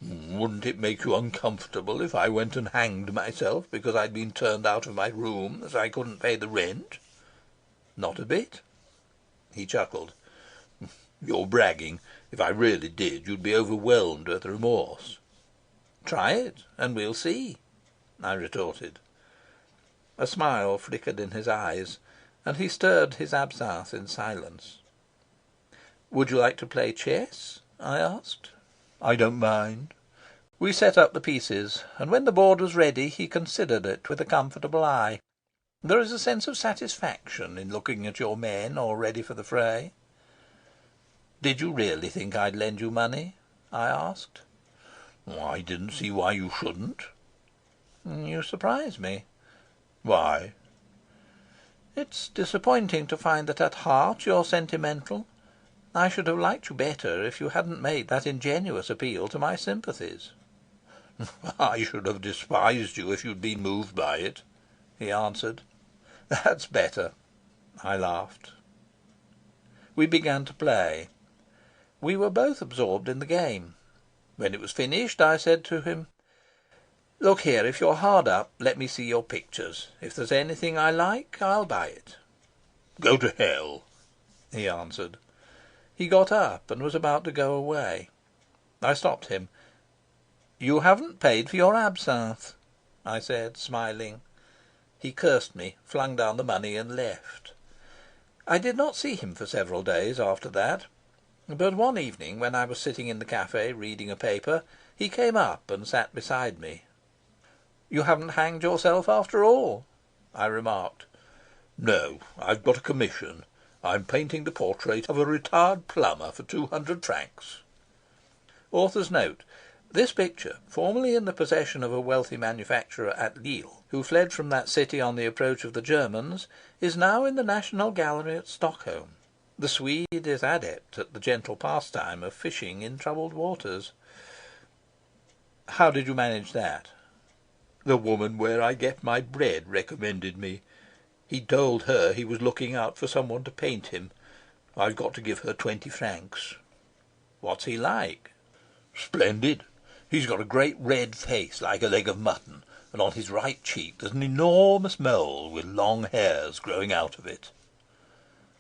Wouldn't it make you uncomfortable if I went and hanged myself because I'd been turned out of my room as I couldn't pay the rent? Not a bit. He chuckled. You're bragging. If I really did, you'd be overwhelmed with remorse. Try it, and we'll see, I retorted. A smile flickered in his eyes, and he stirred his absinthe in silence. Would you like to play chess? I asked. I don't mind. We set up the pieces, and when the board was ready he considered it with a comfortable eye. There is a sense of satisfaction in looking at your men all ready for the fray. Did you really think I'd lend you money? I asked. I didn't see why you shouldn't. You surprise me. Why? It's disappointing to find that at heart you're sentimental. I should have liked you better if you hadn't made that ingenuous appeal to my sympathies. I should have despised you if you'd been moved by it, he answered. That's better, I laughed. We began to play. We were both absorbed in the game. When it was finished, I said to him, Look here, if you're hard up, let me see your pictures. If there's anything I like, I'll buy it. Go to hell, he answered. He got up and was about to go away. I stopped him. You haven't paid for your absinthe, I said, smiling. He cursed me, flung down the money, and left. I did not see him for several days after that, but one evening, when I was sitting in the cafe reading a paper, he came up and sat beside me. You haven't hanged yourself after all, I remarked. No, I've got a commission. I'm painting the portrait of a retired plumber for 200 francs. Author's note. This picture, formerly in the possession of a wealthy manufacturer at Lille, who fled from that city on the approach of the Germans, is now in the National Gallery at Stockholm. The Swede is adept at the gentle pastime of fishing in troubled waters. How did you manage that? The woman where I get my bread recommended me. He told her he was looking out for someone to paint him. I've got to give her 20 francs. What's he like? Splendid. He's got a great red face like a leg of mutton, and on his right cheek there's an enormous mole with long hairs growing out of it.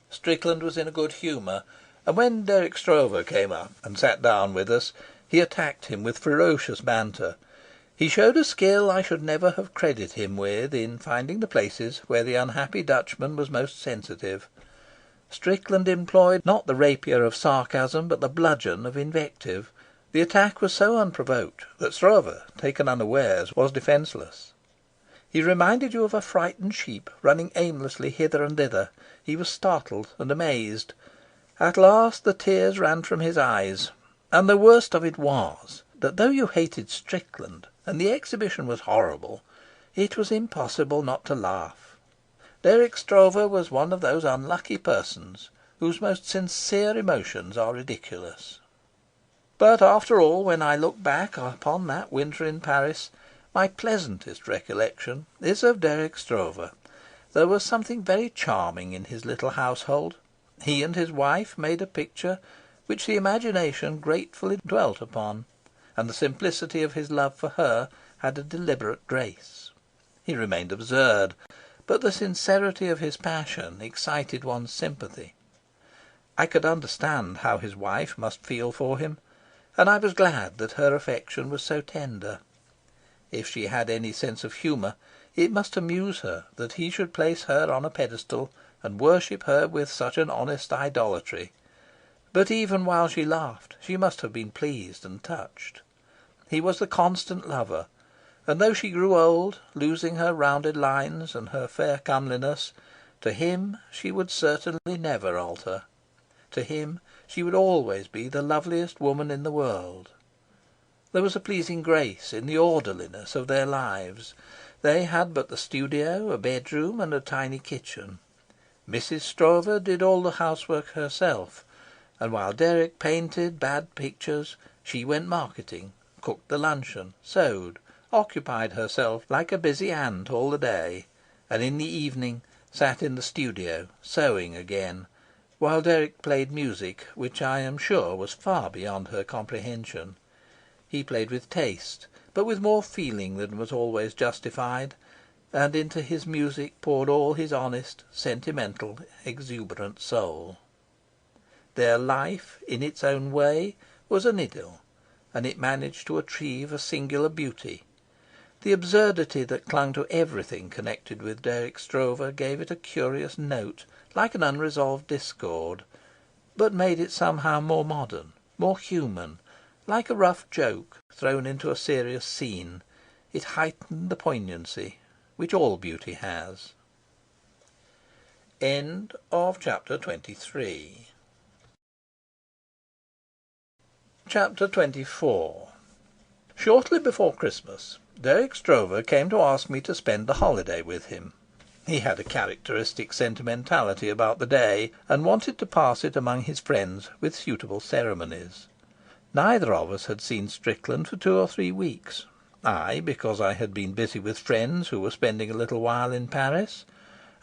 Strickland was in a good humour, and when Derrick Stroeve came up and sat down with us, he attacked him with ferocious banter. He showed a skill I should never have credited him with in finding the places where the unhappy Dutchman was most sensitive. Strickland employed not the rapier of sarcasm, but the bludgeon of invective. The attack was so unprovoked that Stroeve, taken unawares, was defenceless. He reminded you of a frightened sheep running aimlessly hither and thither. He was startled and amazed. At last the tears ran from his eyes, and the worst of it was that though you hated Strickland, and the exhibition was horrible, it was impossible not to laugh. Dirk Stroeve was one of those unlucky persons whose most sincere emotions are ridiculous. But after all, when I look back upon that winter in Paris, my pleasantest recollection is of Dirk Stroeve. There was something very charming in his little household. He and his wife made a picture which the imagination gratefully dwelt upon, and the simplicity of his love for her had a deliberate grace. He remained absurd, but the sincerity of his passion excited one's sympathy. I could understand how his wife must feel for him, and I was glad that her affection was so tender. If she had any sense of humour, it must amuse her that he should place her on a pedestal and worship her with such an honest idolatry. But even while she laughed, she must have been pleased and touched. He was the constant lover, and though she grew old, losing her rounded lines and her fair comeliness, to him she would certainly never alter. To him she would always be the loveliest woman in the world. There was a pleasing grace in the orderliness of their lives. They had but the studio, a bedroom, and a tiny kitchen. Mrs. Stroeve did all the housework herself, and while Dirk painted bad pictures, she went marketing, cooked the luncheon, sewed, occupied herself like a busy ant all the day, and in the evening sat in the studio, sewing again, while Dirk played music which I am sure was far beyond her comprehension. He played with taste, but with more feeling than was always justified, and into his music poured all his honest, sentimental, exuberant soul. Their life, in its own way, was an idyll, and it managed to achieve a singular beauty. The absurdity that clung to everything connected with Dirk Stroeve gave it a curious note, like an unresolved discord, but made it somehow more modern, more human, like a rough joke thrown into a serious scene. It heightened the poignancy which all beauty has. End of chapter 23. Chapter 24. Shortly before Christmas, Dirk Stroeve came to ask me to spend the holiday with him. He had a characteristic sentimentality about the day, and wanted to pass it among his friends with suitable ceremonies. Neither of us had seen Strickland for 2 or 3 weeks. I, because I had been busy with friends who were spending a little while in Paris,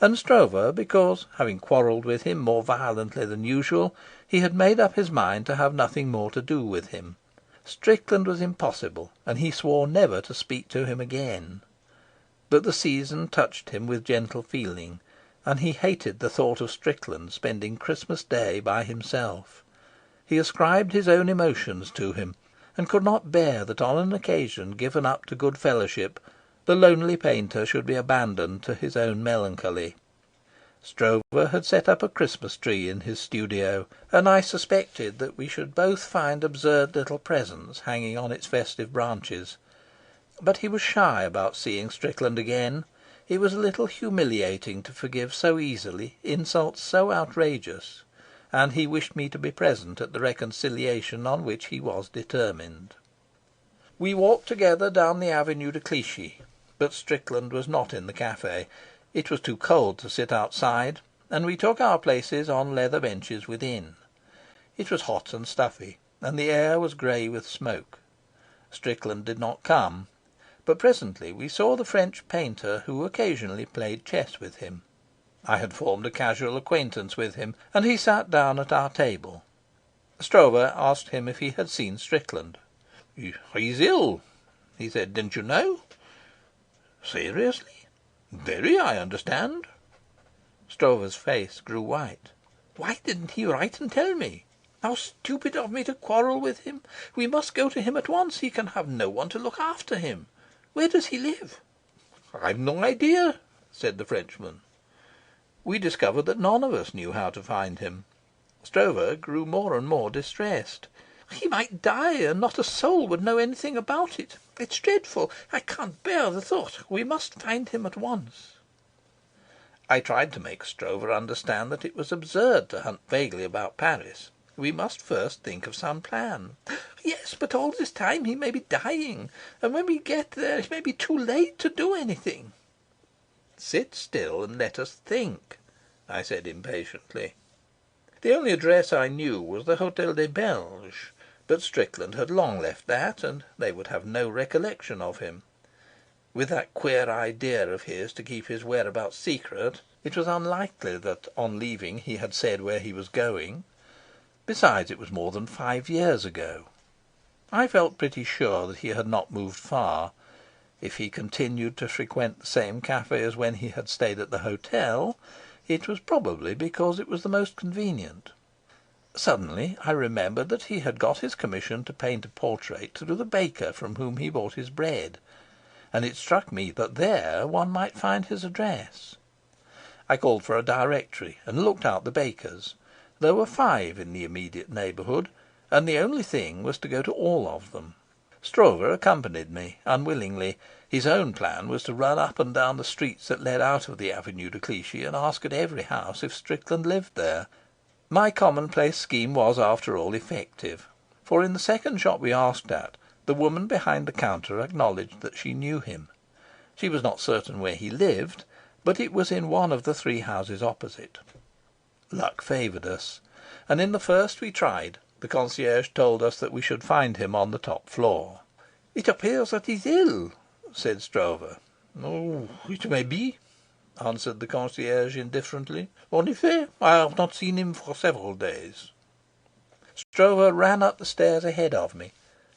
and Stroeve because, having quarrelled with him more violently than usual, he had made up his mind to have nothing more to do with him. Strickland was impossible, and he swore never to speak to him again. But the season touched him with gentle feeling, and he hated the thought of Strickland spending Christmas Day by himself. He ascribed his own emotions to him, and could not bear that on an occasion given up to good fellowship the lonely painter should be abandoned to his own melancholy. Stroeve had set up a Christmas tree in his studio, and I suspected that we should both find absurd little presents hanging on its festive branches. But he was shy about seeing Strickland again. It was a little humiliating to forgive so easily insults so outrageous, and he wished me to be present at the reconciliation on which he was determined. We walked together down the Avenue de Clichy, but Strickland was not in the cafe. It was too cold to sit outside, and we took our places on leather benches within. It was hot and stuffy, and the air was grey with smoke. Strickland did not come, but presently we saw the French painter who occasionally played chess with him. I had formed a casual acquaintance with him, and he sat down at our table. Stroeve asked him if he had seen Strickland. "He's ill," he said. "Didn't you know?" "Seriously?" "Very, I understand." Stroeve's face grew white. "Why didn't he write and tell me? How stupid of me to quarrel with him! We must go to him at once. He can have no one to look after him. Where does he live?" "I've no idea," said the Frenchman. We discovered that none of us knew how to find him. Stroeve grew more and more distressed. "He might die, and not a soul would know anything about it. It's dreadful. I can't bear the thought. We must find him at once." I tried to make Stroeve understand that it was absurd to hunt vaguely about Paris. We must first think of some plan. "Yes, but all this time he may be dying, and when we get there it may be too late to do anything." "Sit still and let us think," I said impatiently. The only address I knew was the Hotel des Belges, but Strickland had long left that, and they would have no recollection of him. With that queer idea of his to keep his whereabouts secret, it was unlikely that on leaving he had said where he was going. Besides, it was more than 5 years ago. I felt pretty sure that he had not moved far. If he continued to frequent the same cafe as when he had stayed at the hotel, it was probably because it was the most convenient. Suddenly I remembered that he had got his commission to paint a portrait through the baker from whom he bought his bread, and it struck me that there one might find his address. I called for a directory and looked out the bakers. There were 5 in the immediate neighbourhood, and the only thing was to go to all of them. Stroeve accompanied me, unwillingly. His own plan was to run up and down the streets that led out of the Avenue de Clichy and ask at every house if Strickland lived there. My commonplace scheme was, after all, effective, for in the second shop we asked at, the woman behind the counter acknowledged that she knew him. She was not certain where he lived, but it was in one of the 3 houses opposite. Luck favoured us, and in the first we tried the concierge told us that we should find him on the top floor. "It appears that he's ill," said Stroeve. "Oh, it may be," answered the concierge indifferently. "En effet, I have not seen him for several days." Stroeve ran up the stairs ahead of me,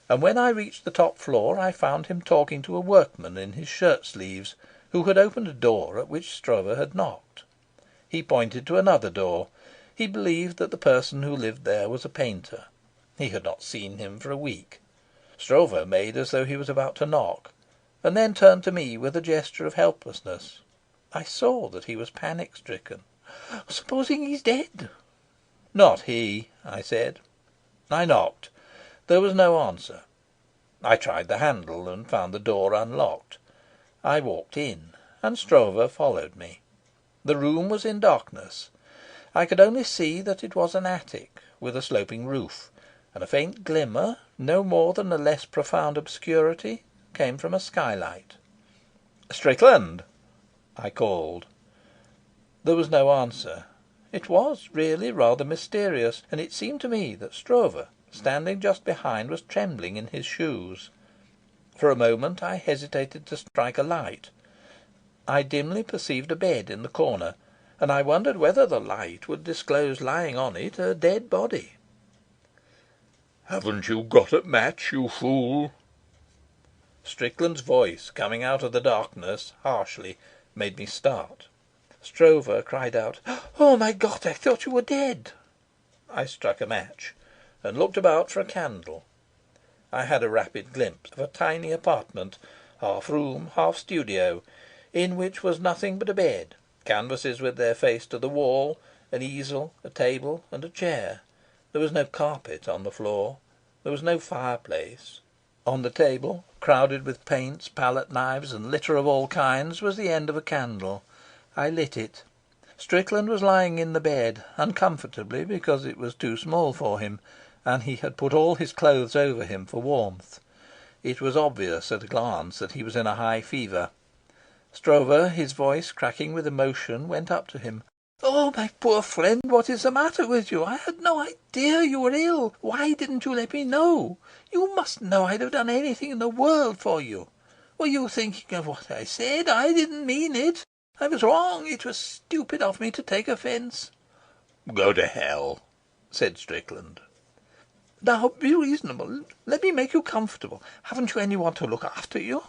and when I reached the top floor I found him talking to a workman in his shirt sleeves, who had opened a door at which Stroeve had knocked. He pointed to another door. He believed that the person who lived there was a painter. He had not seen him for a week. Stroeve made as though he was about to knock, and then turned to me with a gesture of helplessness. I saw that he was panic-stricken. "Supposing he's dead?" "Not he," I said. I knocked. There was no answer. I tried the handle and found the door unlocked. I walked in, and Stroeve followed me. The room was in darkness. I could only see that it was an attic with a sloping roof, and a faint glimmer, no more than a less profound obscurity, came from a skylight. "Strickland!" I called. There was no answer. It was really rather mysterious, and it seemed to me that Stroeve, standing just behind, was trembling in his shoes. For a moment I hesitated to strike a light. I dimly perceived a bed in the corner, and I wondered whether the light would disclose lying on it a dead body. "Haven't you got a match, you fool?" Strickland's voice, coming out of the darkness harshly, made me start. Stroeve cried out, "Oh, my God, I thought you were dead." I struck a match and looked about for a candle. I had a rapid glimpse of a tiny apartment, half room, half studio, in which was nothing but a bed, canvases with their face to the wall, an easel, a table, and a chair. There was no carpet on the floor. There was no fireplace. On the table, crowded with paints, palette knives, and litter of all kinds, was the end of a candle. I lit it. Strickland was lying in the bed, uncomfortably because it was too small for him, and he had put all his clothes over him for warmth. It was obvious at a glance that he was in a high fever. Stroeve, his voice cracking with emotion, went up to him. "Oh, my poor friend, what is the matter with you? I had no idea you were ill. Why didn't you let me know? You must know I'd have done anything in the world for you. Were you thinking of what I said? I didn't mean it. I was wrong. It was stupid of me to take offence." "Go to hell," said Strickland. "Now, be reasonable. Let me make you comfortable. Haven't you anyone to look after you?"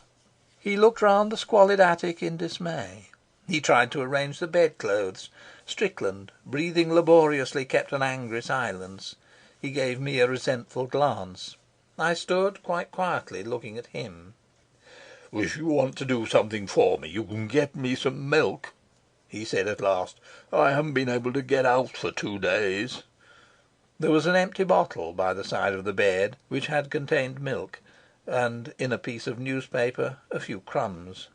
He looked round the squalid attic in dismay. He tried to arrange the bedclothes. Strickland, breathing laboriously, kept an angry silence. He gave me a resentful glance. I stood quite quietly looking at him. "If you want to do something for me, you can get me some milk," he said at last. "I haven't been able to get out for 2 days." There was an empty bottle by the side of the bed, which had contained milk, and in a piece of newspaper a few crumbs.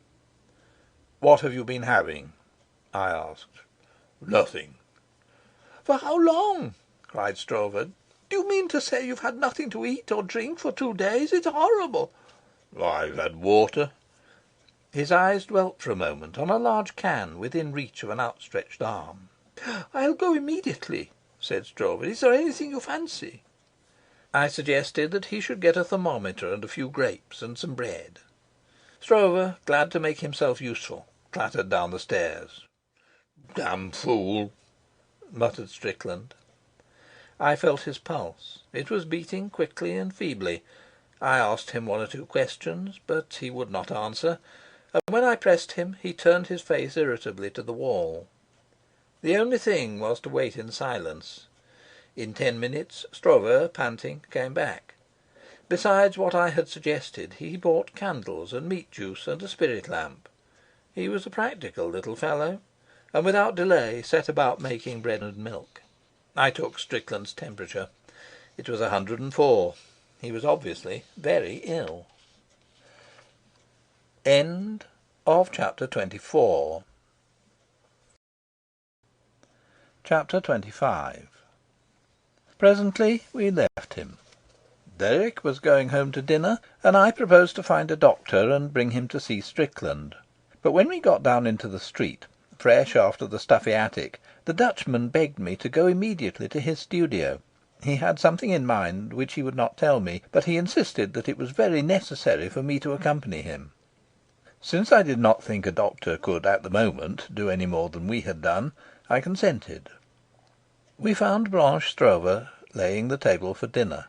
"What have you been having?" I asked. "Nothing." "For how long?" cried Stroeve. "Do you mean to say you've had nothing to eat or drink for 2 days? It's horrible." "I've had water." His eyes dwelt for a moment on a large can within reach of an outstretched arm. "I'll go immediately," said Stroeve. "Is there anything you fancy?" I suggested that he should get a thermometer and a few grapes and some bread. Stroeve, glad to make himself useful, clattered down the stairs. "Damn fool," muttered Strickland. I felt his pulse. It was beating quickly and feebly. I asked him one or two questions, but he would not answer, and when I pressed him he turned his face irritably to the wall. The only thing was to wait in silence. In 10 minutes Stroeve, panting, came back. Besides what I had suggested, he bought candles and meat juice and a spirit lamp. He was a practical little fellow, and without delay set about making bread and milk. I took Strickland's temperature. It was 104. He was obviously very ill. End of chapter 24. Chapter 25. Presently we left him. Derrick was going home to dinner, and I proposed to find a doctor and bring him to see Strickland. But when we got down into the street, fresh after the stuffy attic, the Dutchman begged me to go immediately to his studio. He had something in mind which he would not tell me, but he insisted that it was very necessary for me to accompany him. Since I did not think a doctor could at the moment do any more than we had done, I consented. We found Blanche Stroeve laying the table for dinner.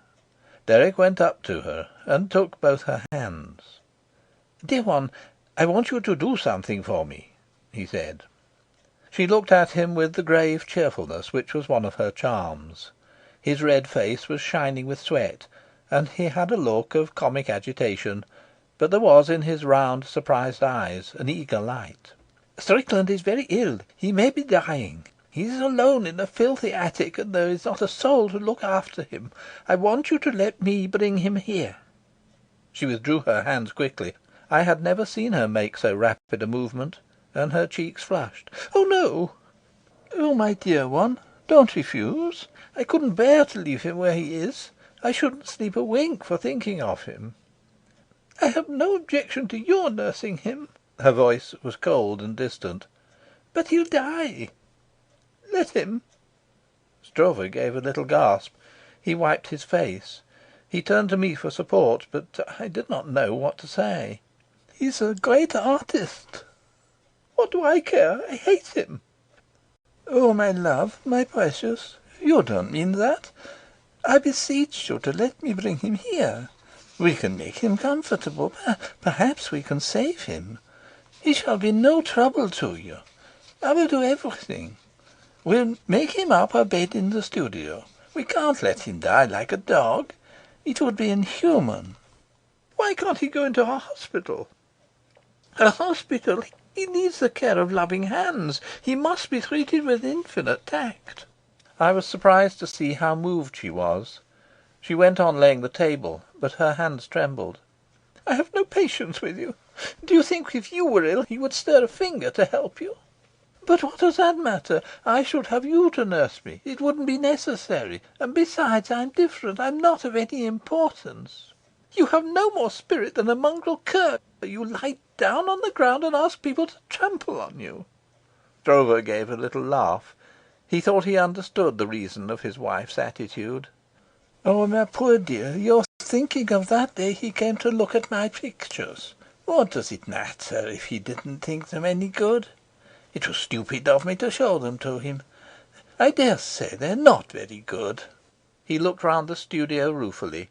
Derrick went up to her and took both her hands. "Dear one, I want you to do something for me," he said. She looked at him with the grave cheerfulness which was one of her charms. His red face was shining with sweat, and he had a look of comic agitation, but there was in his round, surprised eyes an eager light. "Strickland is very ill. He may be dying. He is alone in a filthy attic, and there is not a soul to look after him. I want you to let me bring him here." She withdrew her hands quickly. I had never seen her make so rapid a movement, and her cheeks flushed. "Oh, no." "Oh, my dear one, don't refuse. I couldn't bear to leave him where he is. I shouldn't sleep a wink for thinking of him." "I have no objection to your nursing him." Her voice was cold and distant. "But he'll die." "Let him." Stroeve gave a little gasp. He wiped his face. He turned to me for support, but I did not know what to say. "He's a great artist." "What do I care? I hate him." "Oh, my love, my precious, you don't mean that. I beseech you to let me bring him here. We can make him comfortable. Perhaps we can save him. He shall be no trouble to you. I will do everything. We'll make him up a bed in the studio. We can't let him die like a dog. It would be inhuman." "Why can't he go into a hospital?" "A hospital? He needs the care of loving hands. He must be treated with infinite tact." I was surprised to see how moved she was. She went on laying the table, but her hands trembled. "I have no patience with you. Do you think if you were ill he would stir a finger to help you?" "But what does that matter? I should have you to nurse me. It wouldn't be necessary. And besides, I'm different. I'm not of any importance." "You have no more spirit than a mongrel cur. You lie down on the ground and ask people to trample on you." Stroeve gave a little laugh. He thought he understood the reason of his wife's attitude. "Oh, my poor dear, you're thinking of that day he came to look at my pictures. What does it matter if he didn't think them any good? It was stupid of me to show them to him. I dare say they're not very good." He looked round the studio ruefully.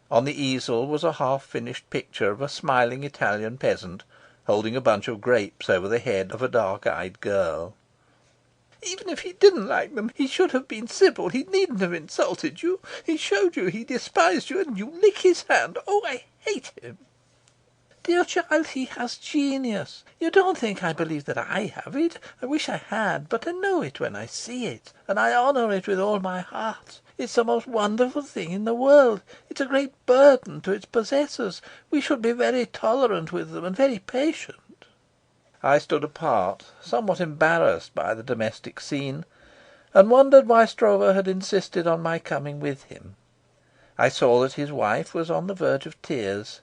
On the easel was a half-finished picture of a smiling Italian peasant holding a bunch of grapes over the head of a dark-eyed girl. "Even if he didn't like them, he should have been civil. He needn't have insulted you. He showed you he despised you, and you lick his hand. Oh, I hate him." Dear child, he has genius. You don't think I believe that I have it. I wish I had, but I know it when I see it, and I honour it with all my heart. It's the most wonderful thing in the world. It's a great burden to its possessors. We should be very tolerant with them and very patient." I stood apart, somewhat embarrassed by the domestic scene, and wondered why Stroeve had insisted on my coming with him. I saw that his wife was on the verge of tears.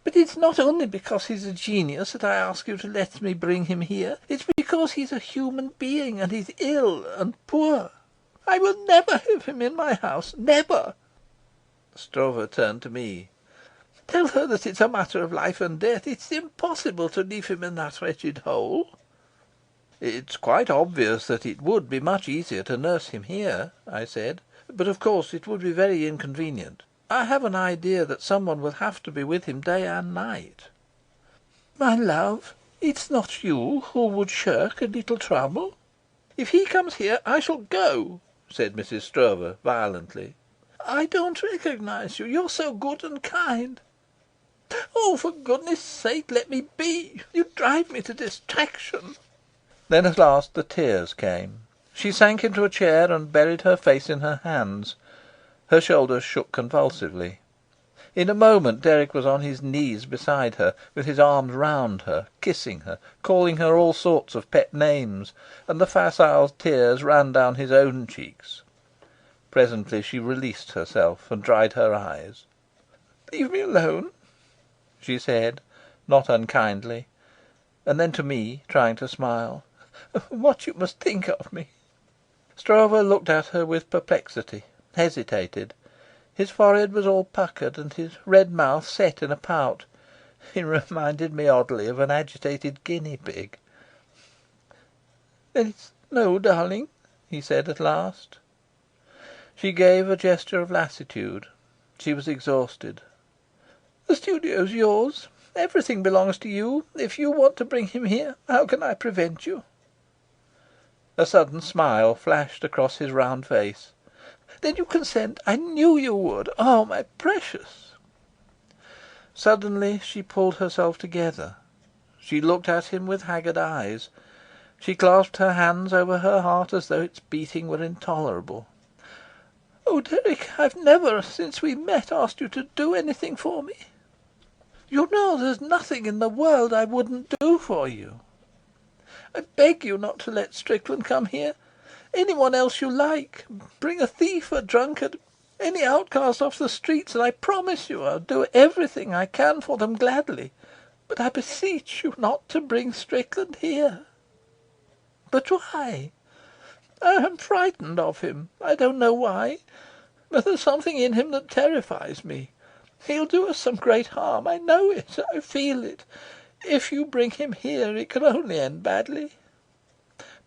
"But it's not only because he's a genius that I ask you to let me bring him here. It's because he's a human being, and he's ill and poor. I will never have him in my house. Never." Stroeve turned to me. "Tell her that it's a matter of life and death. It's impossible to leave him in that wretched hole." "It's quite obvious that it would be much easier to nurse him here," I said. "But of course it would be very inconvenient. I have an idea that someone will have to be with him day and night." "My love, it's not you who would shirk a little trouble. If he comes here, I shall go," said Mrs. Stroeve violently. "I don't recognise you. You're so good and kind. Oh, for goodness sake, let me be. You drive me to distraction." Then at last the tears came. She sank into a chair and buried her face in her hands. Her shoulders shook convulsively. In a moment Derek was on his knees beside her, with his arms round her, kissing her, calling her all sorts of pet names, and the facile tears ran down his own cheeks. Presently she released herself and dried her eyes. "Leave me alone," she said, not unkindly, and then to me, trying to smile, "What you must think of me." Stroeve looked at her with perplexity, hesitated. His forehead was all puckered, and his red mouth set in a pout. He reminded me oddly of an agitated guinea pig. "Then it's no, darling," he said at last. She gave a gesture of lassitude. She was exhausted. "The studio's yours. Everything belongs to you. If you want to bring him here, how can I prevent you?" A sudden smile flashed across his round face. "Then you consent? I knew you would. Oh, my precious!" Suddenly she pulled herself together. She looked at him with haggard eyes. She clasped her hands over her heart as though its beating were intolerable. "Oh, Derek, I've never, since we met, asked you to do anything for me. You know there's nothing in the world I wouldn't do for you. I beg you not to let Strickland come here. Anyone else you like. Bring a thief, a drunkard, any outcast off the streets, and I promise you I'll do everything I can for them gladly. But I beseech you not to bring Strickland here." "But why?" "I am frightened of him. I don't know why. But there's something in him that terrifies me. He'll do us some great harm. I know it. I feel it. If you bring him here, it can only end badly."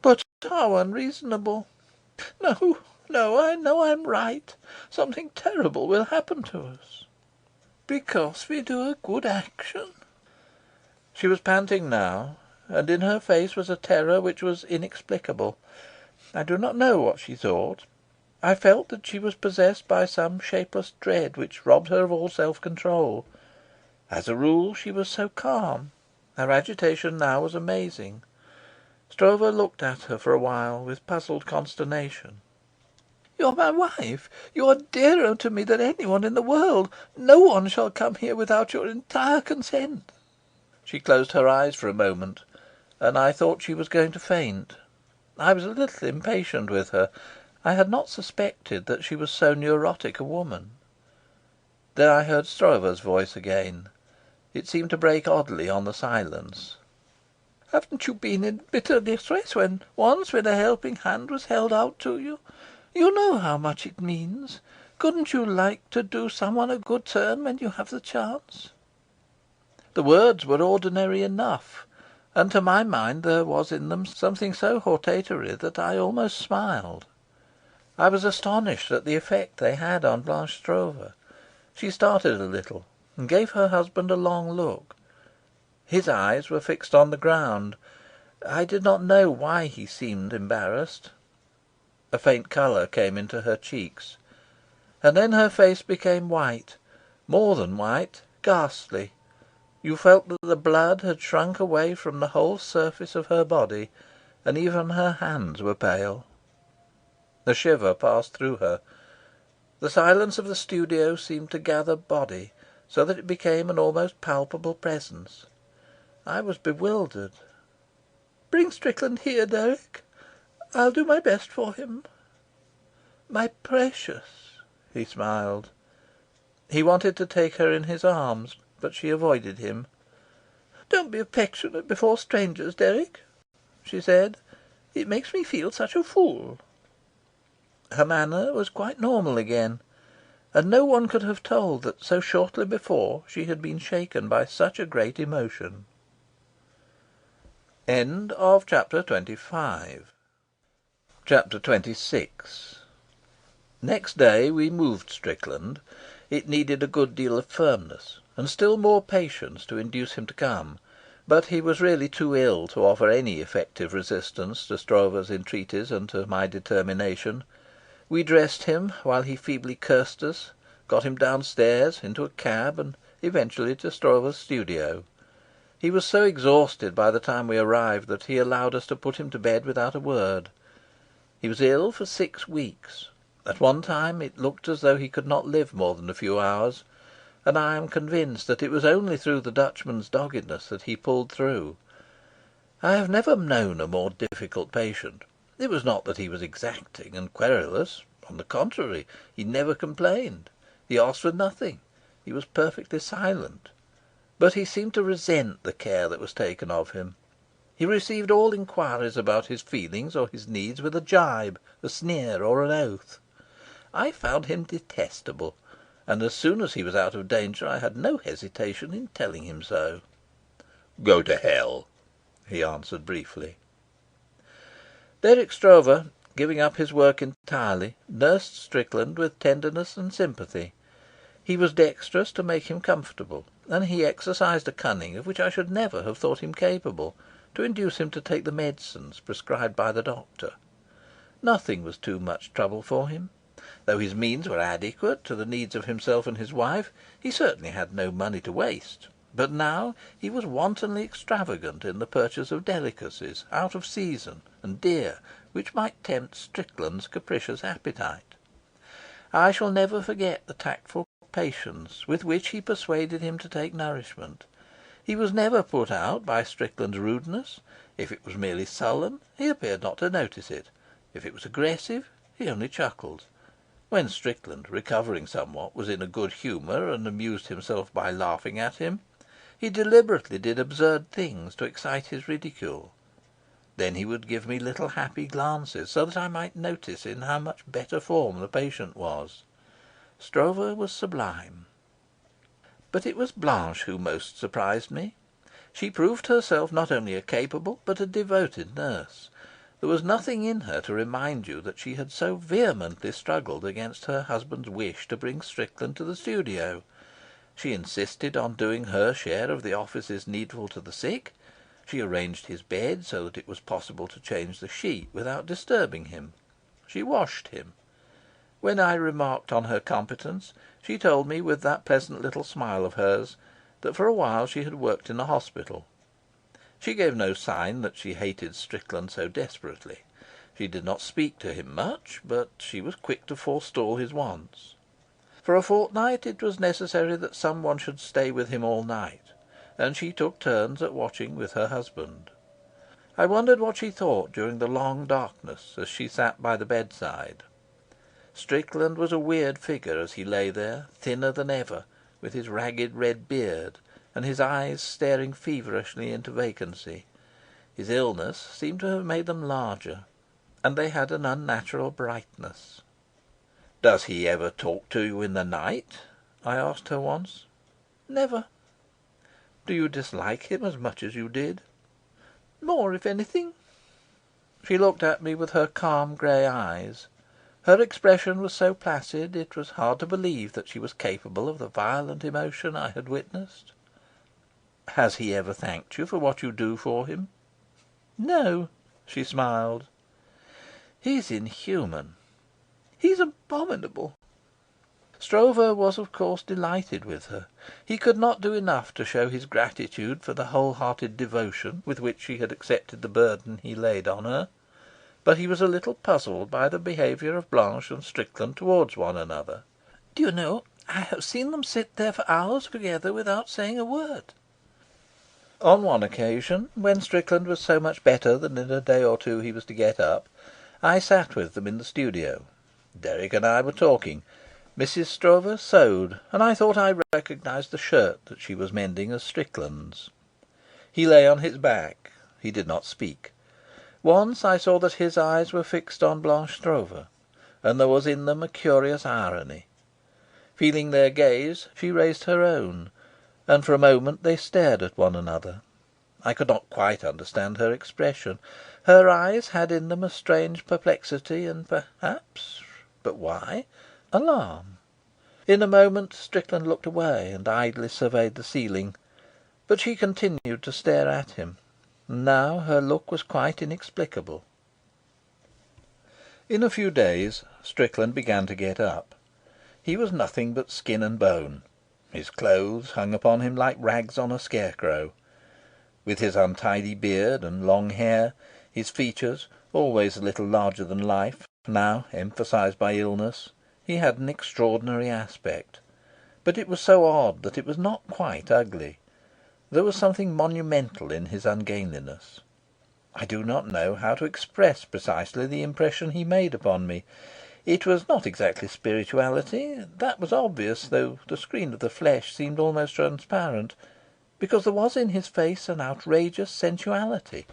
"But how unreasonable." "No, no, I know I'm right. Something terrible will happen to us." "Because we do a good action." She was panting now, and in her face was a terror which was inexplicable. I do not know what she thought. I felt that she was possessed by some shapeless dread which robbed her of all self-control. As a rule she was so calm. Her agitation now was amazing. Stroeve looked at her for a while with puzzled consternation. "You're my wife. You are dearer to me than anyone in the world. No one shall come here without your entire consent." She closed her eyes for a moment, and I thought she was going to faint. I was a little impatient with her. I had not suspected that she was so neurotic a woman. Then I heard Stroeve's voice again. It seemed to break oddly on the silence. "Haven't you been in bitter distress when a helping hand was held out to you? You know how much it means. Couldn't you like to do someone a good turn when you have the chance?" The words were ordinary enough, and to my mind there was in them something so hortatory that I almost smiled. I was astonished at the effect they had on Blanche Stroeve. She started a little and gave her husband a long look. His eyes were fixed on the ground. I did not know why he seemed embarrassed. A faint colour came into her cheeks, and then her face became white, more than white, ghastly. You felt that the blood had shrunk away from the whole surface of her body, and even her hands were pale. A shiver passed through her. The silence of the studio seemed to gather body, so that it became an almost palpable presence. I was bewildered. "Bring Strickland here, Dirk. I'll do my best for him." "My precious," he smiled. He wanted to take her in his arms, but she avoided him. "Don't be affectionate before strangers, Dirk," she said. "It makes me feel such a fool." Her manner was quite normal again, and no one could have told that so shortly before she had been shaken by such a great emotion. Chapter 26. Next day we moved Strickland. It needed a good deal of firmness and still more patience to induce him to come, but he was really too ill to offer any effective resistance to Stroeve's entreaties and to my determination. We dressed him while he feebly cursed us, got him downstairs into a cab, and eventually to Stroeve's studio. He was so exhausted by the time we arrived that he allowed us to put him to bed without a word. He was ill for 6 weeks. At one time it looked as though he could not live more than a few hours, and I am convinced that it was only through the Dutchman's doggedness that he pulled through. I have never known a more difficult patient. It was not that he was exacting and querulous. On the contrary, he never complained. He asked for nothing. He was perfectly silent. But he seemed to resent the care that was taken of him. He received all inquiries about his feelings or his needs with a gibe, a sneer, or an oath. I found him detestable, and as soon as he was out of danger I had no hesitation in telling him so. "Go to hell," he answered briefly. Dirk Stroeve, giving up his work entirely, nursed Strickland with tenderness and sympathy. He was dexterous to make him comfortable, and he exercised a cunning of which I should never have thought him capable, to induce him to take the medicines prescribed by the doctor. Nothing was too much trouble for him. Though his means were adequate to the needs of himself and his wife, he certainly had no money to waste. But now he was wantonly extravagant in the purchase of delicacies, out of season and dear, which might tempt Strickland's capricious appetite. I shall never forget the tactful patience with which he persuaded him to take nourishment. He was never put out by Strickland's rudeness. If it was merely sullen, he appeared not to notice it. If it was aggressive, he only chuckled. When Strickland, recovering somewhat, was in a good humour and amused himself by laughing at him, he deliberately did absurd things to excite his ridicule. Then he would give me little happy glances, so that I might notice in how much better form the patient was. Stroeve was sublime. But it was Blanche who most surprised me. She proved herself not only a capable but a devoted nurse. There was nothing in her to remind you that she had so vehemently struggled against her husband's wish to bring Strickland to the studio. She insisted on doing her share of the offices needful to the sick. She arranged his bed so that it was possible to change the sheet without disturbing him. She washed him. When I remarked on her competence, she told me with that pleasant little smile of hers that for a while she had worked in a hospital. She gave no sign that she hated Strickland so desperately. She did not speak to him much, but she was quick to forestall his wants. For a fortnight it was necessary that some one should stay with him all night, and she took turns at watching with her husband. I wondered what she thought during the long darkness as she sat by the bedside. Strickland was a weird figure as he lay there, thinner than ever, with his ragged red beard, and his eyes staring feverishly into vacancy. His illness seemed to have made them larger, and they had an unnatural brightness. "Does he ever talk to you in the night?" I asked her once. "Never." "Do you dislike him as much as you did?" "More, if anything." She looked at me with her calm grey eyes. Her expression was so placid it was hard to believe that she was capable of the violent emotion I had witnessed. "Has he ever thanked you for what you do for him?" "No." She smiled. "He's inhuman." "He's abominable." Stroeve was of course delighted with her. He could not do enough to show his gratitude for the whole-hearted devotion with which she had accepted the burden he laid on her. But he was a little puzzled by the behaviour of Blanche and Strickland towards one another. "Do you know, I have seen them sit there for hours together without saying a word." On one occasion, when Strickland was so much better that in a day or two he was to get up, I sat with them in the studio. Derrick and I were talking. Mrs. Stroeve sewed, and I thought I recognised the shirt that she was mending as Strickland's. He lay on his back. He did not speak. Once I saw that his eyes were fixed on Blanche Stroeve, and there was in them a curious irony. Feeling their gaze, she raised her own, and for a moment they stared at one another. I could not quite understand her expression. Her eyes had in them a strange perplexity and perhaps, but why, alarm. In a moment Strickland looked away and idly surveyed the ceiling, but she continued to stare at him, and now her look was quite inexplicable. In a few days Strickland began to get up. He was nothing but skin and bone. His clothes hung upon him like rags on a scarecrow. With his untidy beard and long hair, his features, always a little larger than life, now emphasised by illness, he had an extraordinary aspect. But it was so odd that it was not quite ugly. There was something monumental in his ungainliness. I do not know how to express precisely the impression he made upon me. It was not exactly spirituality, that was obvious, though the screen of the flesh seemed almost transparent, because there was in his face an outrageous sensuality.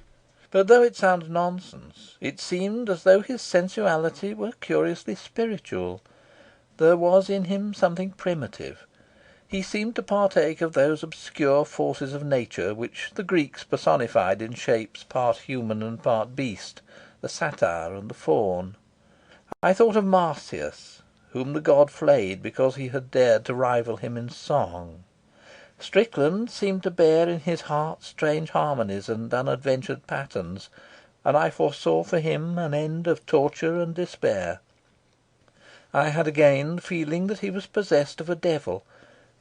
But though it sounds nonsense, it seemed as though his sensuality were curiously spiritual. There was in him something primitive. He seemed to partake of those obscure forces of nature which the Greeks personified in shapes part human and part beast, the satyr and the faun. I thought of Marsyas, whom the god flayed because he had dared to rival him in song. Strickland seemed to bear in his heart strange harmonies and unadventured patterns, and I foresaw for him an end of torture and despair. I had again the feeling that he was possessed of a devil,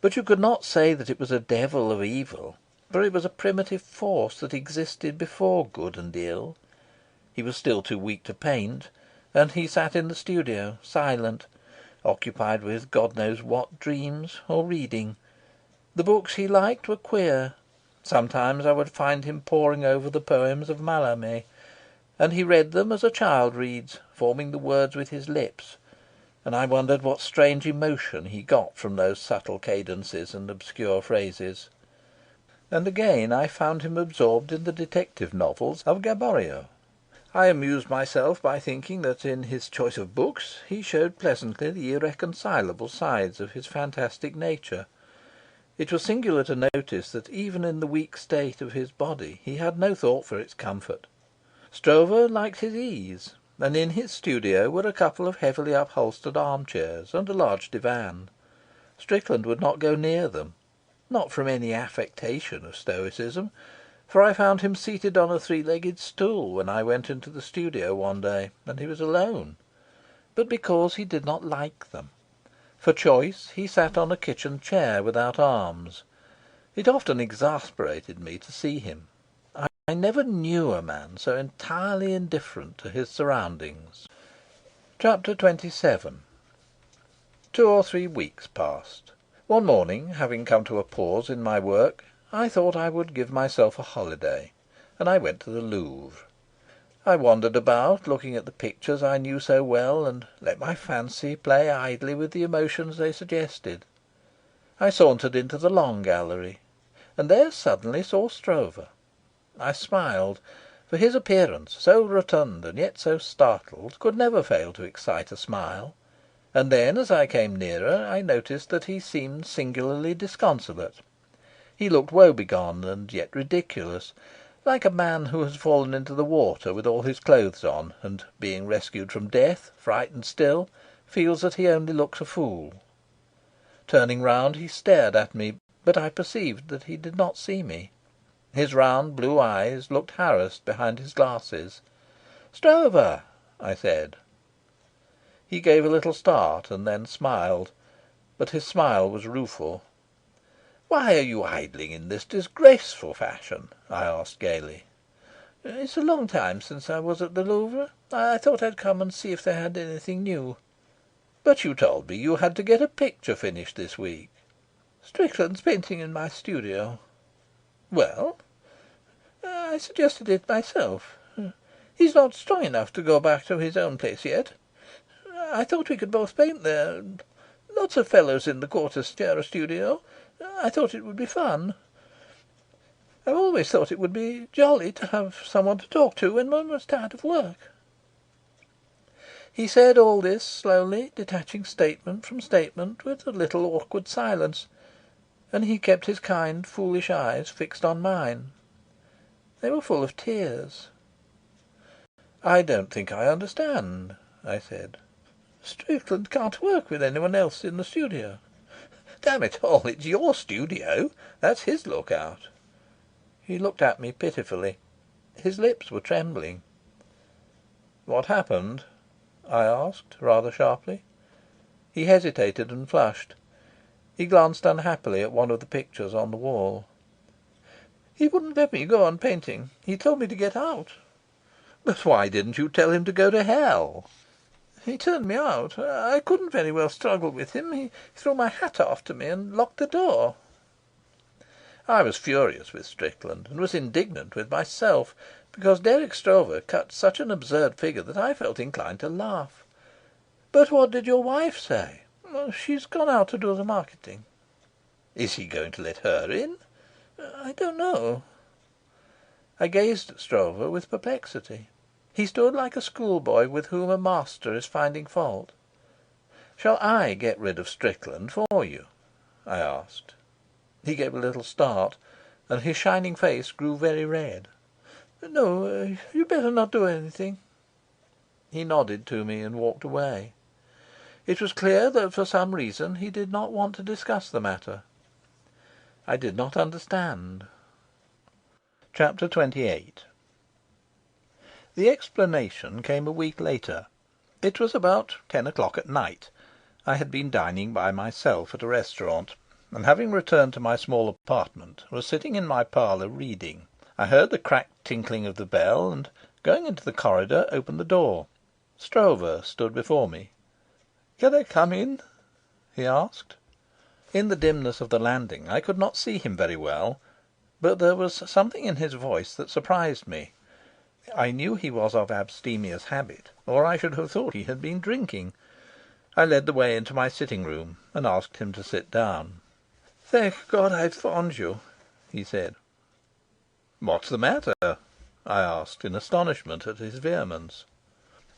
but you could not say that it was a devil of evil, for it was a primitive force that existed before good and ill. He was still too weak to paint, and he sat in the studio, silent, occupied with God knows what dreams, or reading. The books he liked were queer. Sometimes I would find him poring over the poems of Mallarmé, and he read them as a child reads, forming the words with his lips, and I wondered what strange emotion he got from those subtle cadences and obscure phrases. And again I found him absorbed in the detective novels of Gaboriau. I amused myself by thinking that in his choice of books he showed pleasantly the irreconcilable sides of his fantastic nature. It was singular to notice that even in the weak state of his body he had no thought for its comfort. Stroeve liked his ease, and in his studio were a couple of heavily upholstered armchairs and a large divan. Strickland would not go near them, not from any affectation of stoicism, for I found him seated on a three-legged stool when I went into the studio one day, and he was alone, but because he did not like them. For choice he sat on a kitchen chair without arms. It often exasperated me to see him. I never knew a man so entirely indifferent to his surroundings. Chapter 27. 2 or 3 weeks passed. One morning, having come to a pause in my work, I thought I would give myself a holiday, and I went to the Louvre. I wandered about, looking at the pictures I knew so well, and let my fancy play idly with the emotions they suggested. I sauntered into the Long Gallery, and there suddenly saw Stroeve. I smiled, for his appearance, so rotund and yet so startled, could never fail to excite a smile. And then, as I came nearer, I noticed that he seemed singularly disconsolate. He looked woebegone and yet ridiculous, like a man who has fallen into the water with all his clothes on, and, being rescued from death, frightened still, feels that he only looks a fool. Turning round, he stared at me, but I perceived that he did not see me. His round blue eyes looked harassed behind his glasses. "Stroeve," I said. He gave a little start and then smiled, but his smile was rueful. "Why are you idling in this disgraceful fashion?" I asked gaily. "It's a long time since I was at the Louvre. I thought I'd come and see if they had anything new." "But you told me you had to get a picture finished this week." "Strickland's painting in my studio." "Well?" "I suggested it myself. He's not strong enough to go back to his own place yet. I thought we could both paint there. Lots of fellows in the quarter share a studio. I thought it would be fun. I've always thought it would be jolly to have someone to talk to when one was tired of work." He said all this slowly, detaching statement from statement with a little awkward silence, and he kept his kind, foolish eyes fixed on mine. They were full of tears. "I don't think I understand," I said. "Strickland can't work with anyone else in the studio." "Damn it all, it's your studio. That's his lookout." He looked at me pitifully. His lips were trembling. "What happened?" I asked, rather sharply. He hesitated and flushed. He glanced unhappily at one of the pictures on the wall. "He wouldn't let me go on painting. He told me to get out." "But why didn't you tell him to go to hell?" "He turned me out. I couldn't very well struggle with him. He threw my hat after me and locked the door." I was furious with Strickland, and was indignant with myself, because Derek Stroeve cut such an absurd figure that I felt inclined to laugh. "But what did your wife say?" "She's gone out to do the marketing." "Is he going to let her in?" "I don't know." I gazed at Stroeve with perplexity. He stood like a schoolboy with whom a master is finding fault. "Shall I get rid of Strickland for you?" I asked. He gave a little start, and his shining face grew very red. "No, you'd better not do anything." He nodded to me and walked away. It was clear that for some reason he did not want to discuss the matter. I did not understand. Chapter 28. The explanation came a week later. It was about 10 o'clock at night. I had been dining by myself at a restaurant, and having returned to my small apartment, was sitting in my parlour reading. I heard the cracked tinkling of the bell, and, going into the corridor, opened the door. Stroeve stood before me. "Can I come in?" he asked. In the dimness of the landing I could not see him very well, but there was something in his voice that surprised me. I knew he was of abstemious habit, or I should have thought he had been drinking. I led the way into my sitting room and asked him to sit down. "Thank God I've found you," he said. "What's the matter?" I asked in astonishment at his vehemence.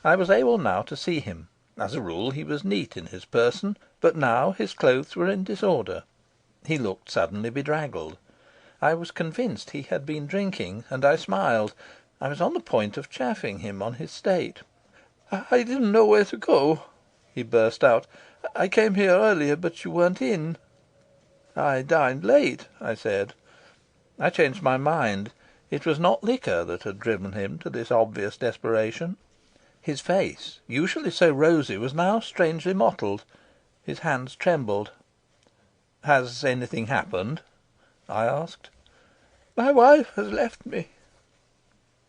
I was able now to see him. As a rule he was neat in his person, but now his clothes were in disorder. He looked suddenly bedraggled. I was convinced he had been drinking, and I smiled. I was on the point of chaffing him on his state. "I didn't know where to go," he burst out. "I came here earlier, but you weren't in." "I dined late," I said. I changed my mind. It was not liquor that had driven him to this obvious desperation. His face, usually so rosy, was now strangely mottled. His hands trembled. "Has anything happened?" I asked. "My wife has left me."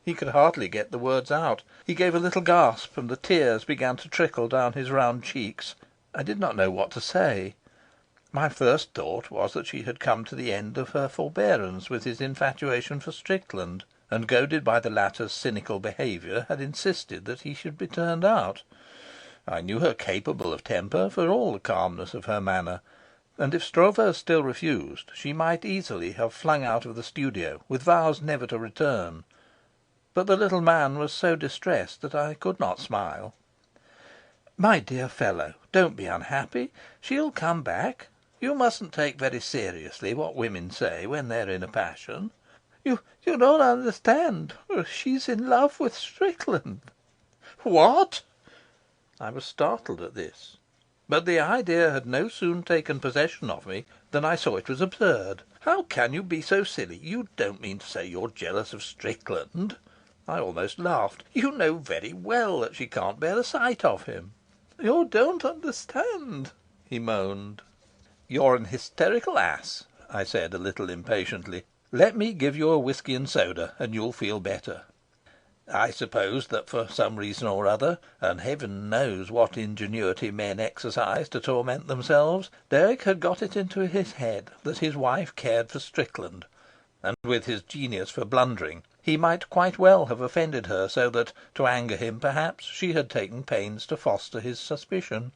He could hardly get the words out. He gave a little gasp, and the tears began to trickle down his round cheeks. I did not know what to say. My first thought was that she had come to the end of her forbearance with his infatuation for Strickland, and, goaded by the latter's cynical behaviour, had insisted that he should be turned out. I knew her capable of temper, for all the calmness of her manner, and if Stroeve still refused, she might easily have flung out of the studio with vows never to return. But the little man was so distressed that I could not smile. "My dear fellow, don't be unhappy. She'll come back. You mustn't take very seriously what women say when they're in a passion." You don't understand. She's in love with Strickland." "What?" I was startled at this, but the idea had no sooner taken possession of me than I saw it was absurd. "How can you be so silly? You don't mean to say you're jealous of Strickland?" I almost laughed. "You know very well that she can't bear the sight of him." "You don't understand," he moaned. "You're an hysterical ass," I said, a little impatiently. "Let me give you a whisky and soda, and you'll feel better." I supposed that for some reason or other, and heaven knows what ingenuity men exercise to torment themselves, Dirk had got it into his head that his wife cared for Strickland, and with his genius for blundering he might quite well have offended her so that, to anger him perhaps, she had taken pains to foster his suspicion.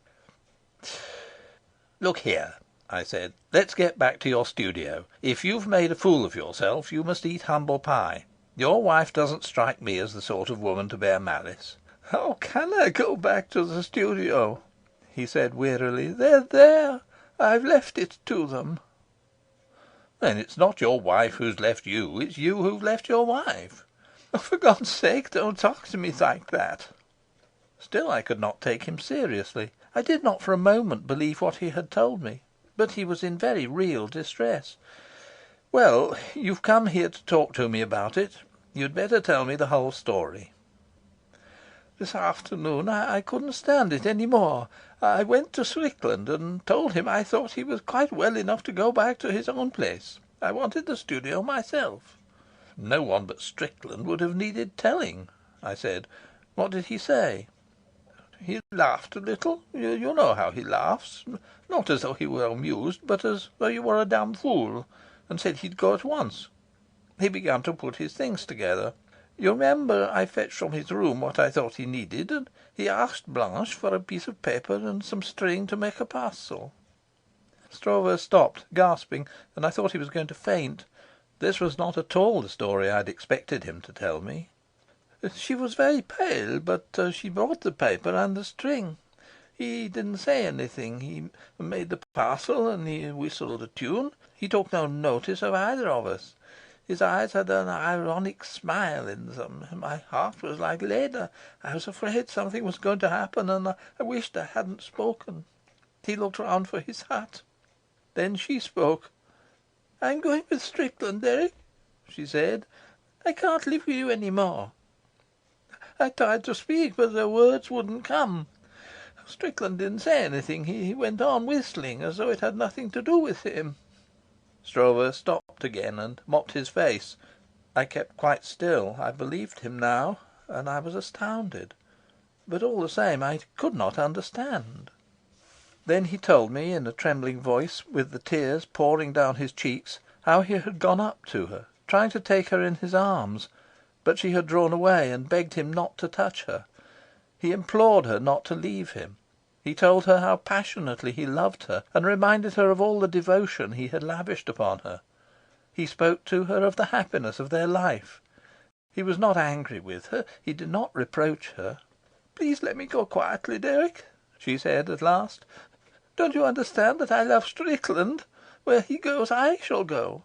"Look here," I said, "let's get back to your studio. If you've made a fool of yourself, you must eat humble pie. Your wife doesn't strike me as the sort of woman to bear malice." "How can I go back to the studio?" he said wearily. "They're there. I've left it to them." "Then it's not your wife who's left you. It's you who've left your wife." "Oh, for God's sake, don't talk to me like that." Still I could not take him seriously. I did not for a moment believe what he had told me. But he was in very real distress. "Well, you've come here to talk to me about it. You'd better tell me the whole story." "This afternoon I couldn't stand it any more. I went to Strickland and told him I thought he was quite well enough to go back to his own place. I wanted the studio myself." "No one but Strickland would have needed telling," I said. "What did he say?" "He laughed a little. You know how he laughs. Not as though he were amused, but as though you were a damn fool, and said he'd go at once. He began to put his things together. You remember I fetched from his room what I thought he needed, and he asked Blanche for a piece of paper and some string to make a parcel." Stroeve stopped, gasping, and I thought he was going to faint. This was not at all the story I had expected him to tell me. "She was very pale, but she brought the paper and the string. He didn't say anything. He made the parcel and he whistled a tune. He took no notice of either of us. His eyes had an ironic smile in them. My heart was like lead. I was afraid something was going to happen, and I wished I hadn't spoken. He looked round for his hat. Then she spoke. 'I'm going with Strickland, Dirk,' she said. 'I can't live with you any more.' I tried to speak, but the words wouldn't come. Strickland didn't say anything. He went on whistling as though it had nothing to do with him." Stroeve stopped again and mopped his face. I kept quite still. I believed him now, and I was astounded. But all the same I could not understand. Then he told me in a trembling voice, with the tears pouring down his cheeks, how he had gone up to her, trying to take her in his arms, but she had drawn away and begged him not to touch her. He implored her not to leave him. He told her how passionately he loved her, and reminded her of all the devotion he had lavished upon her. He spoke to her of the happiness of their life. He was not angry with her. He did not reproach her. "Please let me go quietly, Dirk," she said at last. "Don't you understand that I love Strickland? Where he goes, I shall go.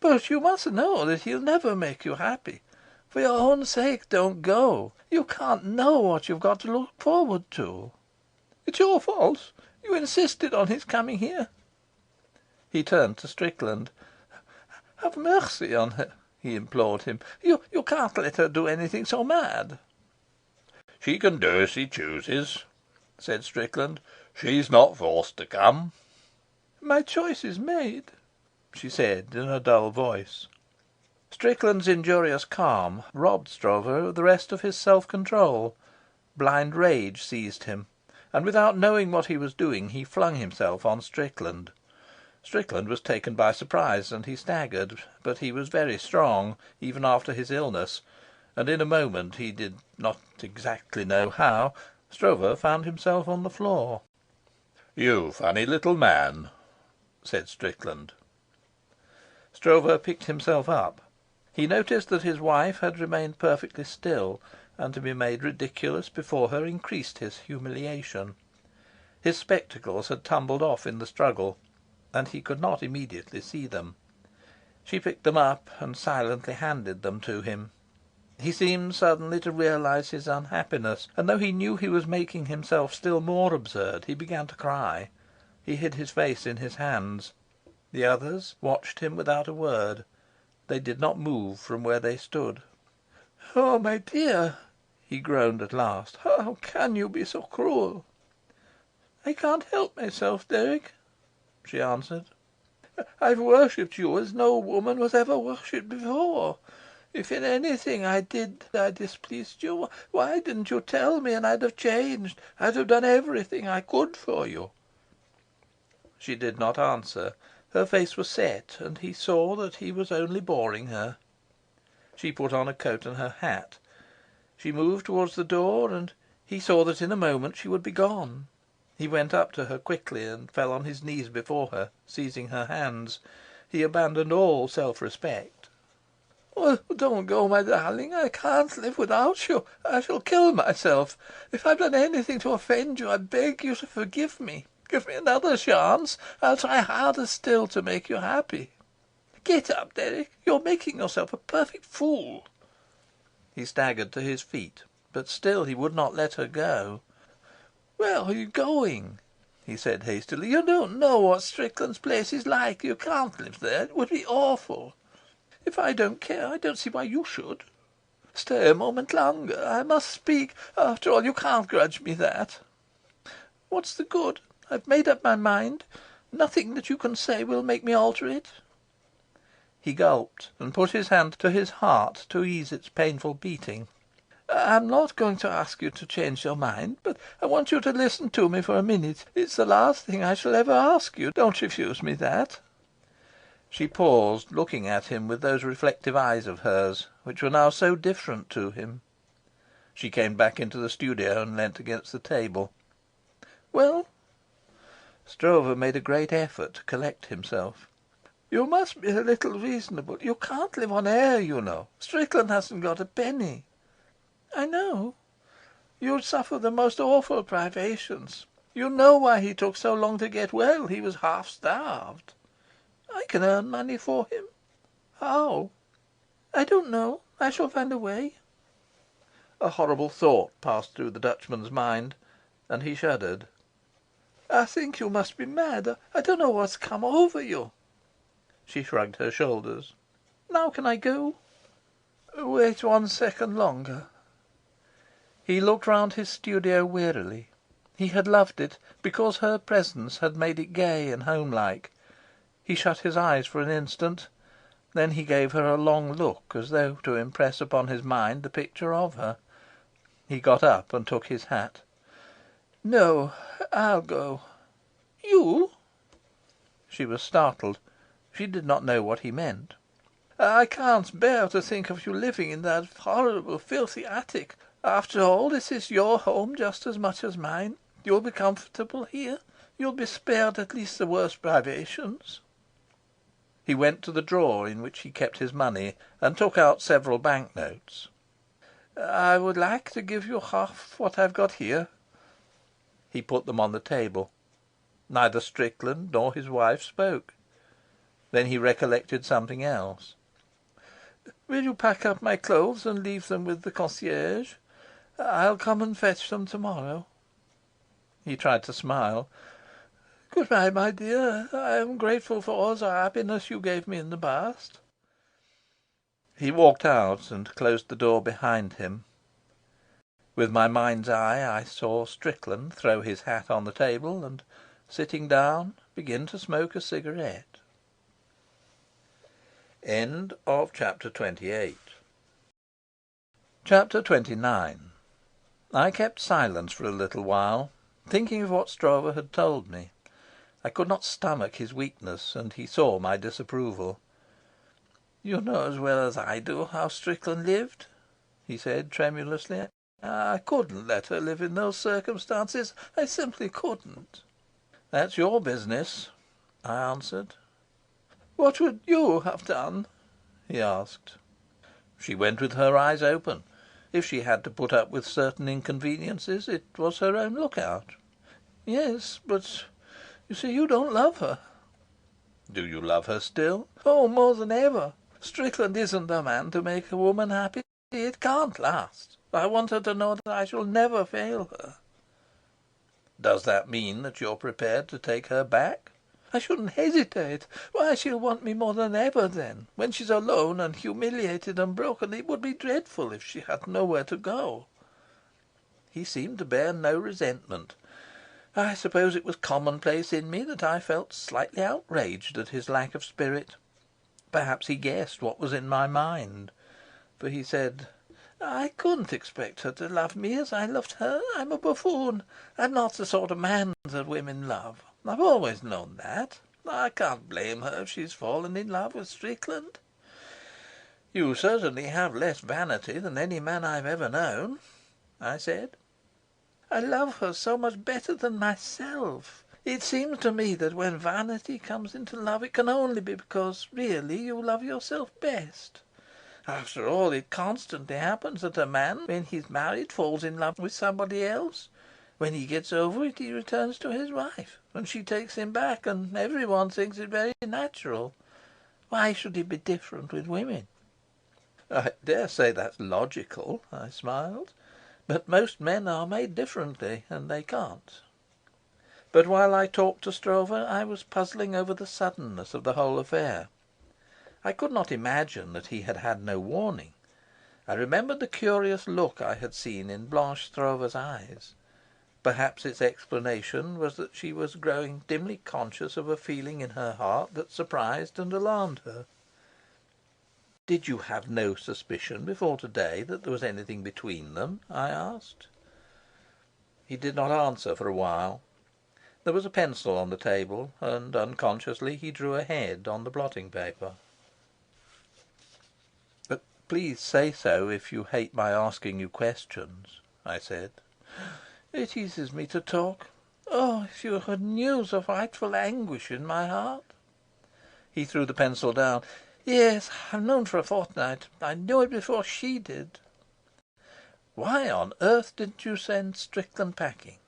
But you must know that he'll never make you happy. For your own sake, don't go. You can't know what you've got to look forward to. It's your fault. You insisted on his coming here." He turned to Strickland. "Have mercy on her," he implored him. You can't let her do anything so mad." "She can do as she chooses," said Strickland. "She's not forced to come." "My choice is made," she said in a dull voice. Strickland's injurious calm robbed Stroeve of the rest of his self-control. Blind rage seized him, and without knowing what he was doing he flung himself on Strickland. Strickland was taken by surprise and he staggered, but he was very strong, even after his illness, and in a moment, he did not exactly know how, Stroeve found himself on the floor. "You funny little man," said Strickland. Stroeve picked himself up. He noticed that his wife had remained perfectly still, and to be made ridiculous before her increased his humiliation. His spectacles had tumbled off in the struggle, and he could not immediately see them. She picked them up and silently handed them to him. He seemed suddenly to realise his unhappiness, and though he knew he was making himself still more absurd, he began to cry. He hid his face in his hands. The others watched him without a word. They did not move from where they stood. "Oh, my dear," he groaned at last. "How can you be so cruel?" "I can't help myself, Dirk." she answered. I've worshipped you as no woman was ever worshipped before. If in anything I displeased you, why didn't you tell me, and I'd have changed? I'd have done everything I could for you." She did not answer. Her face was set, and he saw that he was only boring her. She put on a coat and her hat. She moved towards the door, and he saw that in a moment she would be gone. He went up to her quickly and fell on his knees before her, seizing her hands. He abandoned all self-respect. "Oh, don't go, my darling. I can't live without you. I shall kill myself. If I've done anything to offend you, I beg you to forgive me. Give me another chance. I'll try harder still to make you happy. Get up, Derek. You're making yourself a perfect fool." He staggered to his feet, but still he would not let her go. "Where are you going?" he said hastily. "You don't know what Strickland's place is like. You can't live there. It would be awful. If I don't care, I don't see why you should. Stay a moment longer. I must speak. After all, you can't grudge me that. What's the good? I've made up my mind. Nothing that you can say will make me alter it." He gulped and put his hand to his heart to ease its painful beating. "I'm not going to ask you to change your mind, but I want you to listen to me for a minute. It's the last thing I shall ever ask you. Don't refuse me that." She paused, looking at him with those reflective eyes of hers, which were now so different to him. She came back into the studio and leant against the table. "Well?" Stroeve made a great effort to collect himself. "You must be a little reasonable. You can't live on air, you know. Strickland hasn't got a penny." "I know. You'd suffer the most awful privations. You know why he took so long to get well. He was half starved. I can earn money for him." "How?" "I don't know. I shall find a way." A horrible thought passed through the Dutchman's mind, and he shuddered. "I think you must be mad. I don't know what's come over you." She shrugged her shoulders. "Now can I go?" "Wait 1 second longer." He looked round his studio wearily. He had loved it because her presence had made it gay and homelike. He shut his eyes for an instant. Then he gave her a long look, as though to impress upon his mind the picture of her. He got up and took his hat. "No, I'll go." "You?" She was startled. She did not know what he meant. "I can't bear to think of you living in that horrible, filthy attic. After all, this is your home just as much as mine. You'll be comfortable here. You'll be spared at least the worst privations." He went to the drawer in which he kept his money and took out several banknotes. "I would like to give you half what I've got here." He put them on the table. Neither Strickland nor his wife spoke. Then he recollected something else. "Will you pack up my clothes and leave them with the concierge? I'll come and fetch them tomorrow." He tried to smile. "Good-bye, my dear. I am grateful for all the happiness you gave me in the past." He walked out and closed the door behind him. With my mind's eye I saw Strickland throw his hat on the table and, sitting down, begin to smoke a cigarette. End of chapter 28. Chapter 29. I kept silence for a little while, thinking of what Stroeve had told me. I could not stomach his weakness, and he saw my disapproval. "You know as well as I do how Strickland lived," he said tremulously. "I couldn't let her live in those circumstances. I simply couldn't." "That's your business," I answered. "What would you have done?" he asked. "She went with her eyes open. If she had to put up with certain inconveniences, it was her own lookout." "Yes, but you see, you don't love her." "Do you love her still?" "Oh, more than ever. Strickland isn't the man to make a woman happy. It can't last. I want her to know that I shall never fail her." "Does that mean that you're prepared to take her back?" "I shouldn't hesitate. Why, she'll want me more than ever then. When she's alone and humiliated and broken, it would be dreadful if she had nowhere to go." He seemed to bear no resentment. I suppose it was commonplace in me that I felt slightly outraged at his lack of spirit. Perhaps he guessed what was in my mind, for he said: "I couldn't expect her to love me as I loved her. I'm a buffoon. I'm not the sort of man that women love. I've always known that. I can't blame her if she's fallen in love with Strickland." "You certainly have less vanity than any man I've ever known," I said. "I love her so much better than myself. It seems to me that when vanity comes into love it can only be because really you love yourself best. After all, it constantly happens that a man, when he's married, falls in love with somebody else. When he gets over it, he returns to his wife, and she takes him back, and everyone thinks it very natural. Why should it be different with women?" "I dare say that's logical," I smiled. "But most men are made differently, and they can't." But while I talked to Stroeve I was puzzling over the suddenness of the whole affair. I could not imagine that he had had no warning. I remembered the curious look I had seen in Blanche Stroeve's eyes. Perhaps its explanation was that she was growing dimly conscious of a feeling in her heart that surprised and alarmed her. "Did you have no suspicion before to-day that there was anything between them?" I asked. He did not answer for a while. There was a pencil on the table, and unconsciously he drew a head on the blotting paper. "But please say so if you hate my asking you questions," I said. "It eases me to talk. Oh, if you knew the frightful anguish in my heart!" He threw the pencil down. "Yes, I've known for a fortnight. I knew it before she did." "Why on earth didn't you send Strickland packing?"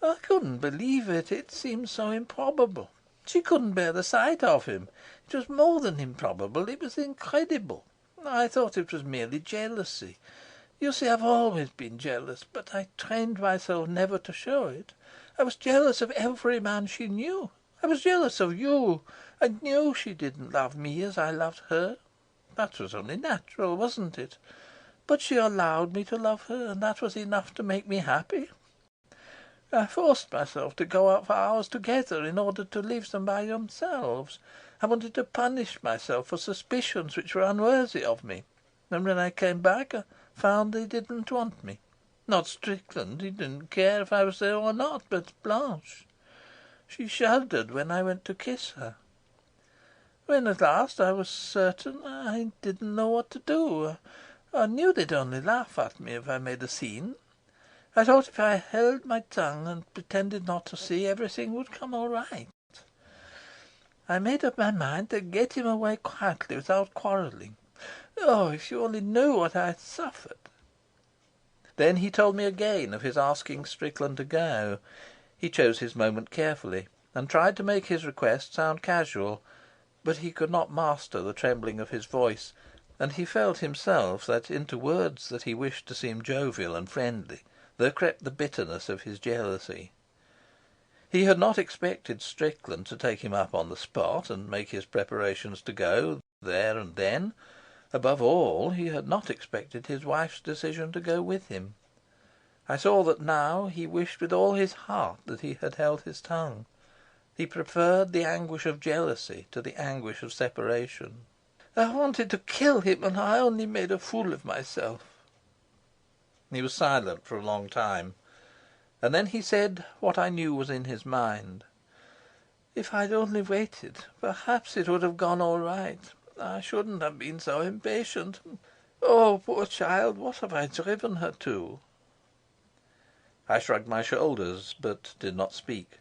"I couldn't believe it. It seemed so improbable. She couldn't bear the sight of him. It was more than improbable. It was incredible. I thought it was merely jealousy. You see, I've always been jealous, but I trained myself never to show it. I was jealous of every man she knew. I was jealous of you. I knew she didn't love me as I loved her. That was only natural, wasn't it? But she allowed me to love her, and that was enough to make me happy. I forced myself to go out for hours together in order to leave them by themselves. I wanted to punish myself for suspicions which were unworthy of me. And when I came back, I found they didn't want me. Not Strickland. He didn't care if I was there or not, but Blanche. She shuddered when I went to kiss her. When at last I was certain, I didn't know what to do. I knew they'd only laugh at me if I made a scene. I thought if I held my tongue and pretended not to see, everything would come all right. I made up my mind to get him away quietly without quarrelling. Oh, if you only knew what I suffered!" Then he told me again of his asking Strickland to go. He chose his moment carefully, and tried to make his request sound casual, but he could not master the trembling of his voice, and he felt himself that into words that he wished to seem jovial and friendly there crept the bitterness of his jealousy. He had not expected Strickland to take him up on the spot and make his preparations to go there and then. Above all, he had not expected his wife's decision to go with him. I saw that now he wished with all his heart that he had held his tongue. He preferred the anguish of jealousy to the anguish of separation. "I wanted to kill him, and I only made a fool of myself." He was silent for a long time, and then he said what I knew was in his mind. "If I'd only waited, perhaps it would have gone all right. I shouldn't have been so impatient. Oh, poor child, what have I driven her to?" I shrugged my shoulders, but did not speak.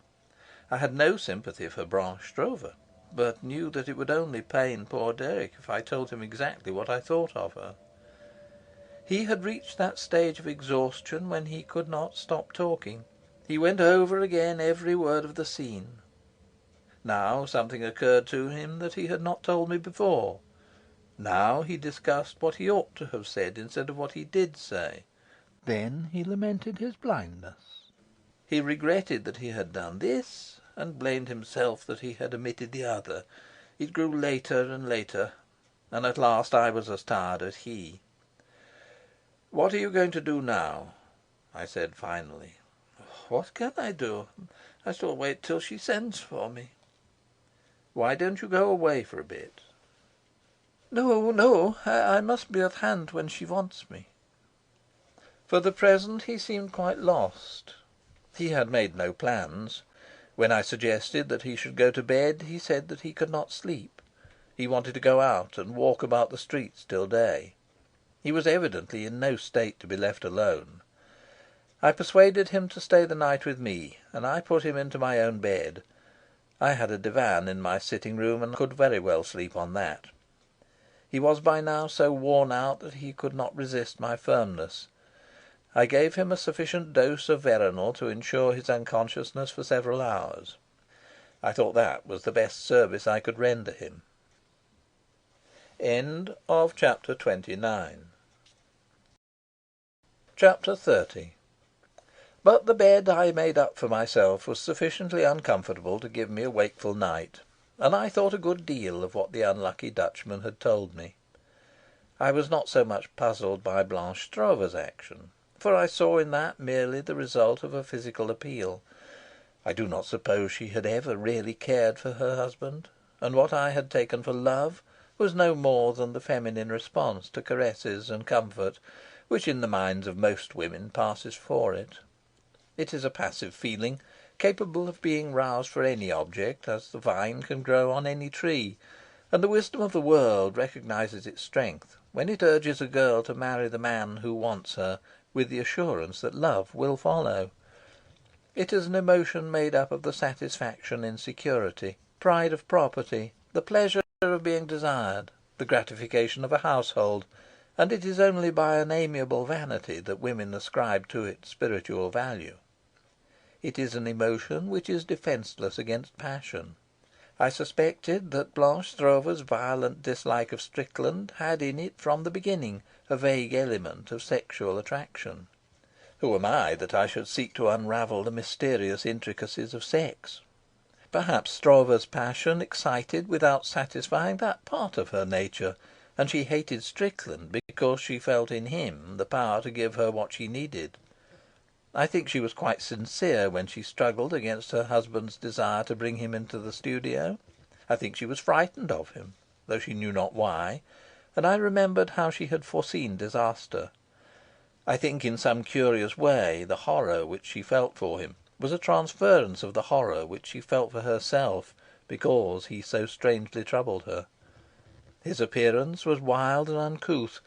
I had no sympathy for Blanche Stroeve, but knew that it would only pain poor Dirk if I told him exactly what I thought of her. He had reached that stage of exhaustion when he could not stop talking. He went over again every word of the scene. Now something occurred to him that he had not told me before. Now he discussed what he ought to have said instead of what he did say. Then he lamented his blindness. He regretted that he had done this, and blamed himself that he had omitted the other. It grew later and later, and at last I was as tired as he. "What are you going to do now?" I said finally. What can I do? I shall wait till she sends for me." "Why don't you go away for a bit?" "No, no. I must be at hand when she wants me." For the present he seemed quite lost. He had made no plans. When I suggested that he should go to bed, he said that he could not sleep. He wanted to go out and walk about the streets till day. He was evidently in no state to be left alone. I persuaded him to stay the night with me, and I put him into my own bed. I had a divan in my sitting room, and could very well sleep on that. He was by now so worn out that he could not resist my firmness. I gave him a sufficient dose of veronal to ensure his unconsciousness for several hours. I thought that was the best service I could render him. Chapter 30. But the bed I made up for myself was sufficiently uncomfortable to give me a wakeful night, and I thought a good deal of what the unlucky Dutchman had told me. I was not so much puzzled by Blanche Stroeve's action, for I saw in that merely the result of a physical appeal. I do not suppose she had ever really cared for her husband, and what I had taken for love was no more than the feminine response to caresses and comfort, which in the minds of most women passes for it. It is a passive feeling, capable of being roused for any object, as the vine can grow on any tree, and the wisdom of the world recognises its strength when it urges a girl to marry the man who wants her, with the assurance that love will follow. It is an emotion made up of the satisfaction in security, pride of property, the pleasure of being desired, the gratification of a household, and it is only by an amiable vanity that women ascribe to it spiritual value. It is an emotion which is defenceless against passion. I suspected that Blanche Stroeve's violent dislike of Strickland had in it from the beginning a vague element of sexual attraction. Who am I that I should seek to unravel the mysterious intricacies of sex? Perhaps Stroeve's passion excited without satisfying that part of her nature, and she hated Strickland because she felt in him the power to give her what she needed. I think she was quite sincere when she struggled against her husband's desire to bring him into the studio. I think she was frightened of him, though she knew not why, and I remembered how she had foreseen disaster. I think in some curious way the horror which she felt for him was a transference of the horror which she felt for herself, because he so strangely troubled her. His appearance was wild and uncouth.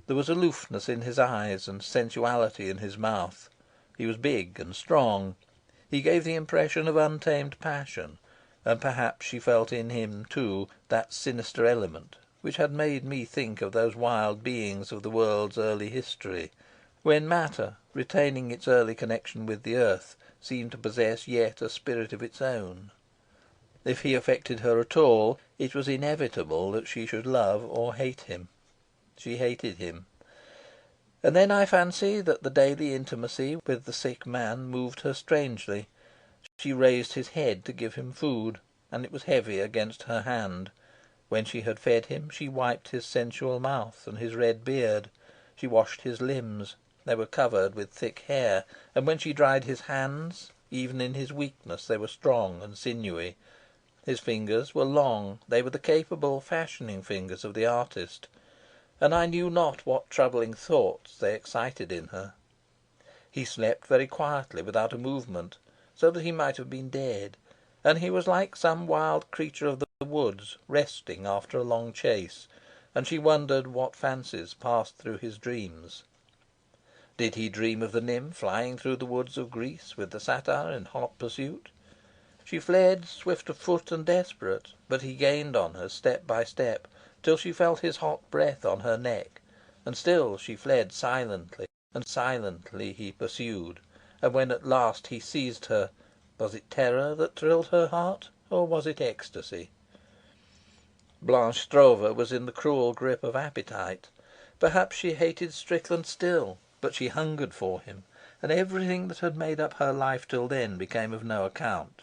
There was aloofness in his eyes and sensuality in his mouth. He was big and strong. He gave the impression of untamed passion, and perhaps she felt in him, too, that sinister element which had made me think of those wild beings of the world's early history, when matter, retaining its early connection with the earth, seemed to possess yet a spirit of its own. If he affected her at all, it was inevitable that she should love or hate him. She hated him. And then I fancy that the daily intimacy with the sick man moved her strangely. She raised his head to give him food, and it was heavy against her hand. When she had fed him, she wiped his sensual mouth and his red beard. She washed his limbs. They were covered with thick hair, and when she dried his hands, even in his weakness they were strong and sinewy. His fingers were long. They were the capable fashioning fingers of the artist, and I knew not what troubling thoughts they excited in her. He slept very quietly, without a movement, so that he might have been dead, and he was like some wild creature of the woods, resting after a long chase, and she wondered what fancies passed through his dreams. Did he dream of the nymph flying through the woods of Greece with the satyr in hot pursuit? She fled swift of foot and desperate, but he gained on her step by step, till she felt his hot breath on her neck, and still she fled silently, and silently he pursued, and when at last he seized her, was it terror that thrilled her heart, or was it ecstasy? Blanche Stroeve was in the cruel grip of appetite. Perhaps she hated Strickland still, but she hungered for him, and everything that had made up her life till then became of no account.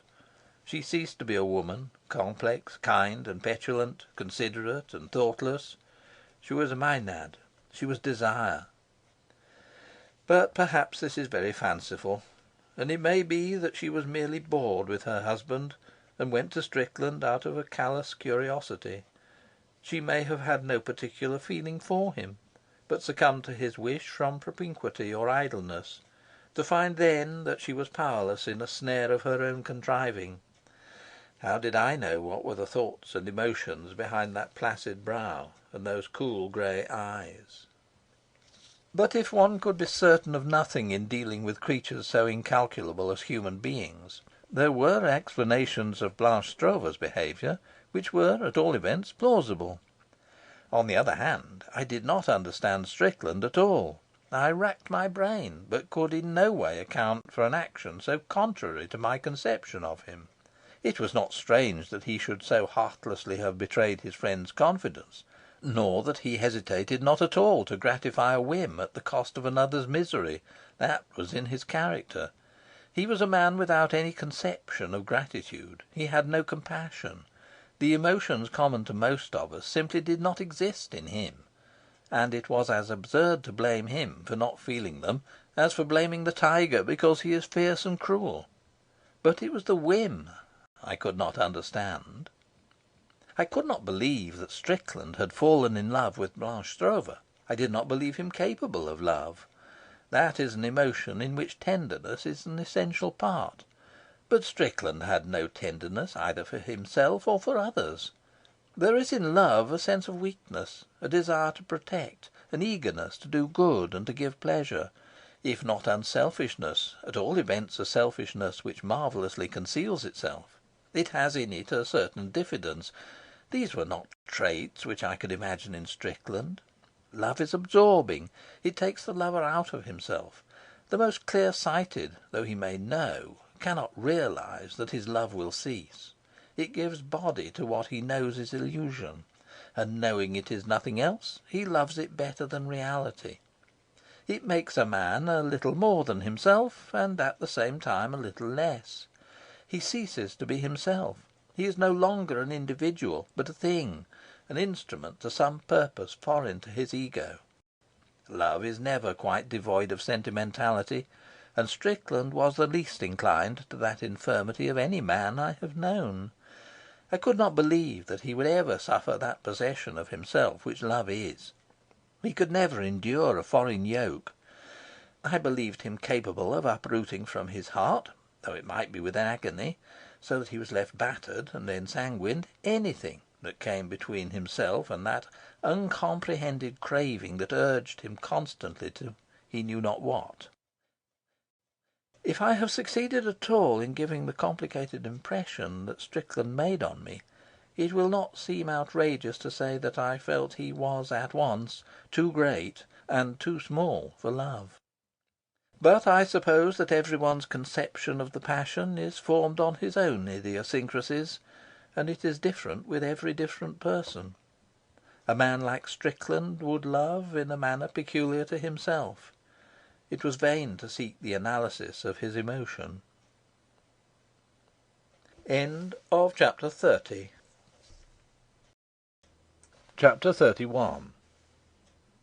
She ceased to be a woman, complex, kind, and petulant, considerate, and thoughtless. She was a Maenad. She was desire. But perhaps this is very fanciful. and it may be that she was merely bored with her husband, and went to Strickland out of a callous curiosity. She may have had no particular feeling for him, but succumbed to his wish from propinquity or idleness, to find then that she was powerless in a snare of her own contriving. How did I know what were the thoughts and emotions behind that placid brow and those cool grey eyes? But if one could be certain of nothing in dealing with creatures so incalculable as human beings, there were explanations of Blanche Stroeve's behaviour which were, at all events, plausible. On the other hand, I did not understand Strickland at all. I racked my brain, but could in no way account for an action so contrary to my conception of him. It was not strange that he should so heartlessly have betrayed his friend's confidence, nor that he hesitated not at all to gratify a whim at the cost of another's misery. That was in his character. He was a man without any conception of gratitude. He had no compassion. The emotions common to most of us simply did not exist in him, and it was as absurd to blame him for not feeling them as for blaming the tiger because he is fierce and cruel. But it was the whim I could not understand. I could not believe that Strickland had fallen in love with Blanche Stroeve. I did not believe him capable of love. That is an emotion in which tenderness is an essential part. But Strickland had no tenderness either for himself or for others. There is in love a sense of weakness, a desire to protect, an eagerness to do good and to give pleasure, if not unselfishness, at all events a selfishness which marvellously conceals itself. It has in it a certain diffidence. These were not traits which I could imagine in Strickland. Love is absorbing. It takes the lover out of himself. The most clear-sighted, though he may know, cannot realise that his love will cease. It gives body to what he knows is illusion, and knowing it is nothing else, he loves it better than reality. It makes a man a little more than himself, and at the same time a little less. He ceases to be himself. He is no longer an individual, but a thing, an instrument to some purpose foreign to his ego. Love is never quite devoid of sentimentality, and Strickland was the least inclined to that infirmity of any man I have known. I could not believe that he would ever suffer that possession of himself which love is. He could never endure a foreign yoke. I believed him capable of uprooting from his heart, though it might be with agony, so that he was left battered and ensanguined, anything that came between himself and that uncomprehended craving that urged him constantly to he knew not what. If I have succeeded at all in giving the complicated impression that Strickland made on me, it will not seem outrageous to say that I felt he was at once too great and too small for love. But I suppose that everyone's conception of the passion is formed on his own idiosyncrasies, and it is different with every different person. A man like Strickland would love in a manner peculiar to himself. It was vain to seek the analysis of his emotion. End of chapter 30. Chapter 31.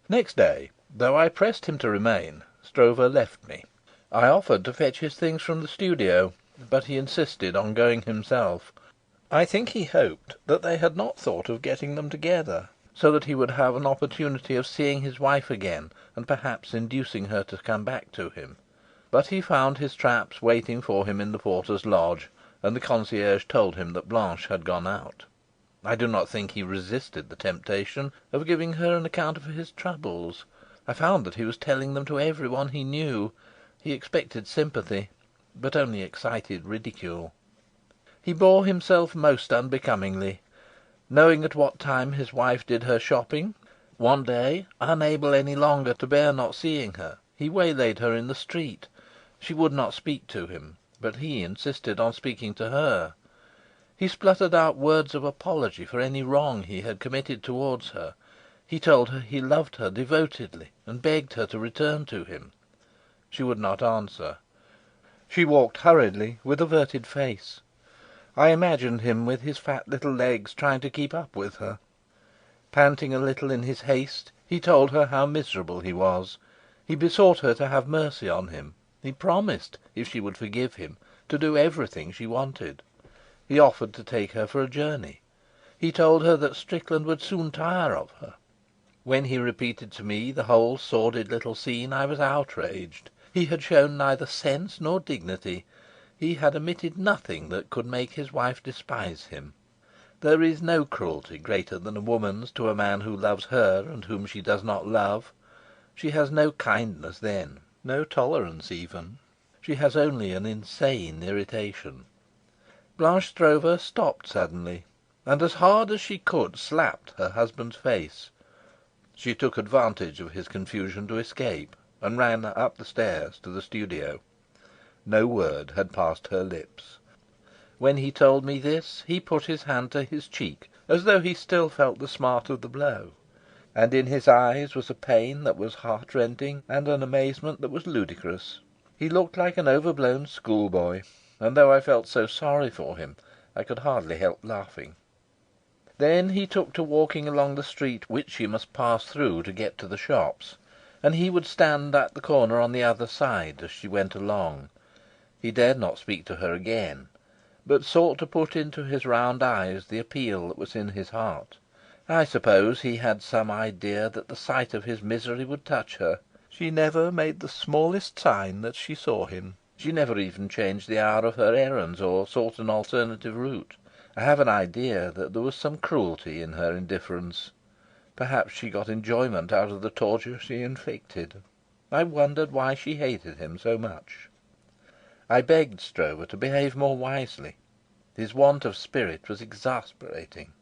Next day, though I pressed him to remain, Stroeve left me. I offered to fetch his things from the studio, but he insisted on going himself. I think he hoped that they had not thought of getting them together, so that he would have an opportunity of seeing his wife again, and perhaps inducing her to come back to him. But he found his traps waiting for him in the porter's lodge, and the concierge told him that Blanche had gone out. I do not think he resisted the temptation of giving her an account of his troubles. I found that he was telling them to everyone he knew. He expected sympathy, but only excited ridicule. He bore himself most unbecomingly. Knowing at what time his wife did her shopping, one day, unable any longer to bear not seeing her, he waylaid her in the street. She would not speak to him, but he insisted on speaking to her. He spluttered out words of apology for any wrong he had committed towards her. He told her he loved her devotedly, and begged her to return to him. She would not answer. She walked hurriedly, with averted face. I imagined him with his fat little legs trying to keep up with her. Panting a little in his haste, he told her how miserable he was. He besought her to have mercy on him. He promised, if she would forgive him, to do everything she wanted. He offered to take her for a journey. He told her that Strickland would soon tire of her. When he repeated to me the whole sordid little scene, I was outraged. He had shown neither sense nor dignity. He had omitted nothing that could make his wife despise him. There is no cruelty greater than a woman's to a man who loves her and whom she does not love. She has no kindness then, no tolerance even. She has only an insane irritation. Blanche Stroeve stopped suddenly, and as hard as she could slapped her husband's face. She took advantage of his confusion to escape, and ran up the stairs to the studio. No word had passed her lips. When he told me this, he put his hand to his cheek, as though he still felt the smart of the blow, and in his eyes was a pain that was heart-rending and an amazement that was ludicrous. He looked like an overblown schoolboy, and though I felt so sorry for him, I could hardly help laughing. Then he took to walking along the street which she must pass through to get to the shops, and he would stand at the corner on the other side as she went along. He dared not speak to her again, but sought to put into his round eyes the appeal that was in his heart. I suppose he had some idea that the sight of his misery would touch her. She never made the smallest sign that she saw him. She never even changed the hour of her errands or sought an alternative route. I have an idea that there was some cruelty in her indifference. Perhaps she got enjoyment out of the torture she inflicted. I wondered why she hated him so much. I begged Stroeve to behave more wisely. His want of spirit was exasperating.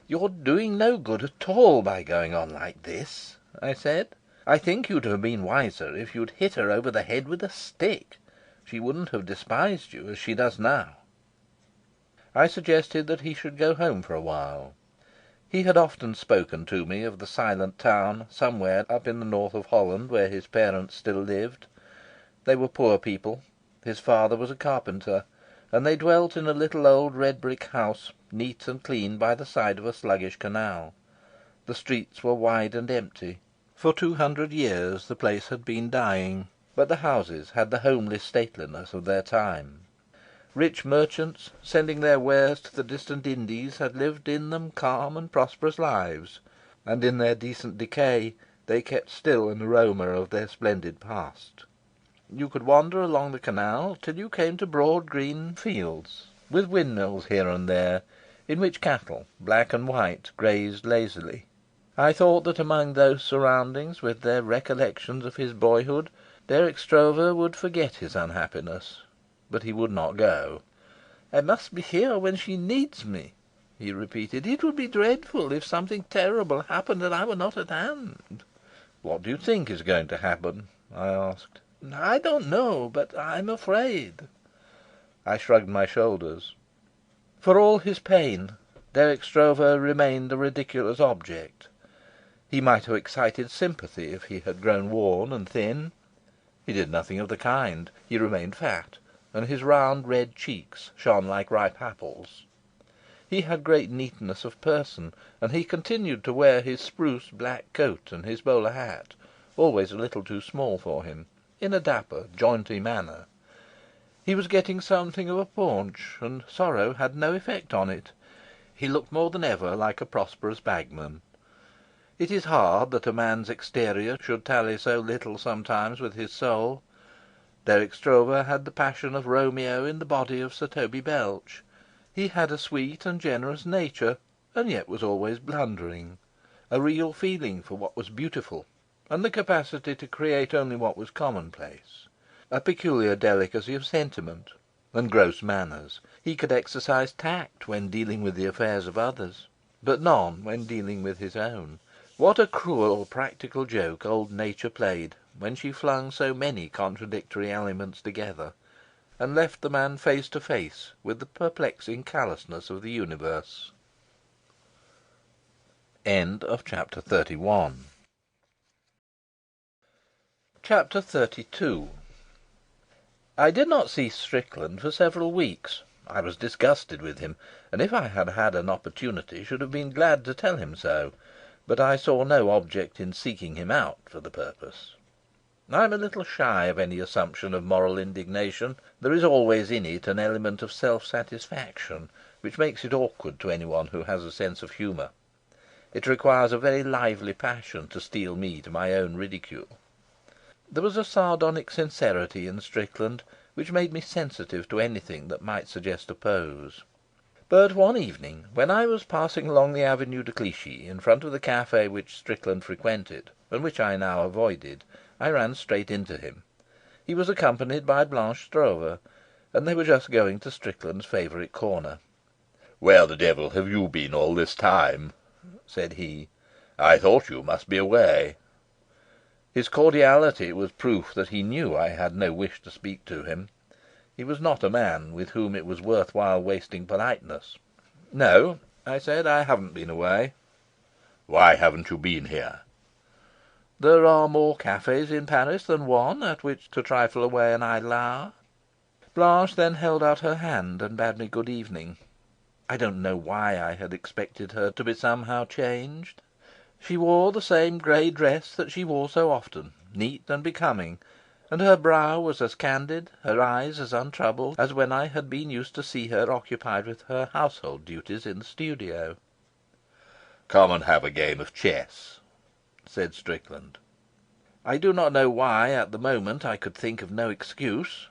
"You're doing no good at all by going on like this," I said. "I think you'd have been wiser if you'd hit her over the head with a stick. She wouldn't have despised you as she does now." I suggested that he should go home for a while. He had often spoken to me of the silent town somewhere up in the north of Holland where his parents still lived. They were poor people. His father was a carpenter, and they dwelt in a little old red brick house, neat and clean by the side of a sluggish canal. The streets were wide and empty. For 200 years the place had been dying, but the houses had the homely stateliness of their time. Rich merchants, sending their wares to the distant Indies, had lived in them calm and prosperous lives, and in their decent decay they kept still an aroma of their splendid past. You could wander along the canal till you came to broad green fields, with windmills here and there, in which cattle, black and white, grazed lazily. I thought that among those surroundings, with their recollections of his boyhood, Dirk Stroeve would forget his unhappiness. But he would not go. "I must be here when she needs me," he repeated. "It would be dreadful if something terrible happened and I were not at hand." "What do you think is going to happen?" I asked. "I don't know, but I'm afraid." I shrugged my shoulders. For all his pain, Dirk Stroeve remained a ridiculous object. He might have excited sympathy if he had grown worn and thin. He did nothing of the kind. He remained fat, and his round red cheeks shone like ripe apples. He had great neatness of person, and he continued to wear his spruce black coat and his bowler hat, always a little too small for him, in a dapper, jaunty manner. He was getting something of a paunch, and sorrow had no effect on it. He looked more than ever like a prosperous bagman. It is hard that a man's exterior should tally so little sometimes with his soul. Dirk Stroeve had the passion of Romeo in the body of Sir Toby Belch. He had a sweet and generous nature, and yet was always blundering, a real feeling for what was beautiful, and the capacity to create only what was commonplace, a peculiar delicacy of sentiment, and gross manners. He could exercise tact when dealing with the affairs of others, but none when dealing with his own. What a cruel practical joke old Nature played when she flung so many contradictory elements together, and left the man face to face with the perplexing callousness of the universe. End of chapter 31. Chapter 32. I did not see Strickland for several weeks. I was disgusted with him, and if I had had an opportunity should have been glad to tell him so, but I saw no object in seeking him out for the purpose. I am a little shy of any assumption of moral indignation. There is always in it an element of self-satisfaction which makes it awkward to anyone who has a sense of humour. It requires a very lively passion to steel me to my own ridicule. There was a sardonic sincerity in Strickland which made me sensitive to anything that might suggest a pose. But one evening, when I was passing along the Avenue de Clichy in front of the cafe which Strickland frequented, and which I now avoided, I ran straight into him. He was accompanied by Blanche Stroeve, and they were just going to Strickland's favourite corner. "Where the devil have you been all this time?" said he. "I thought you must be away." His cordiality was proof that he knew I had no wish to speak to him. He was not a man with whom it was worth while wasting politeness. "No," I said, "I haven't been away." "Why haven't you been here?" "There are more cafes in Paris than one at which to trifle away an idle hour." Blanche then held out her hand and bade me good evening. I don't know why I had expected her to be somehow changed. She wore the same grey dress that she wore so often, neat and becoming, and her brow was as candid, her eyes as untroubled, as when I had been used to see her occupied with her household duties in the studio. "Come and have a game of chess," said Strickland. I do not know why at the moment I could think of no excuse.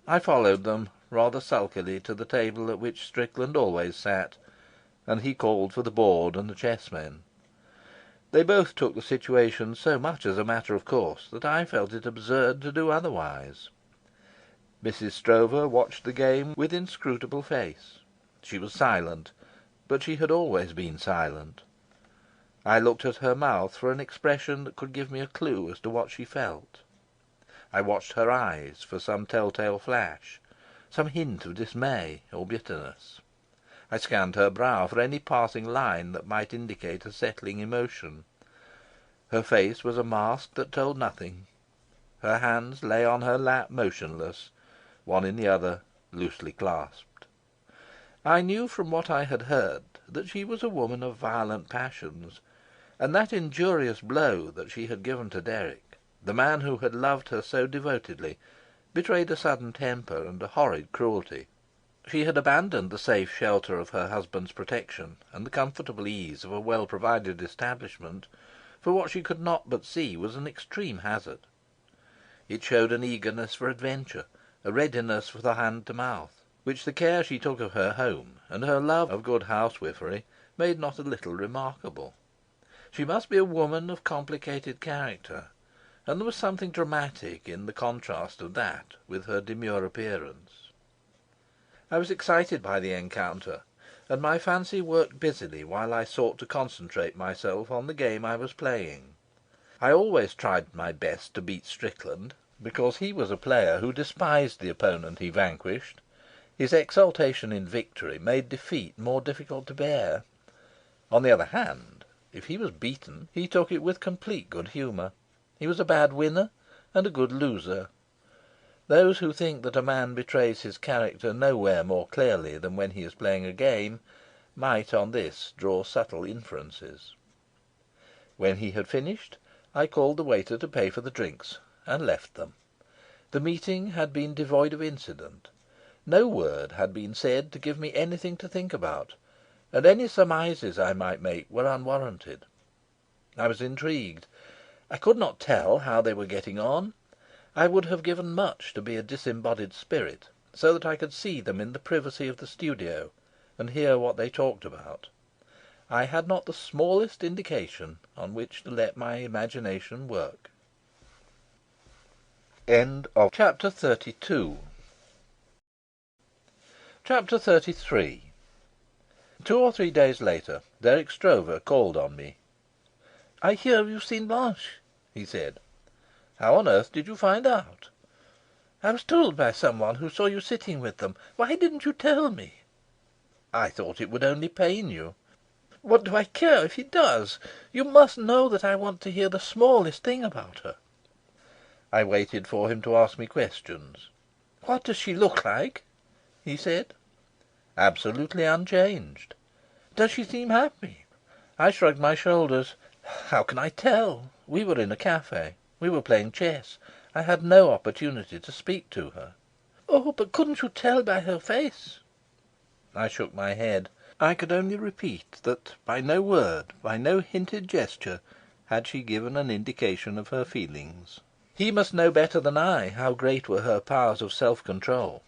I followed them, rather sulkily, to the table at which Strickland always sat, and he called for the board and the chessmen. They both took the situation so much as a matter of course that I felt it absurd to do otherwise. Mrs. Stroeve watched the game with inscrutable face. She was silent, but she had always been silent. I looked at her mouth for an expression that could give me a clue as to what she felt. I watched her eyes for some telltale flash, some hint of dismay or bitterness. I scanned her brow for any passing line that might indicate a settling emotion. Her face was a mask that told nothing. Her hands lay on her lap motionless, one in the other, loosely clasped. I knew from what I had heard that she was a woman of violent passions, and that injurious blow that she had given to Derrick, the man who had loved her so devotedly, betrayed a sudden temper and a horrid cruelty. She had abandoned the safe shelter of her husband's protection and the comfortable ease of a well-provided establishment for what she could not but see was an extreme hazard. It showed an eagerness for adventure, a readiness for the hand to mouth, which the care she took of her home and her love of good housewifery made not a little remarkable. She must be a woman of complicated character, and there was something dramatic in the contrast of that with her demure appearance. I was excited by the encounter, and my fancy worked busily while I sought to concentrate myself on the game I was playing. I always tried my best to beat Strickland, because he was a player who despised the opponent he vanquished. His exultation in victory made defeat more difficult to bear. On the other hand, if he was beaten, he took it with complete good humour. He was a bad winner and a good loser. Those who think that a man betrays his character nowhere more clearly than when he is playing a game might on this draw subtle inferences. When he had finished, I called the waiter to pay for the drinks, and left them. The meeting had been devoid of incident. No word had been said to give me anything to think about, and any surmises I might make were unwarranted. I was intrigued. I could not tell how they were getting on. I would have given much to be a disembodied spirit, so that I could see them in the privacy of the studio and hear what they talked about. I had not the smallest indication on which to let my imagination work. End of Chapter 32. Chapter 33. 2 or 3 days later, Derrick Stroeve called on me. "I hear you've seen Blanche," he said. "How on earth did you find out?" "I was told by someone who saw you sitting with them. Why didn't you tell me?" "I thought it would only pain you." "What do I care if it does? You must know that I want to hear the smallest thing about her." I waited for him to ask me questions. "What does she look like?" he said. "Absolutely unchanged." "Does she seem happy?" I shrugged my shoulders. "How can I tell? We were in a cafe. We were playing chess. I had no opportunity to speak to her." "Oh, but couldn't you tell by her face?" I shook my head. I could only repeat that by no word, by no hinted gesture, had she given an indication of her feelings. He must know better than I how great were her powers of self-control.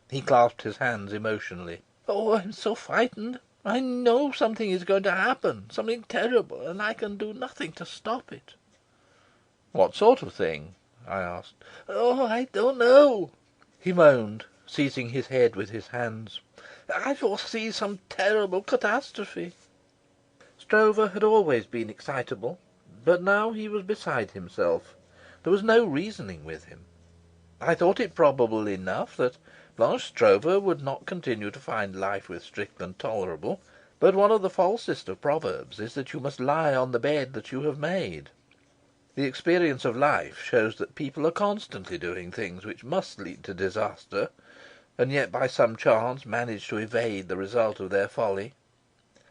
He clasped his hands emotionally. "Oh, I'm so frightened. I know something is going to happen, something terrible, and I can do nothing to stop it." "What sort of thing?" I asked. "Oh, I don't know," he moaned, seizing his head with his hands. "I foresee some terrible catastrophe." Stroeve had always been excitable, but now he was beside himself. There was no reasoning with him. I thought it probable enough that Blanche Stroeve would not continue to find life with Strickland tolerable, but one of the falsest of proverbs is that you must lie on the bed that you have made. The experience of life shows that people are constantly doing things which must lead to disaster, and yet by some chance manage to evade the result of their folly.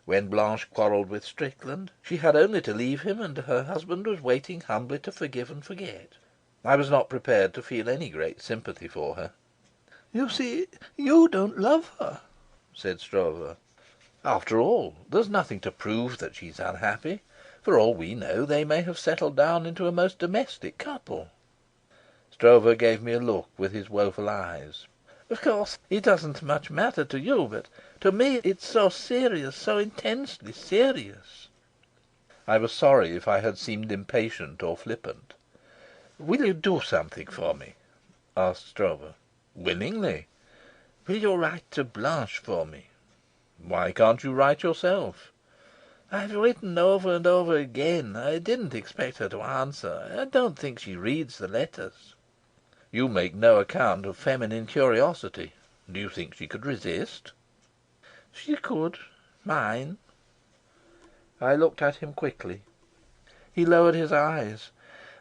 When Blanche quarrelled with Strickland, she had only to leave him, and her husband was waiting humbly to forgive and forget. I was not prepared to feel any great sympathy for her. "You see, you don't love her," said Stroeve. "After all, there's nothing to prove that she's unhappy. For all we know, they may have settled down into a most domestic couple." Stroeve gave me a look with his woeful eyes. "Of course, it doesn't much matter to you, but to me it's so serious, so intensely serious." I was sorry if I had seemed impatient or flippant. "Will you do something for me?" asked Stroeve. "Willingly." "Will you write to Blanche for me?" "Why can't you write yourself?" "I've written over and over again. I didn't expect her to answer. I don't think she reads the letters." "You make no account of feminine curiosity. Do you think she could resist?" "She could. Mine." I looked at him quickly. He lowered his eyes.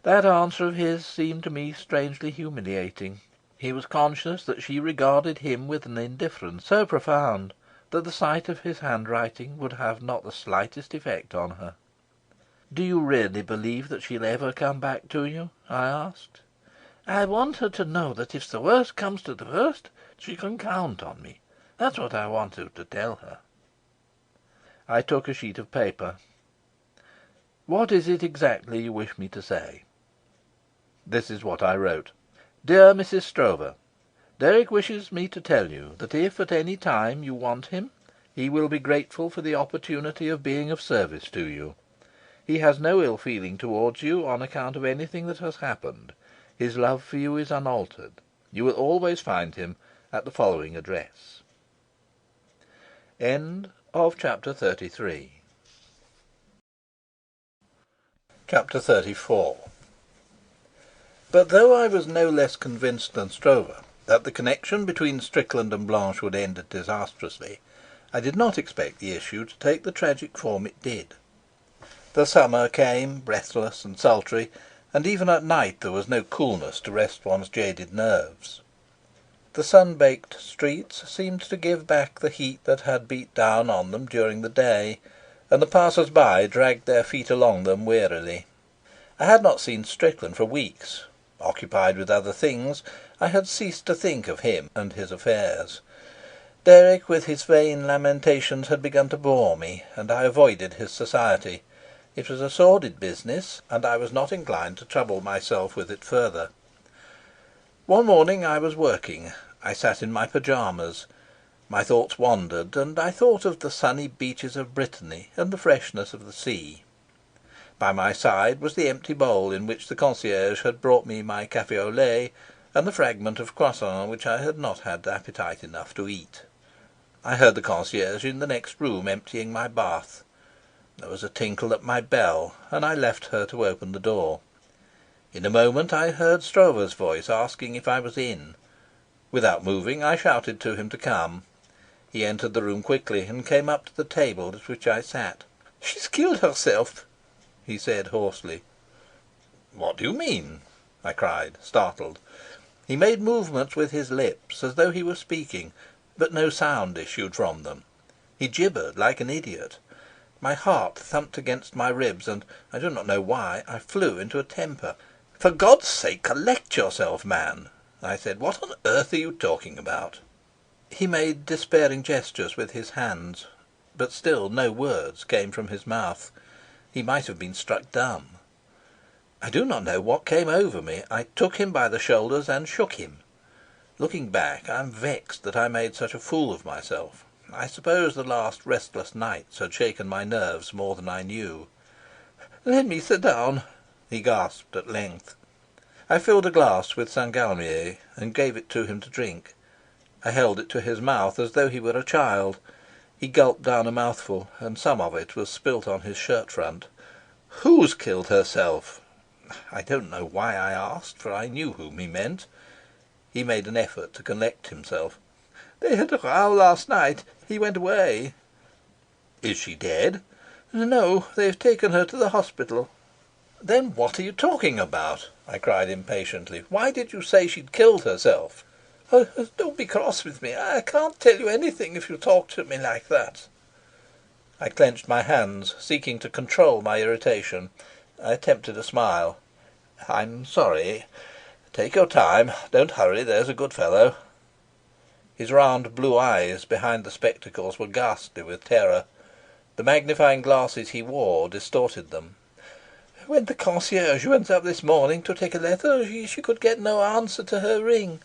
That answer of his seemed to me strangely humiliating. He was conscious that she regarded him with an indifference so profound that the sight of his handwriting would have not the slightest effect on her. "Do you really believe that she'll ever come back to you?" I asked. "I want her to know that if the worst comes to the worst, she can count on me. That's what I want you to tell her." I took a sheet of paper. "What is it exactly you wish me to say?" This is what I wrote. "Dear Mrs. Stroeve, Derek wishes me to tell you that if at any time you want him, he will be grateful for the opportunity of being of service to you. He has no ill feeling towards you on account of anything that has happened. His love for you is unaltered. You will always find him at the following address." End of chapter 33. Chapter 34. But though I was no less convinced than Stroeve that the connection between Strickland and Blanche would end disastrously, I did not expect the issue to take the tragic form it did. The summer came, breathless and sultry, and even at night there was no coolness to rest one's jaded nerves. The sun-baked streets seemed to give back the heat that had beat down on them during the day, and the passers-by dragged their feet along them wearily. I had not seen Strickland for weeks. Occupied with other things, I had ceased to think of him and his affairs. Derek with his vain lamentations had begun to bore me, and I avoided his society. It was a sordid business, and I was not inclined to trouble myself with it further. One morning I was working. I sat in my pyjamas. My thoughts wandered, and I thought of the sunny beaches of Brittany and the freshness of the sea. By my side was the empty bowl in which the concierge had brought me my café au lait and the fragment of croissant which I had not had appetite enough to eat. I heard the concierge in the next room emptying my bath. There was a tinkle at my bell, and I left her to open the door. In a moment I heard Stroeve's voice asking if I was in. Without moving, I shouted to him to come. He entered the room quickly and came up to the table at which I sat. "She's killed herself," he said hoarsely. "What do you mean?" I cried, startled. He made movements with his lips as though he were speaking, but no sound issued from them. He gibbered like an idiot. My heart thumped against my ribs, and I do not know why I flew into a temper. "For God's sake, collect yourself, man," I said. "What on earth are you talking about?" He made despairing gestures with his hands, but still no words came from his mouth. He might have been struck dumb. I do not know what came over me. I took him by the shoulders and shook him. Looking back, I am vexed that I made such a fool of myself. I suppose the last restless nights had shaken my nerves more than I knew. "Let me sit down," he gasped at length. I filled a glass with St. Galmier and gave it to him to drink. I held it to his mouth as though he were a child. He gulped down a mouthful, and some of it was spilt on his shirt front. "Who's killed herself?" I don't know why I asked, for I knew whom he meant. He made an effort to collect himself. "They had a row last night. He went away." "Is she dead?" "No, they've taken her to the hospital." "Then what are you talking about?" I cried impatiently. "Why did you say she'd killed herself?" "Oh, don't be cross with me. I can't tell you anything if you talk to me like that." I clenched my hands, seeking to control my irritation. I attempted a smile. "I'm sorry. Take your time. Don't hurry, there's a good fellow." His round blue eyes behind the spectacles were ghastly with terror. The magnifying glasses he wore distorted them. "When the concierge went up this morning to take a letter, she could get no answer to her ring.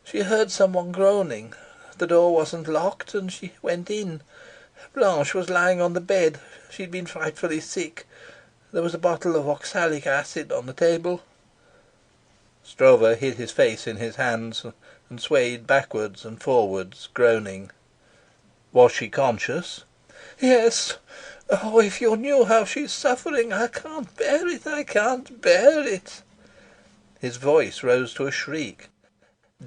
She heard someone groaning. The door wasn't locked, and she went in. Blanche was lying on the bed. She'd been frightfully sick. There was a bottle of oxalic acid on the table." Stroeve hid his face in his hands and swayed backwards and forwards, groaning. "Was she conscious?" "Yes. Oh, if you knew how she's suffering! I can't bear it. I can't bear it." His voice rose to a shriek.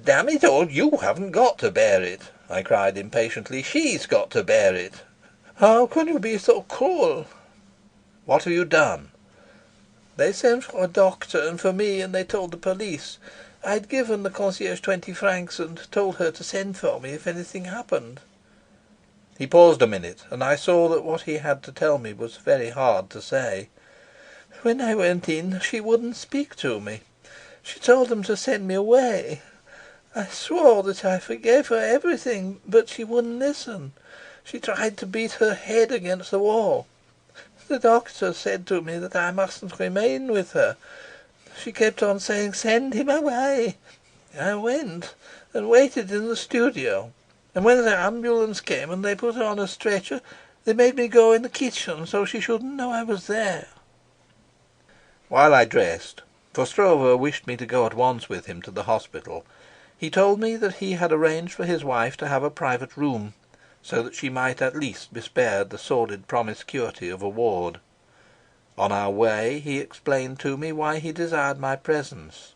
"Damn it all, you haven't got to bear it," I cried impatiently. "She's got to bear it." "How can you be so cruel?" "What have you done?" "They sent for a doctor and for me, and they told the police. I'd given the concierge 20 francs and told her to send for me if anything happened." He paused a minute, and I saw that what he had to tell me was very hard to say. "When I went in, she wouldn't speak to me. She told them to send me away. I swore that I forgave her everything, but she wouldn't listen. She tried to beat her head against the wall. The doctor said to me that I mustn't remain with her. She kept on saying, 'Send him away.' I went and waited in the studio. And when the ambulance came and they put her on a stretcher, they made me go in the kitchen so she shouldn't know I was there." While I dressed, for Stroeve wished me to go at once with him to the hospital, he told me that he had arranged for his wife to have a private room, so that she might at least be spared the sordid promiscuity of a ward. On our way he explained to me why he desired my presence.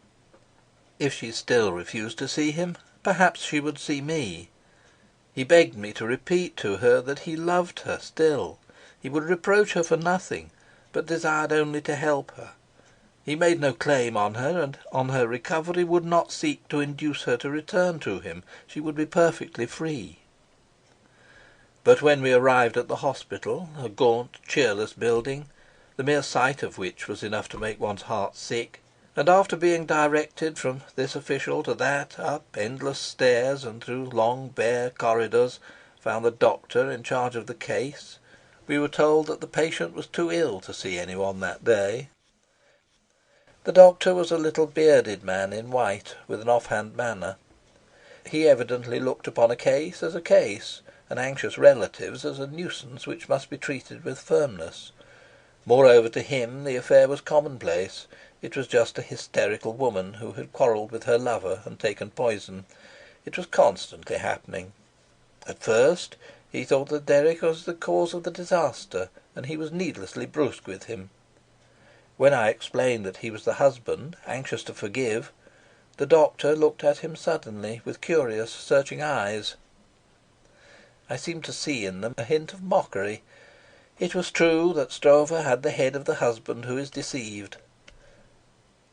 If she still refused to see him, perhaps she would see me. He begged me to repeat to her that he loved her still. He would reproach her for nothing, but desired only to help her. He made no claim on her, and on her recovery would not seek to induce her to return to him. She would be perfectly free. But when we arrived at the hospital, a gaunt, cheerless building, the mere sight of which was enough to make one's heart sick, and after being directed from this official to that, up endless stairs and through long bare corridors, found the doctor in charge of the case, we were told that the patient was too ill to see anyone that day. The doctor was a little bearded man in white, with an offhand manner. He evidently looked upon a case as a case, and anxious relatives as a nuisance which must be treated with firmness. Moreover, to him the affair was commonplace. It was just a hysterical woman who had quarrelled with her lover and taken poison. It was constantly happening. At first he thought that Derrick was the cause of the disaster, and he was needlessly brusque with him. When I explained that he was the husband, anxious to forgive, the doctor looked at him suddenly with curious, searching eyes. I seemed to see in them a hint of mockery. It was true that Stroeve had the head of the husband who is deceived.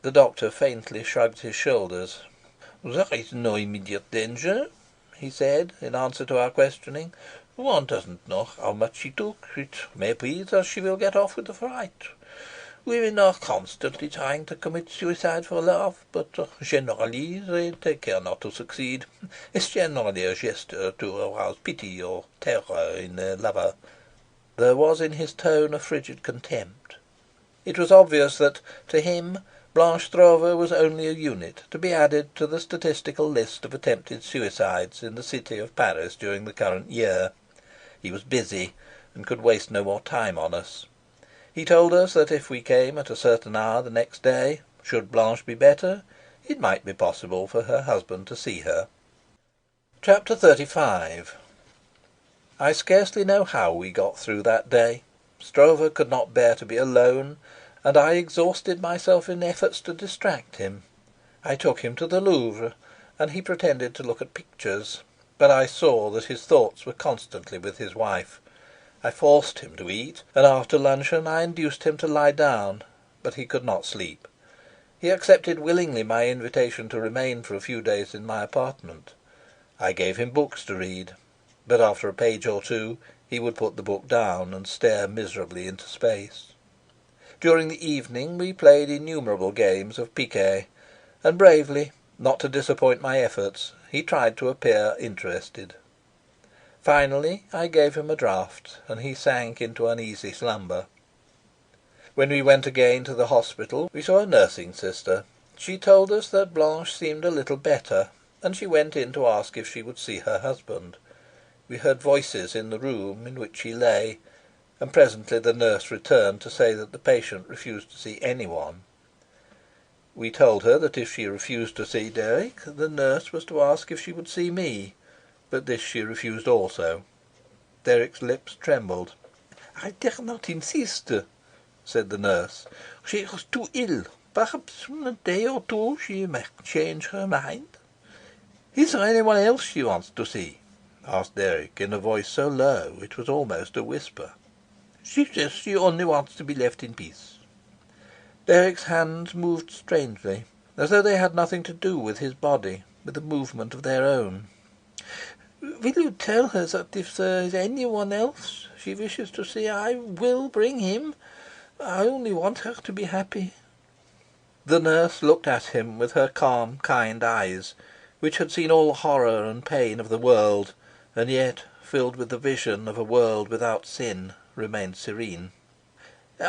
The doctor faintly shrugged his shoulders. "There is no immediate danger," he said, in answer to our questioning. "One doesn't know how much she took. It may be that she will get off with the fright. Women are constantly trying to commit suicide for love, but generally they take care not to succeed. It's generally a gesture to arouse pity or terror in their lover." There was in his tone a frigid contempt. It was obvious that, to him, Blanche Stroeve was only a unit to be added to the statistical list of attempted suicides in the city of Paris during the current year. He was busy, and could waste no more time on us. He told us that if we came at a certain hour the next day, should Blanche be better, it might be possible for her husband to see her. Chapter 35. I scarcely know how we got through that day. Stroeve could not bear to be alone, and I exhausted myself in efforts to distract him. I took him to the Louvre, and he pretended to look at pictures, but I saw that his thoughts were constantly with his wife. I forced him to eat, and after luncheon I induced him to lie down, but he could not sleep. He accepted willingly my invitation to remain for a few days in my apartment. I gave him books to read, but after a page or two he would put the book down and stare miserably into space. During the evening we played innumerable games of piquet, and bravely, not to disappoint my efforts, he tried to appear interested. Finally I gave him a draught, and he sank into uneasy slumber. When we went again to the hospital we saw a nursing sister. She told us that Blanche seemed a little better, and she went in to ask if she would see her husband. We heard voices in the room in which she lay, and presently the nurse returned to say that the patient refused to see anyone. We told her that if she refused to see Derrick, the nurse was to ask if she would see me, but this she refused also. Derrick's lips trembled. "I dare not insist," said the nurse. "She is too ill. Perhaps in a day or two she may change her mind." "Is there anyone else she wants to see?" asked Derrick, in a voice so low it was almost a whisper. "She says she only wants to be left in peace." Derrick's hands moved strangely, as though they had nothing to do with his body, with a movement of their own. "Will you tell her that if there is anyone else she wishes to see, I will bring him? I only want her to be happy." The nurse looked at him with her calm, kind eyes, which had seen all the horror and pain of the world, and yet, filled with the vision of a world without sin, remained serene.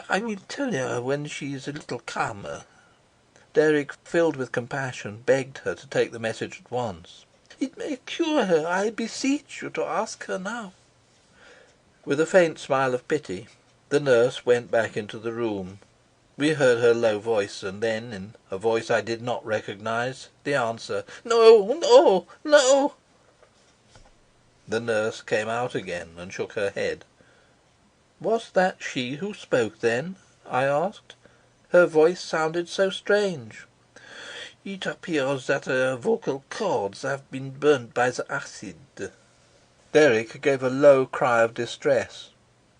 "I will tell her when she is a little calmer." Derrick, filled with compassion, begged her to take the message at once. "It may cure her. I beseech you to ask her now." With a faint smile of pity, the nurse went back into the room. We heard her low voice, and then, in a voice I did not recognise, the answer, "No, no, no." The nurse came out again and shook her head. "Was that she who spoke then?" I asked. Her voice sounded so strange. "It appears that her vocal cords have been burnt by the acid." Derrick gave a low cry of distress.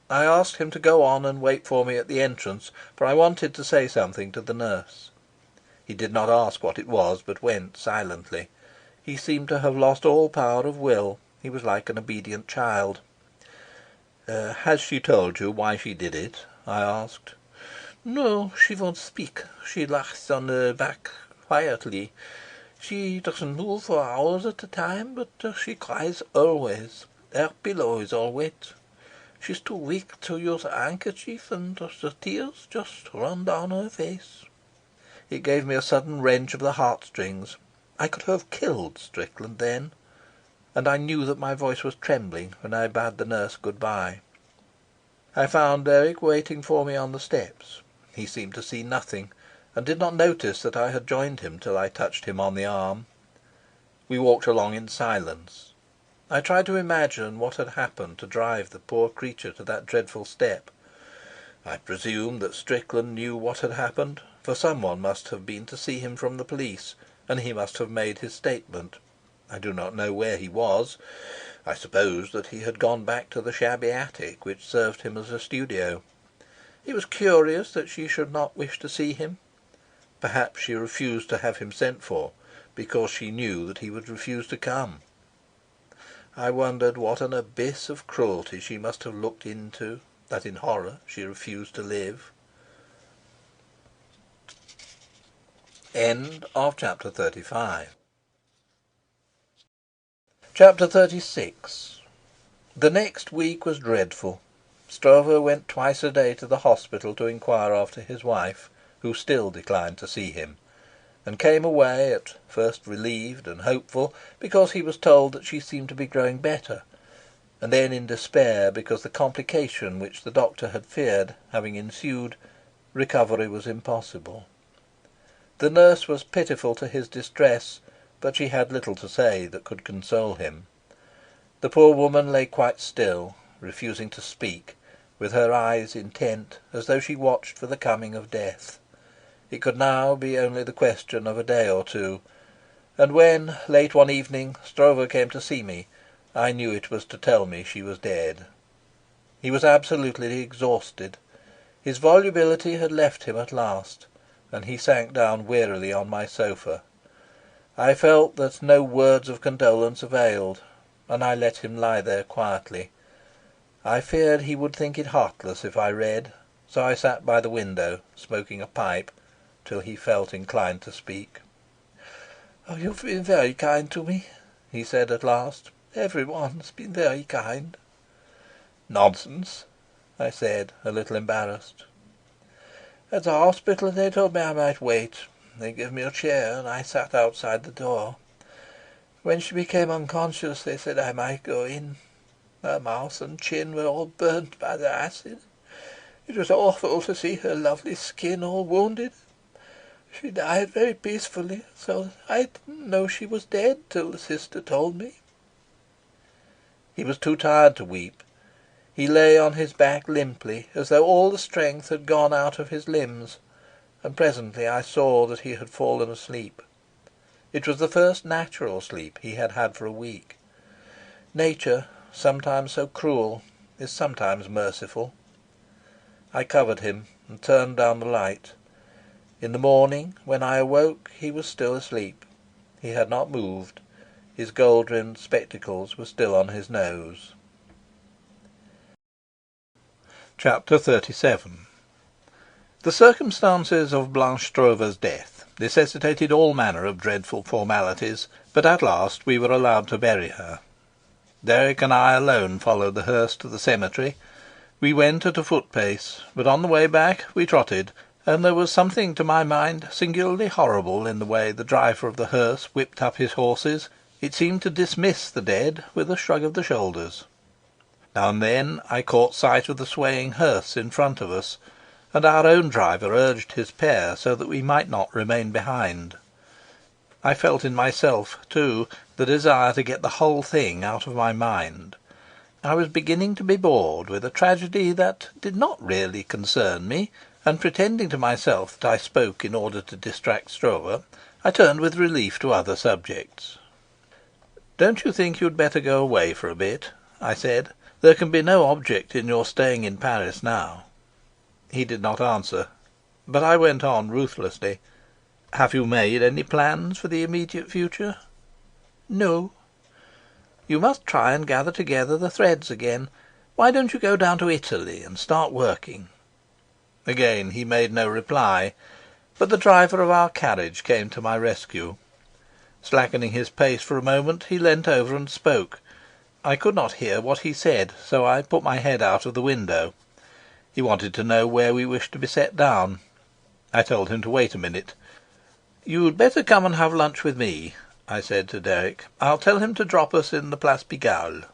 I asked him to go on and wait for me at the entrance, for I wanted to say something to the nurse. He did not ask what it was, but went silently. He seemed to have lost all power of will. He was like an obedient child. "Has she told you why she did it?" I asked. "No, she won't speak. She lies on her back quietly. She doesn't move for hours at a time, but she cries always. Her pillow is all wet. She's too weak to use a handkerchief, and the tears just run down her face." It gave me a sudden wrench of the heartstrings. I could have killed Strickland then, and I knew that my voice was trembling when I bade the nurse good-bye. I found Derrick waiting for me on the steps. He seemed to see nothing, and did not notice that I had joined him till I touched him on the arm. We walked along in silence. I tried to imagine what had happened to drive the poor creature to that dreadful step. I presumed that Strickland knew what had happened, for someone must have been to see him from the police, and he must have made his statement. I do not know where he was. I supposed that he had gone back to the shabby attic which served him as a studio. It was curious that she should not wish to see him. Perhaps she refused to have him sent for because she knew that he would refuse to come. I wondered what an abyss of cruelty she must have looked into, that in horror she refused to live. End of chapter 35. Chapter 36. The next week was dreadful. Stroeve went twice a day to the hospital to inquire after his wife, who still declined to see him, and came away at first relieved and hopeful because he was told that she seemed to be growing better, and then in despair because the complication which the doctor had feared having ensued, recovery was impossible. The nurse was pitiful to his distress, but she had little to say that could console him. The poor woman lay quite still, refusing to speak, with her eyes intent, as though she watched for the coming of death. It could now be only the question of a day or two, and when, late one evening, Stroeve came to see me, I knew it was to tell me she was dead. He was absolutely exhausted. His volubility had left him at last, and he sank down wearily on my sofa. I felt that no words of condolence availed, and I let him lie there quietly. I feared he would think it heartless if I read, so I sat by the window, smoking a pipe, till he felt inclined to speak. "Oh, you've been very kind to me," he said at last. "Everyone's been very kind." "Nonsense," I said, a little embarrassed. "At the hospital they told me I might wait. They gave me a chair, and I sat outside the door. When she became unconscious, they said I might go in. Her mouth and chin were all burnt by the acid. It was awful to see her lovely skin all wounded. She died very peacefully, so I didn't know she was dead till the sister told me." He was too tired to weep. He lay on his back limply, as though all the strength had gone out of his limbs, and presently I saw that he had fallen asleep. It was the first natural sleep he had had for a week. Nature, sometimes so cruel, is sometimes merciful. I covered him and turned down the light. In the morning, when I awoke, he was still asleep. He had not moved. His gold-rimmed spectacles were still on his nose. Chapter 37. The circumstances of Blanche Stroeve's death necessitated all manner of dreadful formalities, but at last we were allowed to bury her. Derrick and I alone followed the hearse to the cemetery. We went at a foot pace, but on the way back we trotted, and there was something, to my mind, singularly horrible in the way the driver of the hearse whipped up his horses. It seemed to dismiss the dead with a shrug of the shoulders. Now and then I caught sight of the swaying hearse in front of us, and our own driver urged his pair so that we might not remain behind. I felt in myself, too, the desire to get the whole thing out of my mind. I was beginning to be bored with a tragedy that did not really concern me, and pretending to myself that I spoke in order to distract Stroeve, I turned with relief to other subjects. "Don't you think you'd better go away for a bit?" I said. "There can be no object in your staying in Paris now." He did not answer, but I went on ruthlessly. "Have you made any plans for the immediate future?" "No." "You must try and gather together the threads again. Why don't you go down to Italy and start working?" Again he made no reply, but the driver of our carriage came to my rescue. Slackening his pace for a moment, he leant over and spoke. I could not hear what he said, so I put my head out of the window. He wanted to know where we wished to be set down. I told him to wait a minute. "You'd better come and have lunch with me," I said to Derrick. "I'll tell him to drop us in the Place Pigalle."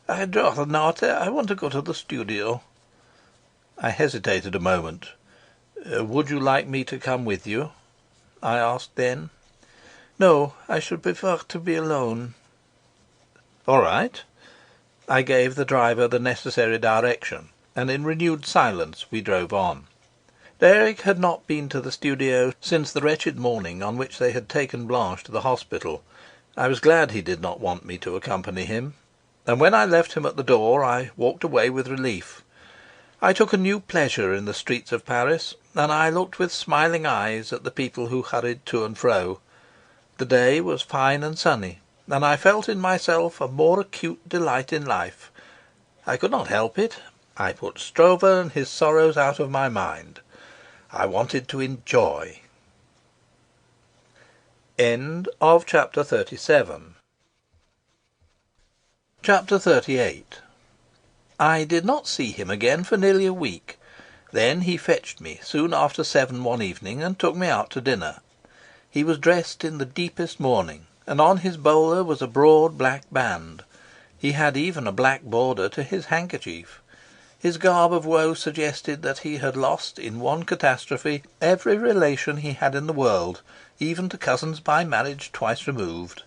"I'd rather not. I want to go to the studio." I hesitated a moment. "Would you like me to come with you?" I asked then. "No, I should prefer to be alone." "All right." I gave the driver the necessary direction, and in renewed silence we drove on. Derrick had not been to the studio since the wretched morning on which they had taken Blanche to the hospital. I was glad he did not want me to accompany him, and when I left him at the door I walked away with relief. I took a new pleasure in the streets of Paris, and I looked with smiling eyes at the people who hurried to and fro. The day was fine and sunny, and I felt in myself a more acute delight in life. I could not help it. I put Stroeve and his sorrows out of my mind. I wanted to enjoy. End of chapter 37. Chapter 38. I did not see him again for nearly a week. Then he fetched me soon after 7 one evening and took me out to dinner. He was dressed in the deepest mourning, and on his bowler was a broad black band. He had even a black border to his handkerchief. His garb of woe suggested that he had lost in one catastrophe every relation he had in the world, even to cousins by marriage twice removed.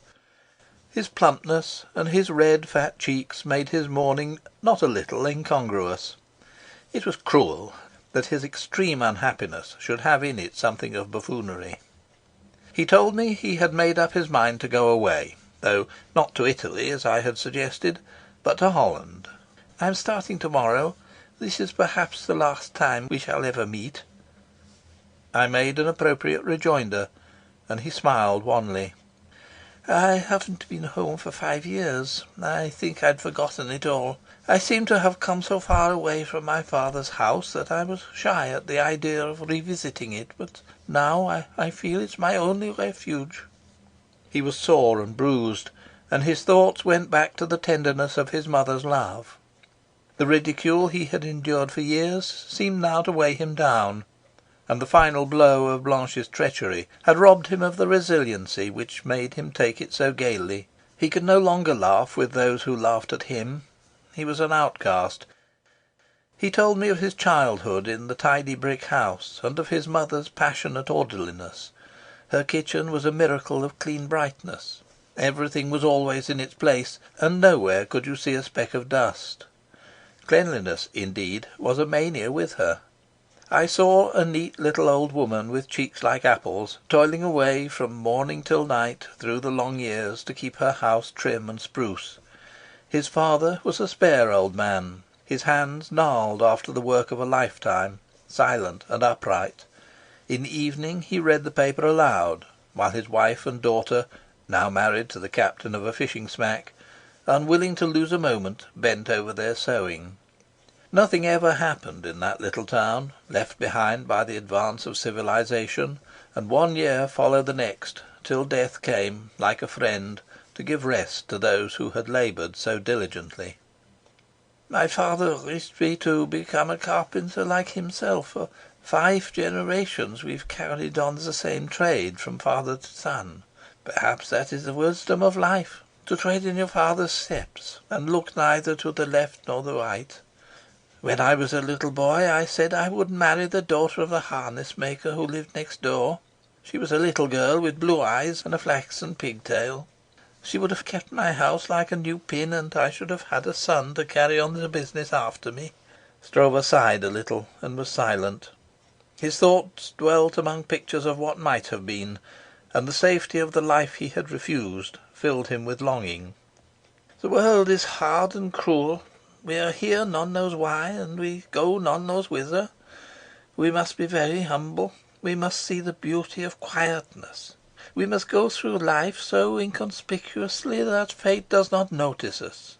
His plumpness and his red fat cheeks made his mourning not a little incongruous. It was cruel that his extreme unhappiness should have in it something of buffoonery. He told me he had made up his mind to go away, though not to Italy as I had suggested, but to Holland. "I am starting to-morrow. This is perhaps the last time we shall ever meet." I made an appropriate rejoinder, and he smiled wanly. "I haven't been home for 5 years. I think I'd forgotten it all. I seem to have come so far away from my father's house that I was shy at the idea of revisiting it, but now I feel it's my only refuge." He was sore and bruised, and his thoughts went back to the tenderness of his mother's love. The ridicule he had endured for years seemed now to weigh him down, and the final blow of Blanche's treachery had robbed him of the resiliency which made him take it so gaily. He could no longer laugh with those who laughed at him. He was an outcast. He told me of his childhood in the tidy brick house, and of his mother's passionate orderliness. Her kitchen was a miracle of clean brightness. Everything was always in its place, and nowhere could you see a speck of dust. Cleanliness, indeed, was a mania with her. I saw a neat little old woman with cheeks like apples, toiling away from morning till night through the long years to keep her house trim and spruce. His father was a spare old man, his hands gnarled after the work of a lifetime, silent and upright. In the evening he read the paper aloud, while his wife and daughter, now married to the captain of a fishing smack, unwilling to lose a moment, bent over their sewing. Nothing ever happened in that little town, left behind by the advance of civilization, and 1 year followed the next, till death came, like a friend, to give rest to those who had laboured so diligently. "My father wished me to become a carpenter like himself. For 5 generations we've carried on the same trade from father to son. Perhaps that is the wisdom of life, to tread in your father's steps, and look neither to the left nor the right. When I was a little boy I said I would marry the daughter of the harness maker who lived next door. She was a little girl with blue eyes and a flaxen pigtail. She would have kept my house like a new pin, and I should have had a son to carry on the business after me." Stroeve sighed a little and was silent. His thoughts dwelt among pictures of what might have been, and the safety of the life he had refused filled him with longing. "The world is hard and cruel. We are here none knows why, and we go none knows whither. We must be very humble. We must see the beauty of quietness. We must go through life so inconspicuously that fate does not notice us.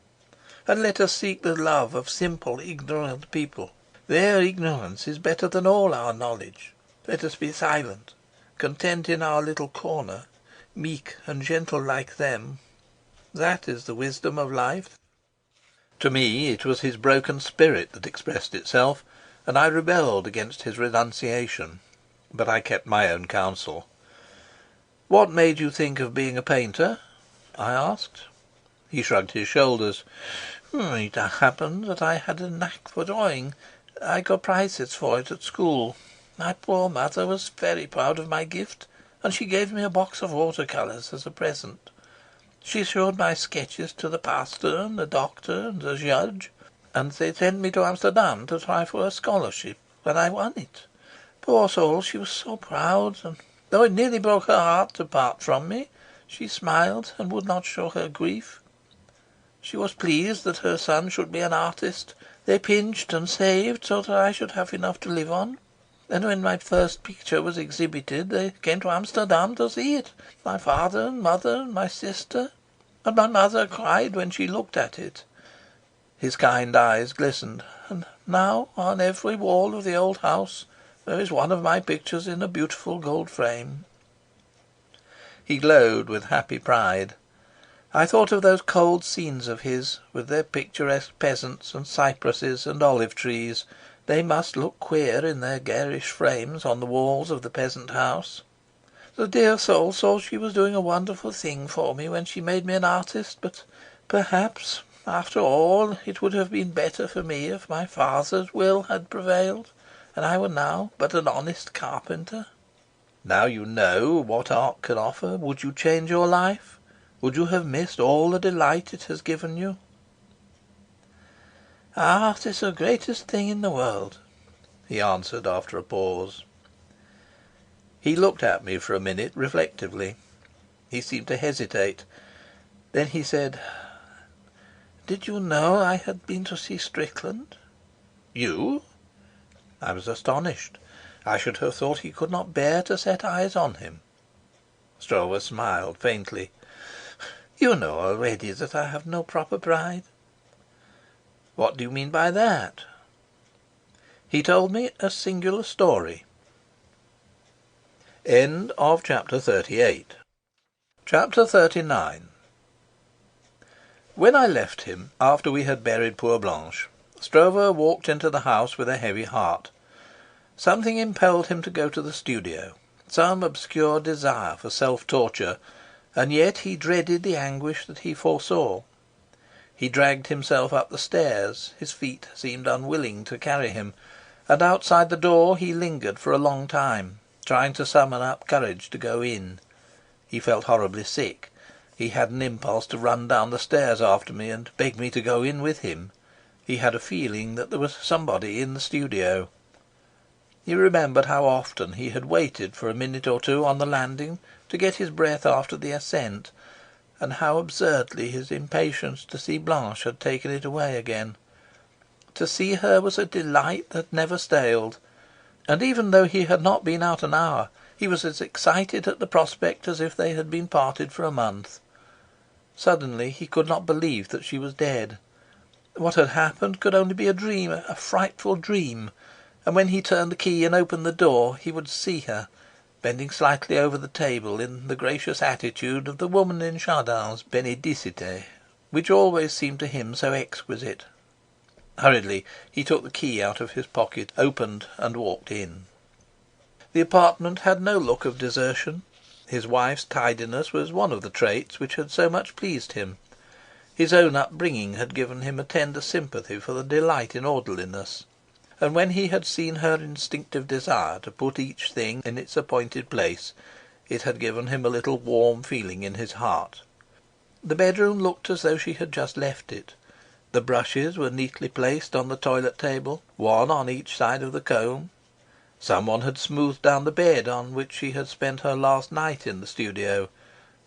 And let us seek the love of simple, ignorant people. Their ignorance is better than all our knowledge. Let us be silent, content in our little corner, meek and gentle like them. That is the wisdom of life." To me it was his broken spirit that expressed itself, and I rebelled against his renunciation. But I kept my own counsel. "What made you think of being a painter?" I asked. He shrugged his shoulders. "It happened that I had a knack for drawing. I got prizes for it at school. My poor mother was very proud of my gift, and she gave me a box of watercolours as a present. She showed my sketches to the pastor and the doctor and the judge, and they sent me to Amsterdam to try for a scholarship, when I won it. Poor soul, she was so proud, and though it nearly broke her heart to part from me, she smiled and would not show her grief. She was pleased that her son should be an artist. They pinched and saved so that I should have enough to live on. And when my first picture was exhibited, they came to Amsterdam to see it, my father and mother and my sister, and my mother cried when she looked at it." His kind eyes glistened. "And now on every wall of the old house there is one of my pictures in a beautiful gold frame." He glowed with happy pride. I thought of those cold scenes of his, with their picturesque peasants and cypresses and olive trees. They must look queer in their garish frames on the walls of the peasant house. The dear soul saw she was doing a wonderful thing for me when she made me an artist, but perhaps, after all, it would have been better for me if my father's will had prevailed, and I were now but an honest carpenter. Now you know what art can offer, would you change your life? Would you have missed all the delight it has given you? Art is the greatest thing in the world, he answered after a pause. He looked at me for a minute reflectively. He seemed to hesitate. Then he said, "Did you know I had been to see Strickland?" "You?" I was astonished. I should have thought he could not bear to set eyes on him. Stroeve smiled faintly. "You know already that I have no proper pride." "What do you mean by that?" He told me a singular story. End of chapter 38. Chapter 39. When I left him, after we had buried poor Blanche, Stroeve walked into the house with a heavy heart. Something impelled him to go to the studio, some obscure desire for self-torture, and yet he dreaded the anguish that he foresaw. He dragged himself up the stairs, his feet seemed unwilling to carry him, and outside the door he lingered for a long time, trying to summon up courage to go in. He felt horribly sick. He had an impulse to run down the stairs after me and beg me to go in with him. He had a feeling that there was somebody in the studio. He remembered how often he had waited for a minute or two on the landing to get his breath after the ascent, and how absurdly his impatience to see Blanche had taken it away again. To see her was a delight that never staled, and even though he had not been out an hour, he was as excited at the prospect as if they had been parted for a month. Suddenly he could not believe that she was dead. What had happened could only be a dream, a frightful dream, and when he turned the key and opened the door he would see her, bending slightly over the table in the gracious attitude of the woman in Chardin's Benedicite, which always seemed to him so exquisite. Hurriedly he took the key out of his pocket, opened, and walked in. The apartment had no look of desertion. His wife's tidiness was one of the traits which had so much pleased him. His own upbringing had given him a tender sympathy for the delight in orderliness, and when he had seen her instinctive desire to put each thing in its appointed place, it had given him a little warm feeling in his heart. The bedroom looked as though she had just left it. The brushes were neatly placed on the toilet table, one on each side of the comb. Someone had smoothed down the bed on which she had spent her last night in the studio,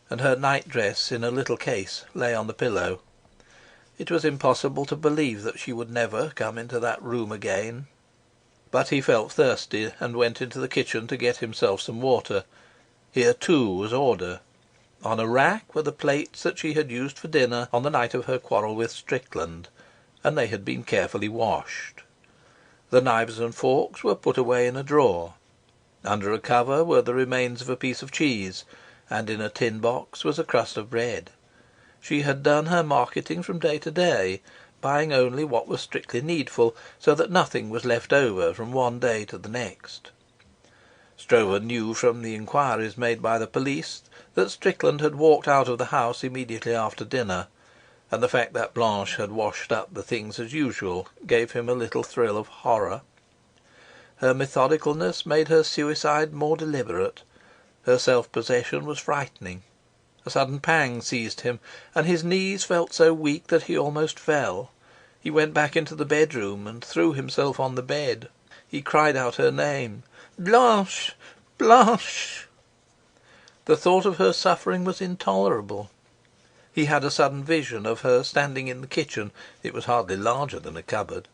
and her nightdress in a little case lay on the pillow. It was impossible to believe that she would never come into that room again. But he felt thirsty and went into the kitchen to get himself some water. Here, too, was order. On a rack were the plates that she had used for dinner on the night of her quarrel with Strickland, and they had been carefully washed. The knives and forks were put away in a drawer. Under a cover were the remains of a piece of cheese, and in a tin box was a crust of bread. She had done her marketing from day to day, buying only what was strictly needful, so that nothing was left over from one day to the next. Stroeve knew from the inquiries made by the police that Strickland had walked out of the house immediately after dinner, and the fact that Blanche had washed up the things as usual gave him a little thrill of horror. Her methodicalness made her suicide more deliberate. Her self-possession was frightening. A sudden pang seized him, and his knees felt so weak that he almost fell. He went back into the bedroom and threw himself on the bed. He cried out her name. "Blanche! Blanche!" The thought of her suffering was intolerable. He had a sudden vision of her standing in the kitchen, it was hardly larger than a cupboard,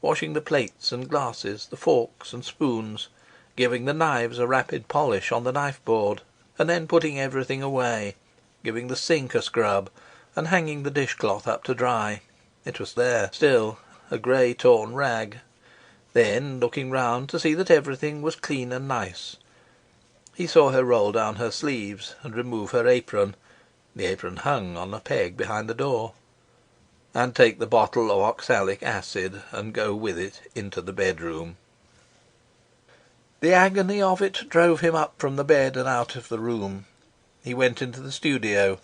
washing the plates and glasses, the forks and spoons, giving the knives a rapid polish on the knife-board, and then putting everything away, giving the sink a scrub, and hanging the dishcloth up to dry. It was there still, a grey torn rag. Then looking round to see that everything was clean and nice. He saw her roll down her sleeves and remove her apron (the apron hung on a peg behind the door), and take the bottle of oxalic acid and go with it into the bedroom. The agony of it drove him up from the bed and out of the room. He went into the studio.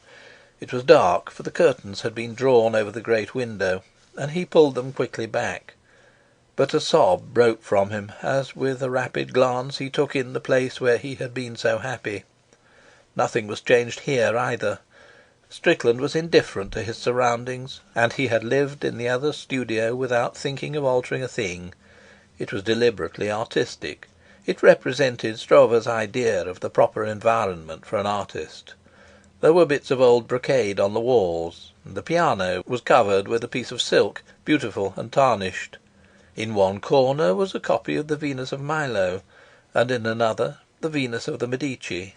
It was dark, for the curtains had been drawn over the great window, and he pulled them quickly back. But a sob broke from him as, with a rapid glance, he took in the place where he had been so happy. Nothing was changed here either. Strickland was indifferent to his surroundings, and he had lived in the other studio without thinking of altering a thing. It was deliberately artistic. It represented Stroeve's idea of the proper environment for an artist. There were bits of old brocade on the walls, and the piano was covered with a piece of silk, beautiful and tarnished. In one corner was a copy of the Venus of Milo, and in another the Venus of the Medici.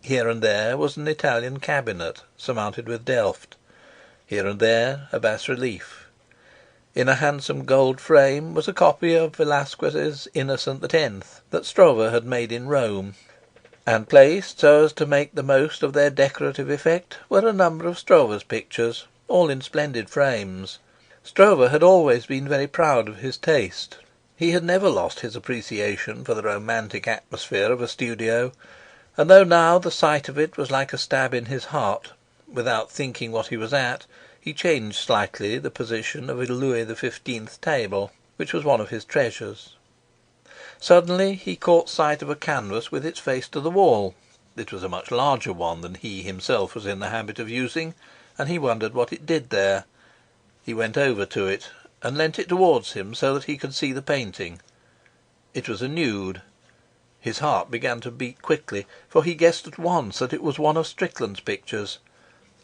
Here and there was an Italian cabinet surmounted with Delft. Here and there a bas relief. In a handsome gold frame was a copy of Velasquez's Innocent X that Stroeve had made in Rome, and placed so as to make the most of their decorative effect were a number of Stroeve's pictures, all in splendid frames. Stroeve had always been very proud of his taste. He had never lost his appreciation for the romantic atmosphere of a studio, and though now the sight of it was like a stab in his heart, without thinking what he was at, he changed slightly the position of a Louis XV table, which was one of his treasures. Suddenly he caught sight of a canvas with its face to the wall. It was a much larger one than he himself was in the habit of using, and he wondered what it did there. He went over to it, and leant it towards him so that he could see the painting. It was a nude. His heart began to beat quickly, for he guessed at once that it was one of Strickland's pictures.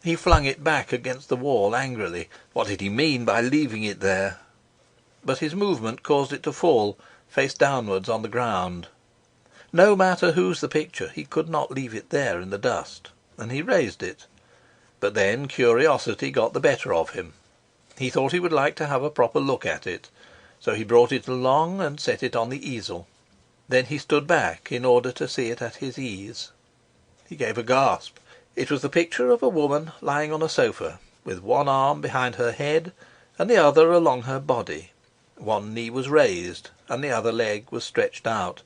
He flung it back against the wall angrily. What did he mean by leaving it there? But his movement caused it to fall, face downwards on the ground. No matter whose the picture, he could not leave it there in the dust, and he raised it. But then curiosity got the better of him. He thought he would like to have a proper look at it, so he brought it along and set it on the easel. Then he stood back in order to see it at his ease. He gave a gasp. It was the picture of a woman lying on a sofa, with one arm behind her head and the other along her body. One knee was raised, and the other leg was stretched out.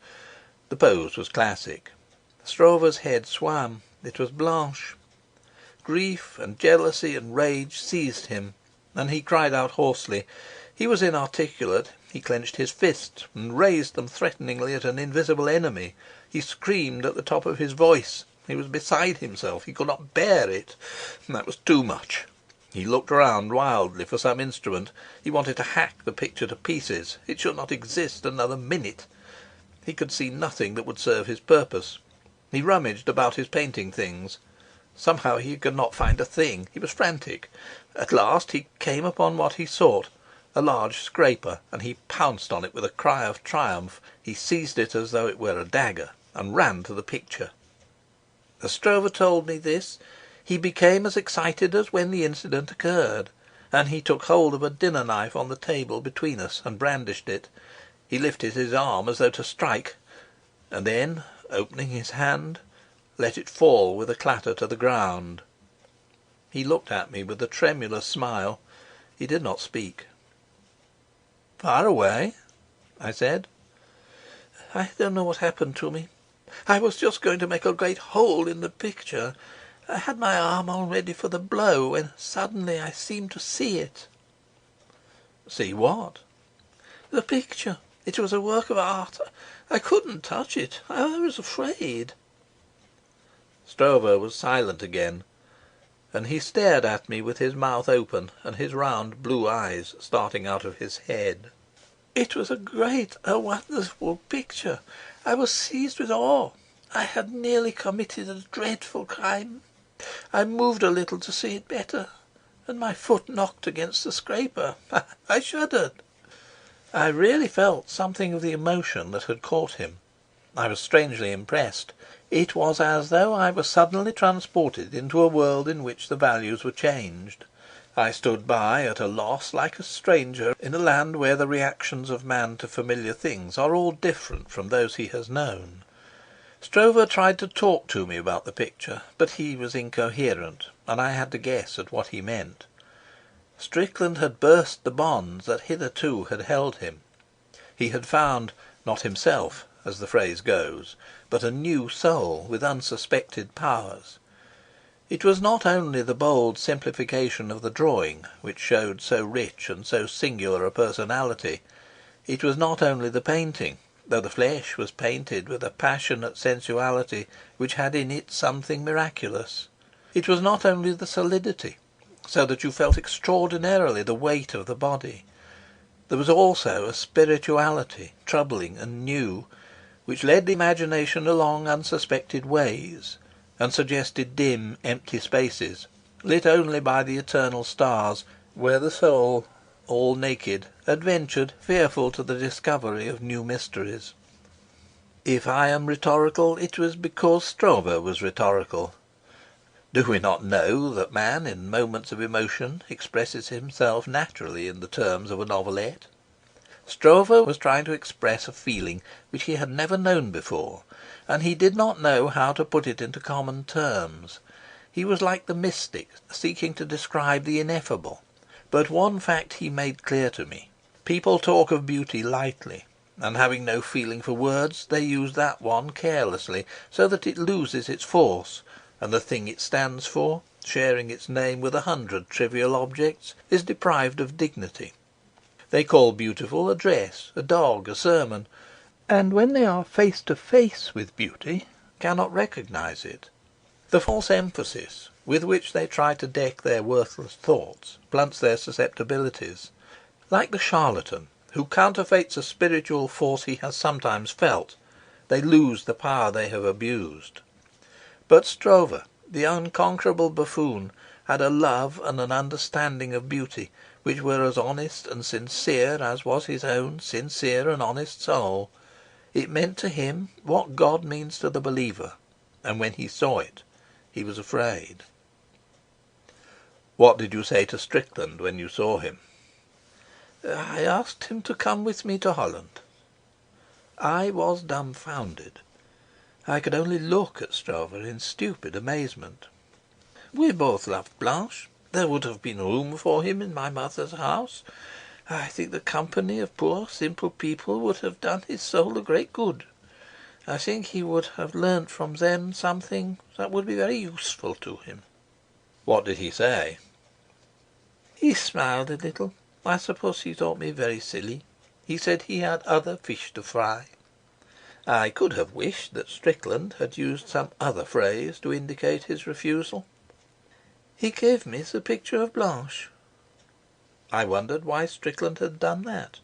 The pose was classic. Stroeve's head swam. It was Blanche. Grief and jealousy and rage seized him, and he cried out hoarsely. He was inarticulate. He clenched his fists and raised them threateningly at an invisible enemy. He screamed at the top of his voice. He was beside himself. He could not bear it. That was too much. He looked round wildly for some instrument. He wanted to hack the picture to pieces. It should not exist another minute. He could see nothing that would serve his purpose. He rummaged about his painting things. Somehow he could not find a thing. He was frantic. At last he came upon what he sought, a large scraper, and he pounced on it with a cry of triumph. He seized it as though it were a dagger, and ran to the picture. As Stroeve told me this, he became as excited as when the incident occurred, and he took hold of a dinner knife on the table between us and brandished it. He lifted his arm as though to strike, and then, opening his hand, let it fall with a clatter to the ground. He looked at me with a tremulous smile. He did not speak. "Fire away," I said. "I don't know what happened to me. I was just going to make a great hole in the picture. I had my arm all ready for the blow, when suddenly I seemed to see it." "See what?" "The picture. It was a work of art. I couldn't touch it. I was afraid." Stroeve was silent again, and he stared at me with his mouth open and his round blue eyes starting out of his head. "It was a great, a wonderful picture. I was seized with awe. I had nearly committed a dreadful crime. I moved a little to see it better, and my foot knocked against the scraper. I shuddered." I really felt something of the emotion that had caught him. I was strangely impressed. It was as though I were suddenly transported into a world in which the values were changed. I stood by at a loss, like a stranger in a land where the reactions of man to familiar things are all different from those he has known. Stroeve tried to talk to me about the picture, but he was incoherent, and I had to guess at what he meant. Strickland had burst the bonds that hitherto had held him. He had found, not himself, as the phrase goes, but a new soul with unsuspected powers. It was not only the bold simplification of the drawing which showed so rich and so singular a personality. It was not only the painting, though the flesh was painted with a passionate sensuality which had in it something miraculous. It was not only the solidity, so that you felt extraordinarily the weight of the body. There was also a spirituality, troubling and new, which led the imagination along unsuspected ways, and suggested dim, empty spaces, lit only by the eternal stars, where the soul, all naked, adventured, fearful to the discovery of new mysteries. If I am rhetorical, it was because Stroeve was rhetorical. Do we not know that man, in moments of emotion, expresses himself naturally in the terms of a novelette? Stroeve was trying to express a feeling which he had never known before, and he did not know how to put it into common terms. He was like the mystic seeking to describe the ineffable. But one fact he made clear to me. People talk of beauty lightly, and having no feeling for words, they use that one carelessly, so that it loses its force, and the thing it stands for, sharing its name with 100 trivial objects, is deprived of dignity. They call beautiful a dress, a dog, a sermon, and when they are face to face with beauty, cannot recognize it. The false emphasis with which they try to deck their worthless thoughts blunts their susceptibilities. Like the charlatan who counterfeits a spiritual force he has sometimes felt, they lose the power they have abused. But Stroeve, the unconquerable buffoon, had a love and an understanding of beauty which were as honest and sincere as was his own sincere and honest soul. It meant to him what God means to the believer, and when he saw it, he was afraid. What did you say to Strickland when you saw him? I asked him to come with me to Holland. I was dumbfounded. I could only look at Stroeve in stupid amazement. We both loved Blanche. There would have been room for him in my mother's house. I think the company of poor simple people would have done his soul a great good. I think he would have learnt from them something that would be very useful to him. What did he say? He smiled a little. I suppose he thought me very silly. He said he had other fish to fry. I could have wished that Strickland had used some other phrase to indicate his refusal. He gave me the picture of Blanche. I wondered why Strickland had done that,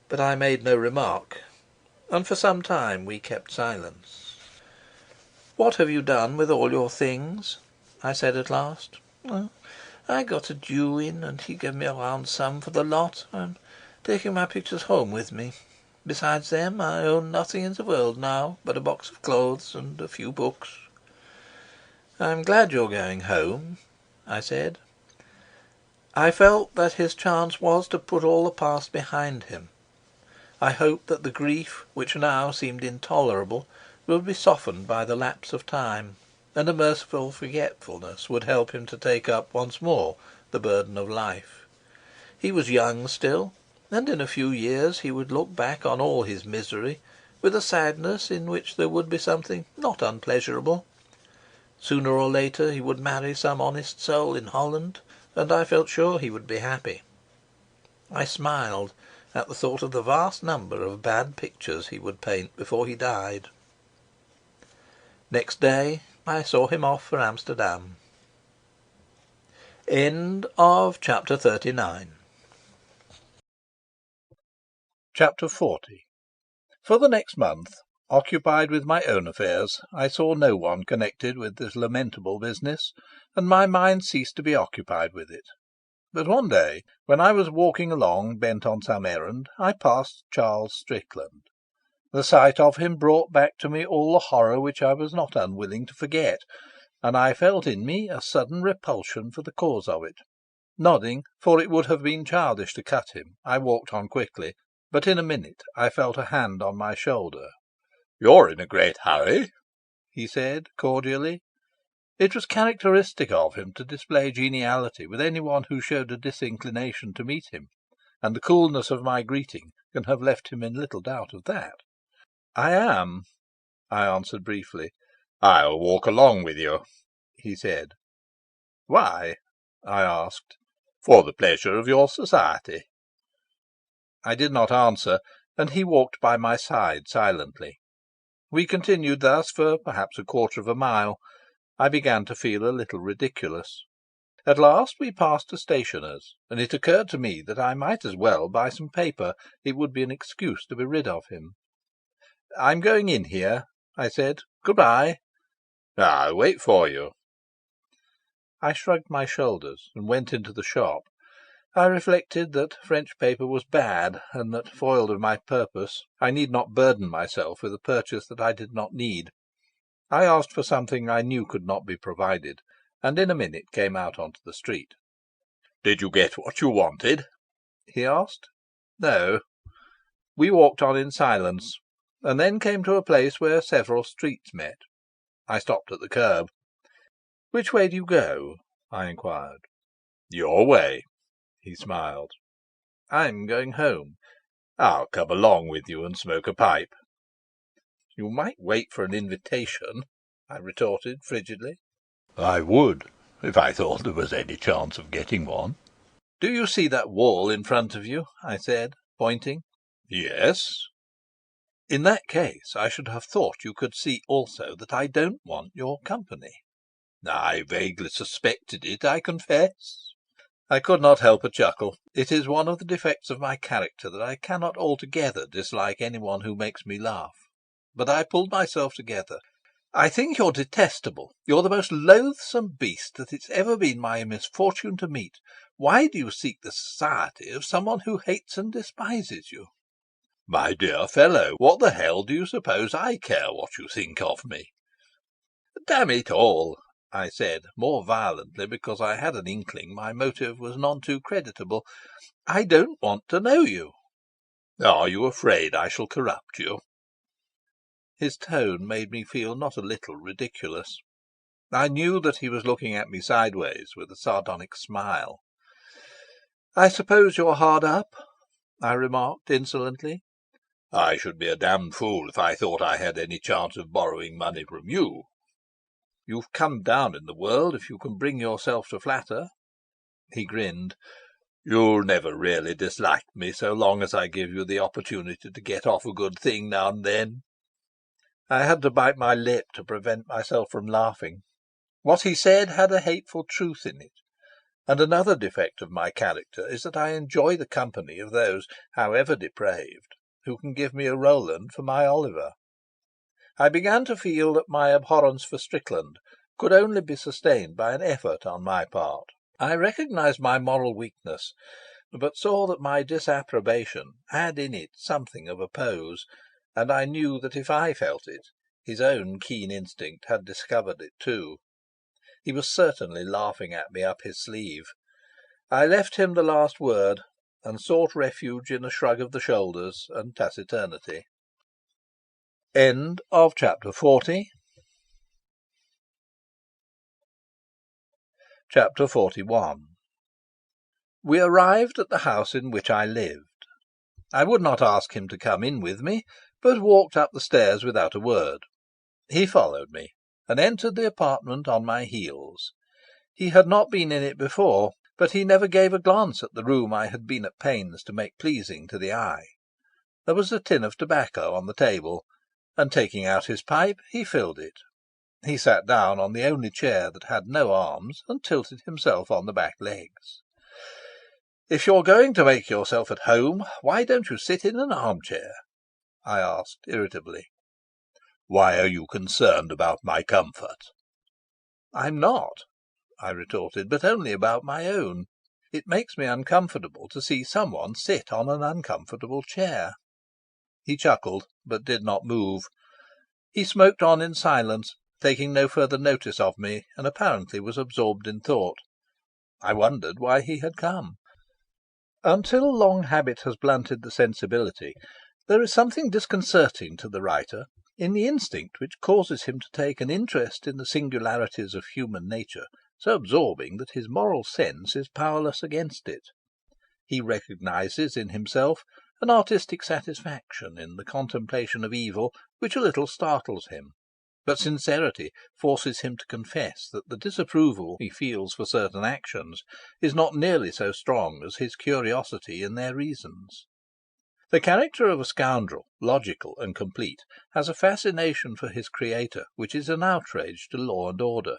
but I made no remark, and for some time we kept silence. What have you done with all your things? I said at last. I got a Jew in, and he gave me a round sum for the lot. I'm taking my pictures home with me. Besides them, I own nothing in the world now but a box of clothes and a few books. I'm glad you're going home, I said. I felt that his chance was to put all the past behind him. I hoped that the grief, which now seemed intolerable, would be softened by the lapse of time, and a merciful forgetfulness would help him to take up once more the burden of life. He was young still, and in a few years he would look back on all his misery with a sadness in which there would be something not unpleasurable. Sooner or later he would marry some honest soul in Holland, and I felt sure he would be happy. I smiled at the thought of the vast number of bad pictures he would paint before he died. Next day I saw him off for Amsterdam. End of chapter 39. Chapter 40. For the next month, occupied with my own affairs, I saw no one connected with this lamentable business, and my mind ceased to be occupied with it. But one day, when I was walking along, bent on some errand, I passed Charles Strickland. The sight of him brought back to me all the horror which I was not unwilling to forget, and I felt in me a sudden repulsion for the cause of it. Nodding, for it would have been childish to cut him, I walked on quickly, but in a minute I felt a hand on my shoulder. You're in a great hurry. he said cordially. It was characteristic of him to display geniality with anyone who showed a disinclination to meet him, and the coolness of my greeting can have left him in little doubt of that. "I am," I answered briefly. "I'll walk along with you," he said. "Why?" I asked. "For the pleasure of your society." I did not answer, and he walked by my side silently. We continued thus for perhaps a quarter of a mile. I began to feel a little ridiculous. At last we passed a stationer's, and it occurred to me that I might as well buy some paper. It would be an excuse to be rid of him. "I'm going in here," I said. "Good-bye." "I'll wait for you." I shrugged my shoulders and went into the shop. I reflected that French paper was bad, and that, foiled of my purpose, I need not burden myself with a purchase that I did not need. I asked for something I knew could not be provided, and in a minute came out onto the street. "Did you get what you wanted?" he asked. No. We walked on in silence, and then came to a place where several streets met. I stopped at the curb. "Which way do you go?" I inquired. "Your way," he smiled. "I'm going home." "I'll come along with you and smoke a pipe." "You might wait for an invitation," I retorted frigidly. "I would, if I thought there was any chance of getting one." "Do you see that wall in front of you?" I said, pointing. "Yes." "In that case I should have thought you could see also that I don't want your company." "I vaguely suspected it, I confess." I could not help a chuckle. It is one of the defects of my character that I cannot altogether dislike anyone who makes me laugh. But I pulled myself together. "I think you're detestable. You're the most loathsome beast that it's ever been my misfortune to meet. Why do you seek the society of someone who hates and despises you?" "My dear fellow, what the hell do you suppose I care what you think of me?" "Damn it all," I said, more violently because I had an inkling my motive was none too creditable, "I don't want to know you." "Are you afraid I shall corrupt you?" His tone made me feel not a little ridiculous. I knew that he was looking at me sideways with a sardonic smile. "I suppose you're hard up?" I remarked insolently. "I should be a damned fool if I thought I had any chance of borrowing money from you." "You've come down in the world if you can bring yourself to flatter." He grinned. "You'll never really dislike me so long as I give you the opportunity to get off a good thing now and then." I had to bite my lip to prevent myself from laughing. What he said had a hateful truth in it. And another defect of my character is that I enjoy the company of those, however depraved, who can give me a Roland for my Oliver. I began to feel that my abhorrence for Strickland could only be sustained by an effort on my part. I recognised my moral weakness, but saw that my disapprobation had in it something of a pose, and I knew that if I felt it, his own keen instinct had discovered it too. He was certainly laughing at me up his sleeve. I left him the last word, and sought refuge in a shrug of the shoulders and taciturnity. End of chapter 40. Chapter 41. We arrived at the house in which I lived. I would not ask him to come in with me, but walked up the stairs without a word. He followed me, and entered the apartment on my heels. He had not been in it before, but he never gave a glance at the room I had been at pains to make pleasing to the eye. There was a tin of tobacco on the table, and taking out his pipe, he filled it. He sat down on the only chair that had no arms, and tilted himself on the back legs. "If you're going to make yourself at home, why don't you sit in an armchair?" I asked irritably. "Why are you concerned about my comfort?" "I'm not," I retorted, "but only about my own. It makes me uncomfortable to see someone sit on an uncomfortable chair." He chuckled, but did not move. He smoked on in silence, taking no further notice of me, and apparently was absorbed in thought. I wondered why he had come. Until long habit has blunted the sensibility, there is something disconcerting to the writer in the instinct which causes him to take an interest in the singularities of human nature so absorbing that his moral sense is powerless against it. He recognises in himself an artistic satisfaction in the contemplation of evil which a little startles him, but sincerity forces him to confess that the disapproval he feels for certain actions is not nearly so strong as his curiosity in their reasons. The character of a scoundrel, logical and complete, has a fascination for his creator which is an outrage to law and order.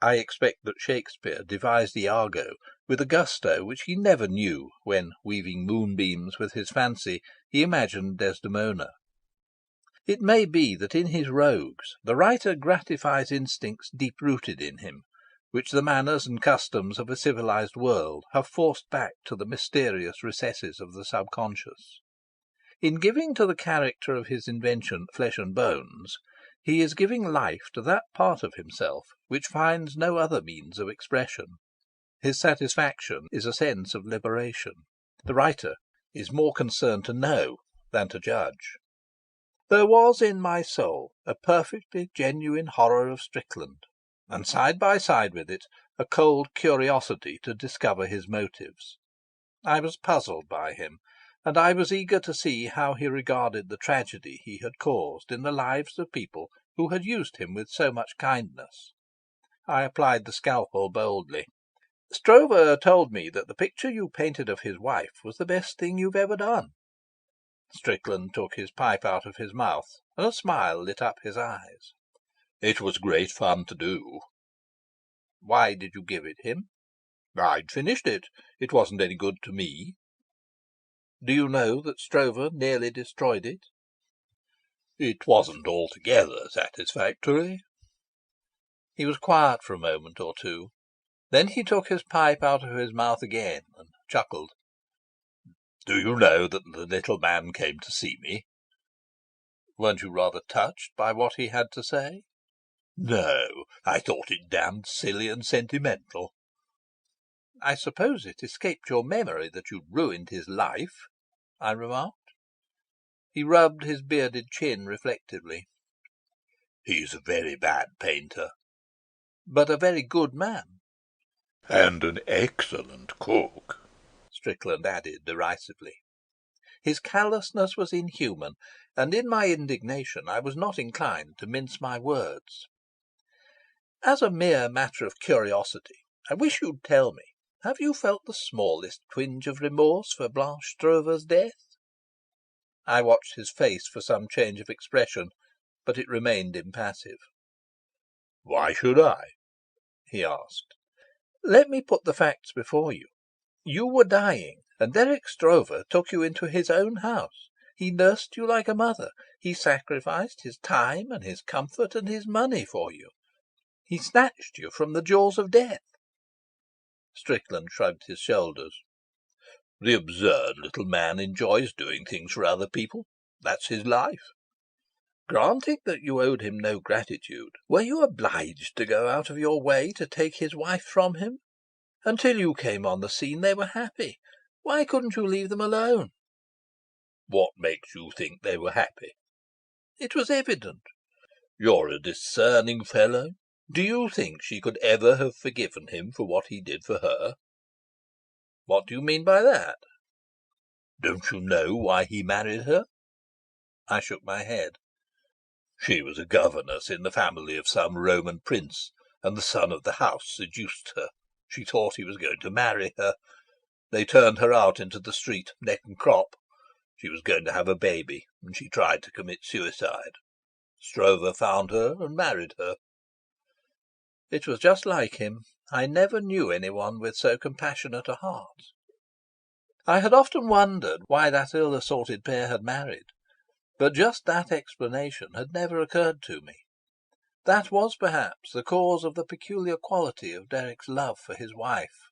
I expect that Shakespeare devised Iago with a gusto which he never knew when, weaving moonbeams with his fancy, he imagined Desdemona. It may be that in his rogues the writer gratifies instincts deep-rooted in him, which the manners and customs of a civilized world have forced back to the mysterious recesses of the subconscious. In giving to the character of his invention flesh and bones, he is giving life to that part of himself which finds no other means of expression. His satisfaction is a sense of liberation. The writer is more concerned to know than to judge. There was in my soul a perfectly genuine horror of Strickland, and side by side with it a cold curiosity to discover his motives. I was puzzled by him, and I was eager to see how he regarded the tragedy he had caused in the lives of people who had used him with so much kindness. I applied the scalpel boldly. "Stroeve told me that the picture you painted of his wife was the best thing you've ever done." Strickland took his pipe out of his mouth, and a smile lit up his eyes. "It was great fun to do." "Why did you give it him?" "I'd finished it. It wasn't any good to me." "Do you know that Stroeve nearly destroyed it?" "It wasn't altogether satisfactory." He was quiet for a moment or two. Then he took his pipe out of his mouth again and chuckled. "Do you know that the little man came to see me?" "Weren't you rather touched by what he had to say?" "No, I thought it damned silly and sentimental." "I suppose it escaped your memory that you'd ruined his life?" I remarked. He rubbed his bearded chin reflectively. "He's a very bad painter." "But a very good man." "And an excellent cook," Strickland added derisively. His callousness was inhuman, and in my indignation I was not inclined to mince my words. "As a mere matter of curiosity, I wish you'd tell me, have you felt the smallest twinge of remorse for Blanche Stroeve's death?" I watched his face for some change of expression, but it remained impassive. "Why should I?" he asked. "Let me put the facts before you. You were dying, and Derek Stroeve took you into his own house. He nursed you like a mother. He sacrificed his time and his comfort and his money for you. He snatched you from the jaws of death." Strickland shrugged his shoulders. "The absurd little man enjoys doing things for other people. That's his life." "Granting that you owed him no gratitude, were you obliged to go out of your way to take his wife from him? Until you came on the scene they were happy. Why couldn't you leave them alone?" "What makes you think they were happy?" "It was evident." "You're a discerning fellow. Do you think she could ever have forgiven him for what he did for her?" "What do you mean by that?" "Don't you know why he married her?" I shook my head. "She was a governess in the family of some Roman prince, and the son of the house seduced her. She thought he was going to marry her. They turned her out into the street, neck and crop. She was going to have a baby, and she tried to commit suicide. Stroeve found her and married her." It was just like him. I never knew anyone with so compassionate a heart. I had often wondered why that ill-assorted pair had married, but just that explanation had never occurred to me. That was perhaps the cause of the peculiar quality of Derrick's love for his wife.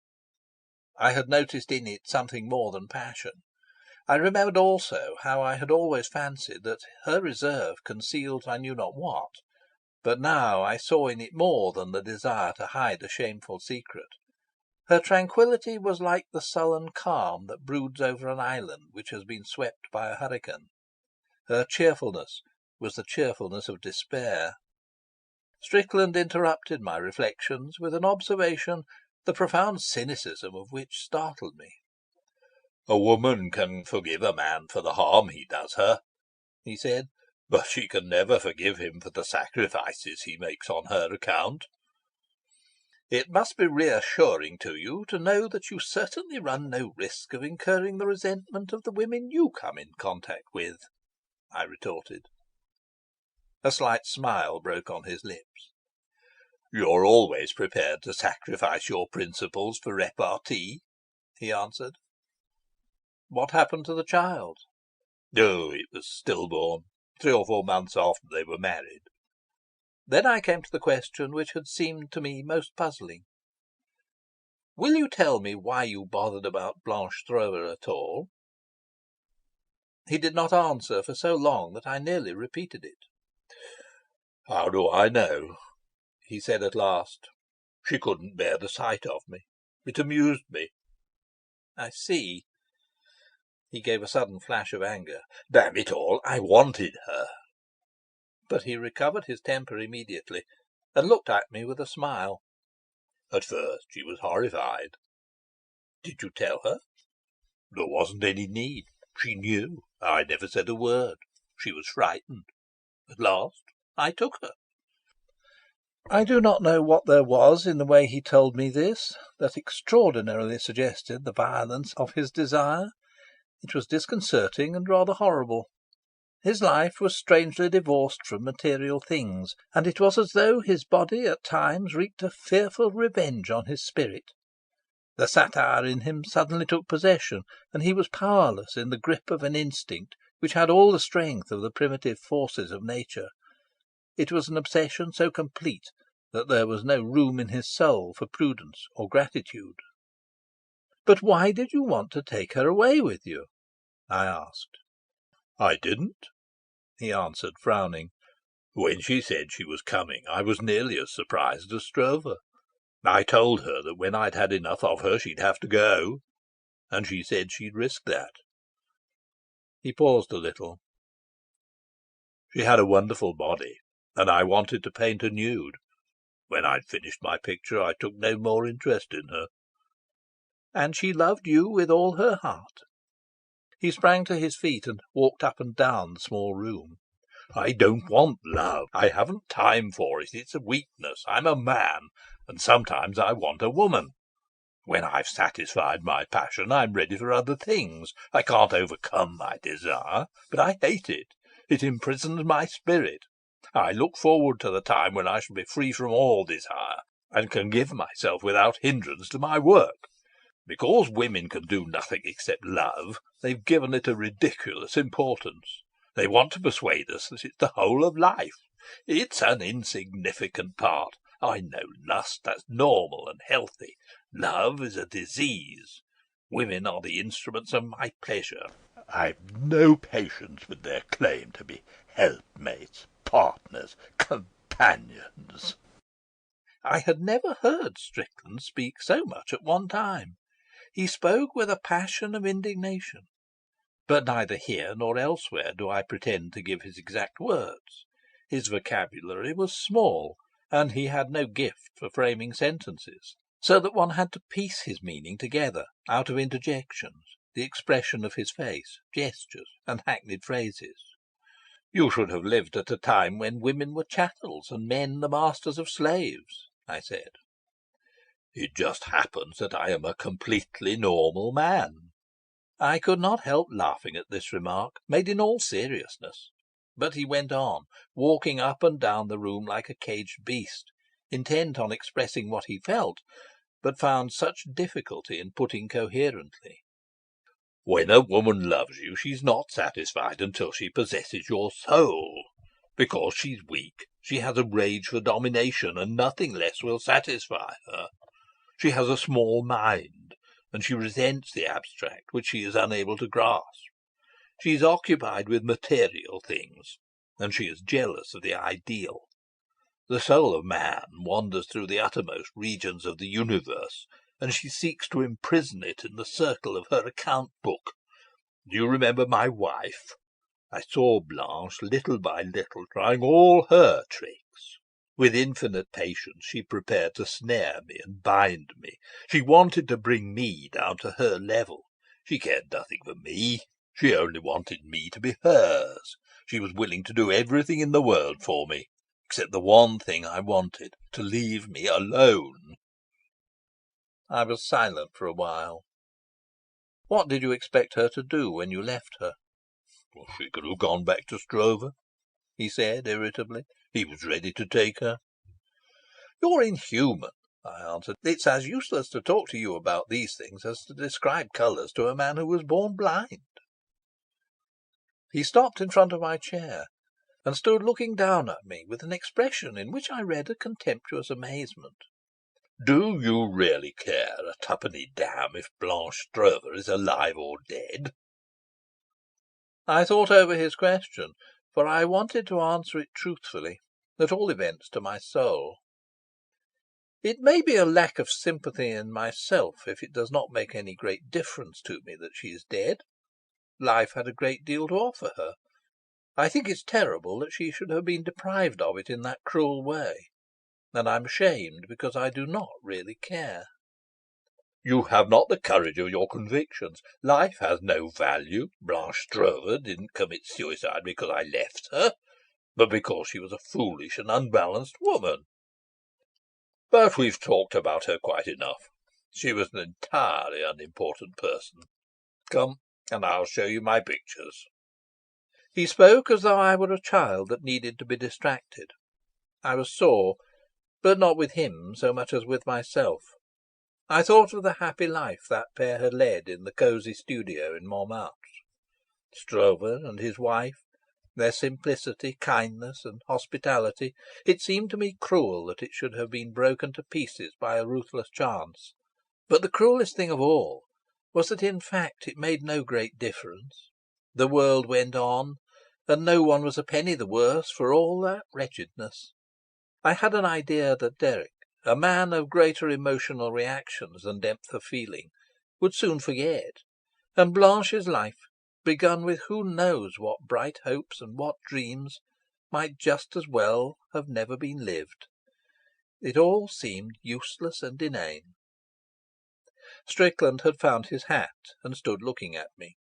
I had noticed in it something more than passion. I remembered also how I had always fancied that her reserve concealed I knew not what, but now I saw in it more than the desire to hide a shameful secret. Her tranquillity was like the sullen calm that broods over an island which has been swept by a hurricane. Her cheerfulness was the cheerfulness of despair. Strickland interrupted my reflections with an observation, the profound cynicism of which startled me. "A woman can forgive a man for the harm he does her," he said, "but she can never forgive him for the sacrifices he makes on her account." "It must be reassuring to you to know that you certainly run no risk of incurring the resentment of the women you come in contact with," I retorted. A slight smile broke on his lips. "You're always prepared to sacrifice your principles for repartee," he answered. "What happened to the child?" "Oh, it was stillborn, 3 or 4 months after they were married." Then I came to the question which had seemed to me most puzzling. "Will you tell me why you bothered about Blanche Stroeve at all?" He did not answer for so long that I nearly repeated it. "How do I know?" he said at last. "She couldn't bear the sight of me. It amused me." "I see." He gave a sudden flash of anger. "Damn it all, I wanted her." But he recovered his temper immediately, and looked at me with a smile. "At first she was horrified." "Did you tell her?" "There wasn't any need. She knew. I never said a word. She was frightened. At last I took her." I do not know what there was in the way he told me this that extraordinarily suggested the violence of his desire. It was disconcerting and rather horrible. His life was strangely divorced from material things, and it was as though his body at times wreaked a fearful revenge on his spirit. The satire in him suddenly took possession, and he was powerless in the grip of an instinct which had all the strength of the primitive forces of nature. It was an obsession so complete that there was no room in his soul for prudence or gratitude. "But why did you want to take her away with you?" I asked. "I didn't," he answered, frowning. "When she said she was coming, I was nearly as surprised as Stroeve. I told her that when I'd had enough of her she'd have to go, and she said she'd risk that." He paused a little. "She had a wonderful body, and I wanted to paint a nude. When I'd finished my picture I took no more interest in her." "And she loved you with all her heart?" He sprang to his feet and walked up and down the small room. "I don't want love. I haven't time for it. It's a weakness. I'm a man, and sometimes I want a woman. When I've satisfied my passion I'm ready for other things. I can't overcome my desire, but I hate it. It imprisons my spirit. I look forward to the time when I shall be free from all desire, and can give myself without hindrance to my work. Because women can do nothing except love, they've given it a ridiculous importance. They want to persuade us that it's the whole of life. It's an insignificant part. I know lust, that's normal and healthy. Love is a disease. Women are the instruments of my pleasure. I've no patience with their claim to be helpmates, partners, companions." I had never heard Strickland speak so much at one time. He spoke with a passion of indignation. But neither here nor elsewhere do I pretend to give his exact words. His vocabulary was small, and he had no gift for framing sentences, so that one had to piece his meaning together out of interjections, the expression of his face, gestures, and hackneyed phrases. "You should have lived at a time when women were chattels and men the masters of slaves," I said. "It just happens that I am a completely normal man." I could not help laughing at this remark, made in all seriousness. But he went on, walking up and down the room like a caged beast, intent on expressing what he felt, but found such difficulty in putting coherently. "When a woman loves you, she's not satisfied until she possesses your soul. Because she's weak, she has a rage for domination, and nothing less will satisfy her. She has a small mind, and she resents the abstract which she is unable to grasp. She is occupied with material things, and she is jealous of the ideal. The soul of man wanders through the uttermost regions of the universe, and she seeks to imprison it in the circle of her account book. Do you remember my wife? I saw Blanche, little by little, trying all her tricks. With infinite patience she prepared to snare me and bind me. She wanted to bring me down to her level. She cared nothing for me. She only wanted me to be hers. She was willing to do everything in the world for me, except the one thing I wanted, to leave me alone. I was silent for a while. What did you expect her to do when you left her? Well, she could have gone back to Stroeve, he said irritably. He was ready to take her. You're inhuman, I answered. It's as useless to talk to you about these things as to describe colours to a man who was born blind. He stopped in front of my chair and stood looking down at me with an expression in which I read a contemptuous amazement. Do you really care a twopenny damn if Blanche Stroeve is alive or dead? I thought over his question, for I wanted to answer it truthfully, at all events to my soul. It may be a lack of sympathy in myself if it does not make any great difference to me that she is dead. Life had a great deal to offer her. I think it's terrible that she should have been deprived of it in that cruel way, and I'm ashamed because I do not really care. You have not the courage of your convictions. Life has no value. Blanche Stroeve didn't commit suicide because I left her, but because she was a foolish and unbalanced woman. But we've talked about her quite enough. She was an entirely unimportant person. Come, and I'll show you my pictures. He spoke as though I were a child that needed to be distracted. I was sore, but not with him so much as with myself. I thought of the happy life that pair had led in the cosy studio in Montmartre. Stroeve and his wife, their simplicity, kindness, and hospitality. It seemed to me cruel that it should have been broken to pieces by a ruthless chance. But the cruellest thing of all was that in fact it made no great difference. The world went on, and no one was a penny the worse for all that wretchedness. I had an idea that Derrick, a man of greater emotional reactions than depth of feeling, would soon forget, and Blanche's life, begun with who knows what bright hopes and what dreams, might just as well have never been lived. It all seemed useless and inane. Strickland had found his hat and stood looking at me.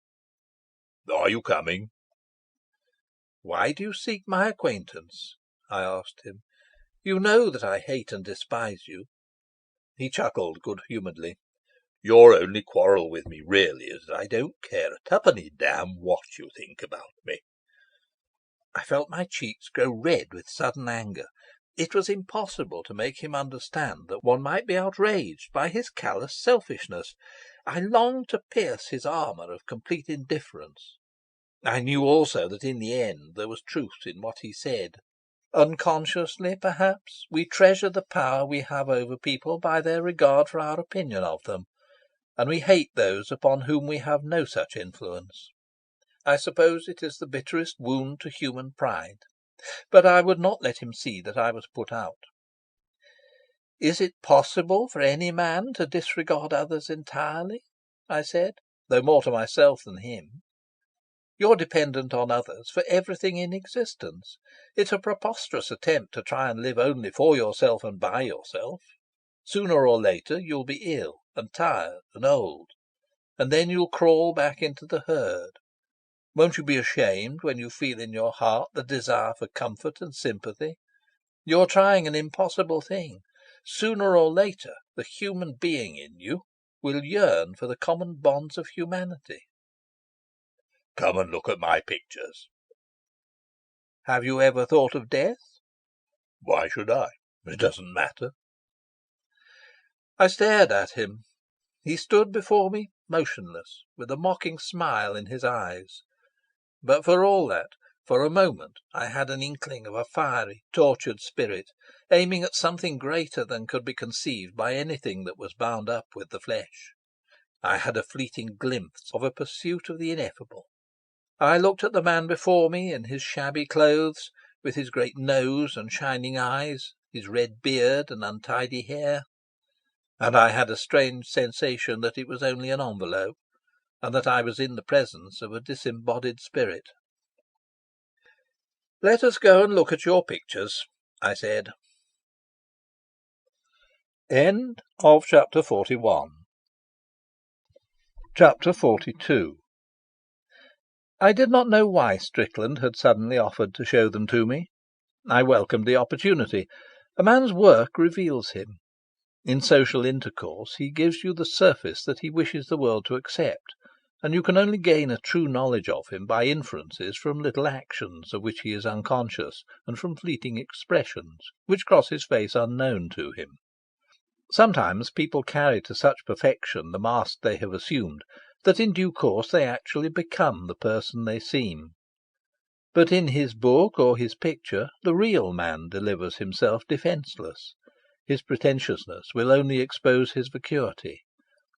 Are you coming? Why do you seek my acquaintance? I asked him. You know that I hate and despise you. He chuckled good-humouredly. Your only quarrel with me really is that I don't care a twopenny damn what you think about me. I felt my cheeks grow red with sudden anger. It was impossible to make him understand that one might be outraged by his callous selfishness. I longed to pierce his armour of complete indifference. I knew also that in the end there was truth in what he said. Unconsciously, perhaps, we treasure the power we have over people by their regard for our opinion of them, and we hate those upon whom we have no such influence. I suppose it is the bitterest wound to human pride, but I would not let him see that I was put out. Is it possible for any man to disregard others entirely? I said, though more to myself than him. You're dependent on others for everything in existence. It's a preposterous attempt to try and live only for yourself and by yourself. Sooner or later you'll be ill and tired and old, and then you'll crawl back into the herd. Won't you be ashamed when you feel in your heart the desire for comfort and sympathy? You're trying an impossible thing. Sooner or later the human being in you will yearn for the common bonds of humanity. Come and look at my pictures. Have you ever thought of death? Why should I? It doesn't matter. I stared at him. He stood before me motionless, with a mocking smile in his eyes. But for all that, for a moment I had an inkling of a fiery, tortured spirit, aiming at something greater than could be conceived by anything that was bound up with the flesh. I had a fleeting glimpse of a pursuit of the ineffable. I looked at the man before me in his shabby clothes, with his great nose and shining eyes, his red beard and untidy hair, and I had a strange sensation that it was only an envelope, and that I was in the presence of a disembodied spirit. "Let us go and look at your pictures," I said. End of chapter 41. Chapter 42. I did not know why Strickland had suddenly offered to show them to me. I welcomed the opportunity. A man's work reveals him. In social intercourse he gives you the surface that he wishes the world to accept, and you can only gain a true knowledge of him by inferences from little actions of which he is unconscious, and from fleeting expressions which cross his face unknown to him. Sometimes people carry to such perfection the mask they have assumed that in due course they actually become the person they seem. But in his book or his picture the real man delivers himself defenceless. His pretentiousness will only expose his vacuity.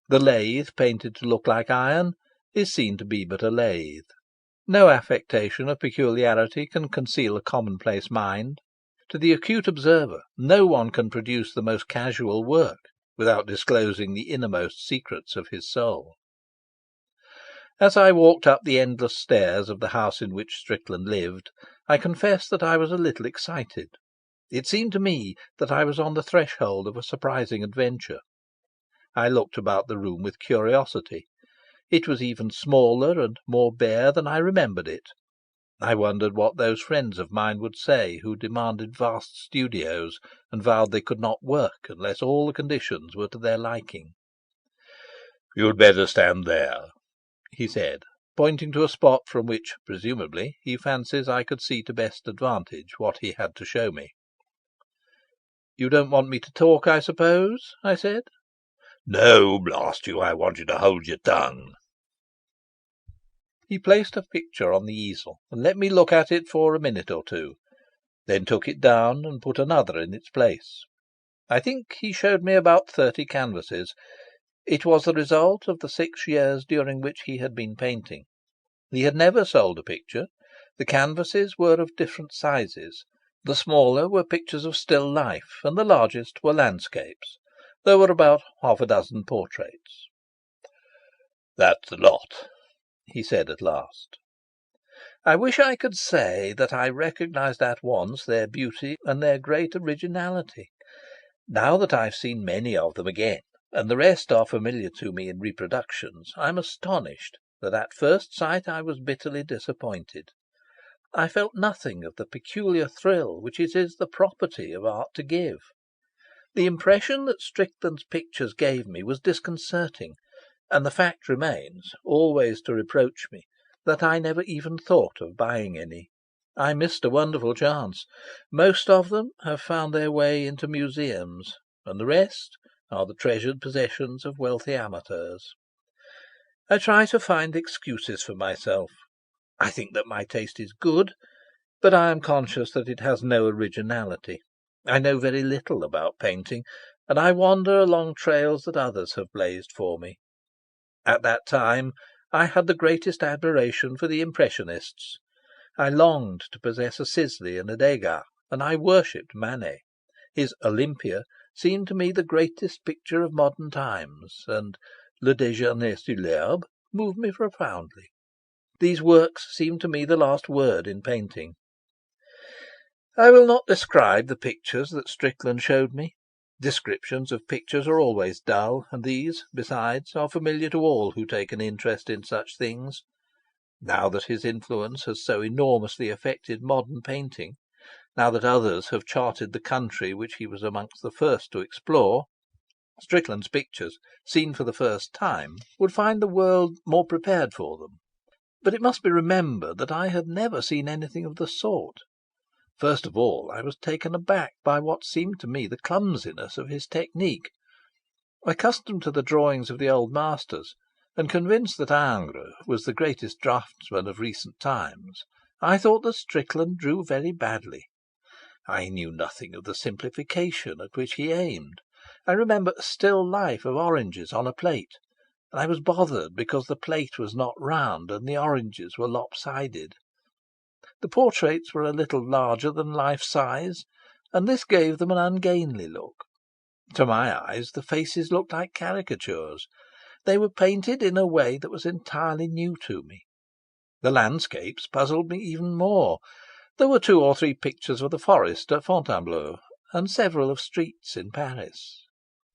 The lathe painted to look like iron is seen to be but a lathe. No affectation of peculiarity can conceal a commonplace mind. To the acute observer no one can produce the most casual work without disclosing the innermost secrets of his soul. As I walked up the endless stairs of the house in which Strickland lived, I confess that I was a little excited. It seemed to me that I was on the threshold of a surprising adventure. I looked about the room with curiosity. It was even smaller and more bare than I remembered it. I wondered what those friends of mine would say who demanded vast studios and vowed they could not work unless all the conditions were to their liking. "You'd better stand there," he said, pointing to a spot from which, presumably, he fancies I could see to best advantage what he had to show me. "You don't want me to talk, I suppose?" I said. "No, blast you, I want you to hold your tongue." He placed a picture on the easel and let me look at it for a minute or two, then took it down and put another in its place. I think he showed me about 30 canvases. It was the result of the 6 years during which he had been painting. He had never sold a picture. The canvases were of different sizes. The smaller were pictures of still life, and the largest were landscapes. There were about half a dozen portraits. "That's the lot," he said at last. I wish I could say that I recognised at once their beauty and their great originality. Now that I've seen many of them again, and the rest are familiar to me in reproductions, I'm astonished that at first sight I was bitterly disappointed. I felt nothing of the peculiar thrill which it is the property of art to give. The impression that Strickland's pictures gave me was disconcerting, and the fact remains, always to reproach me, that I never even thought of buying any. I missed a wonderful chance. Most of them have found their way into museums, and the rest are the treasured possessions of wealthy amateurs. I try to find excuses for myself. I think that my taste is good, but I am conscious that it has no originality. I know very little about painting, and I wander along trails that others have blazed for me. At that time I had the greatest admiration for the Impressionists. I longed to possess a Sisley and a Degas, and I worshipped Manet. His Olympia seemed to me the greatest picture of modern times, and Le Déjeuner sur l'herbe moved me profoundly. These works seemed to me the last word in painting. I will not describe the pictures that Strickland showed me. Descriptions of pictures are always dull, and these, besides, are familiar to all who take an interest in such things. Now that his influence has so enormously affected modern painting, now that others have charted the country which he was amongst the first to explore, Strickland's pictures, seen for the first time, would find the world more prepared for them. But it must be remembered that I had never seen anything of the sort. First of all, I was taken aback by what seemed to me the clumsiness of his technique. Accustomed to the drawings of the old masters, and convinced that Ingres was the greatest draftsman of recent times, I thought that Strickland drew very badly. I knew nothing of the simplification at which he aimed. I remember a still life of oranges on a plate, and I was bothered because the plate was not round and the oranges were lopsided. The portraits were a little larger than life size, and this gave them an ungainly look. To my eyes the faces looked like caricatures. They were painted in a way that was entirely new to me. The landscapes puzzled me even more. There were 2 or 3 pictures of the forest at Fontainebleau, and several of streets in Paris.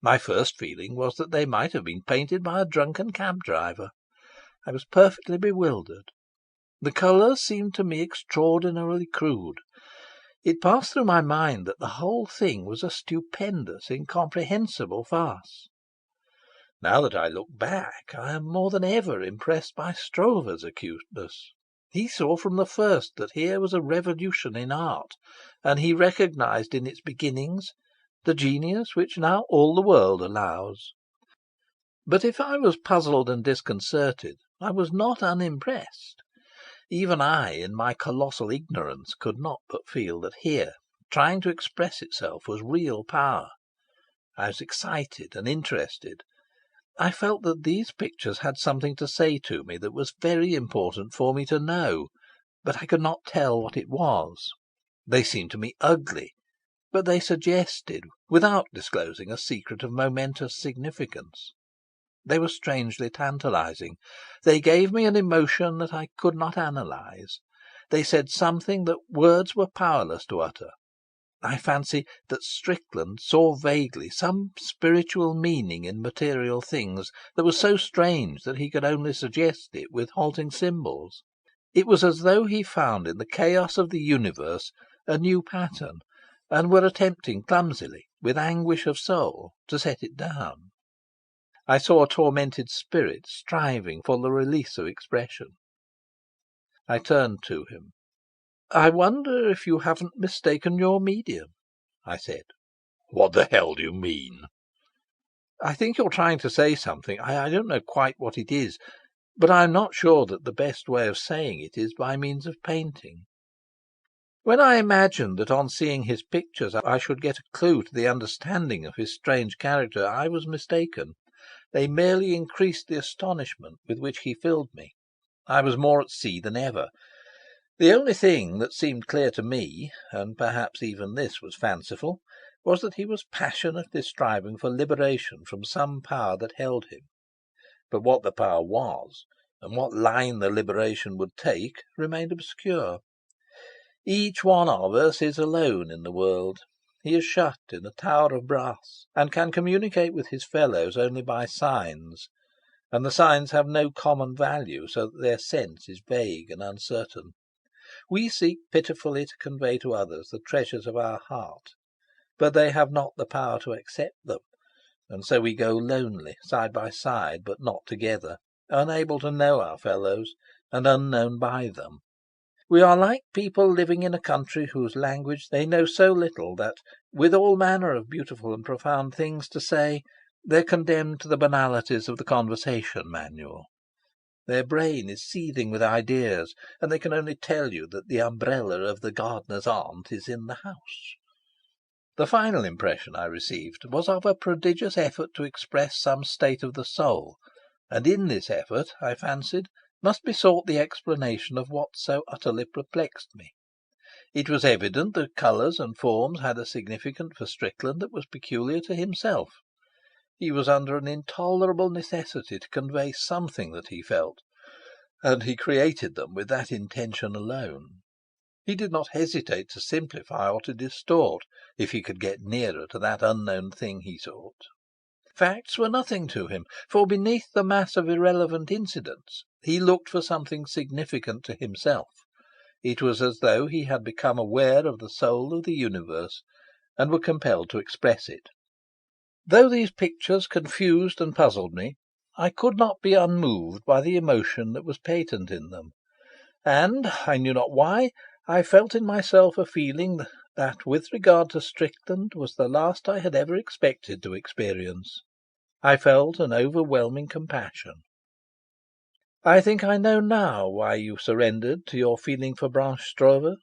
My first feeling was that they might have been painted by a drunken cab driver. I was perfectly bewildered. The colours seemed to me extraordinarily crude. It passed through my mind that the whole thing was a stupendous, incomprehensible farce. Now that I look back, I am more than ever impressed by Stroeve's acuteness. He saw from the first that here was a revolution in art, and he recognised in its beginnings the genius which now all the world allows. But if I was puzzled and disconcerted, I was not unimpressed. Even I, in my colossal ignorance, could not but feel that here, trying to express itself, was real power. I was excited and interested. I felt that these pictures had something to say to me that was very important for me to know, but I could not tell what it was. They seemed to me ugly, but they suggested, without disclosing, a secret of momentous significance. They were strangely tantalising. They gave me an emotion that I could not analyse. They said something that words were powerless to utter. I fancy that Strickland saw vaguely some spiritual meaning in material things that was so strange that he could only suggest it with halting symbols. It was as though he found in the chaos of the universe a new pattern, and were attempting clumsily, with anguish of soul, to set it down. I saw a tormented spirit striving for the release of expression. I turned to him. "I wonder if you haven't mistaken your medium," I said. What the hell do you mean? "I think you're trying to say something. I don't know quite what it is, but I'm not sure that the best way of saying it is by means of painting. When I imagined that on seeing his pictures I should get a clue to the understanding of his strange character, I was mistaken. They merely increased the astonishment with which he filled me. I was more at sea than ever. The only thing that seemed clear to me, and perhaps even this was fanciful, was that he was passionately striving for liberation from some power that held him. But what the power was, and what line the liberation would take, remained obscure. Each one of us is alone in the world. He is shut in a tower of brass, and can communicate with his fellows only by signs, and the signs have no common value, so that their sense is vague and uncertain. We seek pitifully to convey to others the treasures of our heart, but they have not the power to accept them, and so we go lonely, side by side, but not together, unable to know our fellows, and unknown by them. We are like people living in a country whose language they know so little that, with all manner of beautiful and profound things to say, they're condemned to the banalities of the conversation manual. Their brain is seething with ideas, and they can only tell you that the umbrella of the gardener's aunt is in the house. The final impression I received was of a prodigious effort to express some state of the soul, and in this effort, I fancied, must be sought the explanation of what so utterly perplexed me. It was evident that colours and forms had a significance for Strickland that was peculiar to himself. He was under an intolerable necessity to convey something that he felt, and he created them with that intention alone. He did not hesitate to simplify or to distort, if he could get nearer to that unknown thing he sought. Facts were nothing to him, for beneath the mass of irrelevant incidents he looked for something significant to himself. It was as though he had become aware of the soul of the universe and were compelled to express it. Though these pictures confused and puzzled me, I could not be unmoved by the emotion that was patent in them, and, I knew not why, I felt in myself a feeling that, with regard to Strickland, was the last I had ever expected to experience. I felt an overwhelming compassion. "I think I know now why you surrendered to your feeling for Blanche Stroeve,"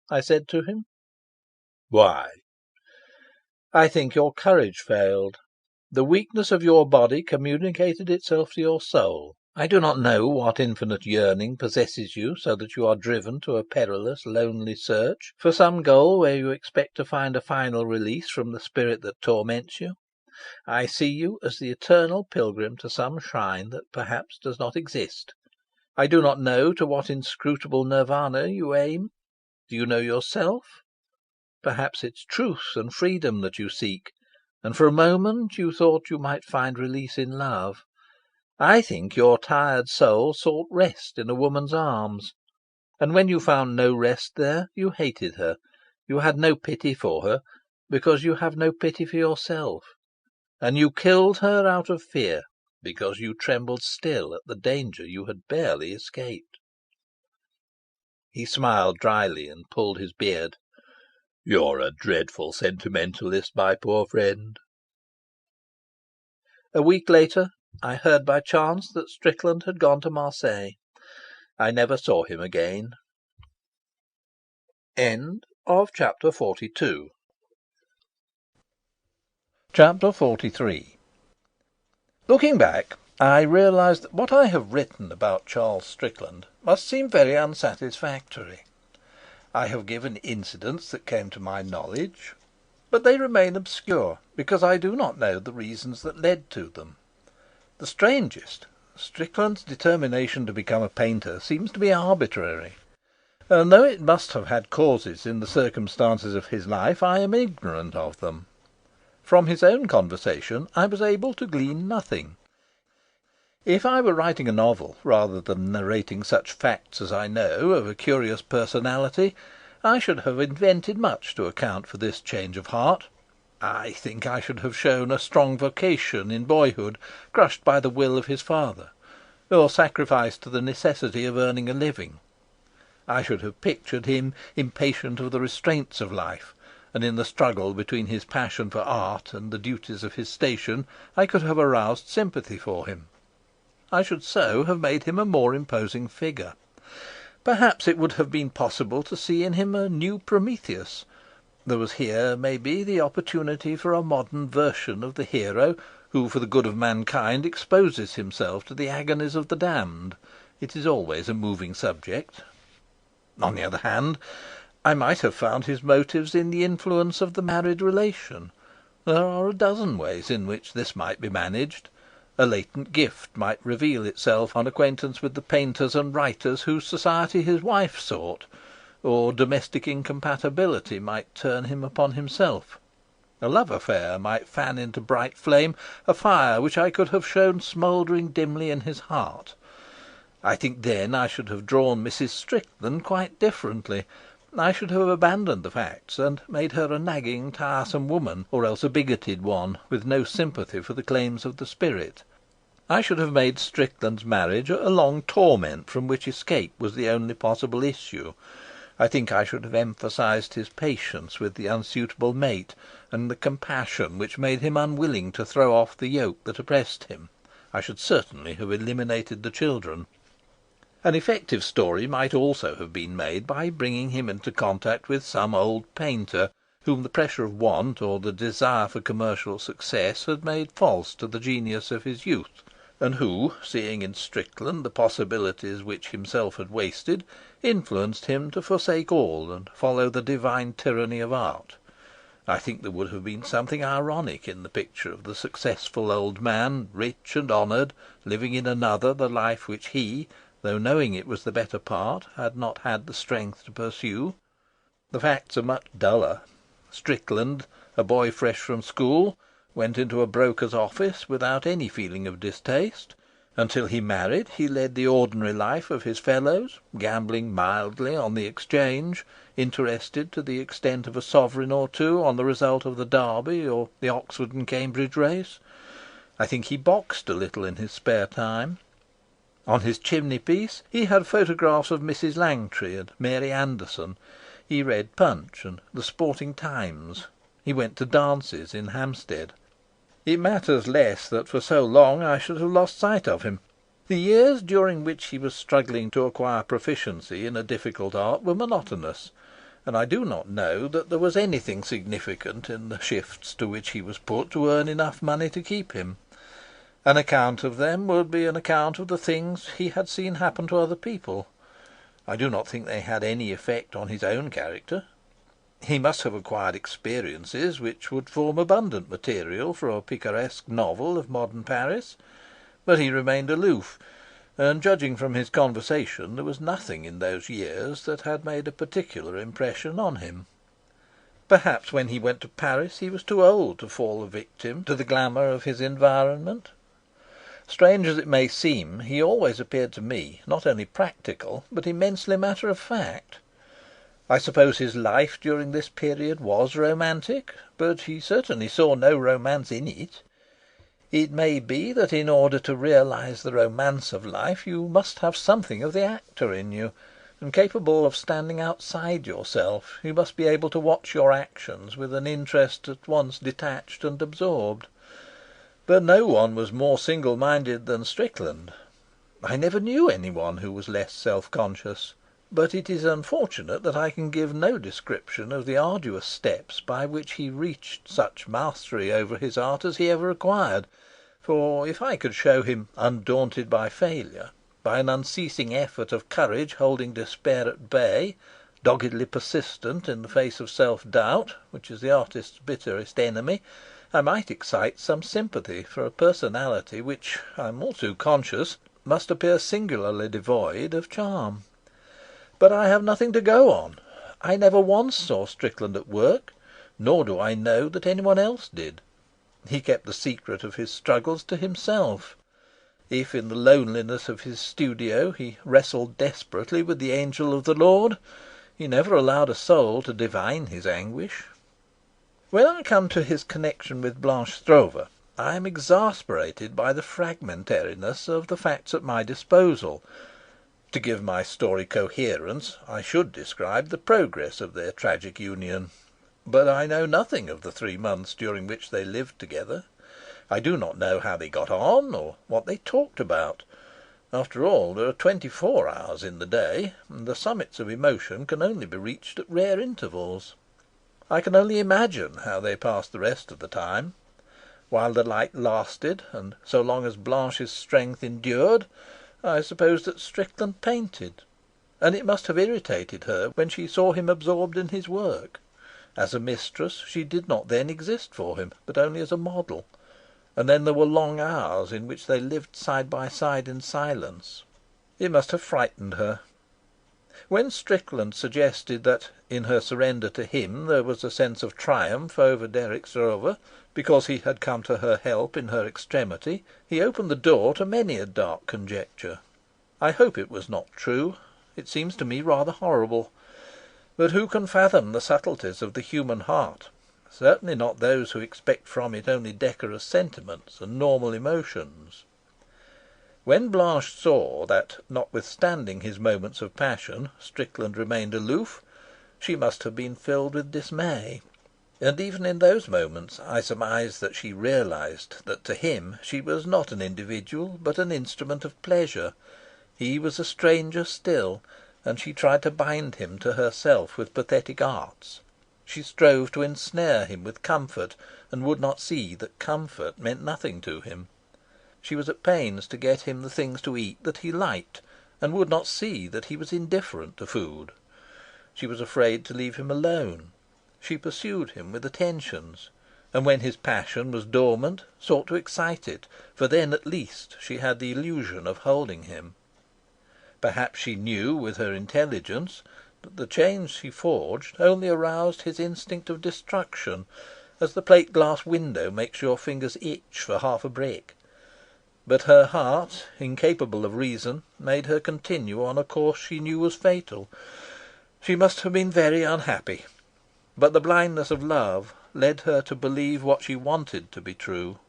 I said to him. Why? "I think your courage failed. The weakness of your body communicated itself to your soul. I do not know what infinite yearning possesses you so that you are driven to a perilous, lonely search for some goal where you expect to find a final release from the spirit that torments you. I see you as the eternal pilgrim to some shrine that perhaps does not exist. I do not know to what inscrutable nirvana you aim. Do you know yourself? Perhaps it's truth and freedom that you seek, and for a moment you thought you might find release in love. I think your tired soul sought rest in a woman's arms, and when you found no rest there, you hated her. You had no pity for her, because you have no pity for yourself. And you killed her out of fear, because you trembled still at the danger you had barely escaped. He smiled dryly and pulled his beard. You're a dreadful sentimentalist, my poor friend. A week later, I heard by chance that Strickland had gone to Marseille. I never saw him again. End of chapter 42. Chapter 43. Looking back, I realise that what I have written about Charles Strickland must seem very unsatisfactory. I have given incidents that came to my knowledge, but they remain obscure because I do not know the reasons that led to them. The strangest, Strickland's determination to become a painter, seems to be arbitrary, and though it must have had causes in the circumstances of his life, I am ignorant of them. From his own conversation I was able to glean nothing. If I were writing a novel rather than narrating such facts as I know of a curious personality, I should have invented much to account for this change of heart. I think I should have shown a strong vocation in boyhood, crushed by the will of his father, or sacrificed to the necessity of earning a living. I should have pictured him impatient of the restraints of life, and in the struggle between his passion for art and the duties of his station I could have aroused sympathy for him. I should so have made him a more imposing figure. Perhaps it would have been possible to see in him a new Prometheus. There was here, maybe, the opportunity for a modern version of the hero who, for the good of mankind, exposes himself to the agonies of the damned. It is always a moving subject. On the other hand, I might have found his motives in the influence of the married relation. There are a dozen ways in which this might be managed. A latent gift might reveal itself on acquaintance with the painters and writers whose society his wife sought, or domestic incompatibility might turn him upon himself. A love affair might fan into bright flame a fire which I could have shown smouldering dimly in his heart. I think then I should have drawn Mrs. Strickland quite differently. I should have abandoned the facts and made her a nagging, tiresome woman, or else a bigoted one, with no sympathy for the claims of the spirit. I should have made Strickland's marriage a long torment from which escape was the only possible issue. I think I should have emphasised his patience with the unsuitable mate, and the compassion which made him unwilling to throw off the yoke that oppressed him. I should certainly have eliminated the children. An effective story might also have been made by bringing him into contact with some old painter, whom the pressure of want or the desire for commercial success had made false to the genius of his youth, and who, seeing in Strickland the possibilities which himself had wasted, influenced him to forsake all and follow the divine tyranny of art. I think there would have been something ironic in the picture of the successful old man, rich and honoured, living in another the life which he, though knowing it was the better part, had not had the strength to pursue. The facts are much duller. Strickland, a boy fresh from school, went into a broker's office without any feeling of distaste. Until he married, he led the ordinary life of his fellows, gambling mildly on the Exchange, interested to the extent of a sovereign or two on the result of the Derby or the Oxford and Cambridge race. I think he boxed a little in his spare time. On his chimney-piece he had photographs of Mrs. Langtry and Mary Anderson. He read Punch and the Sporting Times. He went to dances in Hampstead. It matters less that for so long I should have lost sight of him. The years during which he was struggling to acquire proficiency in a difficult art were monotonous, and I do not know that there was anything significant in the shifts to which he was put to earn enough money to keep him. An account of them would be an account of the things he had seen happen to other people. I do not think they had any effect on his own character. He must have acquired experiences which would form abundant material for a picaresque novel of modern Paris, but he remained aloof, and judging from his conversation, there was nothing in those years that had made a particular impression on him. Perhaps when he went to Paris he was too old to fall a victim to the glamour of his environment. Strange as it may seem, he always appeared to me not only practical, but immensely matter of fact. I suppose his life during this period was romantic, but he certainly saw no romance in it. It may be that in order to realise the romance of life you must have something of the actor in you, and capable of standing outside yourself, you must be able to watch your actions with an interest at once detached and absorbed. But no one was more single-minded than Strickland. I never knew anyone who was less self-conscious. But it is unfortunate that I can give no description of the arduous steps by which he reached such mastery over his art as he ever acquired, for if I could show him undaunted by failure, by an unceasing effort of courage holding despair at bay, doggedly persistent in the face of self-doubt, which is the artist's bitterest enemy, I might excite some sympathy for a personality which, I am all too conscious, must appear singularly devoid of charm. But I have nothing to go on. I never once saw Strickland at work, nor do I know that anyone else did. He kept the secret of his struggles to himself. If in the loneliness of his studio he wrestled desperately with the angel of the Lord, he never allowed a soul to divine his anguish. When I come to his connection with Blanche Stroeve, I am exasperated by the fragmentariness of the facts at my disposal. To give my story coherence, I should describe the progress of their tragic union. But I know nothing of the 3 months during which they lived together. I do not know how they got on, or what they talked about. After all, there are 24 hours in the day, and the summits of emotion can only be reached at rare intervals. I can only imagine how they passed the rest of the time. While the light lasted, and so long as Blanche's strength endured, I suppose that Strickland painted, and it must have irritated her when she saw him absorbed in his work. As a mistress she did not then exist for him, but only as a model, and then there were long hours in which they lived side by side in silence. It must have frightened her. When Strickland suggested that in her surrender to him there was a sense of triumph over Dirk Stroeve, because he had come to her help in her extremity, he opened the door to many a dark conjecture. I hope it was not true. It seems to me rather horrible. But who can fathom the subtleties of the human heart? Certainly not those who expect from it only decorous sentiments and normal emotions. When Blanche saw that, notwithstanding his moments of passion, Strickland remained aloof, she must have been filled with dismay. And even in those moments I surmise that she realised that to him she was not an individual, but an instrument of pleasure. He was a stranger still, and she tried to bind him to herself with pathetic arts. She strove to ensnare him with comfort, and would not see that comfort meant nothing to him. She was at pains to get him the things to eat that he liked, and would not see that he was indifferent to food. She was afraid to leave him alone. She pursued him with attentions, and when his passion was dormant, sought to excite it, for then at least she had the illusion of holding him. Perhaps she knew with her intelligence that the chains she forged only aroused his instinct of destruction, as the plate glass window makes your fingers itch for half a brick. But her heart, incapable of reason, made her continue on a course she knew was fatal. She must have been very unhappy, but the blindness of love led her to believe what she wanted to be true,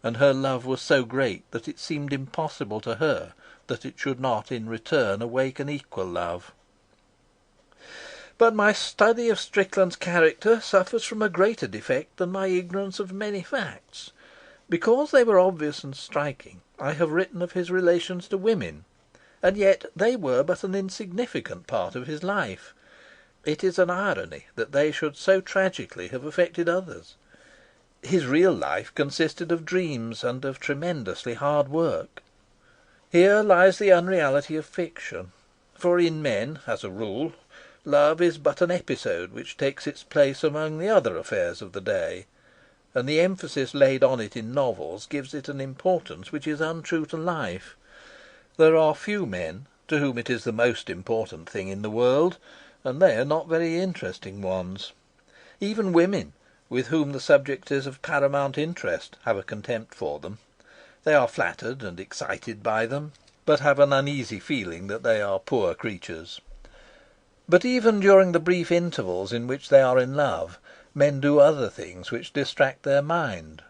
and her love was so great that it seemed impossible to her that it should not in return awaken equal love. But my study of Strickland's character suffers from a greater defect than my ignorance of many facts. Because they were obvious and striking, I have written of his relations to women, and yet they were but an insignificant part of his life. It is an irony that they should so tragically have affected others. His real life consisted of dreams and of tremendously hard work. Here lies the unreality of fiction, for in men, as a rule, love is but an episode which takes its place among the other affairs of the day, and the emphasis laid on it in novels gives it an importance which is untrue to life. There are few men to whom it is the most important thing in the world, and they are not very interesting ones. Even women, with whom the subject is of paramount interest, have a contempt for them. They are flattered and excited by them, but have an uneasy feeling that they are poor creatures. But even during the brief intervals in which they are in love, men do other things which distract their mind.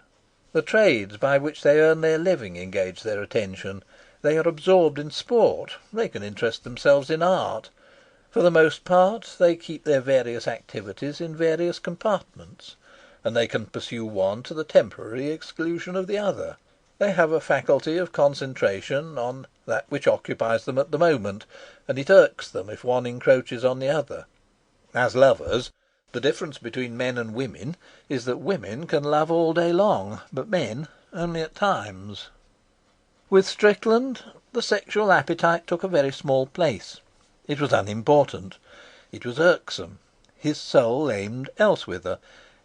The trades by which they earn their living engage their attention. They are absorbed in sport. They can interest themselves in art. For the most part, they keep their various activities in various compartments, and they can pursue one to the temporary exclusion of the other. They have a faculty of concentration on that which occupies them at the moment, and it irks them if one encroaches on the other. As lovers, the difference between men and women is that women can love all day long, but men only at times. With Strickland, the sexual appetite took a very small place. It was unimportant. It was irksome. His soul aimed elsewhither.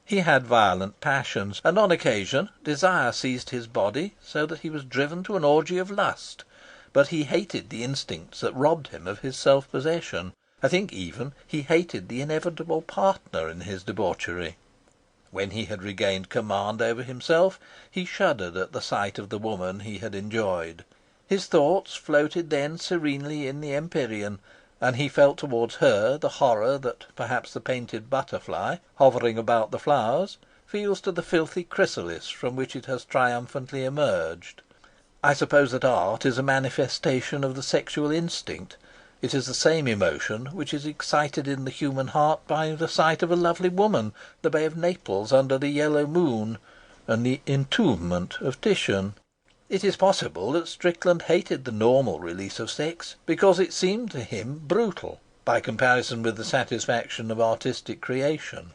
He had violent passions, and on occasion desire seized his body so that he was driven to an orgy of lust. But he hated the instincts that robbed him of his self-possession. I think even he hated the inevitable partner in his debauchery. When he had regained command over himself, he shuddered at the sight of the woman he had enjoyed. His thoughts floated then serenely in the empyrean, and he felt towards her the horror that perhaps the painted butterfly, hovering about the flowers, feels to the filthy chrysalis from which it has triumphantly emerged. I suppose that art is a manifestation of the sexual instinct. It is the same emotion which is excited in the human heart by the sight of a lovely woman, the Bay of Naples under the yellow moon, and the entombment of Titian. It is possible that Strickland hated the normal release of sex because it seemed to him brutal by comparison with the satisfaction of artistic creation.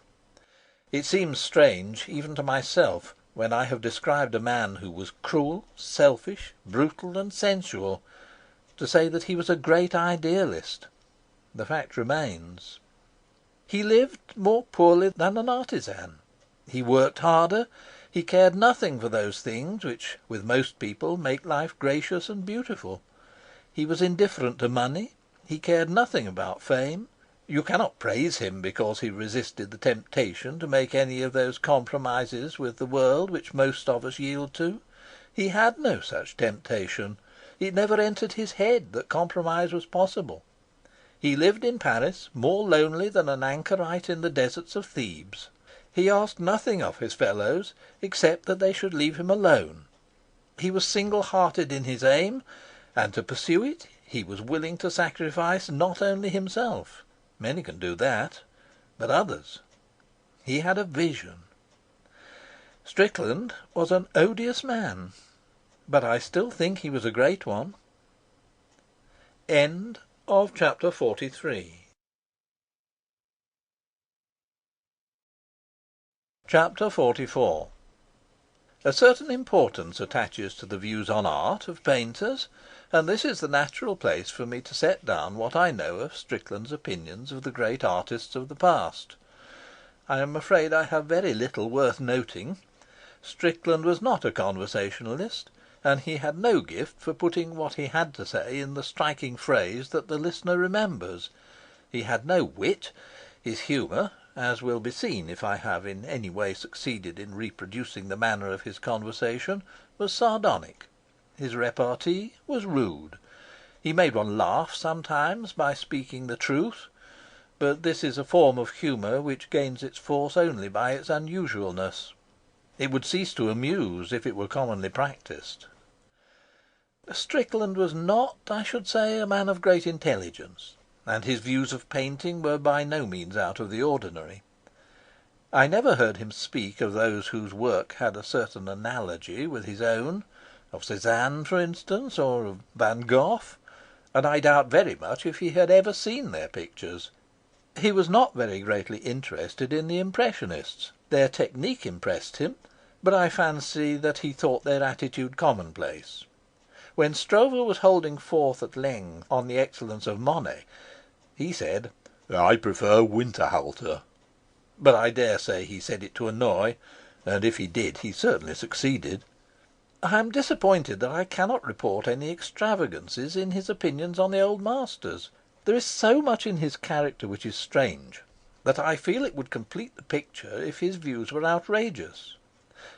It seems strange, even to myself, when I have described a man who was cruel, selfish, brutal, and sensual, to say that he was a great idealist. The fact remains. He lived more poorly than an artisan. He worked harder. He cared nothing for those things which, with most people, make life gracious and beautiful. He was indifferent to money. He cared nothing about fame. You cannot praise him because he resisted the temptation to make any of those compromises with the world which most of us yield to. He had no such temptation. It never entered his head that compromise was possible. He lived in Paris more lonely than an anchorite in the deserts of Thebes. He asked nothing of his fellows except that they should leave him alone. He was single-hearted in his aim, and to pursue it he was willing to sacrifice not only himself, many can do that, but others. He had a vision. Strickland was an odious man, but I still think he was a great one. End of chapter 43. Chapter 44. A certain importance attaches to the views on art of painters, and this is the natural place for me to set down what I know of Strickland's opinions of the great artists of the past. I am afraid I have very little worth noting. Strickland was not a conversationalist, and he had no gift for putting what he had to say in the striking phrase that the listener remembers. He had no wit. His humour, as will be seen if I have in any way succeeded in reproducing the manner of his conversation, was sardonic. His repartee was rude. He made one laugh sometimes by speaking the truth, but this is a form of humour which gains its force only by its unusualness. It would cease to amuse if it were commonly practised. Strickland was not, I should say, a man of great intelligence, and his views of painting were by no means out of the ordinary. I never heard him speak of those whose work had a certain analogy with his own, of Cézanne, for instance, or of Van Gogh, and I doubt very much if he had ever seen their pictures. He was not very greatly interested in the Impressionists. Their technique impressed him, but I fancy that he thought their attitude commonplace. When Stroeve was holding forth at length on the excellence of Monet, he said, "I prefer Winterhalter." But I dare say he said it to annoy, and if he did, he certainly succeeded. I am disappointed that I cannot report any extravagances in his opinions on the old masters. There is so much in his character which is strange, that I feel it would complete the picture if his views were outrageous.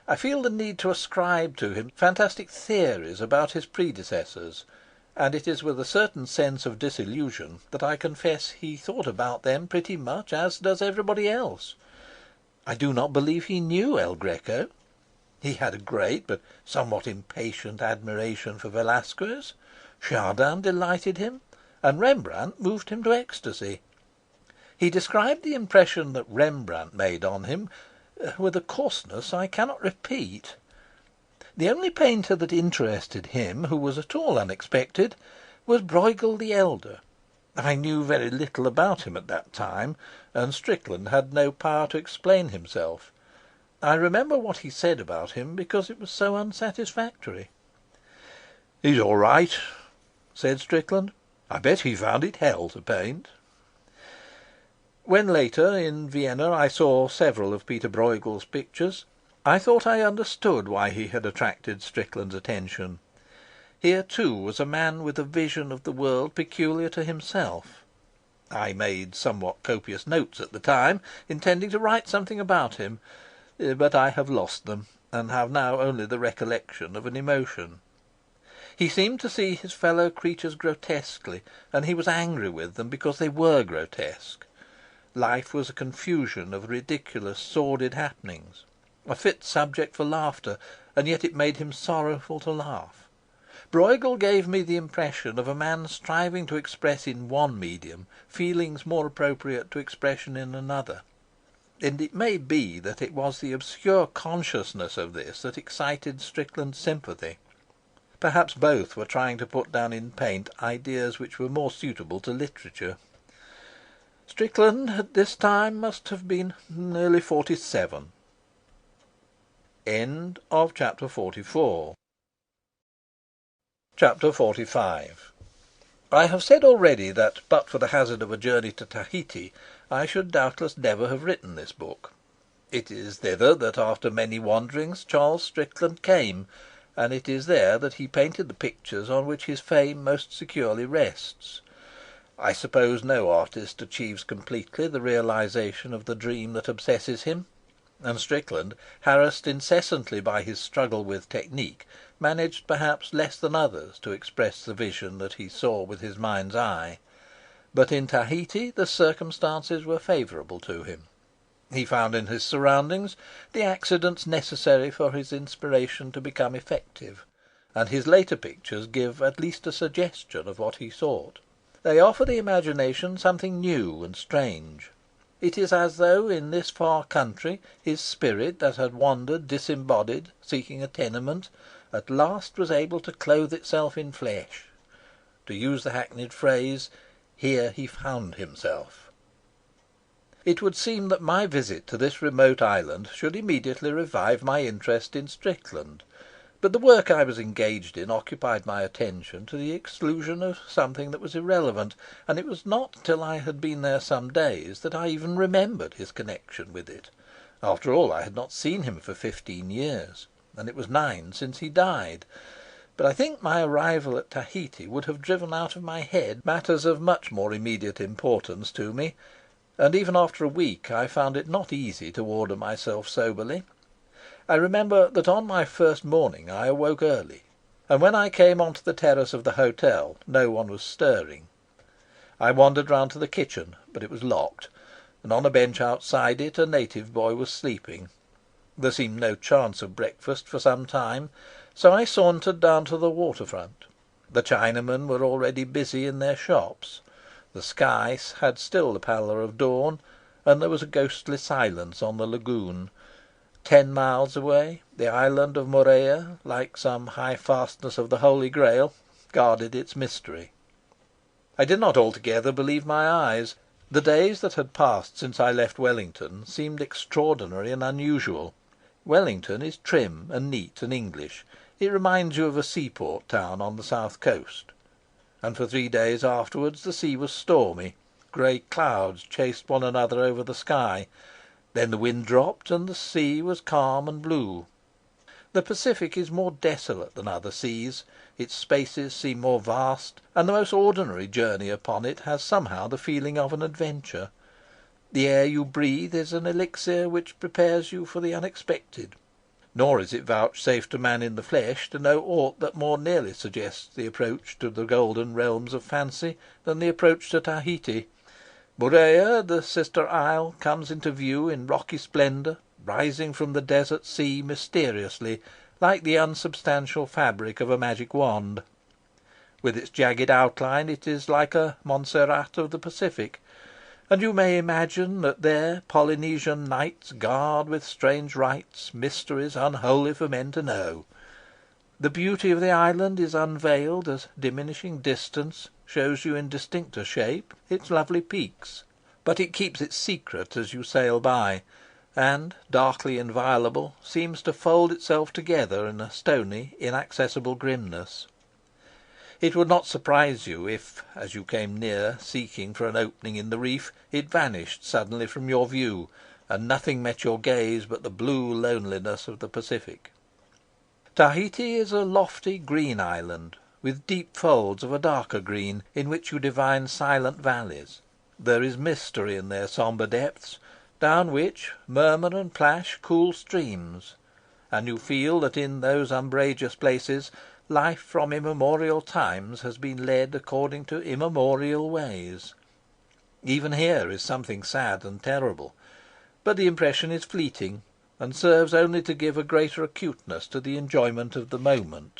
I feel the need to ascribe to him fantastic theories about his predecessors, and it is with a certain sense of disillusion that I confess he thought about them pretty much as does everybody else. I do not believe he knew El Greco. He had a great but somewhat impatient admiration for Velasquez. Chardin delighted him, and Rembrandt moved him to ecstasy. He described the impression that Rembrandt made on him with a coarseness I cannot repeat. The only painter that interested him, who was at all unexpected, was Bruegel the elder. I knew very little about him at that time, and Strickland had no power to explain himself. I remember what he said about him because it was so unsatisfactory. "He's all right," said Strickland. "I bet he found it hell to paint." When later, in Vienna, I saw several of Peter Bruegel's pictures, I thought I understood why he had attracted Strickland's attention. Here, too, was a man with a vision of the world peculiar to himself. I made somewhat copious notes at the time, intending to write something about him, but I have lost them, and have now only the recollection of an emotion. He seemed to see his fellow creatures grotesquely, and he was angry with them because they were grotesque. Life was a confusion of ridiculous, sordid happenings, a fit subject for laughter, and yet it made him sorrowful to laugh. Bruegel gave me the impression of a man striving to express in one medium feelings more appropriate to expression in another, and it may be that it was the obscure consciousness of this that excited Strickland's sympathy. Perhaps both were trying to put down in paint ideas which were more suitable to literature. Strickland at this time must have been nearly 47. End of chapter 44. Chapter 45. I have said already that, but for the hazard of a journey to Tahiti, I should doubtless never have written this book. It is thither that, after many wanderings, Charles Strickland came, and it is there that he painted the pictures on which his fame most securely rests. I suppose no artist achieves completely the realization of the dream that obsesses him, and Strickland, harassed incessantly by his struggle with technique, managed perhaps less than others to express the vision that he saw with his mind's eye. But in Tahiti the circumstances were favourable to him. He found in his surroundings the accidents necessary for his inspiration to become effective, and his later pictures give at least a suggestion of what he sought. They offer the imagination something new and strange. It is as though in this far country his spirit, that had wandered disembodied, seeking a tenement, at last was able to clothe itself in flesh. To use the hackneyed phrase, here he found himself. It would seem that my visit to this remote island should immediately revive my interest in Strickland, but the work I was engaged in occupied my attention to the exclusion of something that was irrelevant, and it was not till I had been there some days that I even remembered his connection with it. After all, I had not seen him for 15 years, and it was 9 since he died. But I think my arrival at Tahiti would have driven out of my head matters of much more immediate importance to me, and even after a week I found it not easy to order myself soberly. I remember that on my first morning I awoke early, and when I came on to the terrace of the hotel no one was stirring. I wandered round to the kitchen, but it was locked, and on a bench outside it a native boy was sleeping. There seemed no chance of breakfast for some time, so I sauntered down to the waterfront. The Chinamen were already busy in their shops. The sky had still the pallor of dawn, and there was a ghostly silence on the lagoon. 10 miles away, the island of Morea, like some high fastness of the Holy Grail, guarded its mystery. I did not altogether believe my eyes. The days that had passed since I left Wellington seemed extraordinary and unusual. Wellington is trim and neat and English. It reminds you of a seaport town on the south coast. And for 3 days afterwards the sea was stormy. Grey clouds chased one another over the sky. Then the wind dropped and the sea was calm and blue. The Pacific is more desolate than other seas, its spaces seem more vast, and the most ordinary journey upon it has somehow the feeling of an adventure. The air you breathe is an elixir which prepares you for the unexpected. Nor is it vouchsafed to man in the flesh to know aught that more nearly suggests the approach to the golden realms of fancy than the approach to Tahiti. Murea, the sister isle, comes into view in rocky splendour, rising from the desert sea mysteriously, like the unsubstantial fabric of a magic wand. With its jagged outline it is like a Montserrat of the Pacific, and you may imagine that there Polynesian knights guard with strange rites mysteries unholy for men to know. The beauty of the island is unveiled as diminishing distance shows you in distincter shape its lovely peaks, but it keeps its secret as you sail by, and, darkly inviolable, seems to fold itself together in a stony, inaccessible grimness. It would not surprise you if, as you came near, seeking for an opening in the reef, it vanished suddenly from your view, and nothing met your gaze but the blue loneliness of the Pacific. Tahiti is a lofty green island, with deep folds of a darker green, in which you divine silent valleys. There is mystery in their sombre depths, down which murmur and plash cool streams, and you feel that in those umbrageous places life from immemorial times has been led according to immemorial ways. Even here is something sad and terrible, but the impression is fleeting, and serves only to give a greater acuteness to the enjoyment of the moment.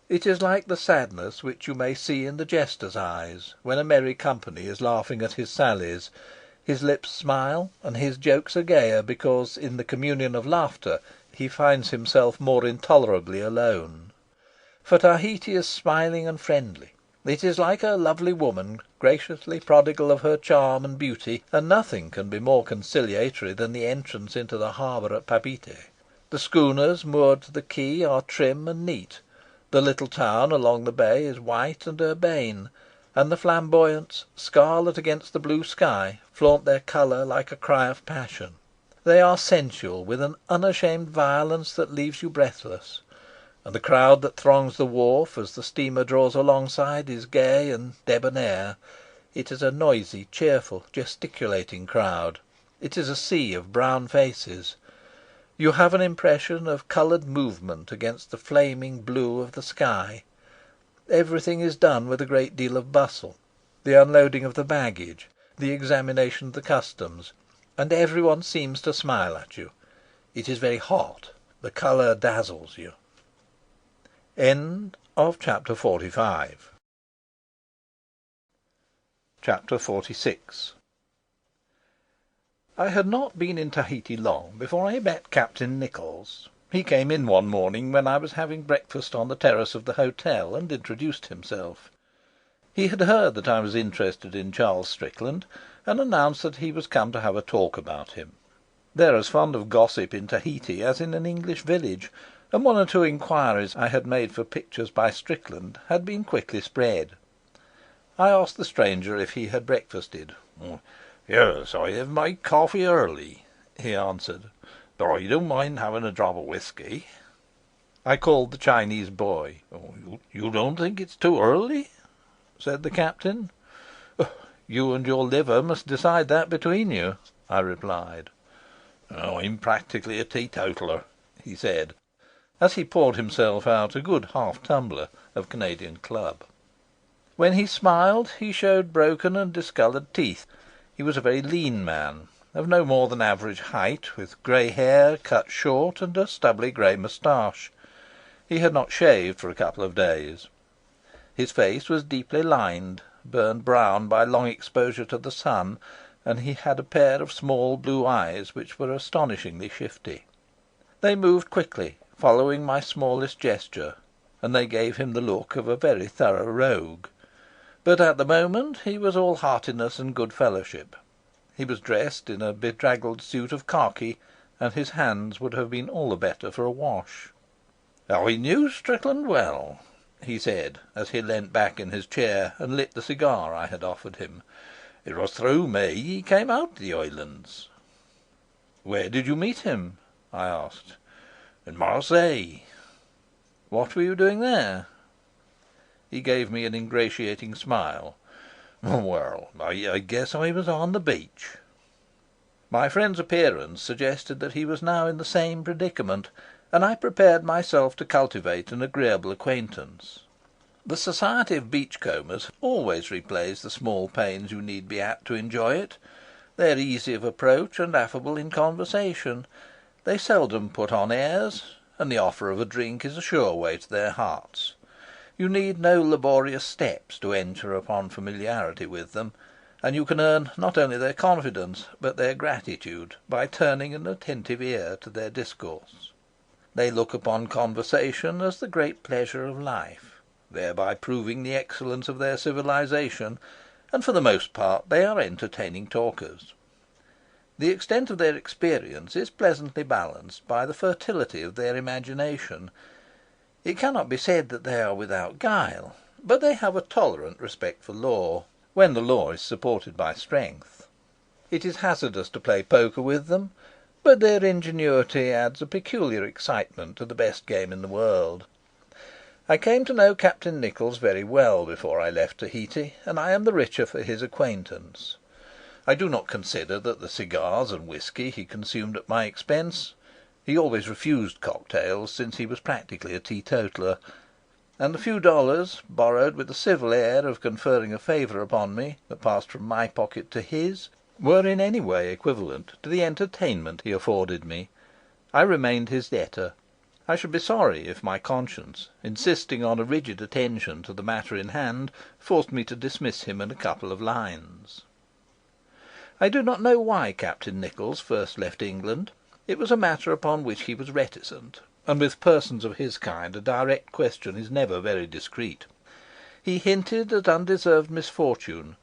It is like the sadness which you may see in the jester's eyes when a merry company is laughing at his sallies. His lips smile, and his jokes are gayer because in the communion of laughter he finds himself more intolerably alone. For Tahiti is smiling and friendly. It is like a lovely woman graciously prodigal of her charm and beauty, and nothing can be more conciliatory than the entrance into the harbour at Papeete. The schooners moored to the quay are trim and neat. The little town along the bay is white and urbane, and the flamboyants, scarlet against the blue sky, flaunt their colour like a cry of passion. They are sensual with an unashamed violence that leaves you breathless, and the crowd that throngs the wharf as the steamer draws alongside is gay and debonair. It is a noisy, cheerful, gesticulating crowd. It is a sea of brown faces. You have an impression of coloured movement against the flaming blue of the sky. Everything is done with a great deal of bustle, the unloading of the baggage, the examination of the customs, and every one seems to smile at you. It is very hot. The colour dazzles you. End of chapter 45. Chapter 46. I had not been in Tahiti long before I met Captain Nichols. He came in one morning when I was having breakfast on the terrace of the hotel, and introduced himself. He had heard that I was interested in Charles Strickland, and announced that he was come to have a talk about him. They're as fond of gossip in Tahiti as in an English village, and one or two inquiries I had made for pictures by Strickland had been quickly spread. I asked the stranger if he had breakfasted. "Yes, I have my coffee early," he answered, "but I don't mind having a drop of whisky." I called the Chinese boy. "You don't think it's too early?" said the captain. "You and your liver must decide that between you," I replied. "I'm practically a teetotaler," he said, as he poured himself out a good half tumbler of Canadian Club. When he smiled he showed broken and discoloured teeth. He was a very lean man, of no more than average height, with grey hair cut short and a stubbly grey moustache. He had not shaved for a couple of days. His face was deeply lined, burned brown by long exposure to the sun, and he had a pair of small blue eyes which were astonishingly shifty. They moved quickly, following my smallest gesture, and they gave him the look of a very thorough rogue. But at the moment he was all heartiness and good fellowship. He was dressed in a bedraggled suit of khaki, and his hands would have been all the better for a wash. "I knew Strickland well," he said, as he leant back in his chair and lit the cigar I had offered him. "It was through me he came out to the islands." "Where did you meet him?" I asked. "In Marseilles." "What were you doing there?" He gave me an ingratiating smile. "Well, I guess I was on the beach." My friend's appearance suggested that he was now in the same predicament, and I prepared myself to cultivate an agreeable acquaintance. The society of beachcombers always repays the small pains you need be at to enjoy it. They are easy of approach and affable in conversation. They seldom put on airs, and the offer of a drink is a sure way to their hearts. You need no laborious steps to enter upon familiarity with them, and you can earn not only their confidence but their gratitude by turning an attentive ear to their discourse. They look upon conversation as the great pleasure of life, thereby proving the excellence of their civilization, and for the most part they are entertaining talkers. The extent of their experience is pleasantly balanced by the fertility of their imagination. It cannot be said that they are without guile, but they have a tolerant respect for law, when the law is supported by strength. It is hazardous to play poker with them, but their ingenuity adds a peculiar excitement to the best game in the world. I came to know Captain Nichols very well before I left Tahiti, and I am the richer for his acquaintance. I do not consider that the cigars and whisky he consumed at my expense (he always refused cocktails, since he was practically a teetotaler), and the few dollars, borrowed with the civil air of conferring a favour upon me, that passed from my pocket to his, were in any way equivalent to the entertainment he afforded me. I remained his debtor. I should be sorry if my conscience, insisting on a rigid attention to the matter in hand, forced me to dismiss him in a couple of lines. I do not know why Captain Nichols first left England. It was a matter upon which he was reticent, and with persons of his kind a direct question is never very discreet. He hinted at undeserved misfortune,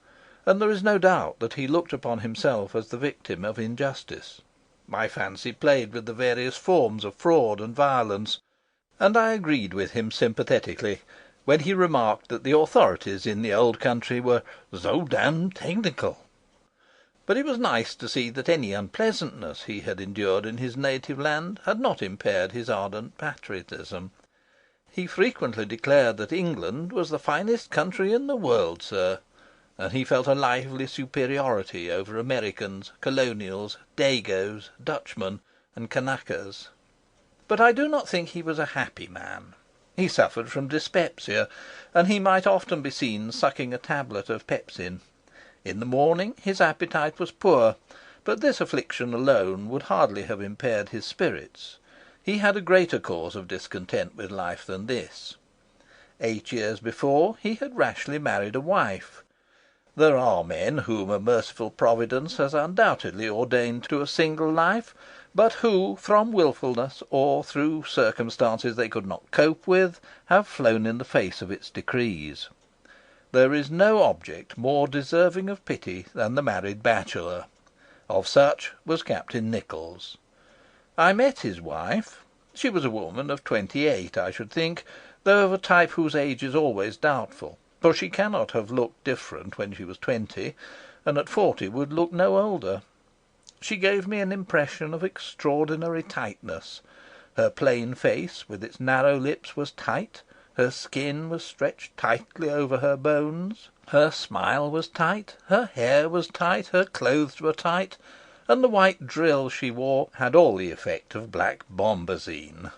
and there is no doubt that he looked upon himself as the victim of injustice. My fancy played with the various forms of fraud and violence, and I agreed with him sympathetically when he remarked that the authorities in the old country were "so damned technical." But it was nice to see that any unpleasantness he had endured in his native land had not impaired his ardent patriotism. He frequently declared that England was the finest country in the world, sir, and he felt a lively superiority over Americans, Colonials, Dagos, Dutchmen, and Kanakas. But I do not think he was a happy man. He suffered from dyspepsia, and he might often be seen sucking a tablet of pepsin. In the morning his appetite was poor, but this affliction alone would hardly have impaired his spirits. He had a greater cause of discontent with life than this. 8 years before he had rashly married a wife. There are men whom a merciful Providence has undoubtedly ordained to a single life, but who, from wilfulness or through circumstances they could not cope with, have flown in the face of its decrees. There is no object more deserving of pity than the married bachelor. Of such was Captain Nichols. I met his wife. She was a woman of 28, I should think, though of a type whose age is always doubtful, for she cannot have looked different when she was 20, and at 40 would look no older. She gave me an impression of extraordinary tightness. Her plain face, with its narrow lips, was tight. Her skin was stretched tightly over her bones. Her smile was tight. Her hair was tight. Her clothes were tight. And the white drill she wore had all the effect of black bombazine.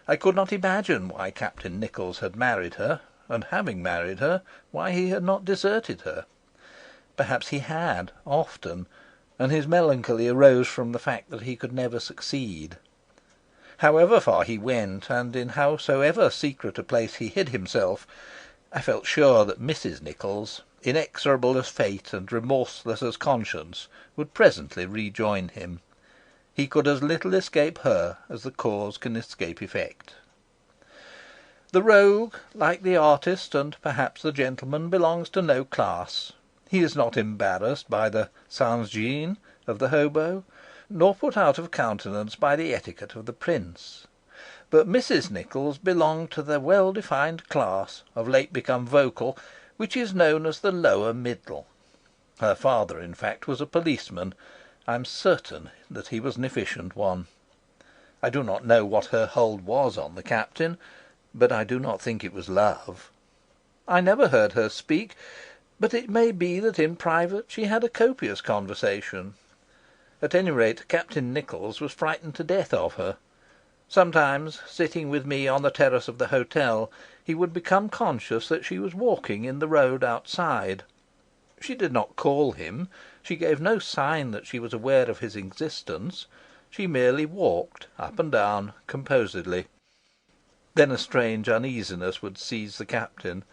I could not imagine why Captain Nichols had married her, and having married her, why he had not deserted her. Perhaps he had, often, and his melancholy arose from the fact that he could never succeed. However far he went, and in howsoever secret a place he hid himself, I felt sure that Mrs. Nichols, inexorable as fate and remorseless as conscience, would presently rejoin him. He could as little escape her as the cause can escape effect. The rogue, like the artist and perhaps the gentleman, belongs to no class. He is not embarrassed by the sans gêne of the hobo, nor put out of countenance by the etiquette of the prince. But Mrs. Nichols belonged to the well-defined class, of late become vocal, which is known as the lower middle. Her father, in fact, was a policeman. I am certain that he was an efficient one. I do not know what her hold was on the captain, but I do not think it was love. I never heard her speak, but it may be that in private she had a copious conversation. At any rate, Captain Nichols was frightened to death of her. Sometimes, sitting with me on the terrace of the hotel, he would become conscious that she was walking in the road outside. She did not call him, she gave no sign that she was aware of his existence. She merely walked up and down composedly. Then a strange uneasiness would seize the captain.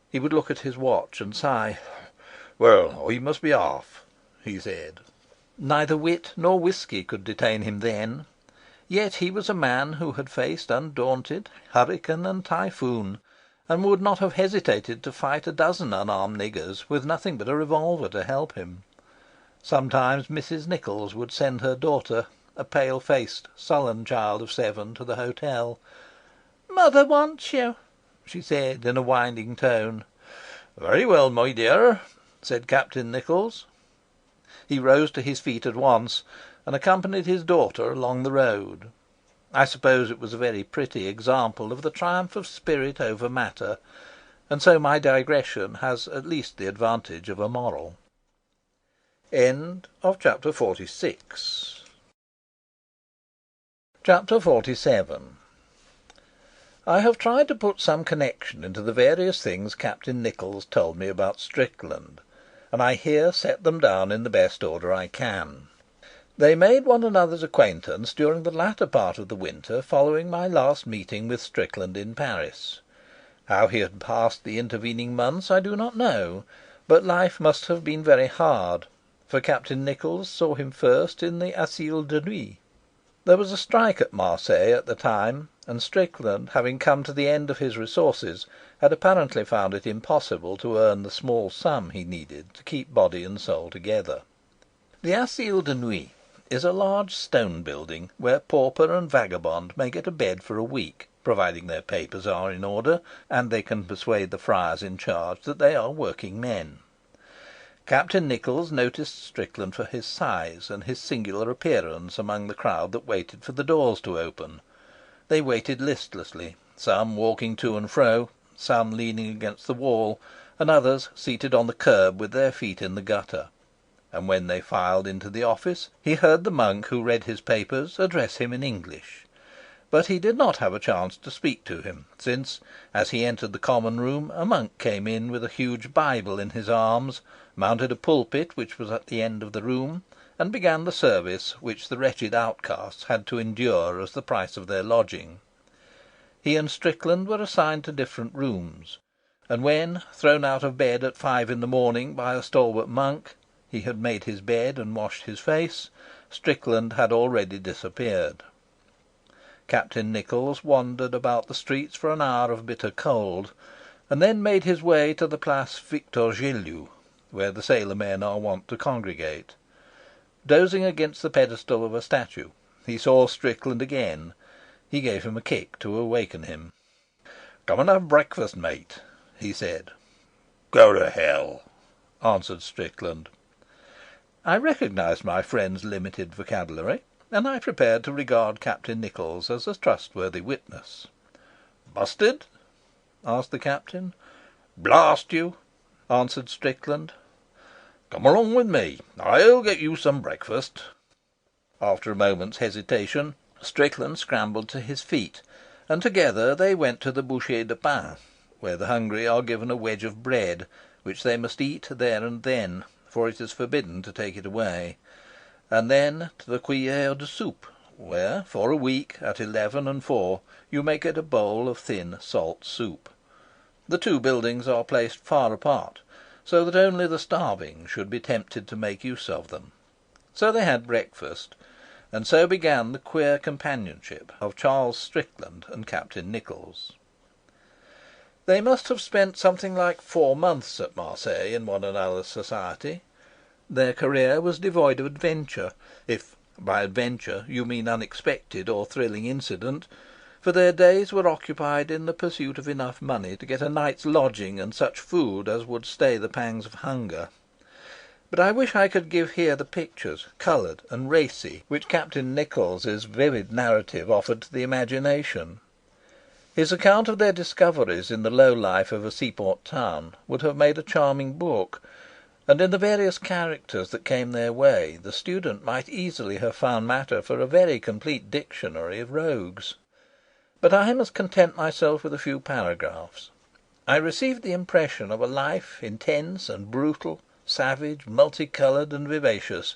He would look at his watch and sigh. "Well, I must be off," he said. Neither wit nor whisky could detain him then. Yet he was a man who had faced undaunted hurricane and typhoon, and would not have hesitated to fight a dozen unarmed niggers with nothing but a revolver to help him. Sometimes Mrs. Nichols would send her daughter, a pale-faced, sullen child of 7, to the hotel. "Mother wants you," she said in a whining tone. "Very well, my dear," said Captain Nichols. He rose to his feet at once, and accompanied his daughter along the road. I suppose it was a very pretty example of the triumph of spirit over matter, and so my digression has at least the advantage of a moral. Chapter 46. Chapter 47. I have tried to put some connection into the various things Captain Nichols told me about Strickland, and I here set them down in the best order I can. They made one another's acquaintance during the latter part of the winter following my last meeting with Strickland in Paris. How he had passed the intervening months I do not know, but life must have been very hard, for Captain Nichols saw him first in the Asile de Nuit. There was a strike at Marseilles at the time, and Strickland, having come to the end of his resources, had apparently found it impossible to earn the small sum he needed to keep body and soul together. The Asile de Nuit is a large stone building where pauper and vagabond may get a bed for a week, providing their papers are in order and they can persuade the friars in charge that they are working men. Captain Nichols noticed Strickland for his size and his singular appearance among the crowd that waited for the doors to open. They waited listlessly, some walking to and fro, some leaning against the wall, and others seated on the curb with their feet in the gutter. And when they filed into the office, he heard the monk who read his papers address him in English. But he did not have a chance to speak to him, since, as he entered the common room, a monk came in with a huge Bible in his arms, mounted a pulpit which was at the end of the room, and began the service which the wretched outcasts had to endure as the price of their lodging. He and Strickland were assigned to different rooms, and when, thrown out of bed at 5 in the morning by a stalwart monk, he had made his bed and washed his face, Strickland had already disappeared. Captain Nichols wandered about the streets for an hour of bitter cold, and then made his way to the Place Victor Gelu, where the sailor-men are wont to congregate. Dozing against the pedestal of a statue, he saw Strickland again. He gave him a kick to awaken him. "Come and have breakfast, mate," he said. "Go to hell," answered Strickland. I recognised my friend's limited vocabulary, and I prepared to regard Captain Nichols as a trustworthy witness. "Busted?" asked the captain. "Blast you!" answered Strickland. "Come along with me. I'll get you some breakfast." After a moment's hesitation, Strickland scrambled to his feet, and together they went to the Bouchée de Pain, where the hungry are given a wedge of bread, which they must eat there and then, for it is forbidden to take it away, and then to the Cuillère de Soupe, where, for a week, at 11 and 4, you may get a bowl of thin salt soup. The two buildings are placed far apart, so that only the starving should be tempted to make use of them. So they had breakfast, and so began the queer companionship of Charles Strickland and Captain Nichols. They must have spent something like 4 months at Marseilles in one another's society. Their career was devoid of adventure, if by adventure you mean unexpected or thrilling incident, for their days were occupied in the pursuit of enough money to get a night's lodging and such food as would stay the pangs of hunger. But I wish I could give here the pictures, coloured and racy, which Captain Nichols's vivid narrative offered to the imagination. His account of their discoveries in the low life of a seaport town would have made a charming book, and in the various characters that came their way the student might easily have found matter for a very complete dictionary of rogues. But I must content myself with a few paragraphs. I received the impression of a life intense and brutal, savage, multicoloured, and vivacious.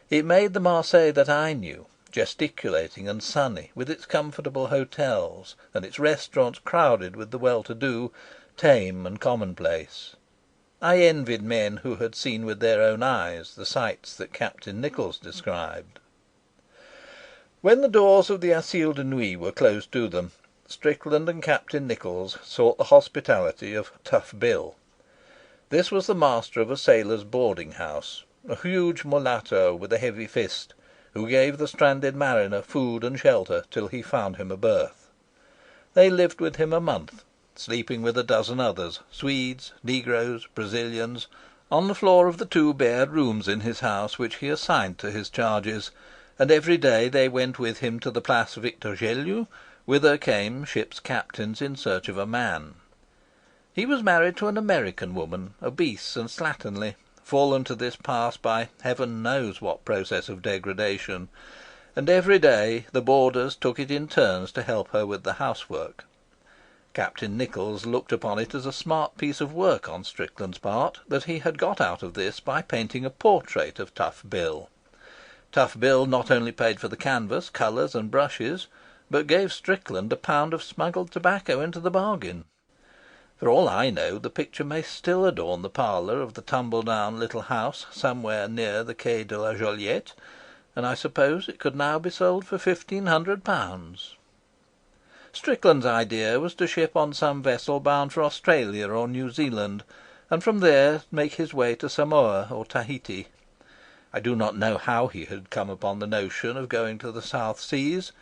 It made the Marseilles that I knew, gesticulating and sunny, with its comfortable hotels and its restaurants crowded with the well-to-do, tame and commonplace. I envied men who had seen with their own eyes the sights that Captain Nichols described. When the doors of the Asile de Nuit were closed to them, Strickland and Captain Nichols sought the hospitality of Tough Bill. This was the master of a sailors' boarding house, a huge mulatto with a heavy fist, who gave the stranded mariner food and shelter till he found him a berth. They lived with him a month, sleeping with a dozen others, Swedes, Negroes, Brazilians, on the floor of the two bare rooms in his house which he assigned to his charges, and every day they went with him to the Place Victor Gelu, whither came ships' captains in search of a man. He was married to an American woman, obese and slatternly, fallen to this pass by heaven knows what process of degradation, and every day the boarders took it in turns to help her with the housework. Captain Nichols looked upon it as a smart piece of work on Strickland's part that he had got out of this by painting a portrait of Tough Bill. Tough Bill not only paid for the canvas, colours, and brushes, but gave Strickland a pound of smuggled tobacco into the bargain. For all I know, the picture may still adorn the parlour of the tumble-down little house somewhere near the Quai de la Joliette, and I suppose it could now be sold for £1,500. Strickland's idea was to ship on some vessel bound for Australia or New Zealand, and from there make his way to Samoa or Tahiti. I do not know how he had come upon the notion of going to the South Seas,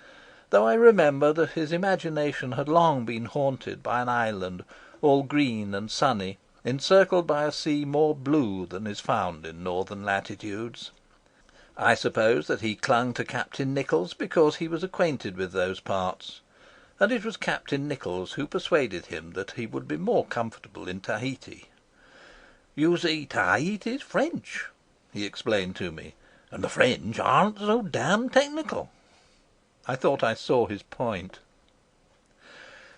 though I remember that his imagination had long been haunted by an island all green and sunny, encircled by a sea more blue than is found in northern latitudes. I suppose that he clung to Captain Nichols because he was acquainted with those parts, and it was Captain Nichols who persuaded him that he would be more comfortable in Tahiti. "You see, Tahiti's French," he explained to me, "and the French aren't so damned technical." I thought I saw his point.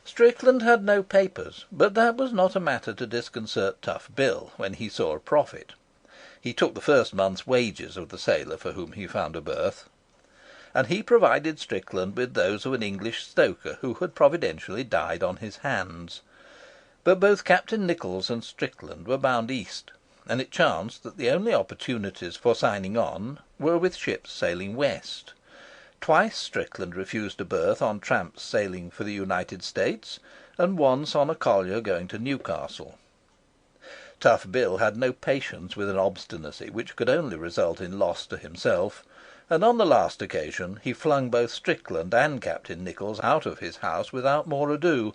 Strickland had no papers, but that was not a matter to disconcert Tough Bill when he saw a profit. He took the first month's wages of the sailor for whom he found a berth, and he provided Strickland with those of an English stoker who had providentially died on his hands. But both Captain Nichols and Strickland were bound east, and it chanced that the only opportunities for signing on were with ships sailing west. Twice Strickland refused a berth on tramps sailing for the United States, and once on a collier going to Newcastle. Tough Bill had no patience with an obstinacy which could only result in loss to himself, and on the last occasion he flung both Strickland and Captain Nichols out of his house without more ado.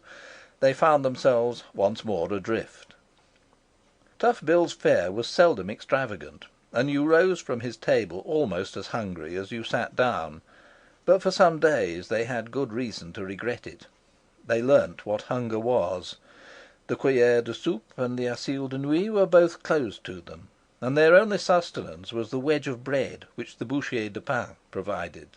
They found themselves once more adrift. Tough Bill's fare was seldom extravagant, and you rose from his table almost as hungry as you sat down. But for some days they had good reason to regret it. They learnt what hunger was. The Cuillère de Soupe and the Asile de Nuit were both closed to them, and their only sustenance was the wedge of bread which the Boucher de Pain provided.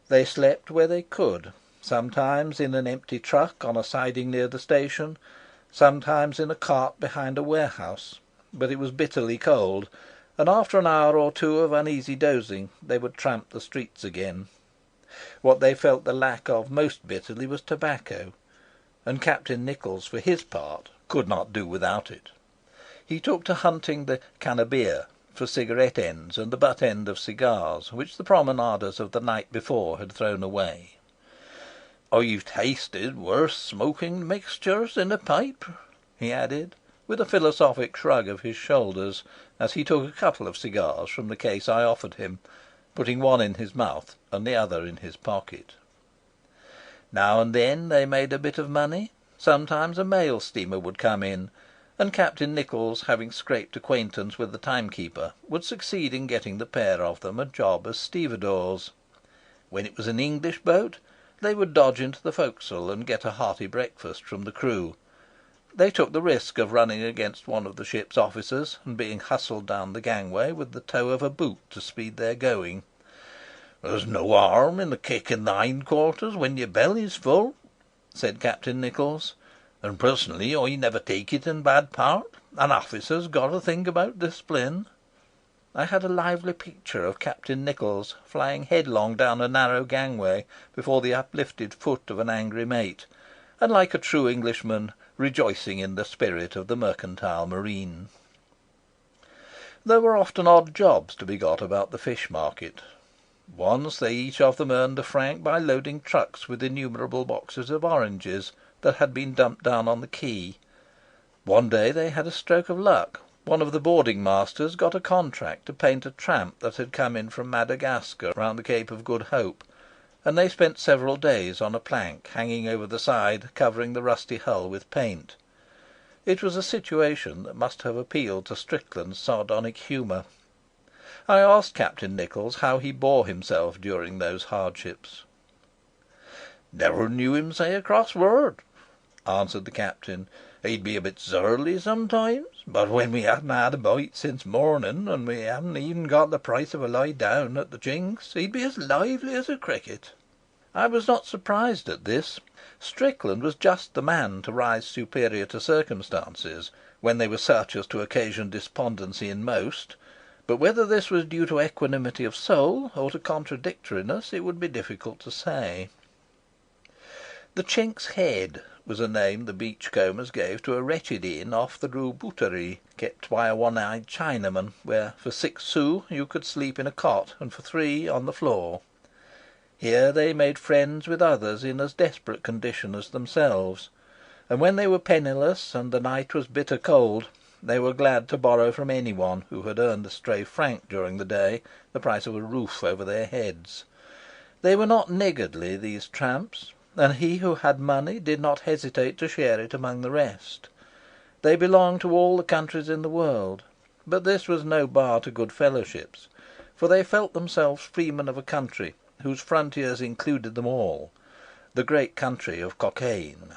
They slept where they could, sometimes in an empty truck on a siding near the station, sometimes in a cart behind a warehouse, but it was bitterly cold, and after an hour or two of uneasy dozing they would tramp the streets again. What they felt the lack of most bitterly was tobacco, and Captain Nichols, for his part, could not do without it. He took to hunting the cannebière for cigarette ends and the butt end of cigars which the promenaders of the night before had thrown away. "I've tasted worse smoking mixtures in a pipe," he added, with a philosophic shrug of his shoulders, as he took a couple of cigars from the case I offered him, putting one in his mouth and the other in his pocket. Now and then they made a bit of money. Sometimes a mail steamer would come in, and Captain Nichols, having scraped acquaintance with the timekeeper, would succeed in getting the pair of them a job as stevedores. When it was an English boat, they would dodge into the forecastle and get a hearty breakfast from the crew. They took the risk of running against one of the ship's officers, and being hustled down the gangway with the toe of a boot to speed their going. "There's no harm in a kick in the hindquarters when your belly's full," said Captain Nichols, "and personally I never take it in bad part. An officer's got to think about discipline." I had a lively picture of Captain Nichols flying headlong down a narrow gangway before the uplifted foot of an angry mate, and, like a true Englishman, rejoicing in the spirit of the mercantile marine. There were often odd jobs to be got about the fish market. Once they each of them earned a franc by loading trucks with innumerable boxes of oranges that had been dumped down on the quay. One day they had a stroke of luck. One of the boarding masters got a contract to paint a tramp that had come in from Madagascar round the Cape of Good Hope, and they spent several days on a plank hanging over the side, covering the rusty hull with paint. It was a situation that must have appealed to Strickland's sardonic humour. I asked Captain Nichols how he bore himself during those hardships. "Never knew him say a cross word," answered the captain. "He'd be a bit surly sometimes, but when we hadn't had a bite since morning, and we hadn't even got the price of a lie down at the Chinks, he'd be as lively as a cricket." I was not surprised at this. Strickland was just the man to rise superior to circumstances when they were such as to occasion despondency in most, but whether this was due to equanimity of soul or to contradictoriness it would be difficult to say. The Chink's Head was a name the beachcombers gave to a wretched inn off the Rue Bouterie, kept by a one-eyed Chinaman, where for 6 sous you could sleep in a cot, and for 3 on the floor. Here they made friends with others in as desperate condition as themselves, and when they were penniless and the night was bitter cold, they were glad to borrow from any one who had earned a stray franc during the day the price of a roof over their heads. They were not niggardly, these tramps, and he who had money did not hesitate to share it among the rest. They belonged to all the countries in the world, but this was no bar to good fellowships, for they felt themselves freemen of a country whose frontiers included them all, the great country of cocaine.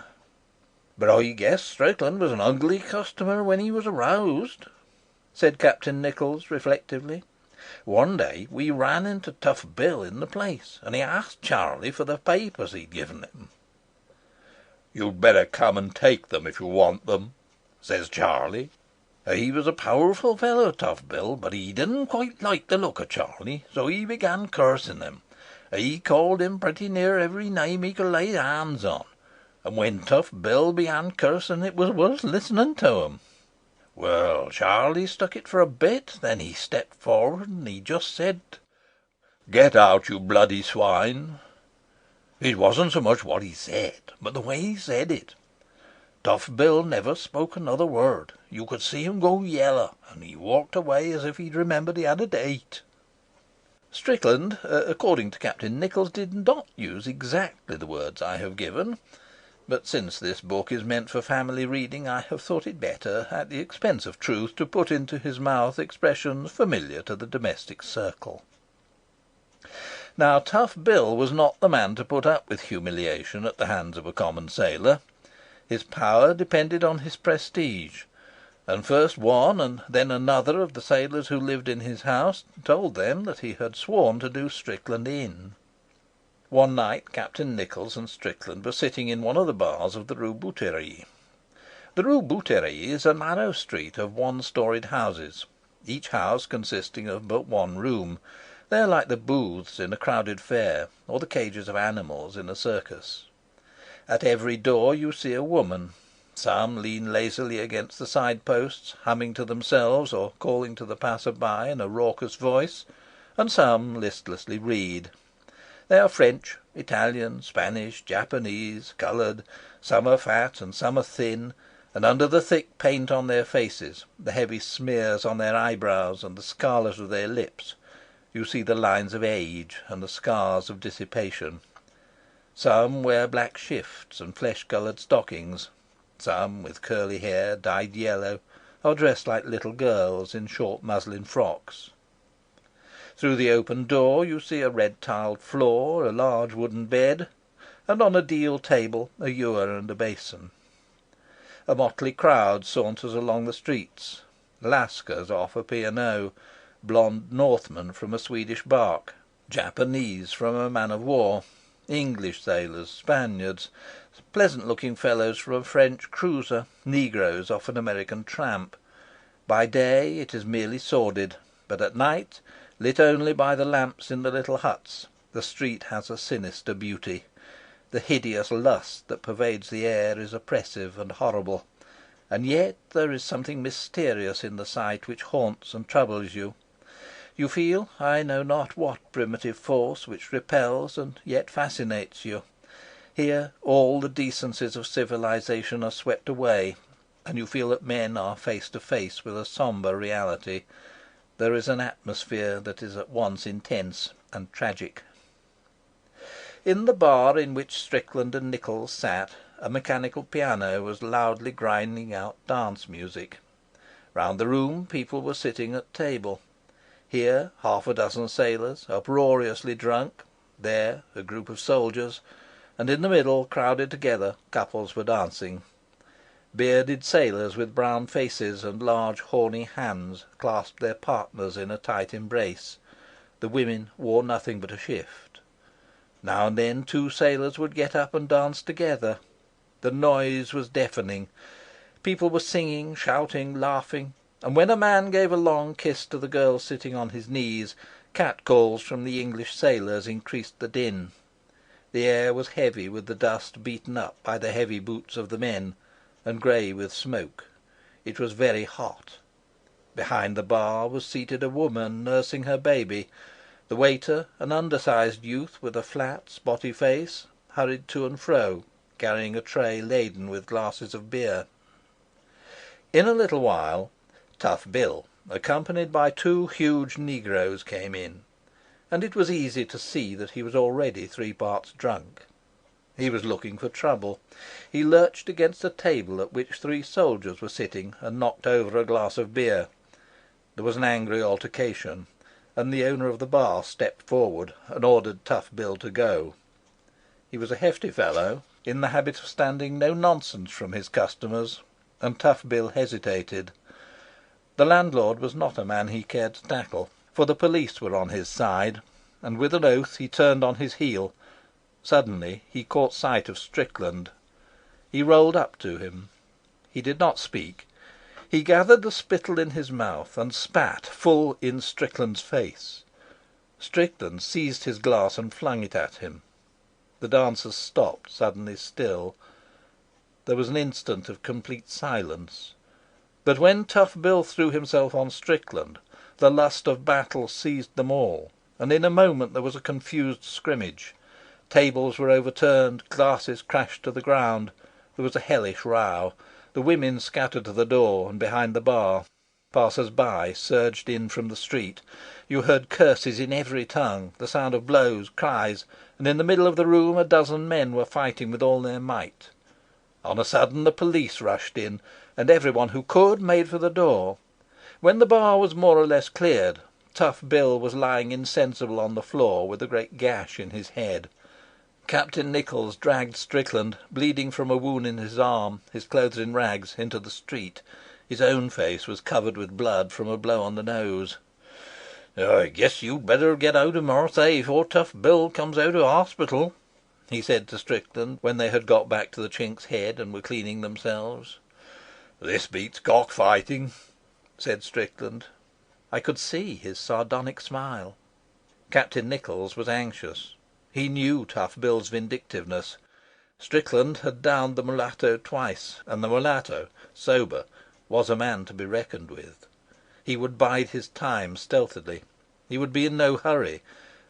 "But I guess Strickland was an ugly customer when he was aroused," said Captain Nichols reflectively. "One day we ran into Tough Bill in the place, and he asked Charlie for the papers he'd given him. 'You'd better come and take them if you want them,' says Charlie. He was a powerful fellow, Tough Bill, but he didn't quite like the look of Charlie, so he began cursing him. He called him pretty near every name he could lay hands on, and when Tough Bill began cursing it was worth listening to him. Well, Charlie stuck it for a bit, then he stepped forward and he just said, 'Get out, you bloody swine.' It wasn't so much what he said, but the way he said it. Tough Bill never spoke another word. You could see him go yellow, and he walked away as if he'd remembered he had a date." Strickland, according to Captain Nichols, did not use exactly the words I have given, but since this book is meant for family reading, I have thought it better, at the expense of truth, to put into his mouth expressions familiar to the domestic circle. Now, Tough Bill was not the man to put up with humiliation at the hands of a common sailor. His power depended on his prestige, and first one and then another of the sailors who lived in his house told them that he had sworn to do Strickland in. One night Captain Nichols and Strickland were sitting in one of the bars of the Rue Bouterie. The Rue Bouterie is a narrow street of one-storied houses, each house consisting of but one room. They are like the booths in a crowded fair, or the cages of animals in a circus. At every door you see a woman. Some lean lazily against the side-posts, humming to themselves or calling to the passer-by in a raucous voice, and some listlessly read. They are French, Italian, Spanish, Japanese, coloured. Some are fat and some are thin, and under the thick paint on their faces, the heavy smears on their eyebrows, and the scarlet of their lips, you see the lines of age and the scars of dissipation. Some wear black shifts and flesh-coloured stockings. Some, with curly hair dyed yellow, are dressed like little girls in short muslin frocks. Through the open door you see a red-tiled floor, a large wooden bed, and on a deal table a ewer and a basin. A motley crowd saunters along the streets. Lascars off a P&O, blonde Northmen from a Swedish barque, Japanese from a man of war, English sailors, Spaniards, pleasant-looking fellows from a French cruiser, negroes off an American tramp. By day it is merely sordid, but at night, lit only by the lamps in the little huts, the street has a sinister beauty. The hideous lust that pervades the air is oppressive and horrible, and yet there is something mysterious in the sight which haunts and troubles you. You feel, I know not what primitive force, which repels and yet fascinates you. Here all the decencies of civilization are swept away, and you feel that men are face to face with a sombre reality. There is an atmosphere that is at once intense and tragic. In the bar in which Strickland and Nichols sat, a mechanical piano was loudly grinding out dance music. Round the room people were sitting at table. Here half a dozen sailors, uproariously drunk; there a group of soldiers; and in the middle, crowded together, couples were dancing. Bearded sailors with brown faces and large horny hands clasped their partners in a tight embrace. The women wore nothing but a shift. Now and then two sailors would get up and dance together. The noise was deafening. People were singing, shouting, laughing, and when a man gave a long kiss to the girl sitting on his knees, catcalls from the English sailors increased the din. The air was heavy with the dust beaten up by the heavy boots of the men, and grey with smoke. It was very hot. Behind the bar was seated a woman nursing her baby. The waiter, an undersized youth with a flat, spotty face, hurried to and fro, carrying a tray laden with glasses of beer. In a little while Tough Bill, accompanied by two huge negroes, came in, and it was easy to see that he was already three parts drunk. He was looking for trouble. He lurched against a table at which three soldiers were sitting, and knocked over a glass of beer. There was an angry altercation, and the owner of the bar stepped forward and ordered Tough Bill to go. He was a hefty fellow, in the habit of standing no nonsense from his customers, and Tough Bill hesitated. The landlord was not a man he cared to tackle, for the police were on his side, and with an oath he turned on his heel. Suddenly he caught sight of Strickland. He rolled up to him. He did not speak. He gathered the spittle in his mouth and spat full in Strickland's face. Strickland seized his glass and flung it at him. The dancers stopped suddenly still. There was an instant of complete silence. But when Tough Bill threw himself on Strickland, the lust of battle seized them all, and in a moment there was a confused scrimmage. Tables were overturned, glasses crashed to the ground. There was a hellish row. The women scattered to the door and behind the bar. Passers-by surged in from the street. You heard curses in every tongue, the sound of blows, cries, and in the middle of the room a dozen men were fighting with all their might. On a sudden the police rushed in, and everyone who could made for the door. When the bar was more or less cleared, Tough Bill was lying insensible on the floor with a great gash in his head. Captain Nichols dragged Strickland, bleeding from a wound in his arm, his clothes in rags, into the street. His own face was covered with blood from a blow on the nose. "I guess you'd better get out of Marseilles before Tough Bill comes out of hospital," he said to Strickland, when they had got back to the Chink's Head and were cleaning themselves. "This beats cock-fighting," said Strickland. I could see his sardonic smile. Captain Nichols was anxious. He knew Tough Bill's vindictiveness. Strickland had downed the mulatto twice, and the mulatto, sober, was a man to be reckoned with. He would bide his time stealthily. He would be in no hurry,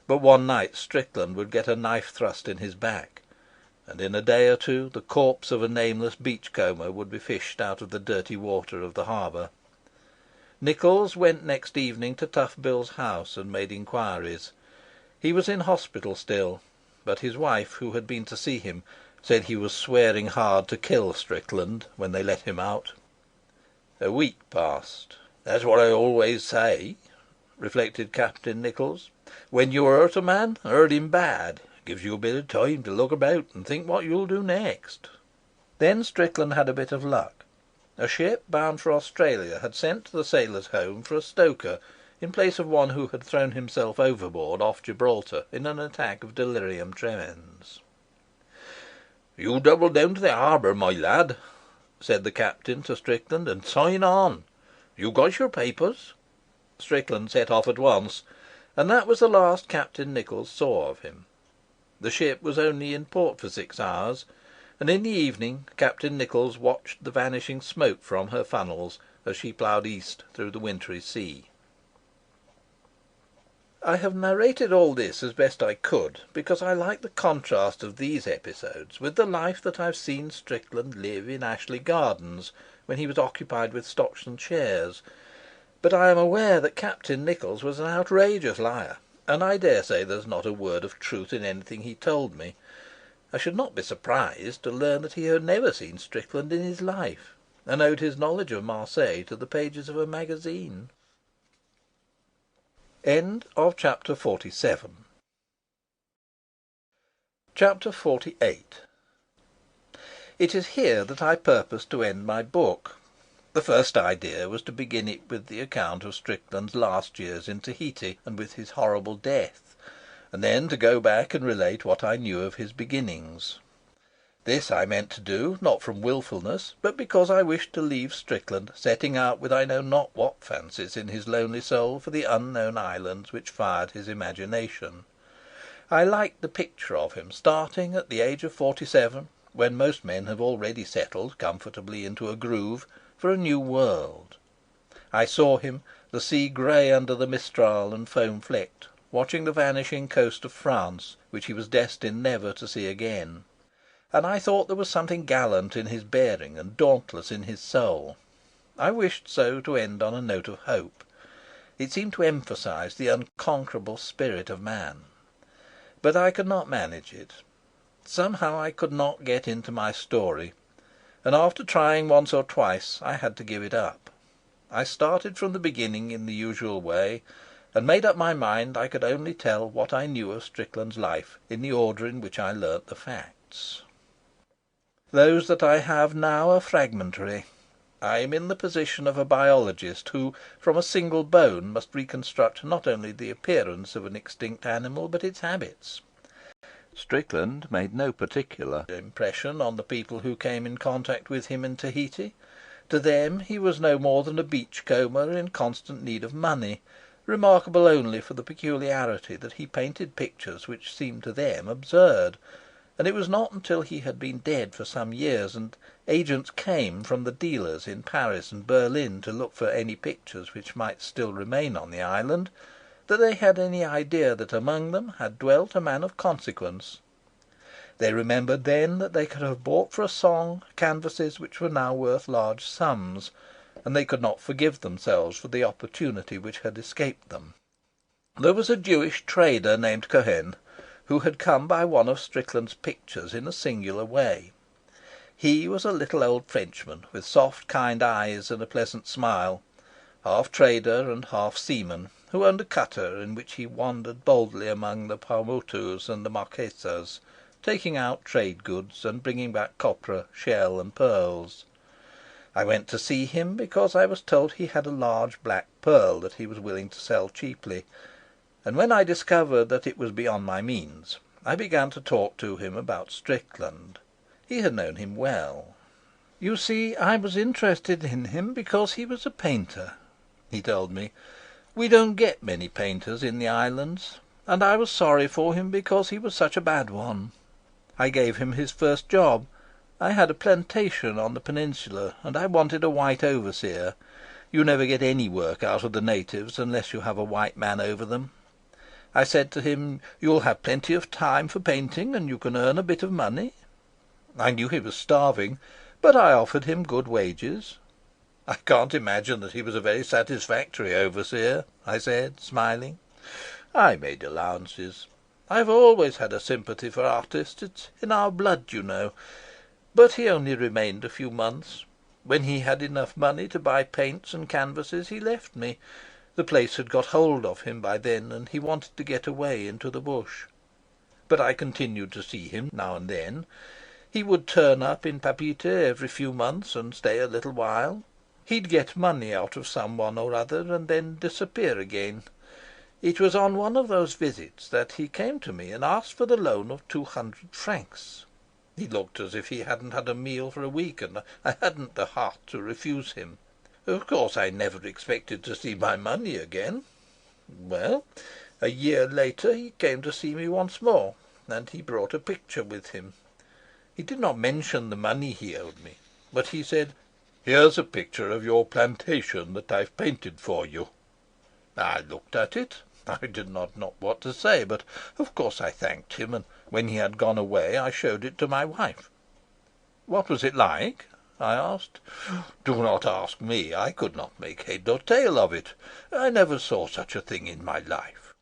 but one night Strickland would get a knife thrust in his back, and in a day or two the corpse of a nameless beachcomber would be fished out of the dirty water of the harbour. Nichols went next evening to Tough Bill's house and made inquiries. He was in hospital still, but his wife, who had been to see him, said he was swearing hard to kill Strickland when they let him out. A week passed. "That's what I always say," reflected Captain Nichols. "When you hurt a man, hurt him bad. Gives you a bit of time to look about and think what you'll do next." Then Strickland had a bit of luck. A ship bound for Australia had sent to the Sailors' Home for a stoker in place of one who had thrown himself overboard off Gibraltar in an attack of delirium tremens. "You double down to the harbour, my lad," said the captain to Strickland, "and sign on. You got your papers?" Strickland set off at once, and that was the last Captain Nichols saw of him. The ship was only in port for 6 hours, and in the evening Captain Nichols watched the vanishing smoke from her funnels as she ploughed east through the wintry sea. I have narrated all this as best I could, because I like the contrast of these episodes with the life that I've seen Strickland live in Ashley Gardens when he was occupied with stocks and shares. But I am aware that Captain Nichols was an outrageous liar, and I dare say there's not a word of truth in anything he told me. I should not be surprised to learn that he had never seen Strickland in his life, and owed his knowledge of Marseilles to the pages of a magazine. End of chapter 47. Chapter 48. It is here that I purpose to end my book. The first idea was to begin it with the account of Strickland's last years in Tahiti, and with his horrible death, and then to go back and relate what I knew of his beginnings. This I meant to do, not from wilfulness, but because I wished to leave Strickland setting out with I know not what fancies in his lonely soul for the unknown islands which fired his imagination. I liked the picture of him starting at the age of 47, when most men have already settled comfortably into a groove, for a new world. I saw him, the sea grey under the mistral and foam flecked, watching the vanishing coast of France, which he was destined never to see again. And I thought there was something gallant in his bearing and dauntless in his soul. I wished so to end on a note of hope. It seemed to emphasize the unconquerable spirit of man. But I could not manage it. Somehow I could not get into my story, and after trying once or twice I had to give it up. I started from the beginning in the usual way, and made up my mind I could only tell what I knew of Strickland's life in the order in which I learnt the facts. Those that I have now are fragmentary. I am in the position of a biologist who, from a single bone, must reconstruct not only the appearance of an extinct animal, but its habits. Strickland made no particular impression on the people who came in contact with him in Tahiti. To them he was no more than a beachcomber in constant need of money, remarkable only for the peculiarity that he painted pictures which seemed to them absurd. And it was not until he had been dead for some years, and agents came from the dealers in Paris and Berlin to look for any pictures which might still remain on the island, that they had any idea that among them had dwelt a man of consequence. They remembered then that they could have bought for a song canvases which were now worth large sums, and they could not forgive themselves for the opportunity which had escaped them. There was a Jewish trader named Cohen, who had come by one of Strickland's pictures in a singular way. He was a little old Frenchman, with soft kind eyes and a pleasant smile, half trader and half seaman, who owned a cutter in which he wandered boldly among the Paumotus and the Marquesas, taking out trade goods and bringing back copra, shell, and pearls. I went to see him because I was told he had a large black pearl that he was willing to sell cheaply, and when I discovered that it was beyond my means, I began to talk to him about Strickland. He had known him well. "You see, I was interested in him because he was a painter," he told me. "We don't get many painters in the islands, and I was sorry for him because he was such a bad one. I gave him his first job. I had a plantation on the peninsula, and I wanted a white overseer. You never get any work out of the natives unless you have a white man over them. I said to him, 'You'll have plenty of time for painting, and you can earn a bit of money.' I knew he was starving, but I offered him good wages. 'I can't imagine that he was a very satisfactory overseer,' I said, smiling. I made allowances. I've always had a sympathy for artists. It's in our blood, you know. But he only remained a few months. When he had enough money to buy paints and canvases, he left me. The place had got hold of him by then, and he wanted to get away into the bush. But I continued to see him now and then. He would turn up in Papeete every few months and stay a little while. He'd get money out of some one or other and then disappear again. It was on one of those visits that he came to me and asked for the loan of 200 francs. He looked as if he hadn't had a meal for a week, and I hadn't the heart to refuse him. Of course, I never expected to see my money again. Well, a year later he came to see me once more, and he brought a picture with him. He did not mention the money he owed me, but he said, "Here's a picture of your plantation that I've painted for you." I looked at it. I did not know what to say, but of course I thanked him, and when he had gone away I showed it to my wife. "What was it like?" I asked. "Do not ask me. I could not make head or tail of it. I never saw such a thing in my life."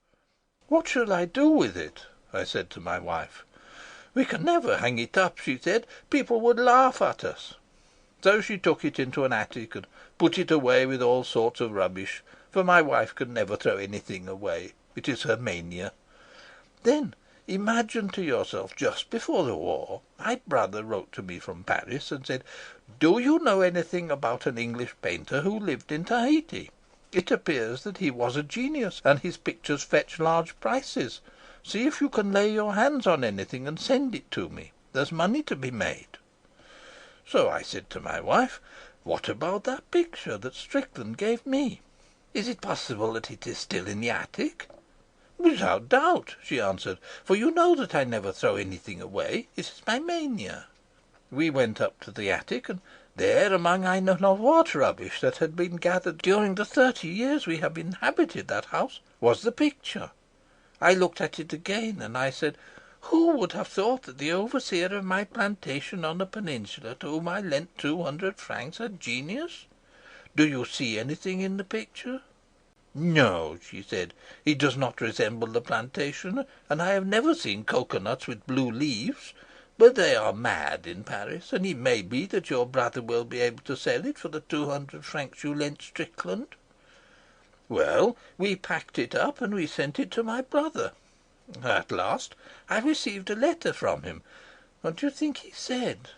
"What shall I do with it?" I said to my wife. "We can never hang it up," she said. "People would laugh at us." So she took it into an attic and put it away with all sorts of rubbish, for my wife can never throw anything away. It is her mania. Then imagine to yourself, just before the war, my brother wrote to me from Paris and said, 'Do you know anything about an English painter who lived in Tahiti? It appears that he was a genius, and his pictures fetch large prices. See if you can lay your hands on anything and send it to me. There's money to be made.' So I said to my wife, 'What about that picture that Strickland gave me? Is it possible that it is still in the attic?' 'Without doubt,' she answered, 'for you know that I never throw anything away. It is my mania.' We went up to the attic, and there, among I know not what rubbish that had been gathered during the 30 years we have inhabited that house, was the picture. I looked at it again, and I said, 'Who would have thought that the overseer of my plantation on the peninsula, to whom I lent 200 francs, had genius? Do you see anything in the picture?' 'No,' she said. 'It does not resemble the plantation, and I have never seen coconuts with blue leaves. But they are mad in Paris, and it may be that your brother will be able to sell it for the 200 francs you lent Strickland.' Well, we packed it up and we sent it to my brother. At last I received a letter from him. What do you think he said?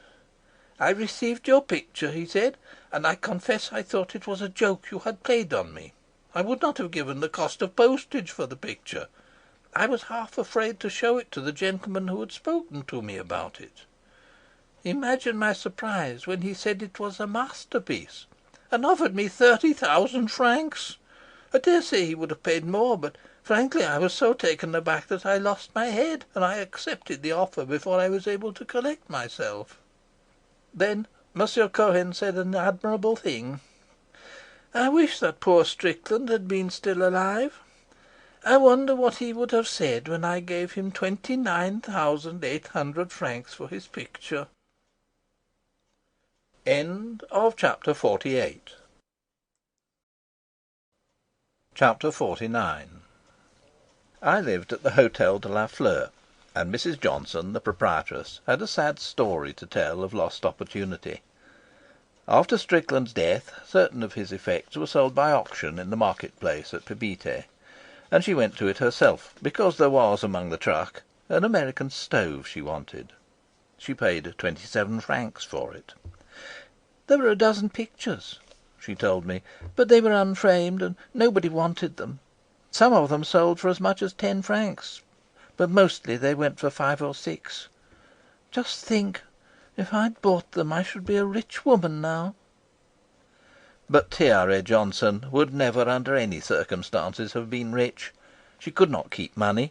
'I received your picture,' he said, 'and I confess I thought it was a joke you had played on me. I would not have given the cost of postage for the picture. I was half afraid to show it to the gentleman who had spoken to me about it.' Imagine my surprise when he said it was a masterpiece, and offered me 30,000 francs. I dare say he would have paid more, but frankly I was so taken aback that I lost my head, and I accepted the offer before I was able to collect myself. Then Monsieur Cohen said an admirable thing. I wish that poor Strickland had been still alive. I wonder what he would have said when I gave him 29,800 francs for his picture." End of Chapter 48. Chapter 49. I lived at the Hotel de la Fleur, and Mrs. Johnson, the proprietress, had a sad story to tell of lost opportunity. After Strickland's death, certain of his effects were sold by auction in the market-place at Papeete, and she went to it herself, because there was among the truck an American stove she wanted. She paid 27 francs for it. "There were a dozen pictures," she told me, "but they were unframed, and nobody wanted them. Some of them sold for as much as 10 francs, but mostly they went for 5 or 6. Just think, if I'd bought them I should be a rich woman now." But T.R.A. Johnson would never under any circumstances have been rich. She could not keep money.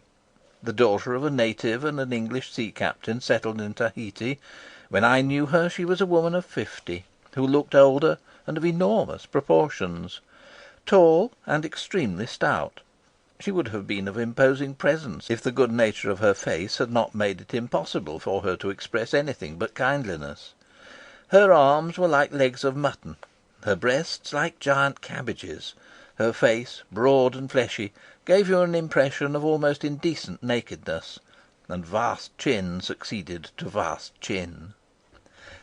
The daughter of a native and an English sea captain settled in Tahiti, when I knew her she was a woman of 50, who looked older and of enormous proportions. Tall and extremely stout, she would have been of imposing presence if the good nature of her face had not made it impossible for her to express anything but kindliness. Her arms were like legs of mutton, her breasts like giant cabbages, Her face, broad and fleshy, gave you an impression of almost indecent nakedness, and vast chin succeeded to vast chin.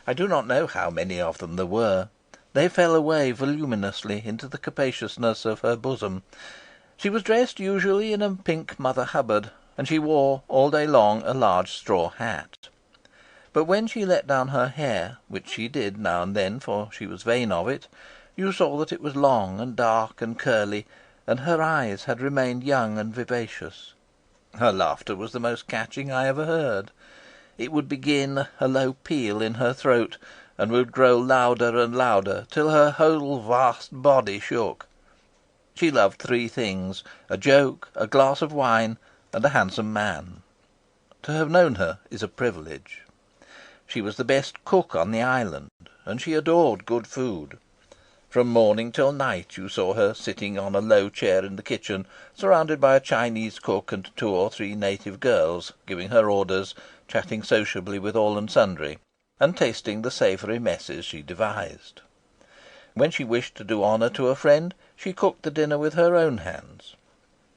I do not know how many of them there were. They fell away voluminously into the capaciousness of her bosom. She was dressed usually in a pink Mother Hubbard, and she wore all day long a large straw hat. But when she let down her hair, which she did now and then, for she was vain of it, you saw that it was long and dark and curly, and her eyes had remained young and vivacious. Her laughter was the most catching I ever heard. It would begin a low peal in her throat, and would grow louder and louder, till her whole vast body shook. She loved three things: a joke, a glass of wine, and a handsome man. To have known her is a privilege. She was the best cook on the island, and she adored good food. From morning till night you saw her sitting on a low chair in the kitchen, surrounded by a Chinese cook and 2 or 3 native girls, giving her orders, chatting sociably with all and sundry, and tasting the savoury messes she devised. When she wished to do honour to a friend, she cooked the dinner with her own hands.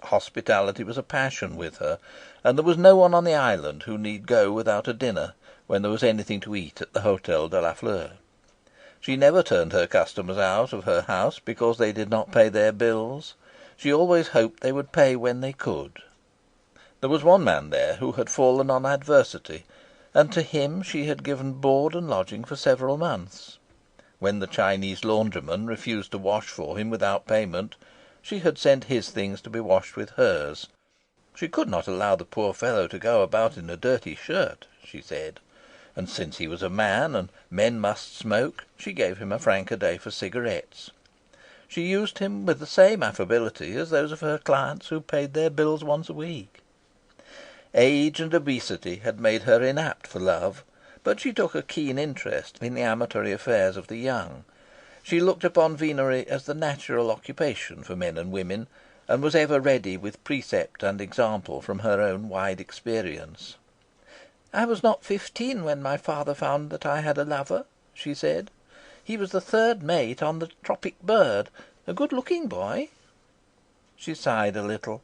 Hospitality was a passion with her, and there was no one on the island who need go without a dinner when there was anything to eat at the Hotel de la Fleur. She never turned her customers out of her house because they did not pay their bills. She always hoped they would pay when they could. There was one man there who had fallen on adversity, and to him she had given board and lodging for several months. When the Chinese laundryman refused to wash for him without payment, she had sent his things to be washed with hers. She could not allow the poor fellow to go about in a dirty shirt, she said, and since he was a man, and men must smoke, she gave him a franc a day for cigarettes. She used him with the same affability as those of her clients who paid their bills once a week. Age and obesity had made her inapt for love, but she took a keen interest in the amatory affairs of the young. She looked upon venery as the natural occupation for men and women, and was ever ready with precept and example from her own wide experience. "I was not 15 when my father found that I had a lover," she said. "He was the 3rd mate on the Tropic Bird, a good-looking boy." She sighed a little.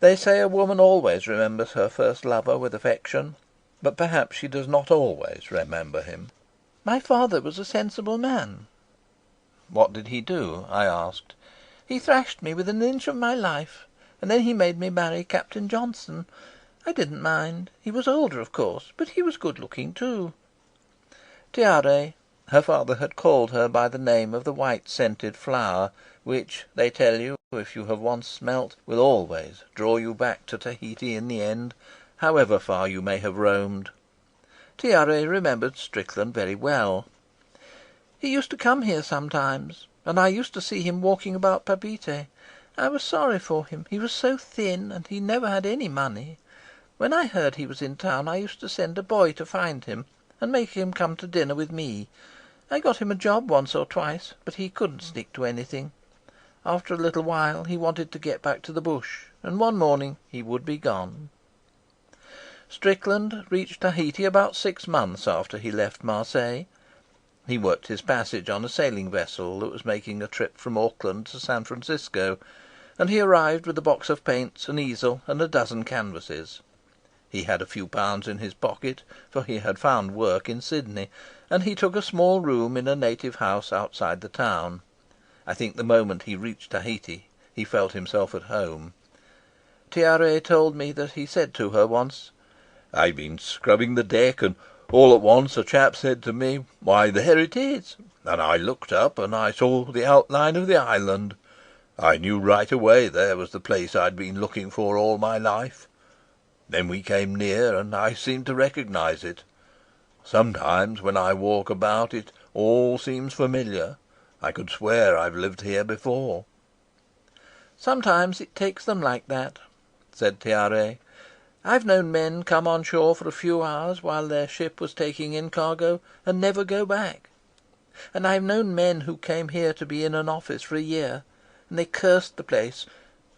They say a woman always remembers her first lover with affection, but perhaps she does not always remember him. "My father was a sensible man." "What did he do?" I asked. "He thrashed me within an inch of my life, and then he made me marry Captain Johnson. I didn't mind. He was older, of course, but he was good-looking too." Tiare, her father had called her by the name of the white-scented flower, which, they tell you, if you have once smelt, will always draw you back to Tahiti in the end, however far you may have roamed. Tiare remembered Strickland very well. "He used to come here sometimes, and I used to see him walking about Papeete. I was sorry for him. He was so thin, and he never had any money. When I heard he was in town, I used to send a boy to find him, and make him come to dinner with me. I got him a job once or twice, but he couldn't stick to anything. After a little while he wanted to get back to the bush, and one morning he would be gone." Strickland reached Tahiti about 6 months after he left Marseilles. He worked his passage on a sailing vessel that was making a trip from Auckland to San Francisco, and he arrived with a box of paints, an easel, and a dozen canvases. He had a few pounds in his pocket, for he had found work in Sydney, and he took a small room in a native house outside the town. I think the moment he reached Tahiti he felt himself at home. Tiare told me that he said to her once, "I've been scrubbing the deck, and all at once a chap said to me, 'Why, there it is!' And I looked up and I saw the outline of the island. I knew right away there was the place I'd been looking for all my life. Then we came near, and I seemed to recognise it. Sometimes when I walk about it all seems familiar. I could swear I've lived here before." "Sometimes it takes them like that," said Tiare. "I've known men come on shore for a few hours while their ship was taking in cargo, and never go back. And I've known men who came here to be in an office for a year, and they cursed the place,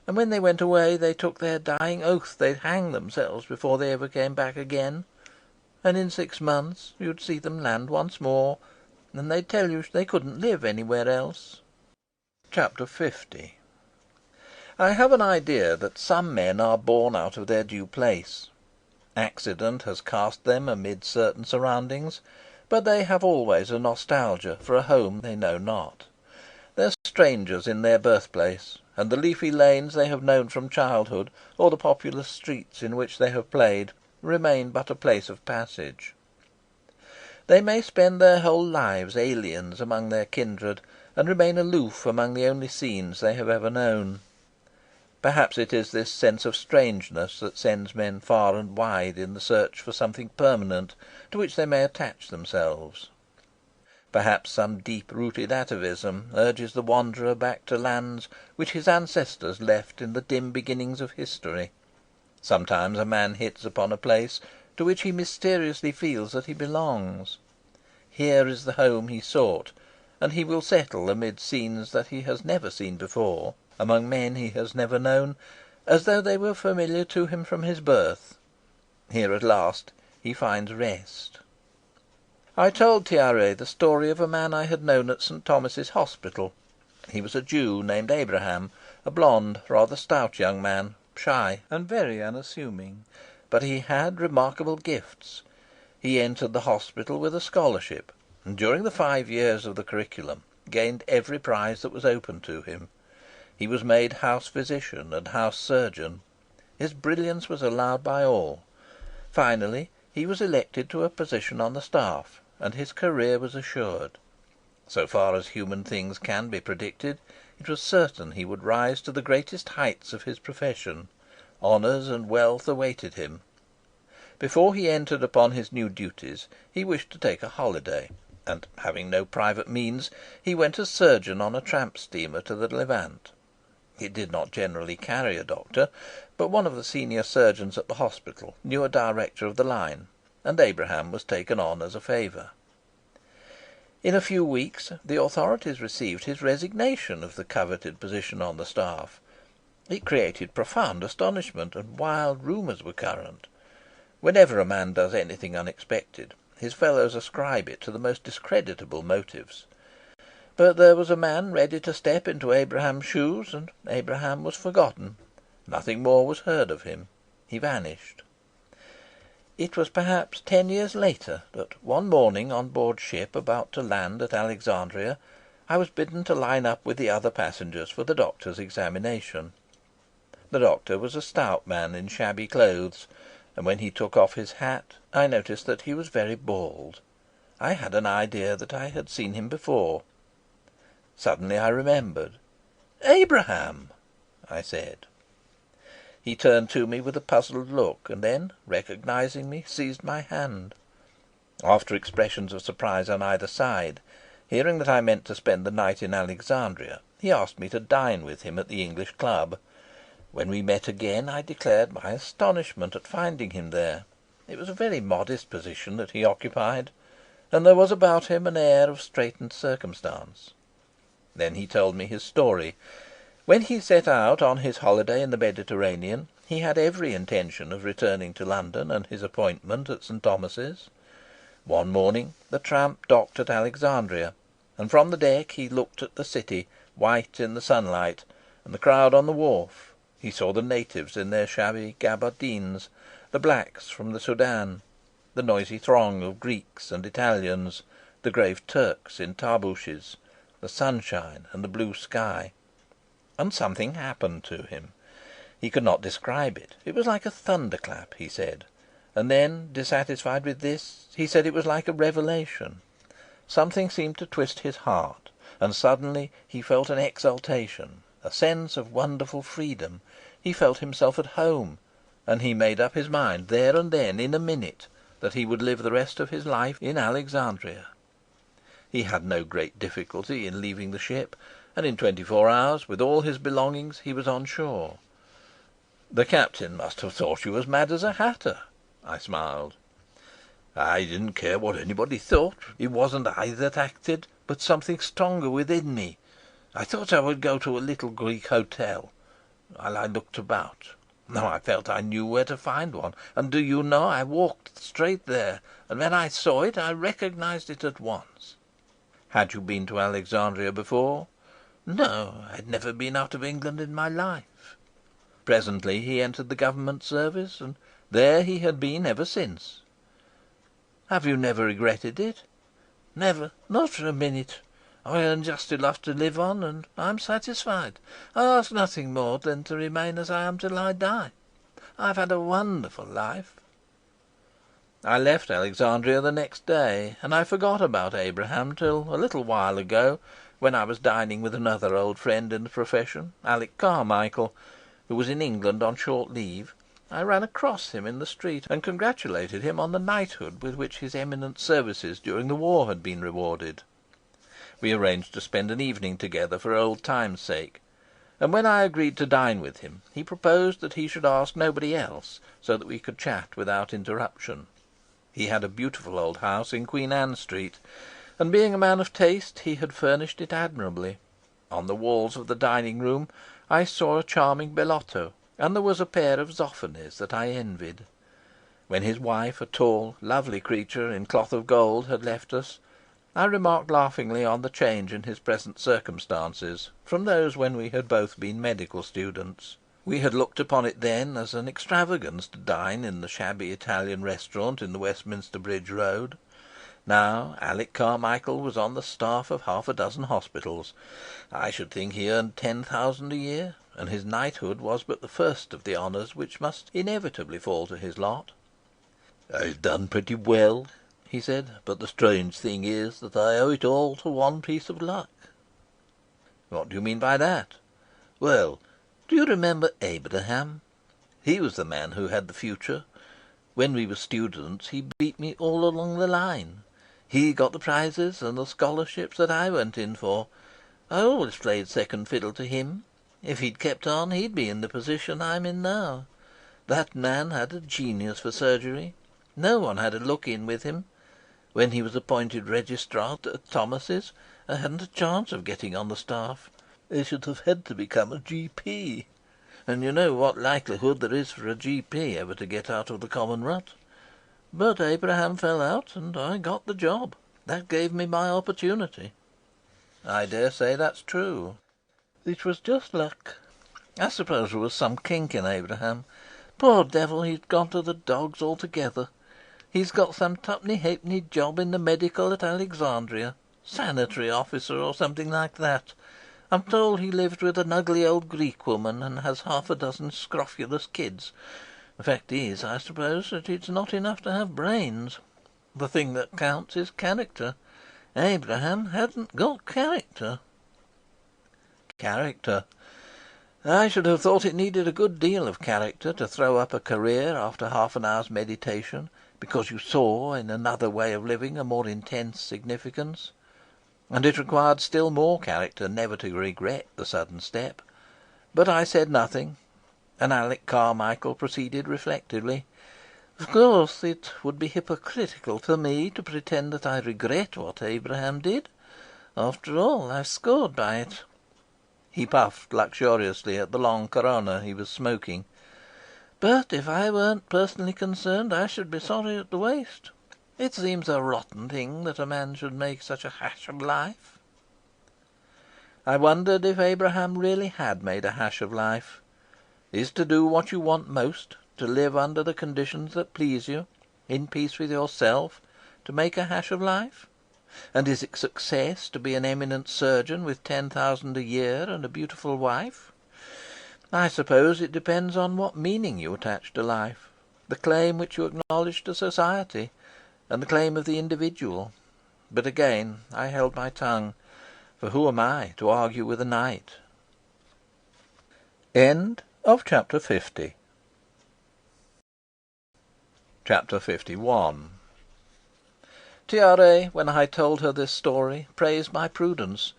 and when they went away they took their dying oath they'd hang themselves before they ever came back again. And in 6 months you'd see them land once more, and they'd tell you they couldn't live anywhere else." Chapter 50. I have an idea that some men are born out of their due place. Accident has cast them amid certain surroundings, but they have always a nostalgia for a home they know not. They are strangers in their birthplace, and the leafy lanes they have known from childhood, or the populous streets in which they have played, remain but a place of passage. They may spend their whole lives aliens among their kindred, and remain aloof among the only scenes they have ever known. Perhaps it is this sense of strangeness that sends men far and wide in the search for something permanent to which they may attach themselves. Perhaps some deep-rooted atavism urges the wanderer back to lands which his ancestors left in the dim beginnings of history. Sometimes a man hits upon a place to which he mysteriously feels that he belongs. Here is the home he sought, and he will settle amid scenes that he has never seen before, among men he has never known, as though they were familiar to him from his birth. Here at last he finds rest. I told Tiare the story of a man I had known at St. Thomas's Hospital. He was a Jew named Abraham, a blond, rather stout young man, shy and very unassuming. But he had remarkable gifts. He entered the hospital with a scholarship, and during the 5 years of the curriculum gained every prize that was open to him. He was made house physician and house surgeon. His brilliance was allowed by all. Finally, he was elected to a position on the staff, and his career was assured. So far as human things can be predicted, it was certain he would rise to the greatest heights of his profession. Honours and wealth awaited him. Before he entered upon his new duties, he wished to take a holiday, and, having no private means, he went as surgeon on a tramp steamer to the Levant. It did not generally carry a doctor, but one of the senior surgeons at the hospital knew a director of the line, and Abraham was taken on as a favour. In a few weeks the authorities received his resignation of the coveted position on the staff. It created profound astonishment, and wild rumours were current. Whenever a man does anything unexpected, his fellows ascribe it to the most discreditable motives. But there was a man ready to step into Abraham's shoes, and Abraham was forgotten. Nothing more was heard of him. He vanished. It was perhaps 10 years later that, one morning on board ship about to land at Alexandria, I was bidden to line up with the other passengers for the doctor's examination. The doctor was a stout man in shabby clothes, and when he took off his hat I noticed that he was very bald. I had an idea that I had seen him before. Suddenly I remembered. "Abraham!" I said. He turned to me with a puzzled look, and then, recognizing me, seized my hand. After expressions of surprise on either side, hearing that I meant to spend the night in Alexandria, he asked me to dine with him at the English Club. When we met again, I declared my astonishment at finding him there. It was a very modest position that he occupied, and there was about him an air of straitened circumstance. Then he told me his story. When he set out on his holiday in the Mediterranean, he had every intention of returning to London and his appointment at St. Thomas's. One morning the tramp docked at Alexandria, and from the deck he looked at the city, white in the sunlight, and the crowd on the wharf. He saw the natives in their shabby gabardines, the blacks from the Soudan, the noisy throng of Greeks and Italians, the grave Turks in tarbooshes, the sunshine and the blue sky. And something happened to him. He could not describe it. It was like a thunderclap, he said. And then, dissatisfied with this, he said it was like a revelation. Something seemed to twist his heart, and suddenly he felt an exultation, a sense of wonderful freedom. He felt himself at home, and he made up his mind there and then, in a minute, that he would live the rest of his life in Alexandria. He had no great difficulty in leaving the ship, and in 24 hours, with all his belongings, he was on shore. "The captain must have thought you as mad as a hatter," I smiled. "I didn't care what anybody thought. It wasn't I that acted, but something stronger within me. I thought I would go to a little Greek hotel. While I looked about, I felt I knew where to find one, and do you know, I walked straight there, and when I saw it I recognized it at once." "Had you been to Alexandria before?" No, I'd never been out of England in my life. Presently he entered the Government service, and there he had been ever since. Have you never regretted it? Never, not for a minute. I earn just enough to live on, and I'm satisfied. I ask nothing more than to remain as I am till I die. I've had a wonderful life. I left Alexandria the next day, and I forgot about Abraham till a little while ago, when I was dining with another old friend in the profession, Alec Carmichael, who was in England on short leave. I ran across him in the street, and congratulated him on the knighthood with which his eminent services during the war had been rewarded. We arranged to spend an evening together for old times' sake, and when I agreed to dine with him, he proposed that he should ask nobody else, so that we could chat without interruption. He had a beautiful old house in Queen Anne Street, and being a man of taste, he had furnished it admirably. On the walls of the dining-room I saw a charming Bellotto, and there was a pair of Zophanes that I envied. When his wife, a tall, lovely creature in cloth of gold, had left us, I remarked laughingly on the change in his present circumstances from those when we had both been medical students. We had looked upon it then as an extravagance to dine in the shabby Italian restaurant in the Westminster Bridge Road. Now Alec Carmichael was on the staff of half a dozen hospitals. I should think he earned 10,000 a year, and his knighthood was but the first of the honours which must inevitably fall to his lot. "I've done pretty well," he said, "but the strange thing is that I owe it all to one piece of luck." "What do you mean by that?" "Well, do you remember Abraham? He was the man who had the future. When we were students he beat me all along the line. He got the prizes and the scholarships that I went in for. I always played second fiddle to him. If he'd kept on, he'd be in the position I'm in now. That man had a genius for surgery. No one had a look in with him. When he was appointed registrar at Thomas's, I hadn't a chance of getting on the staff. I should have had to become a GP. And you know what likelihood there is for a GP ever to get out of the common rut. But Abraham fell out, and I got the job. That gave me my opportunity." "I dare say that's true." "It was just luck. I suppose there was some kink in Abraham. Poor devil, he's gone to the dogs altogether. He's got some twopenny halfpenny job in the medical at Alexandria, sanitary officer or something like that. I'm told he lives with an ugly old Greek woman, and has half a dozen scrofulous kids. The fact is, I suppose, that it's not enough to have brains. The thing that counts is character. Abraham hadn't got character." Character! I should have thought it needed a good deal of character to throw up a career after half an hour's meditation, because you saw in another way of living a more intense significance. And it required still more character never to regret the sudden step. But I said nothing, and Alec Carmichael proceeded reflectively. "Of course, it would be hypocritical for me to pretend that I regret what Abraham did. After all, I've scored by it." He puffed luxuriously at the long Corona he was smoking. "But if I weren't personally concerned, I should be sorry at the waste. It seems a rotten thing that a man should make such a hash of life." I wondered if Abraham really had made a hash of life. Is to do what you want most, to live under the conditions that please you, in peace with yourself, to make a hash of life? And is it success to be an eminent surgeon with 10,000 a year and a beautiful wife? I suppose it depends on what meaning you attach to life, the claim which you acknowledge to society, and the claim of the individual. But again I held my tongue, for who am I to argue with a knight? End of chapter 50. Chapter 51. Tiare, when I told her this story, praised my prudence,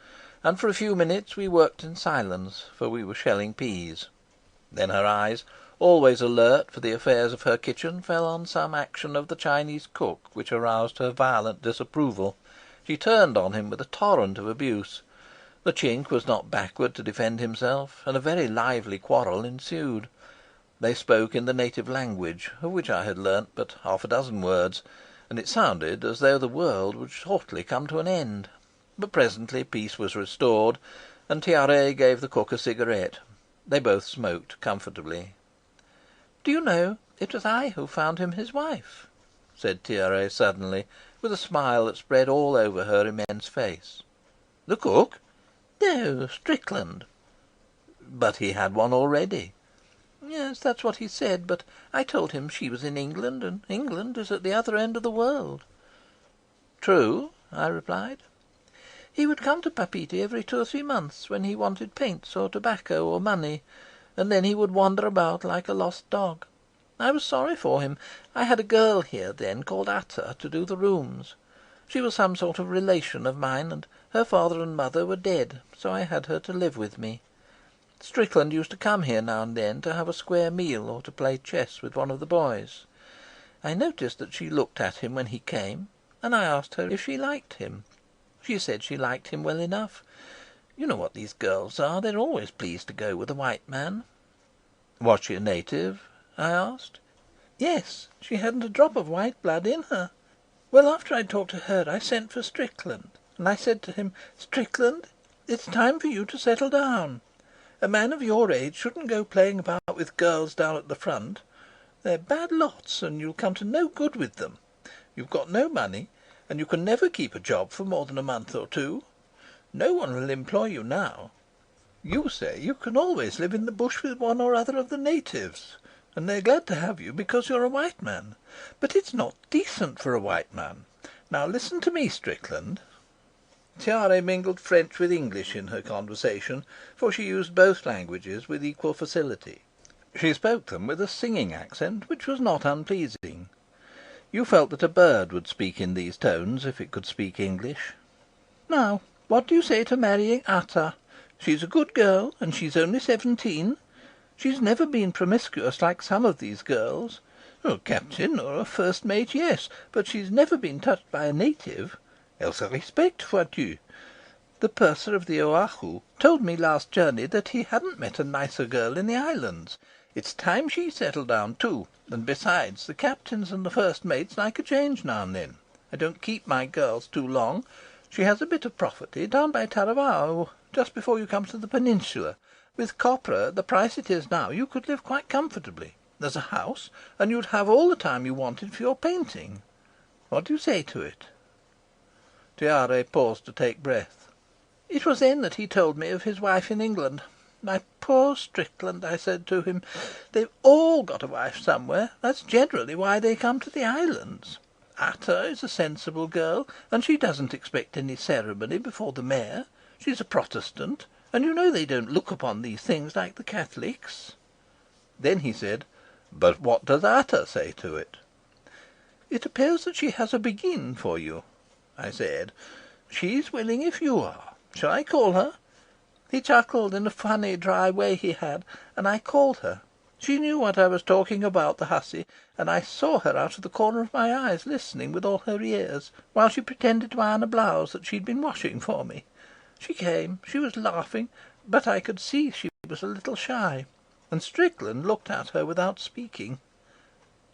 and for a few minutes we worked in silence, for we were shelling peas. Then her eyes, always alert for the affairs of her kitchen, fell on some action of the Chinese cook which aroused her violent disapproval. She turned on him with a torrent of abuse. The Chink was not backward to defend himself, and a very lively quarrel ensued. They spoke in the native language, of which I had learnt but half a dozen words, and it sounded as though the world would shortly come to an end. But presently peace was restored, and Tiare gave the cook a cigarette. They both smoked comfortably. "Do you know, it was I who found him his wife," said Tiare suddenly, with a smile that spread all over her immense face. "The cook?" "No, Strickland." "But he had one already." "Yes, that's what he said. But I told him she was in England, and England is at the other end of the world." "True," I replied. "He would come to Papeete every 2 or 3 months, when he wanted paints or tobacco or money, and then he would wander about like a lost dog. I was sorry for him. I had a girl here then called Ata to do the rooms. She was some sort of relation of mine, and her father and mother were dead, so I had her to live with me. Strickland used to come here now and then to have a square meal or to play chess with one of the boys. I noticed that she looked at him when he came, and I asked her if she liked him. She said she liked him well enough. You know what these girls are. They're always pleased to go with a white man." "Was she a native?" I asked. "Yes. She hadn't a drop of white blood in her. Well, after I'd talked to her, I sent for Strickland, and I said to him, 'Strickland, it's time for you to settle down. A man of your age shouldn't go playing about with girls down at the front. They're bad lots, and you'll come to no good with them. You've got no money, and you can never keep a job for more than a month or two. No one will employ you now. You say you can always live in the bush with one or other of the natives, and they're glad to have you because you're a white man. But it's not decent for a white man. Now listen to me, Strickland." Tiare mingled French with English in her conversation, for she used both languages with equal facility. She spoke them with a singing accent which was not unpleasing. You felt that a bird would speak in these tones if it could speak English. "Now, what do you say to marrying Ata? She's a good girl, and she's only 17. She's never been promiscuous like some of these girls. A captain or a first mate, yes, but she's never been touched by a native. Elle se respecte, vois-tu. The purser of the Oahu told me last journey that he hadn't met a nicer girl in the islands. It's time she settled down too, and besides, the captains and the first mates like a change now and then. I don't keep my girls too long. She has a bit of property down by Taravao, just before you come to the peninsula. With copra at the price it is now, you could live quite comfortably. There's a house, and you'd have all the time you wanted for your painting. What do you say to it?" Tiare paused to take breath. "It was then that he told me of his wife in England. 'My poor Strickland,' I said to him, 'they've all got a wife somewhere. That's generally why they come to the islands. Ata is a sensible girl, and she doesn't expect any ceremony before the mayor. She's a Protestant, and you know they don't look upon these things like the Catholics.' Then he said, 'But what does Ata say to it?' 'It appears that she has a begin for you,' I said. 'She's willing if you are. Shall I call her?' He chuckled in a funny, dry way he had, and I called her. She knew what I was talking about, the hussy, and I saw her out of the corner of my eyes listening with all her ears, while she pretended to iron a blouse that she'd been washing for me. She came. She was laughing, but I could see she was a little shy, and Strickland looked at her without speaking."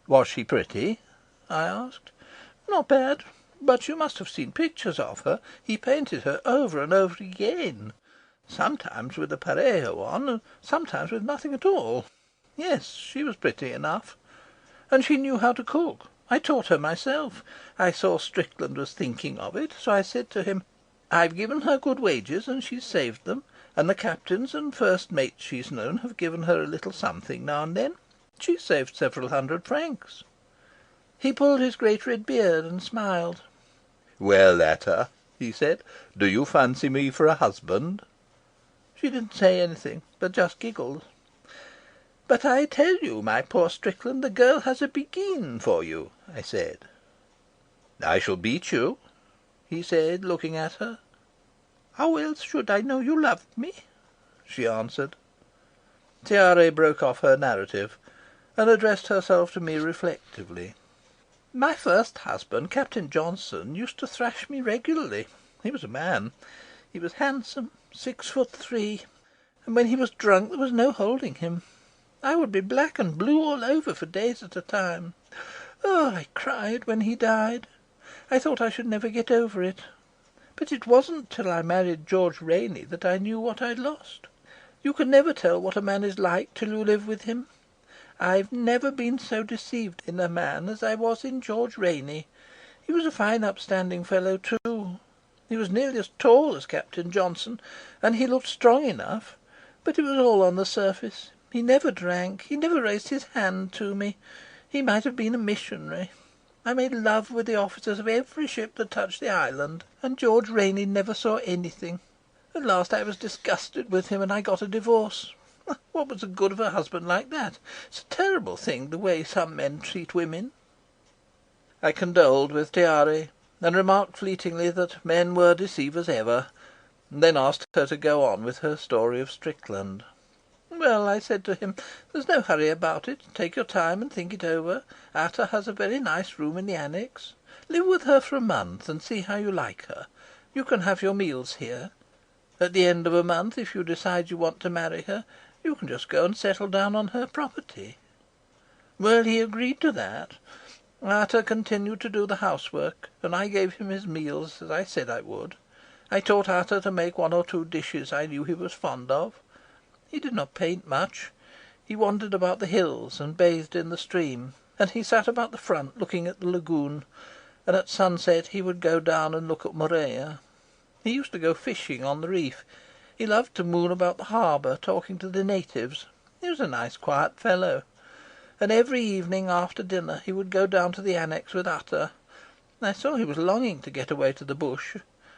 "Was she pretty?" I asked. "Not bad. But you must have seen pictures of her. He painted her over and over again. Sometimes with a pareo on, and sometimes with nothing at all. Yes, she was pretty enough. And she knew how to cook. I taught her myself. I saw Strickland was thinking of it, so I said to him, 'I've given her good wages, and she's saved them, and the captains and first mates she's known have given her a little something now and then. She's saved several hundred francs.' He pulled his great red beard and smiled. 'Well, Ata,' he said, 'do you fancy me for a husband?' She didn't say anything, but just giggled. 'But I tell you, my poor Strickland, the girl has a begin for you,' I said. 'I shall beat you,' he said, looking at her. 'How else should I know you loved me?' she answered. Tiare broke off her narrative and addressed herself to me reflectively. 'My first husband, Captain Johnson, used to thrash me regularly. He was a man. He was handsome, 6'3", and when he was drunk there was no holding him. I would be black and blue all over for days at a time. Oh, I cried when he died. I thought I should never get over it. But it wasn't till I married George Rainey that I knew what I'd lost. You can never tell what a man is like till you live with him. I've never been so deceived in a man as I was in George Rainey. He was a fine upstanding fellow too. He was nearly as tall as Captain Johnson, and he looked strong enough. But it was all on the surface. He never drank. He never raised his hand to me. He might have been a missionary. I made love with the officers of every ship that touched the island, and George Rainey never saw anything. At last I was disgusted with him, and I got a divorce. What was the good of a husband like that? It's a terrible thing, the way some men treat women." I condoled with Tiare, and remarked fleetingly that men were deceivers ever, and then asked her to go on with her story of Strickland. "Well," I said to him, "there's no hurry about it. Take your time and think it over. Ata has a very nice room in the annex. Live with her for a month and see how you like her. You can have your meals here. At the end of a month, if you decide you want to marry her, you can just go and settle down on her property." Well, he agreed to that. Ata continued to do the housework, and I gave him his meals as I said I would. I taught Ata to make one or two dishes I knew he was fond of. He did not paint much. He wandered about the hills and bathed in the stream, and he sat about the front looking at the lagoon, and at sunset he would go down and look at Morea. He used to go fishing on the reef. He loved to moon about the harbour, talking to the natives. He was a nice quiet fellow. And every evening after dinner he would go down to the annex with Ata. I saw he was longing to get away to the bush,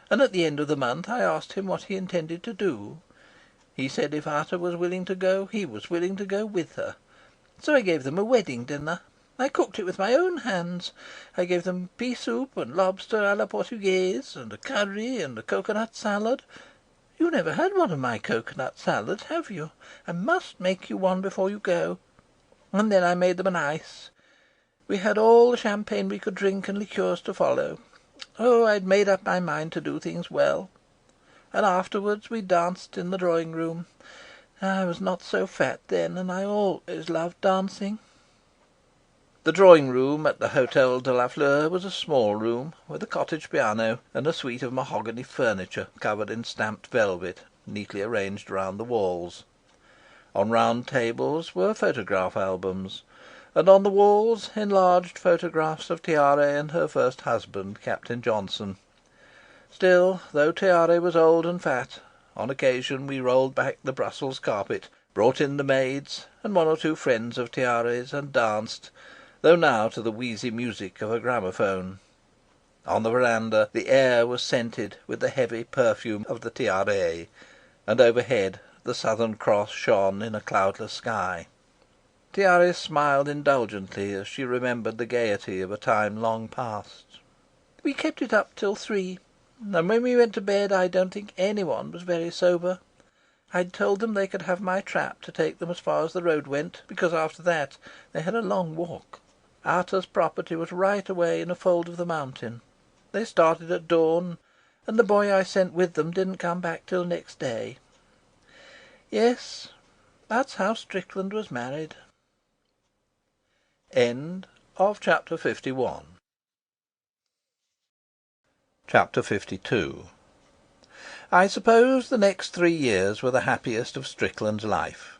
and at the end of the month I asked him what he intended to do. He said if Ata was willing to go, he was willing to go with her. So I gave them a wedding dinner. I cooked it with my own hands. I gave them pea soup and lobster à la Portugaise, and a curry and a coconut salad. You never had one of my coconut salads, have you? I must make you one before you go. And then I made them an ice. We had all the champagne we could drink and liqueurs to follow. Oh, I'd made up my mind to do things well. And afterwards we danced in the drawing room. I was not so fat then, and I always loved dancing. The drawing room at the Hotel de la Fleur was a small room, with a cottage piano and a suite of mahogany furniture covered in stamped velvet, neatly arranged round the walls. On round tables were photograph albums, and on the walls enlarged photographs of Tiare and her first husband, Captain Johnson. Still, though Tiare was old and fat, on occasion we rolled back the Brussels carpet, brought in the maids and one or two friends of Tiare's, and danced, though now to the wheezy music of a gramophone. On the veranda the air was scented with the heavy perfume of the Tiare, and overhead the Southern Cross shone in a cloudless sky. Tiare smiled indulgently as she remembered the gaiety of a time long past. We kept it up till 3. And when we went to bed I don't think anyone was very sober. I'd told them they could have my trap to take them as far as the road went, because after that they had a long walk. Ata's property was right away in a fold of the mountain. They started at dawn, and the boy I sent with them didn't come back till next day. Yes, that's how Strickland was married. End of chapter 51. Chapter 52. I suppose the next 3 years were the happiest of Strickland's life.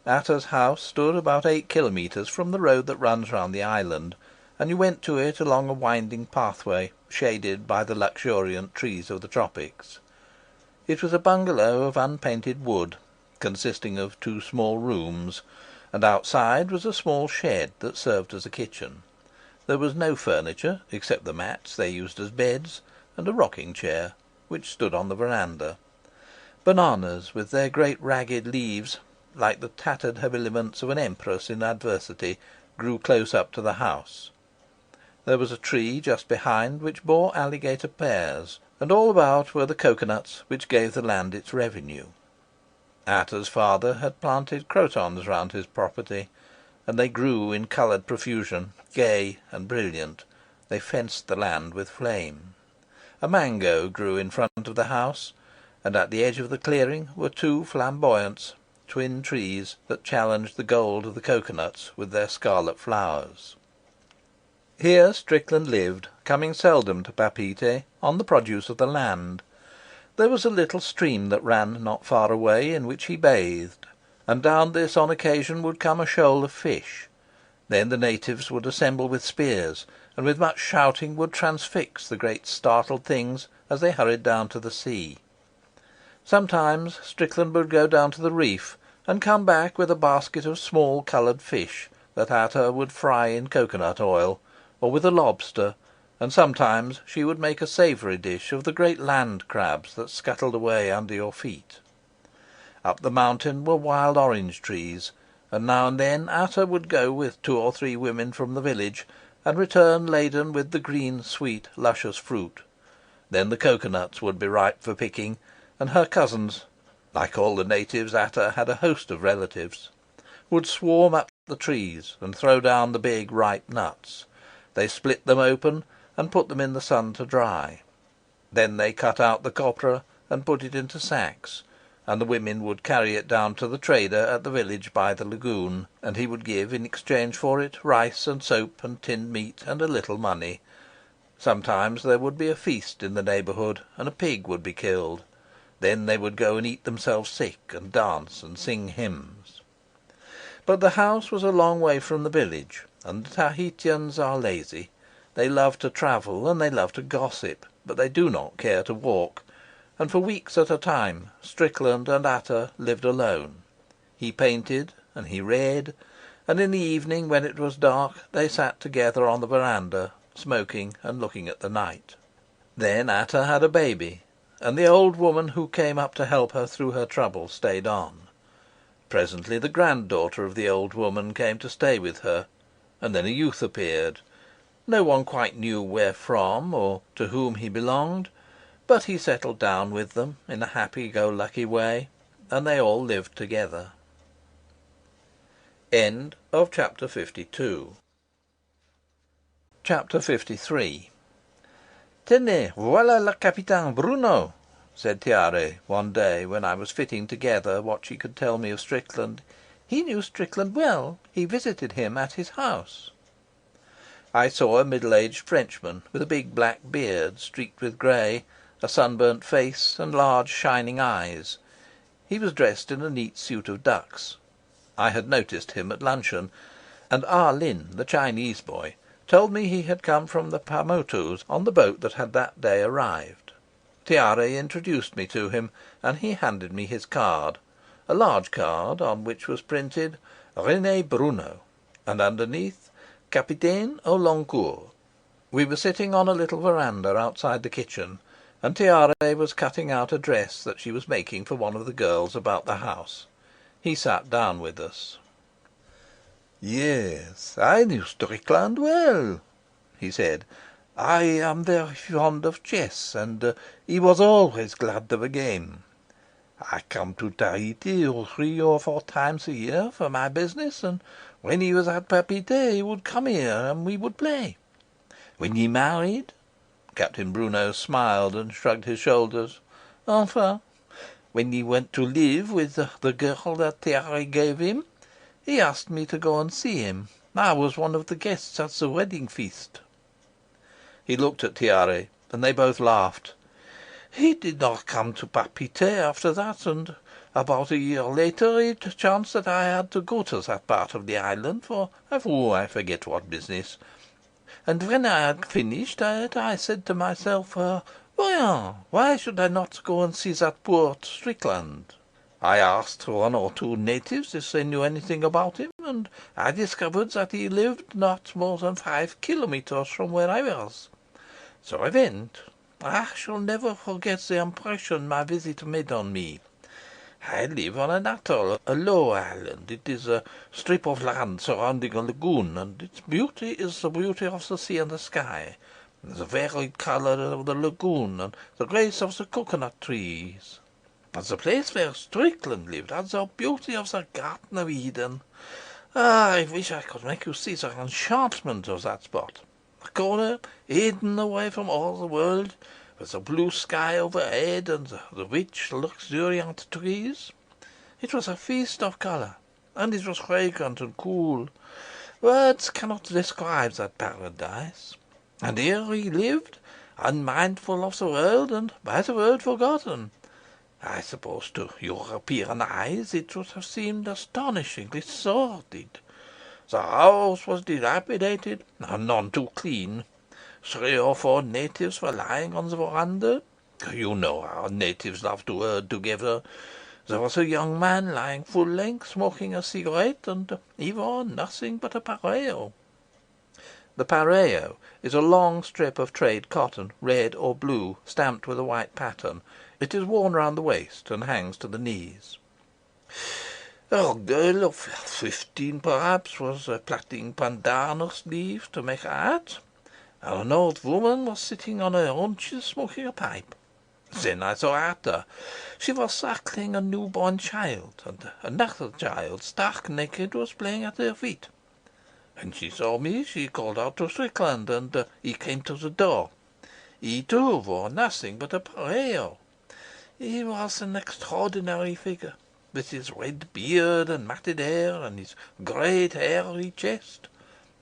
Ata's house stood about 8 kilometres from the road that runs round the island, and you went to it along a winding pathway shaded by the luxuriant trees of the tropics. It was a bungalow of unpainted wood, consisting of 2 small rooms, and outside was a small shed that served as a kitchen. There was no furniture except the mats they used as beds, and a rocking chair, which stood on the veranda. Bananas, with their great ragged leaves, like the tattered habiliments of an empress in adversity, grew close up to the house. There was a tree just behind which bore alligator pears, and all about were the coconuts which gave the land its revenue. Ata's father had planted crotons round his property, and they grew in coloured profusion, gay and brilliant. They fenced the land with flame. A mango grew in front of the house, and at the edge of the clearing were 2 flamboyants, twin trees that challenged the gold of the coconuts with their scarlet flowers. Here Strickland lived, coming seldom to Papeete, on the produce of the land. There was a little stream that ran not far away, in which he bathed, and down this on occasion would come a shoal of fish. Then the natives would assemble with spears, and with much shouting would transfix the great startled things as they hurried down to the sea. Sometimes Strickland would go down to the reef, and come back with a basket of small coloured fish that Ata would fry in coconut oil, or with a lobster, and sometimes she would make a savoury dish of the great land crabs that scuttled away under your feet. Up the mountain were wild orange trees, and now and then Ata would go with 2 or 3 women from the village, and return laden with the green, sweet, luscious fruit. Then the coconuts would be ripe for picking, and her cousins, like all the natives, Ata had a host of relatives, would swarm up the trees and throw down the big ripe nuts. They split them open and put them in the sun to dry. Then they cut out the copra and put it into sacks, and the women would carry it down to the trader at the village by the lagoon, and he would give in exchange for it rice and soap and tinned meat and a little money. Sometimes there would be a feast in the neighbourhood, and a pig would be killed. Then they would go and eat themselves sick, and dance and sing hymns. But the house was a long way from the village, and the Tahitians are lazy. They love to travel and they love to gossip, but they do not care to walk, and for weeks at a time Strickland and Ata lived alone. He painted and he read, and in the evening, when it was dark, they sat together on the veranda, smoking and looking at the night. Then Ata had a baby, and the old woman who came up to help her through her trouble stayed on. Presently the granddaughter of the old woman came to stay with her, and then a youth appeared. No one quite knew where from or to whom he belonged, but he settled down with them in a happy-go-lucky way, and they all lived together. End of chapter 52. Chapter 53. Tenez, voilà le Capitaine Bruno, said Tiare one day when I was fitting together what she could tell me of Strickland. He knew Strickland well. He visited him at his house. I saw a middle-aged Frenchman with a big black beard streaked with grey, a sunburnt face, and large shining eyes. He was dressed in a neat suit of ducks. I had noticed him at luncheon, and Ah Lin, the Chinese boy, told me he had come from the Paumotus on the boat that had that day arrived. Tiare introduced me to him, and he handed me his card, a large card on which was printed René Bruno, and underneath Capitaine au long cours. We were sitting on a little veranda outside the kitchen, and Tiare was cutting out a dress that she was making for one of the girls about the house. He sat down with us. "Yes, I knew Strickland well," he said. "I am very fond of chess, and he was always glad of a game. I come to Tahiti 3 or 4 times a year for my business, and when he was at Papeete he would come here and we would play. When he married," Captain Bruno smiled and shrugged his shoulders, "enfin, when he went to live with the girl that Tiare gave him, he asked me to go and see him. I was one of the guests at the wedding feast." He looked at Tiare, and they both laughed. "He did not come to Papeete after that, and about a year later it chanced that I had to go to that part of the island for I forget what business. And when I had finished I said to myself, Voyons, why should I not go and see that poor Strickland? I asked 1 or 2 natives if they knew anything about him, and I discovered that he lived not more than 5 kilometres from where I was. So I went. I shall never forget the impression my visit made on me. I live on an atoll, a low island. It is a strip of land surrounding a lagoon, and its beauty is the beauty of the sea and the sky, the varied colour of the lagoon, and the grace of the coconut trees. But the place where Strickland lived had the beauty of the Garden of Eden. I wish I could make you see the enchantment of that spot. A corner hidden away from all the world, with the blue sky overhead and the rich, luxuriant trees. It was a feast of colour, and it was fragrant and cool. Words cannot describe that paradise. And here he lived, unmindful of the world, and by the world forgotten. I suppose to European eyes it would have seemed astonishingly sordid. The house was dilapidated, and none too clean. 3 or 4 natives were lying on the verandah. You know how natives love to herd together. There was a young man lying full length, smoking a cigarette, and he wore nothing but a pareo. The pareo is a long strip of trade cotton, red or blue, stamped with a white pattern. It is worn round the waist and hangs to the knees. A girl of 15, perhaps, was plaiting pandanus leaves to make a hat, and an old woman was sitting on her haunches smoking a pipe. Then I saw Ata. She was suckling a newborn child, and another child, stark naked, was playing at her feet. When she saw me, she called out to Strickland, and he came to the door. He, too, wore nothing but a pareo. He was an extraordinary figure, with his red beard and matted hair, and his great hairy chest.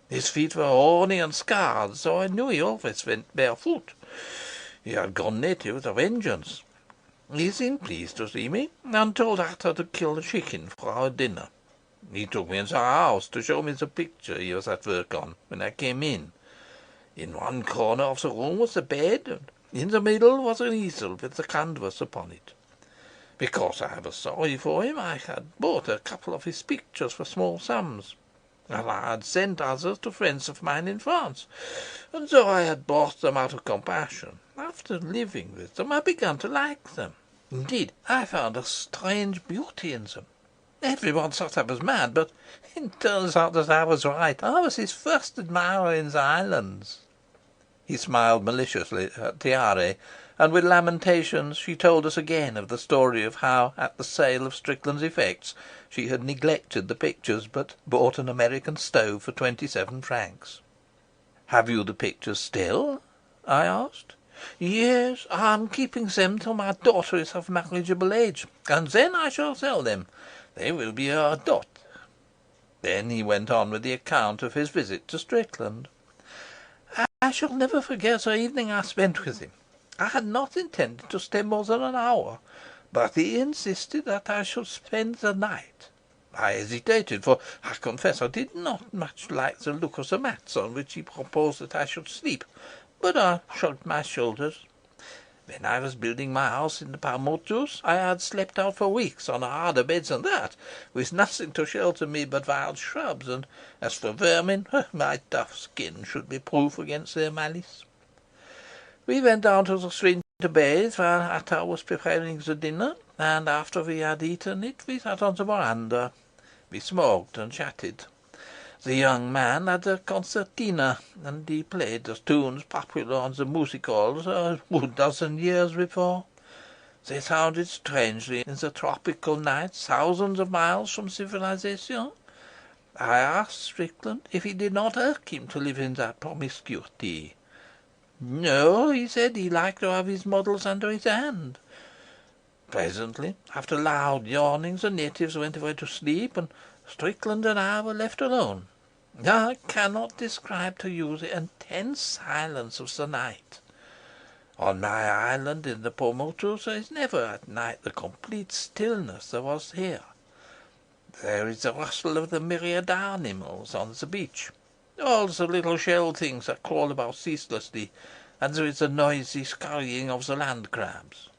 His feet were horny and scarred, so I knew he always went barefoot. He had gone native with a vengeance. He seemed pleased to see me, and told Ata to kill a chicken for our dinner. He took me into the house to show me the picture he was at work on when I came in. In one corner of the room was the bed, and in the middle was an easel with the canvas upon it. Because I was sorry for him, I had bought a couple of his pictures for small sums, and I had sent others to friends of mine in France, and so I had bought them out of compassion. After living with them, I began to like them. Indeed, I found a strange beauty in them. Everyone thought I was mad, but it turns out that I was right. I was his first admirer in the islands." He smiled maliciously at Tiare, and with lamentations she told us again of the story of how, at the sale of Strickland's effects, she had neglected the pictures, but bought an American stove for 27 francs. "Have you the pictures still?" I asked. "Yes, I am keeping them till my daughter is of marriageable age, and then I shall sell them. They will be her dot." Then he went on with the account of his visit to Strickland. "I shall never forget the evening I spent with him. I had not intended to stay more than an hour, but he insisted that I should spend the night. I hesitated, for I confess I did not much like the look of the mats on which he proposed that I should sleep, but I shrugged my shoulders. When I was building my house in the Paumotus, I had slept out for weeks on a harder bed than that, with nothing to shelter me but wild shrubs, and as for vermin, my tough skin should be proof against their malice. We went down to the stream to bathe while Ata was preparing the dinner, and after we had eaten it, we sat on the verandah. We smoked and chatted. The young man had a concertina, and he played the tunes popular on the music halls a dozen years before. They sounded strangely in the tropical nights, thousands of miles from civilization. I asked Strickland if it did not irk him to live in that promiscuity. No, he said he liked to have his models under his hand. Presently, after loud yawnings, the natives went away to sleep, and Strickland and I were left alone. I cannot describe to you the intense silence of the night. On my island in the Paumotus there is never at night the complete stillness there was here. There is the rustle of the myriad animals on the beach, all the little shell things that crawl about ceaselessly, and there is the noisy scurrying of the land crabs.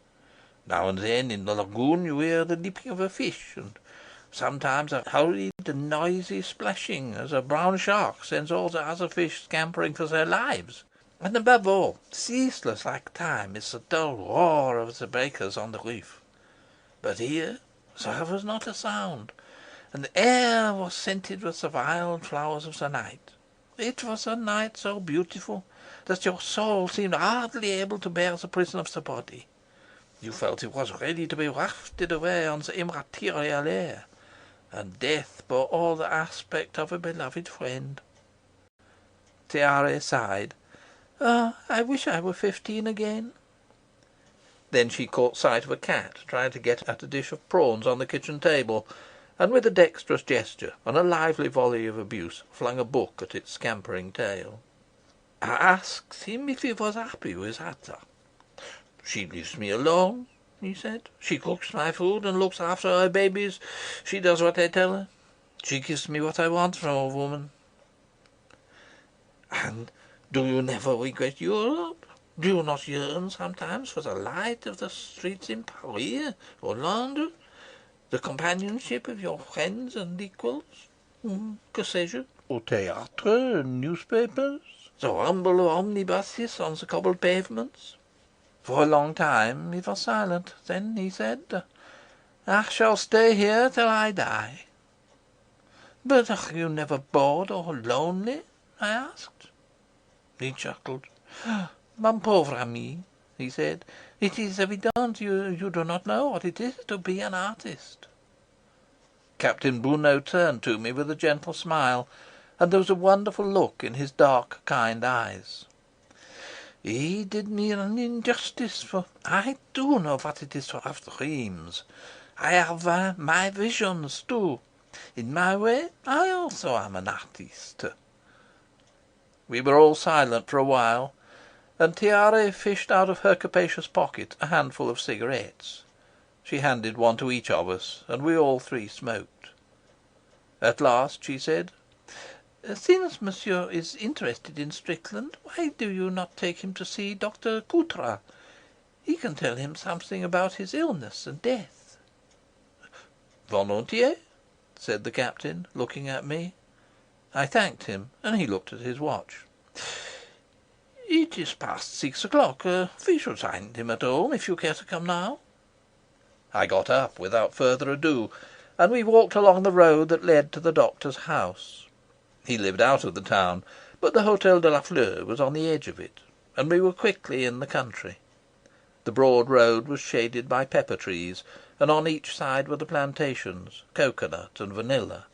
Now and then in the lagoon you hear the leaping of a fish, and sometimes a hurried and noisy splashing as a brown shark sends all the other fish scampering for their lives. And above all, ceaseless like time, is the dull roar of the breakers on the reef. But here there was not a sound, and the air was scented with the wild flowers of the night. It was a night so beautiful that your soul seemed hardly able to bear the prison of the body. You felt it was ready to be wafted away on the immaterial air, and death bore all the aspect of a beloved friend." Tiare sighed. I wish I were 15 again." Then she caught sight of a cat trying to get at a dish of prawns on the kitchen table, and with a dexterous gesture and a lively volley of abuse flung a book at its scampering tail. I asked him if he was happy with Ata. "She leaves me alone," he said. "She cooks my food and looks after her babies. She does what I tell her. She gives me what I want from a woman." "And do you never regret Europe? Do you not yearn sometimes for the light of the streets in Paris or London, the companionship of your friends and equals? Que sais-je? Au théâtre, newspapers. The rumble of omnibuses on the cobbled pavements?" For a long time he was silent. Then he said, "I shall stay here till I die." "But are you never bored or lonely?" I asked. He chuckled. "Mon pauvre ami," he said, "it is evident you do not know what it is to be an artist." Captain Brunot turned to me with a gentle smile, and there was a wonderful look in his dark, kind eyes. "He did me an injustice, for I do know what it is to have dreams. I have my visions too. In my way, I also am an artist." We were all silent for a while, and Tiare fished out of her capacious pocket a handful of cigarettes. She handed one to each of us, and we all three smoked. At last she said, "Since monsieur is interested in Strickland, why do you not take him to see Dr. Coutras? He can tell him something about his illness and death." "Volontiers," said the captain, looking at me. I thanked him, and he looked at his watch. "It is past 6 o'clock. We should find him at home if you care to come now." I got up without further ado, and we walked along the road that led to the doctor's house. He lived out of the town, but the Hotel de la Fleur was on the edge of it, and we were quickly in the country. The broad road was shaded by pepper trees, and on each side were the plantations, coconut and vanilla.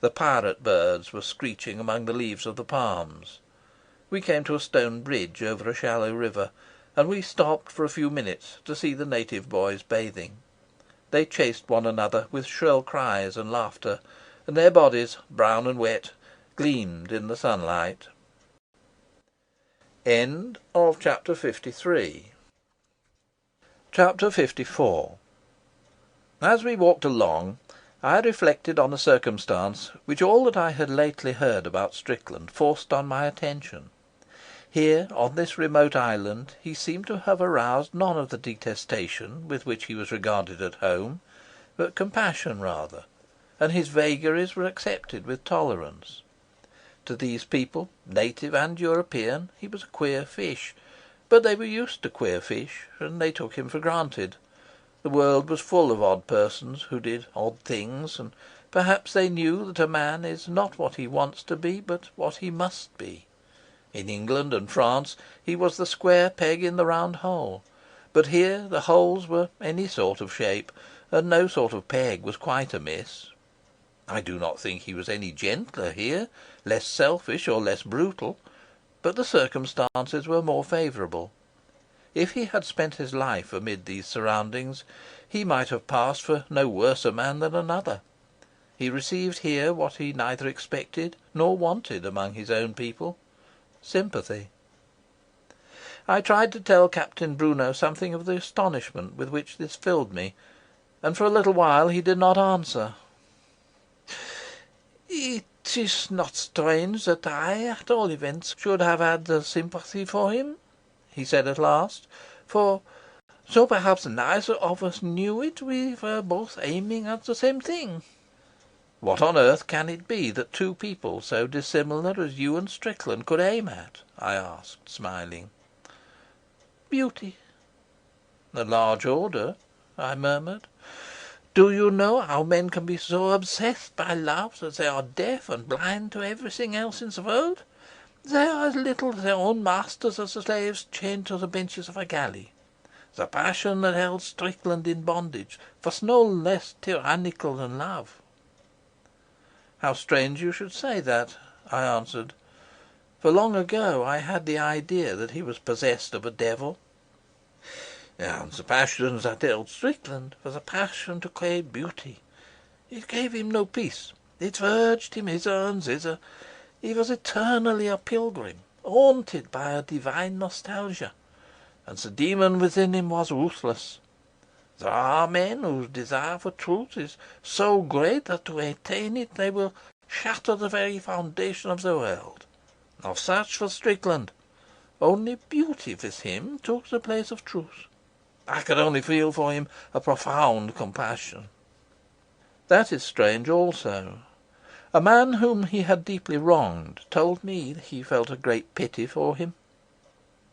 The parrot birds were screeching among the leaves of the palms. We came to a stone bridge over a shallow river, and we stopped for a few minutes to see the native boys bathing. They chased one another with shrill cries and laughter, and their bodies, brown and wet, gleamed in the sunlight. End of chapter 53. Chapter 54. As we walked along, I reflected on a circumstance which all that I had lately heard about Strickland forced on my attention. Here, on this remote island, he seemed to have aroused none of the detestation with which he was regarded at home, but compassion rather, and his vagaries were accepted with tolerance. To these people, native and European, he was a queer fish, but they were used to queer fish, and they took him for granted. The world was full of odd persons who did odd things, and perhaps they knew that a man is not what he wants to be, but what he must be. In England and France he was the square peg in the round hole, but here the holes were any sort of shape, and no sort of peg was quite amiss. I do not think he was any gentler here, less selfish or less brutal, but the circumstances were more favourable. If he had spent his life amid these surroundings, he might have passed for no worse a man than another. He received here what he neither expected nor wanted among his own people: sympathy. I tried to tell Captain Brunot something of the astonishment with which this filled me, and for a little while he did not answer. "It is not strange that I, at all events, should have had the sympathy for him," he said at last, "for, though perhaps neither of us knew it, we were both aiming at the same thing." "What on earth can it be that two people so dissimilar as you and Strickland could aim at?" I asked, smiling. "Beauty." "A large order," I murmured. "Do you know how men can be so obsessed by love that they are deaf and blind to everything else in the world? They are as little their own masters as the slaves chained to the benches of a galley. The passion that held Strickland in bondage was no less tyrannical than love." "How strange you should say that," I answered, "for long ago I had the idea that he was possessed of a devil." "And the passion that held Strickland was a passion to create beauty. It gave him no peace. It urged him hither and thither. He was eternally a pilgrim, haunted by a divine nostalgia, and the demon within him was ruthless. There are men whose desire for truth is so great that to attain it they will shatter the very foundation of the world. Of such was Strickland. Only beauty with him took the place of truth. I could only feel for him a profound compassion. That is strange also. A man whom he had deeply wronged told me he felt a great pity for him.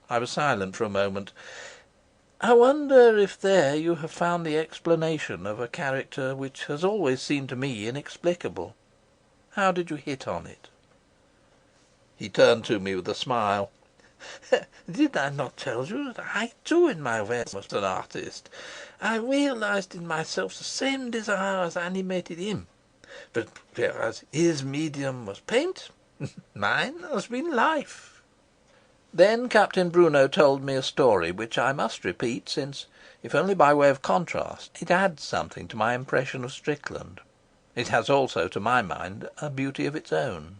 I was silent for a moment. I wonder if there you have found the explanation of a character which has always seemed to me inexplicable. How did you hit on it? He turned to me with a smile. Did I not tell you that I too in my way was an artist? I realized in myself the same desire as animated him. But whereas his medium was paint, mine has been life. Then Captain Bruno told me a story which I must repeat, since, if only by way of contrast, it adds something to my impression of Strickland. It has also, to my mind, a beauty of its own.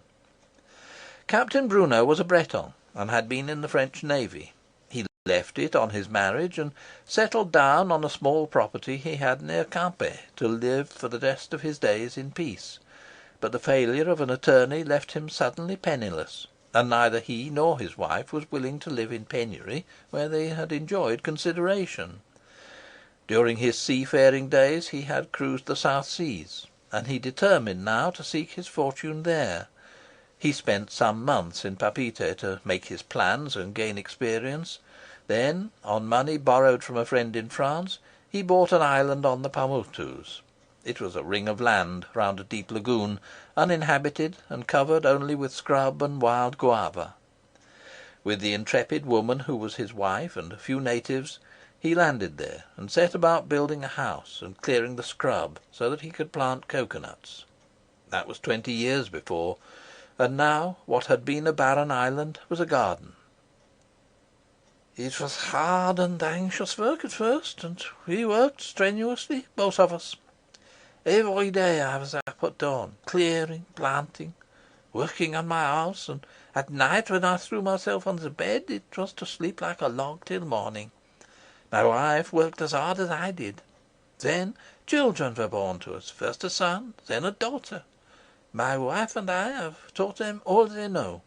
Captain Bruno was a Breton, and had been in the French navy. He left it on his marriage, and settled down on a small property he had near Quimper, to live for the rest of his days in peace. But the failure of an attorney left him suddenly penniless, and neither he nor his wife was willing to live in penury where they had enjoyed consideration. During his seafaring days he had cruised the South Seas, and he determined now to seek his fortune there. He spent some months in Papeete to make his plans and gain experience. Then, on money borrowed from a friend in France, he bought an island on the Paumotus. It was a ring of land round a deep lagoon, uninhabited and covered only with scrub and wild guava. With the intrepid woman who was his wife and a few natives, he landed there and set about building a house and clearing the scrub so that he could plant coconuts. That was 20 years before. And now what had been a barren island was a garden. It was hard and anxious work at first, and we worked strenuously, both of us. Every day I was up at dawn, clearing, planting, working on my house, and at night when I threw myself on the bed it was to sleep like a log till morning. My wife worked as hard as I did. Then children were born to us, first a son, then a daughter. My wife and I have taught them all they know.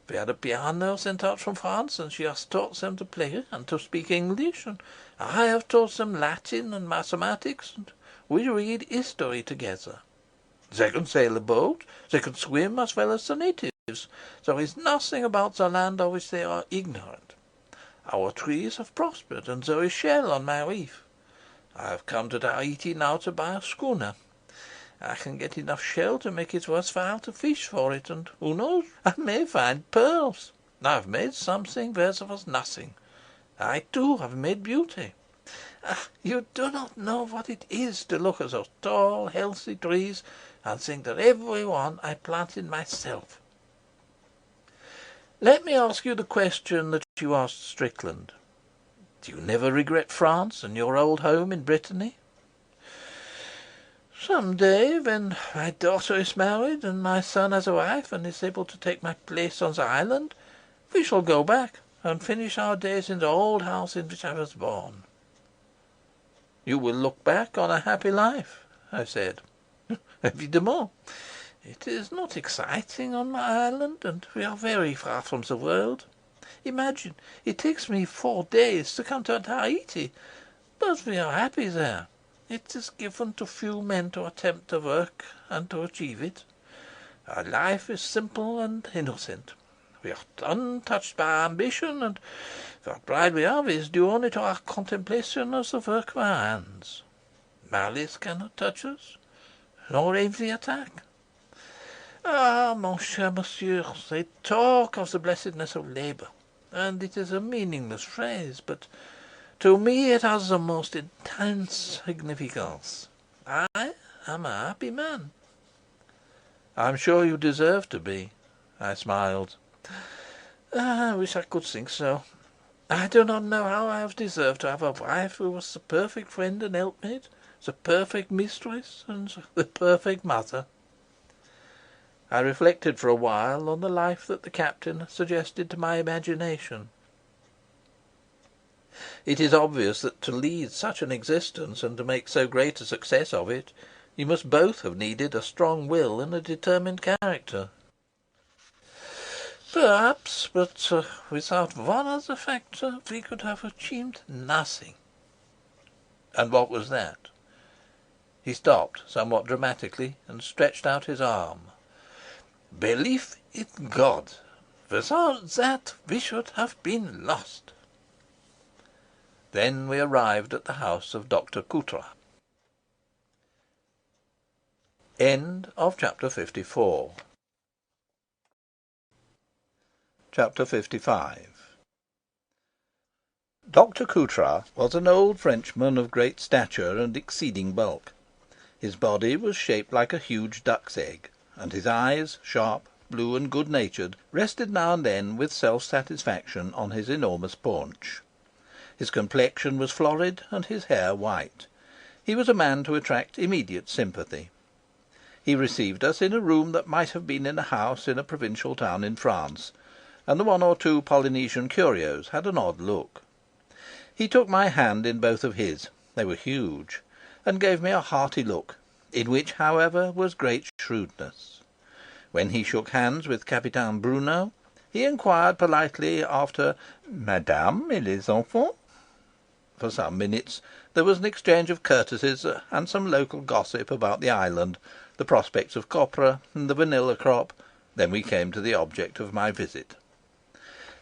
We had a piano sent out from France, and she has taught them to play and to speak English, and I have taught them Latin and mathematics, and we read history together. They can sail a boat, they can swim as well as the natives. There is nothing about the land of which they are ignorant. Our trees have prospered, and there is shell on my reef. I have come to Tahiti now to buy a schooner. I can get enough shell to make it worth while to fish for it, and who knows, I may find pearls. I have made something where there was nothing. I too have made beauty. You do not know what it is to look at those tall, healthy trees and think that every one I planted myself. Let me ask you the question that you asked Strickland. Do you never regret France and your old home in Brittany? Some day, when my daughter is married and my son has a wife and is able to take my place on the island, we shall go back and finish our days in the old house in which I was born. You will look back on a happy life, I said. Évidemment. It is not exciting on my island, and we are very far from the world. Imagine, it takes me 4 days to come to Tahiti, but we are happy there. It is given to few men to attempt the work and to achieve it. Our life is simple and innocent. We are untouched by ambition, and what pride we have is due only to our contemplation of the work of our hands. Malice cannot touch us, nor aimlessly attack. Ah, mon cher monsieur, they talk of the blessedness of labour, and it is a meaningless phrase, but to me it has the most intense significance. I am a happy man. I'm sure you deserve to be, I smiled. I wish I could think so. I do not know how I have deserved to have a wife who was the perfect friend and helpmate, the perfect mistress and the perfect mother. I reflected for a while on the life that the captain suggested to my imagination. It is obvious that to lead such an existence and to make so great a success of it, you must both have needed a strong will and a determined character. Perhaps, but without one other factor we could have achieved nothing. And what was that? He stopped somewhat dramatically and stretched out his arm. Belief in God. Without that we should have been lost. Then we arrived at the house of Dr. Coutras. End of chapter 54. Chapter 55. Dr. Coutras was an old Frenchman of great stature and exceeding bulk. His body was shaped like a huge duck's egg, and his eyes, sharp, blue, and good-natured, rested now and then with self-satisfaction on his enormous paunch. His complexion was florid, and his hair white. He was a man to attract immediate sympathy. He received us in a room that might have been in a house in a provincial town in France, and the one or two Polynesian curios had an odd look. He took my hand in both of his, they were huge, and gave me a hearty look, in which, however, was great shrewdness. When he shook hands with Capitaine Bruno, he inquired politely after Madame et les enfants. For some minutes there was an exchange of courtesies and some local gossip about the island, the prospects of copra and the vanilla crop. Then we came to the object of my visit.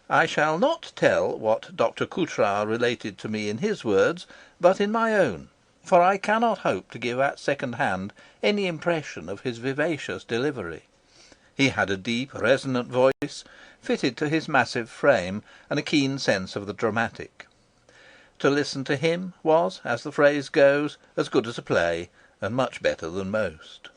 I shall not tell what Dr. Coutras related to me in his words, but in my own, for I cannot hope to give at second hand any impression of his vivacious delivery. He had a deep, resonant voice, fitted to his massive frame, and a keen sense of the dramatic. To listen to him was, as the phrase goes, as good as a play, and much better than most.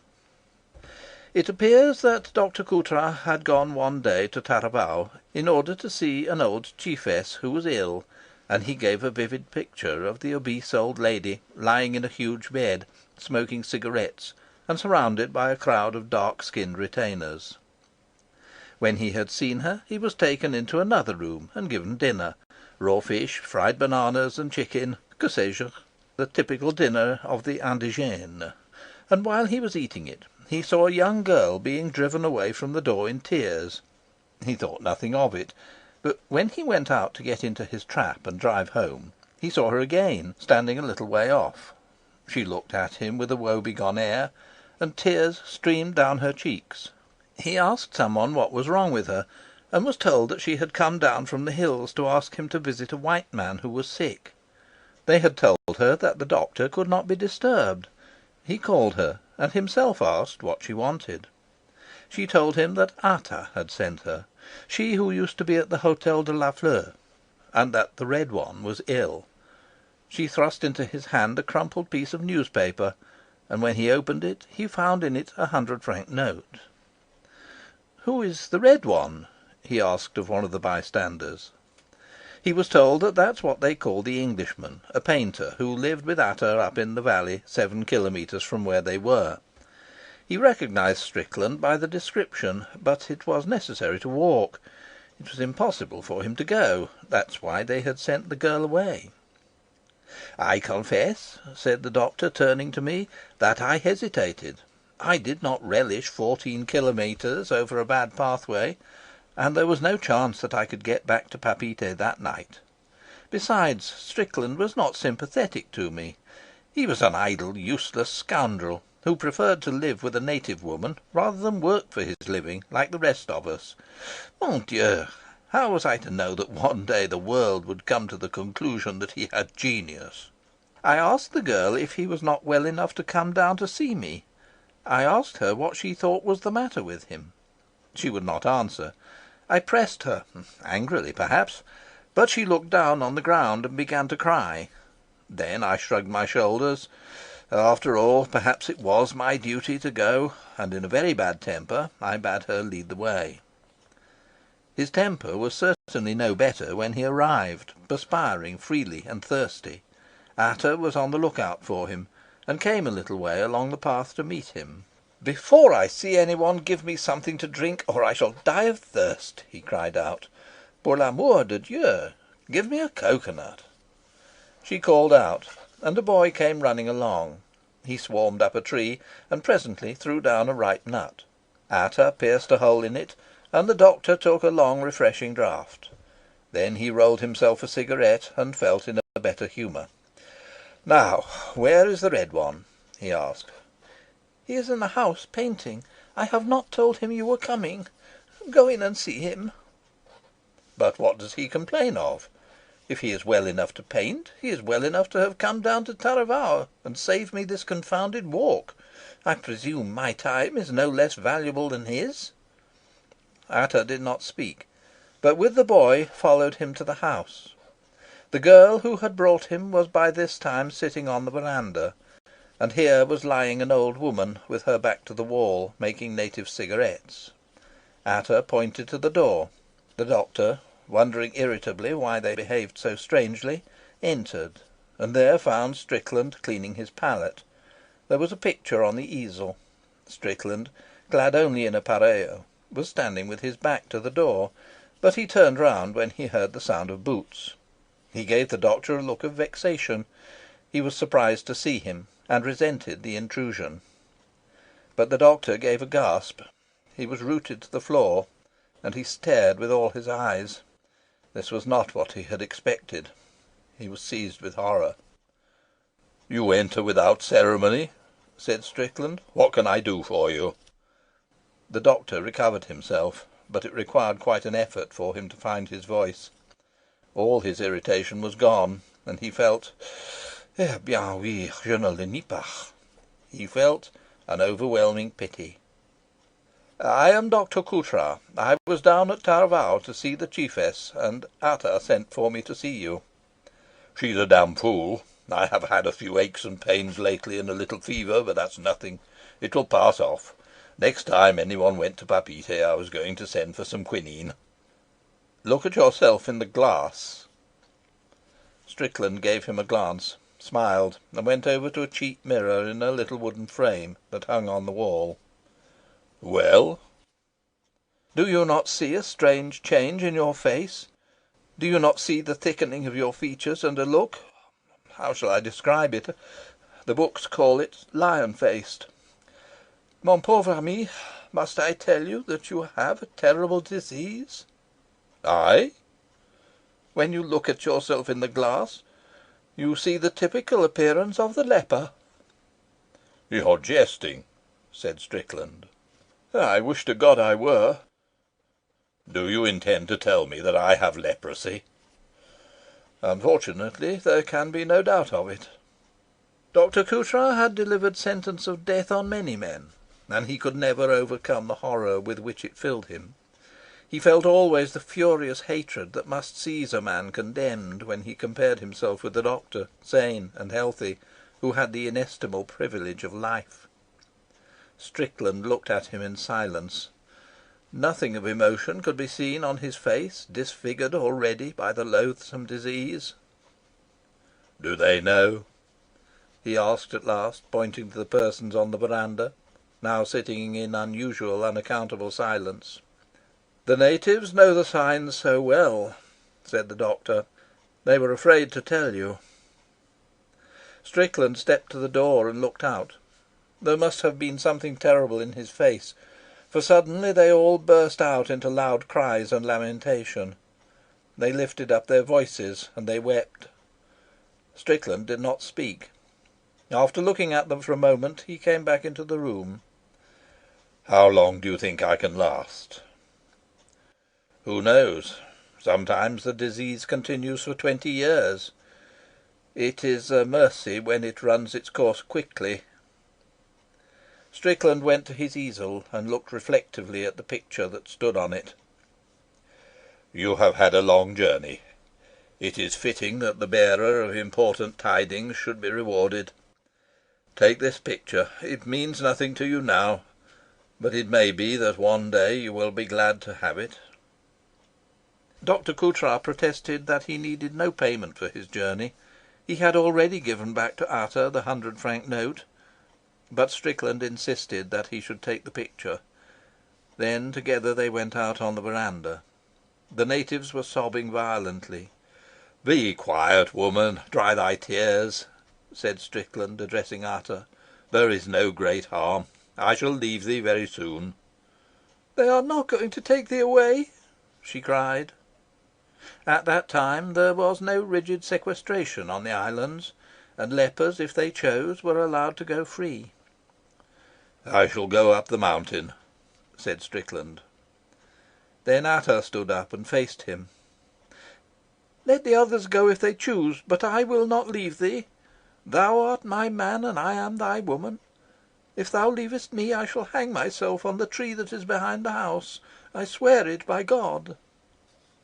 It appears that Dr. Coutras had gone one day to Taravao in order to see an old chiefess who was ill, and he gave a vivid picture of the obese old lady lying in a huge bed, smoking cigarettes, and surrounded by a crowd of dark-skinned retainers. When he had seen her, he was taken into another room and given dinner: raw fish, fried bananas, and chicken, que sais-je, the typical dinner of the indigènes. And while he was eating it, he saw a young girl being driven away from the door in tears. He thought nothing of it, but when he went out to get into his trap and drive home, he saw her again, standing a little way off. She looked at him with a woebegone air, and tears streamed down her cheeks. He asked someone what was wrong with her, and was told that she had come down from the hills to ask him to visit a white man who was sick. They had told her that the doctor could not be disturbed. He called her, and himself asked what she wanted. She told him that Ata had sent her, she who used to be at the Hotel de la Fleur, and that the Red One was ill. She thrust into his hand a crumpled piece of newspaper, and when he opened it, he found in it 100-franc note. "Who is the Red One?" he asked of one of the bystanders. He was told that that's what they called the Englishman, a painter who lived with Ata up in the valley 7 kilometres from where they were. He recognized Strickland by the description, but it was necessary to walk. It was impossible for him to go. That's why they had sent the girl away. "I confess," said the doctor, turning to me, "that I hesitated. I did not relish 14 kilometres over a bad pathway, and there was no chance that I could get back to Papeete that night. Besides, Strickland was not sympathetic to me. He was an idle, useless scoundrel, who preferred to live with a native woman rather than work for his living like the rest of us. Mon Dieu! How was I to know that one day the world would come to the conclusion that he had genius? I asked the girl if he was not well enough to come down to see me. I asked her what she thought was the matter with him. She would not answer. I pressed her, angrily perhaps, but she looked down on the ground and began to cry. Then I shrugged my shoulders. After all, perhaps it was my duty to go, and in a very bad temper I bade her lead the way. His temper was certainly no better when he arrived, perspiring freely and thirsty. Ata was on the look-out for him, and came a little way along the path to meet him. "Before I see any one, give me something to drink, or I shall die of thirst," he cried out. "Pour l'amour de Dieu, give me a cocoanut." She called out, and a boy came running along. He swarmed up a tree, and presently threw down a ripe nut. Ata pierced a hole in it, and the doctor took a long refreshing draught. Then he rolled himself a cigarette, and felt in a better humour. "Now, where is the red one?" he asked. "He is in the house painting. I have not told him you were coming. Go in and see him." "But what does he complain of? If he is well enough to paint, he is well enough to have come down to Taravao and saved me this confounded walk. I presume my time is no less valuable than his." Ata did not speak, but with the boy followed him to the house. The girl who had brought him was by this time sitting on the verandah, and here was lying an old woman with her back to the wall, making native cigarettes. Ata pointed to the door. The doctor, wondering irritably why they behaved so strangely, entered, and there found Strickland cleaning his palette. There was a picture on the easel. Strickland, clad only in a pareo, was standing with his back to the door, but he turned round when he heard the sound of boots. He gave the doctor a look of vexation. He was surprised to see him, and resented the intrusion. But the doctor gave a gasp. He was rooted to the floor, and he stared with all his eyes. This was not what he had expected. He was seized with horror. "You enter without ceremony," said Strickland. "What can I do for you?" The doctor recovered himself, but it required quite an effort for him to find his voice. All his irritation was gone, and he felt bien oui, je ne le nie pas. He felt an overwhelming pity. "I am Dr. Coutras. I was down at Taravao to see the chiefess, and Ata sent for me to see you." "She's a damn fool. I have had a few aches and pains lately, and a little fever, but that's nothing. It will pass off. Next time anyone went to Papeete, I was going to send for some quinine." "Look at yourself in the glass." Strickland gave him a glance, smiled, and went over to a cheap mirror in a little wooden frame that hung on the wall. "Well?" "Do you not see a strange change in your face? Do you not see the thickening of your features and a look, how shall I describe it? The books call it lion-faced. Mon pauvre ami, must I tell you that you have a terrible disease?" "I?" "When you look at yourself in the glass, you see the typical appearance of the leper." "You're jesting," said Strickland. "I wish to God I were." "Do you intend to tell me that I have leprosy?" "Unfortunately, there can be no doubt of it." Dr. Coutras had delivered sentence of death on many men, and he could never overcome the horror with which it filled him. He felt always the furious hatred that must seize a man condemned when he compared himself with the doctor, sane and healthy, who had the inestimable privilege of life. Strickland looked at him in silence. Nothing of emotion could be seen on his face, disfigured already by the loathsome disease. "Do they know?" he asked at last, pointing to the persons on the verandah, now sitting in unusual, unaccountable silence. "The natives know the signs so well," said the doctor. "They were afraid to tell you." Strickland stepped to the door and looked out. There must have been something terrible in his face, for suddenly they all burst out into loud cries and lamentation. They lifted up their voices, and they wept. Strickland did not speak. After looking at them for a moment, he came back into the room. "How long do you think I can last?" "Who knows? Sometimes the disease continues for 20 years. It is a mercy when it runs its course quickly." Strickland went to his easel and looked reflectively at the picture that stood on it. "You have had a long journey. It is fitting that the bearer of important tidings should be rewarded. Take this picture. It means nothing to you now, but it may be that one day you will be glad to have it." Dr. Coutras protested that he needed no payment for his journey. He had already given back to Ata the 100-franc note, but Strickland insisted that he should take the picture. Then together they went out on the verandah. The natives were sobbing violently. "Be quiet, woman. Dry thy tears," said Strickland, addressing Ata. "There is no great harm. I shall leave thee very soon." "They are not going to take thee away?" she cried. At that time there was no rigid sequestration on the islands, and lepers, if they chose, were allowed to go free. "I shall go up the mountain," said Strickland. Then Ata stood up and faced him. "Let the others go if they choose, but I will not leave thee. Thou art my man, and I am thy woman. If thou leavest me, I shall hang myself on the tree that is behind the house. I swear it by God."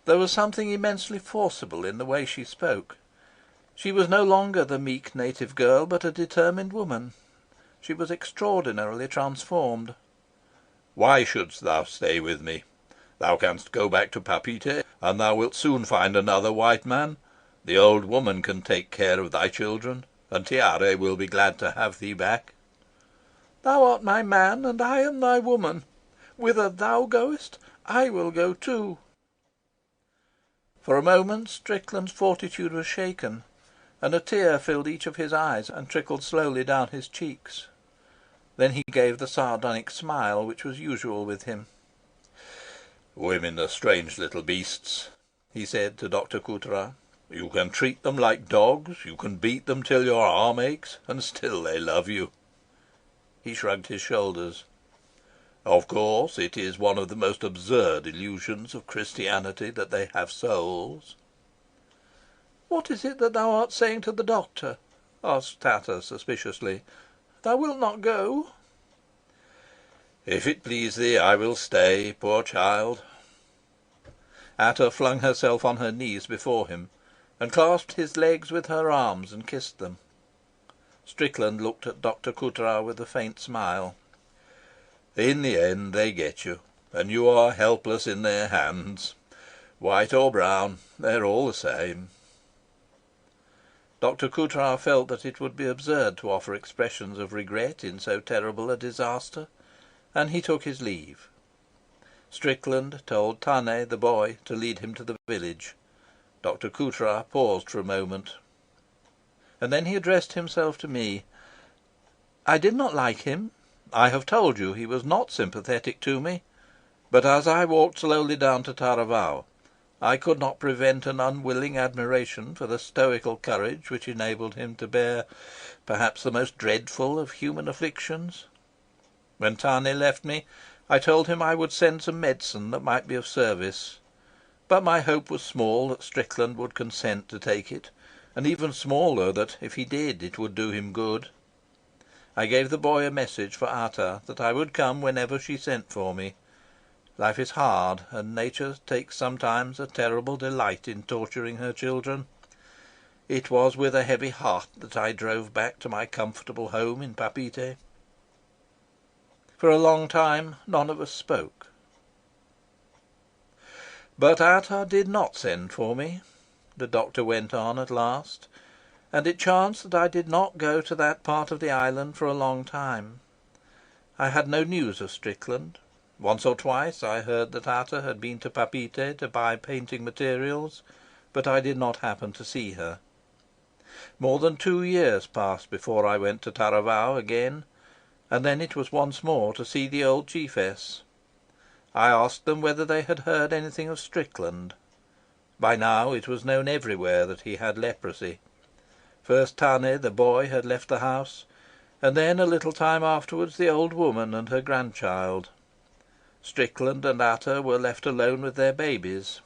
There was something immensely forcible in the way she spoke. She was no longer the meek native girl, but a determined woman. She was extraordinarily transformed. "Why shouldst thou stay with me? Thou canst go back to Papeete, and thou wilt soon find another white man. The old woman can take care of thy children, and Tiare will be glad to have thee back." "Thou art my man, and I am thy woman. Whither thou goest, I will go too." For a moment Strickland's fortitude was shaken, and a tear filled each of his eyes and trickled slowly down his cheeks. Then he gave the sardonic smile which was usual with him. "Women are strange little beasts," he said to Dr. Coutras. "You can treat them like dogs, you can beat them till your arm aches, and still they love you." He shrugged his shoulders. "Of course, it is one of the most absurd illusions of Christianity that they have souls." "What is it that thou art saying to the doctor?" asked Ata suspiciously. "Thou wilt not go?" "If it please thee, I will stay, poor child." Ata flung herself on her knees before him, and clasped his legs with her arms and kissed them. Strickland looked at Dr. Coutras with a faint smile. "In the end they get you, and you are helpless in their hands. White or brown, they're all the same." Dr. Coutras felt that it would be absurd to offer expressions of regret in so terrible a disaster, and he took his leave. Strickland told Tane, the boy, to lead him to the village. Dr. Coutras paused for a moment, and then he addressed himself to me. "I did not like him. I have told you he was not sympathetic to me. But as I walked slowly down to Taravao, I could not prevent an unwilling admiration for the stoical courage which enabled him to bear perhaps the most dreadful of human afflictions. When Tane left me, I told him I would send some medicine that might be of service. But my hope was small that Strickland would consent to take it, and even smaller that, if he did, it would do him good. I gave the boy a message for Ata that I would come whenever she sent for me. Life is hard, and nature takes sometimes a terrible delight in torturing her children. It was with a heavy heart that I drove back to my comfortable home in Papeete. For a long time none of us spoke. "But Ata did not send for me," the doctor went on at last, "and it chanced that I did not go to that part of the island for a long time. I had no news of Strickland. Once or twice I heard that Ata had been to Papeete to buy painting materials, but I did not happen to see her. More than 2 years passed before I went to Taravao again, and then it was once more to see the old chiefess. I asked them whether they had heard anything of Strickland. By now it was known everywhere that he had leprosy. First Tane, the boy, had left the house, and then a little time afterwards the old woman and her grandchild. Strickland and Ata were left alone with their babies.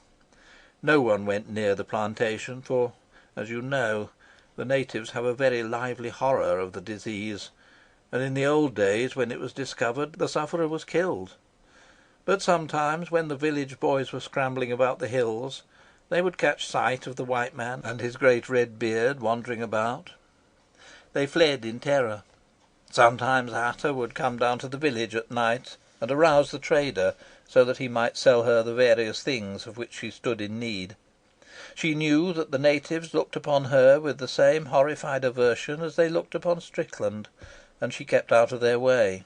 No one went near the plantation, for, as you know, the natives have a very lively horror of the disease, and in the old days, when it was discovered, the sufferer was killed. But sometimes, when the village boys were scrambling about the hills, they would catch sight of the white man and his great red beard wandering about. They fled in terror. Sometimes Ata would come down to the village at night and arouse the trader, so that he might sell her the various things of which she stood in need. She knew that the natives looked upon her with the same horrified aversion as they looked upon Strickland, and she kept out of their way.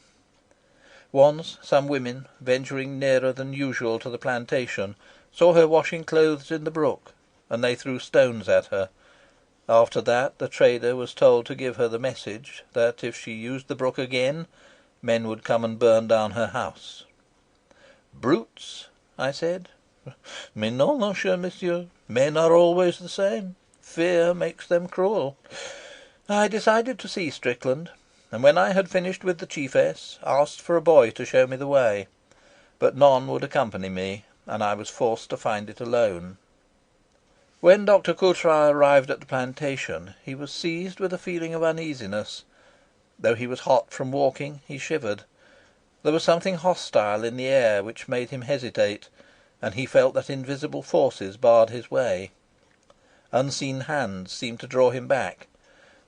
Once some women, venturing nearer than usual to the plantation, saw her washing clothes in the brook, and they threw stones at her. After that the trader was told to give her the message that, if she used the brook again, men would come and burn down her house. "Brutes," I said. "Mais non, mon cher monsieur. Men are always the same. Fear makes them cruel." I decided to see Strickland, and when I had finished with the chiefess, asked for a boy to show me the way. But none would accompany me, and I was forced to find it alone. When Dr. Coutras arrived at the plantation, he was seized with a feeling of uneasiness. Though he was hot from walking, he shivered. There was something hostile in the air which made him hesitate, and he felt that invisible forces barred his way. Unseen hands seemed to draw him back.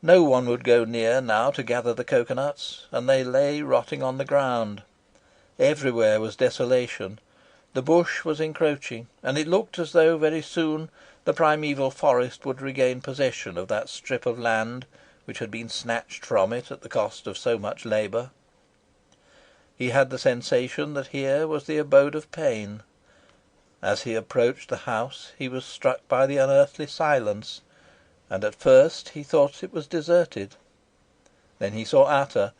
No one would go near now to gather the coconuts, and they lay rotting on the ground. Everywhere was desolation. The bush was encroaching, and it looked as though very soon the primeval forest would regain possession of that strip of land which had been snatched from it at the cost of so much labour. He had the sensation that here was the abode of pain. As he approached the house he was struck by the unearthly silence, and at first he thought it was deserted. Then he saw Ata.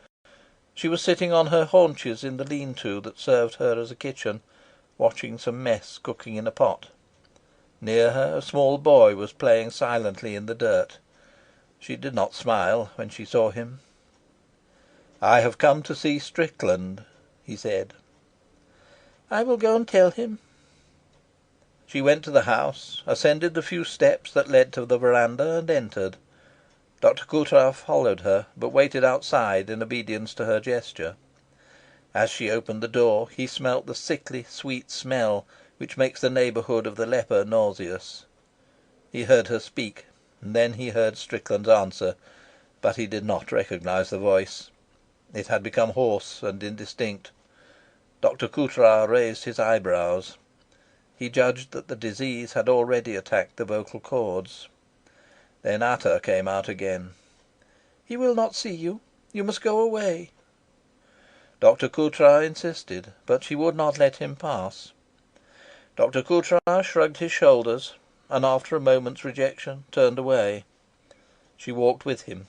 She was sitting on her haunches in the lean-to that served her as a kitchen, watching some mess cooking in a pot. Near her a small boy was playing silently in the dirt. She did not smile when she saw him. "I have come to see Strickland," he said. "I will go and tell him." She went to the house, ascended the few steps that led to the veranda, and entered. Dr. Coutras followed her, but waited outside in obedience to her gesture. As she opened the door he smelt the sickly, sweet smell which makes the neighbourhood of the leper nauseous. He heard her speak, and then he heard Strickland's answer, but he did not recognise the voice. It had become hoarse and indistinct. Dr. Coutras raised his eyebrows. He judged that the disease had already attacked the vocal cords. Then Ata came out again. "He will not see you. You must go away." Dr. Coutras insisted, but she would not let him pass. Dr. Coutras shrugged his shoulders, and after a moment's rejection turned away. She walked with him.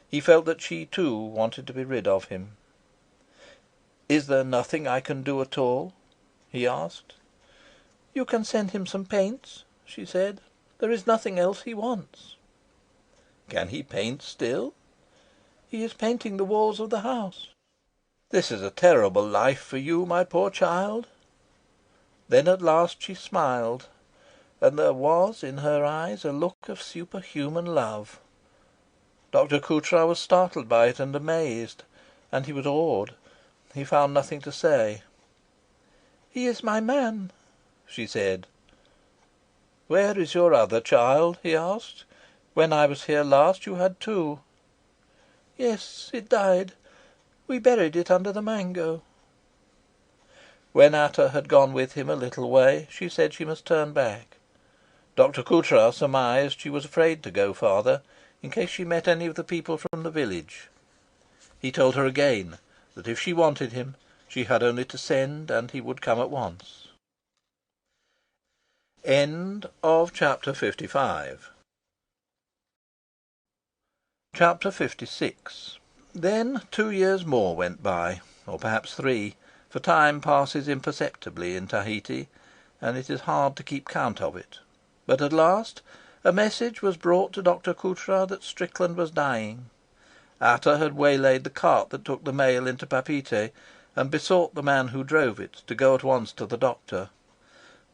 He felt that she too wanted to be rid of him. "Is there nothing I can do at all?" he asked. "You can send him some paints," she said. "There is nothing else he wants." "Can he paint still?" "He is painting the walls of the house." "This is a terrible life for you, my poor child." Then at last she smiled, and there was in her eyes a look of superhuman love. Dr. Coutras was startled by it and amazed, and he was awed. He found nothing to say. "He is my man," she said. "Where is your other child?" he asked. "When I was here last you had two." "Yes, it died. We buried it under the mango." When Ata had gone with him a little way, she said she must turn back. Dr. Coutras surmised she was afraid to go farther, in case she met any of the people from the village. He told her again that if she wanted him, she had only to send, and he would come at once. End of Chapter 55. Chapter 56. Then 2 years more went by, or perhaps 3, for time passes imperceptibly in Tahiti, and it is hard to keep count of it. But at last a message was brought to Dr. Coutras that Strickland was dying. Ata had waylaid the cart that took the mail into Papeete, and besought the man who drove it to go at once to the doctor.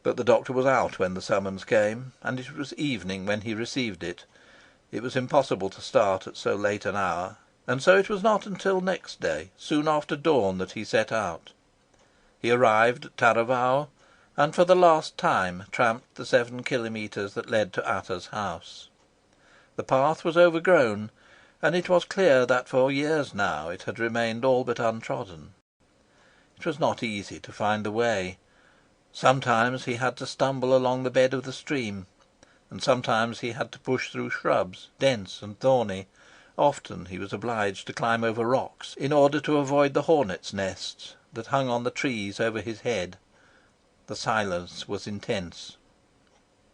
But the doctor was out when the summons came, and it was evening when he received it. It was impossible to start at so late an hour, and so it was not until next day, soon after dawn, that he set out. He arrived at Taravao, and for the last time tramped the 7 kilometres that led to Ata's house. The path was overgrown, and it was clear that for years now it had remained all but untrodden. It was not easy to find the way. Sometimes he had to stumble along the bed of the stream. and sometimes he had to push through shrubs, dense and thorny. Often he was obliged to climb over rocks in order to avoid the hornets' nests that hung on the trees over his head. The silence was intense.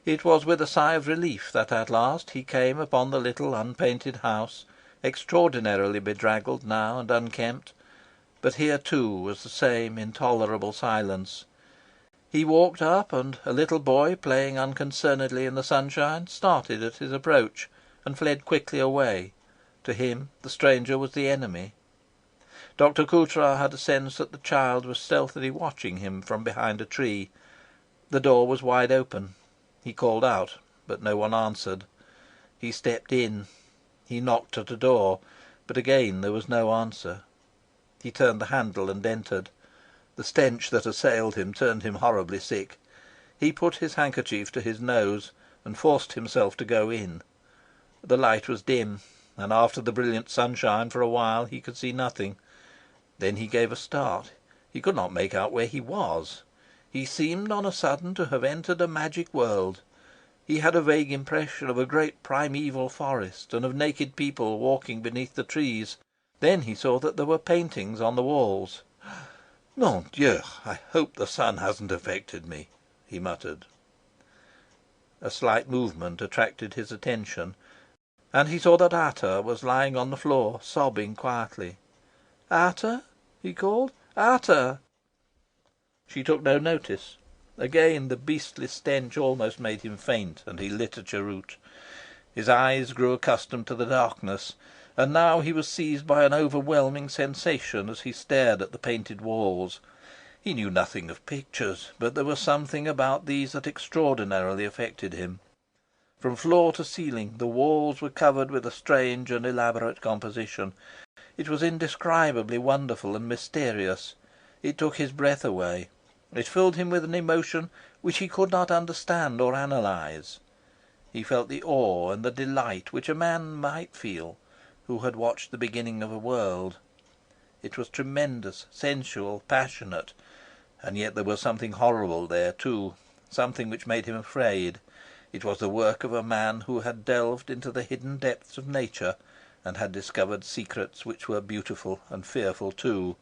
It was with a sigh of relief that at last he came upon the little unpainted house, extraordinarily bedraggled now and unkempt, but here too was the same intolerable silence. He walked up, and a little boy playing unconcernedly in the sunshine started at his approach and fled quickly away. To him the stranger was the enemy. Dr. Coutras had a sense that the child was stealthily watching him from behind a tree. The door was wide open. He called out, but no one answered. He stepped in. He knocked at a door, but again there was no answer. He turned the handle and entered. The stench that assailed him turned him horribly sick. He put his handkerchief to his nose and forced himself to go in. The light was dim, and after the brilliant sunshine for a while he could see nothing. Then he gave a start. He could not make out where he was. He seemed on a sudden to have entered a magic world. He had a vague impression of a great primeval forest, and of naked people walking beneath the trees. Then he saw that there were paintings on the walls. "Mon Dieu, I hope the sun hasn't affected me," he muttered. A slight movement attracted his attention, and he saw that Ata was lying on the floor, sobbing quietly. "Ata?" he called. "Ata!" She took no notice. Again the beastly stench almost made him faint, and he lit a cheroot. His eyes grew accustomed to the darkness, and now he was seized by an overwhelming sensation as he stared at the painted walls. He knew nothing of pictures, but there was something about these that extraordinarily affected him. From floor to ceiling the walls were covered with a strange and elaborate composition. It was indescribably wonderful and mysterious. It took his breath away. It filled him with an emotion which he could not understand or analyse. He felt the awe and the delight which a man might feel who had watched the beginning of a world. It was tremendous, sensual, passionate, and yet there was something horrible there too, something which made him afraid. It was the work of a man who had delved into the hidden depths of nature, and had discovered secrets which were beautiful and fearful too.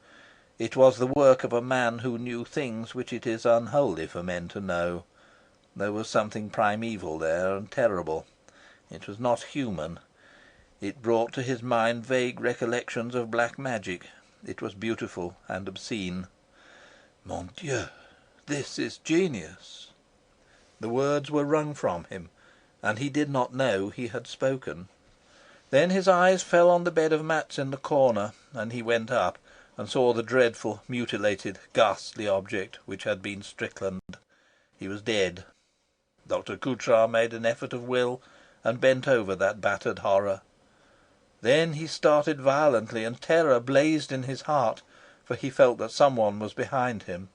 It was the work of a man who knew things which it is unholy for men to know. There was something primeval there, and terrible. It was not human. It brought to his mind vague recollections of black magic. It was beautiful and obscene. Mon Dieu, this is genius. The words were wrung from him, and he did not know he had spoken. Then his eyes fell on the bed of mats in the corner, and he went up and saw the dreadful, mutilated, ghastly object which had been Strickland. He was dead. Dr. Coutras made an effort of will and bent over that battered horror. Then he started violently, and terror blazed in his heart, for he felt that someone was behind him.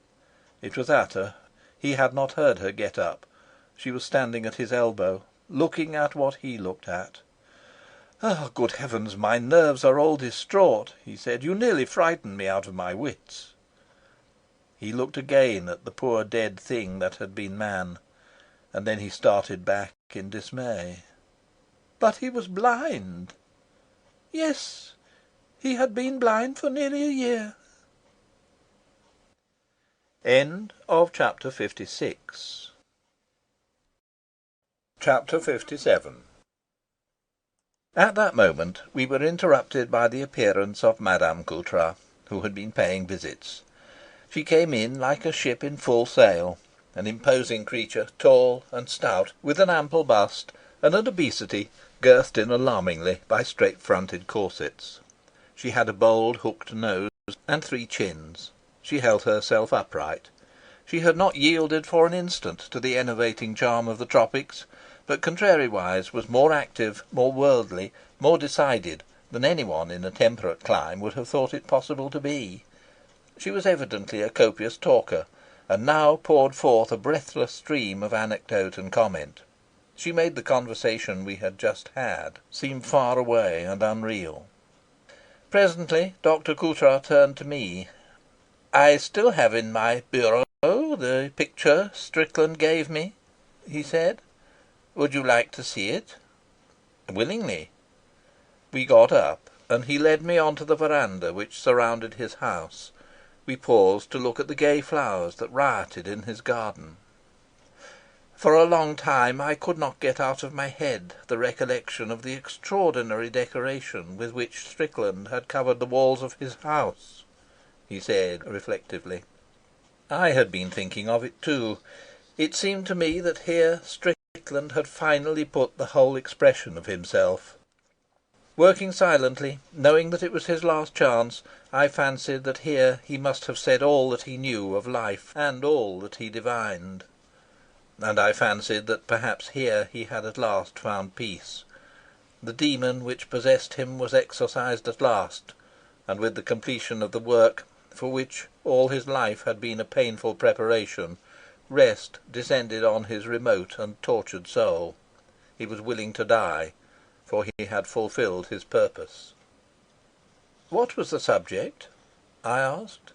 It was Ata. He had not heard her get up. She was standing at his elbow, looking at what he looked at. "Ah, good heavens, my nerves are all distraught," he said. "You nearly frightened me out of my wits." He looked again at the poor dead thing that had been man, and then he started back in dismay. But he was blind. Yes, he had been blind for nearly a year. End of chapter 56. Chapter 57. At that moment we were interrupted by the appearance of Madame Coutras, who had been paying visits. She came in like a ship in full sail, an imposing creature, tall and stout, with an ample bust and an obesity girthed in alarmingly by straight-fronted corsets. She had a bold hooked nose and 3 chins. She held herself upright. She had not yielded for an instant to the enervating charm of the tropics, but contrariwise was more active, more worldly, more decided than anyone in a temperate clime would have thought it possible to be. She was evidently a copious talker, and now poured forth a breathless stream of anecdote and comment. She made the conversation we had just had seem far away and unreal. Presently Dr. Coutras turned to me. "I still have in my bureau the picture Strickland gave me," he said. Would you like to see it?" "Willingly." We got up, and he led me on to the verandah which surrounded his house. We paused to look at the gay flowers that rioted in his garden. For a long time I could not get out of my head the recollection of the extraordinary decoration with which Strickland had covered the walls of his house, he said reflectively. I had been thinking of it too. It seemed to me that here Strickland had finally put the whole expression of himself. Working silently, knowing that it was his last chance, I fancied that here he must have said all that he knew of life and all that he divined. And I fancied that perhaps here he had at last found peace. The demon which possessed him was exorcised at last, and with the completion of the work, for which all his life had been a painful preparation, rest descended on his remote and tortured soul. He was willing to die, for he had fulfilled his purpose. "What was the subject?" I asked.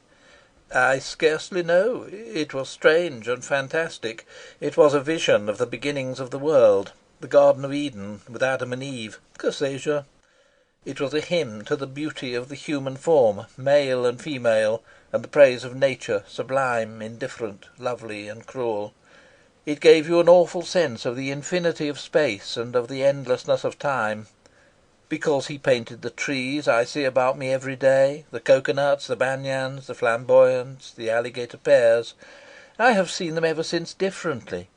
"I scarcely know. It was strange and fantastic. It was a vision of the beginnings of the world, the Garden of Eden with Adam and Eve. Que sais-je? It was a hymn to the beauty of the human form, male and female, and the praise of nature, sublime, indifferent, lovely, and cruel. It gave you an awful sense of the infinity of space and of the endlessness of time. Because he painted the trees I see about me every day, the coconuts, the banyans, the flamboyants, the alligator pears, I have seen them ever since differently,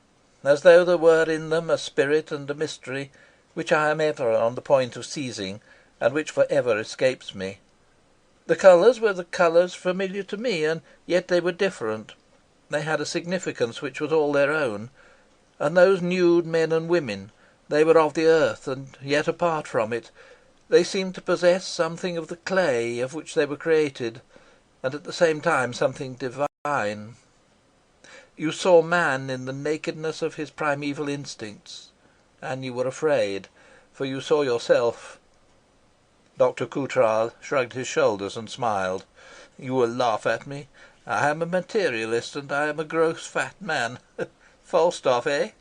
as though there were in them a spirit and a mystery which I am ever on the point of seizing, and which for ever escapes me. The colours were the colours familiar to me, and yet they were different. They had a significance which was all their own. And those nude men and women, they were of the earth, and yet apart from it. They seemed to possess something of the clay of which they were created, and at the same time something divine. You saw man in the nakedness of his primeval instincts, and you were afraid, for you saw yourself." Dr. Coutras shrugged his shoulders and smiled. "You will laugh at me. I am a materialist, and I am a gross fat man. Falstaff, eh?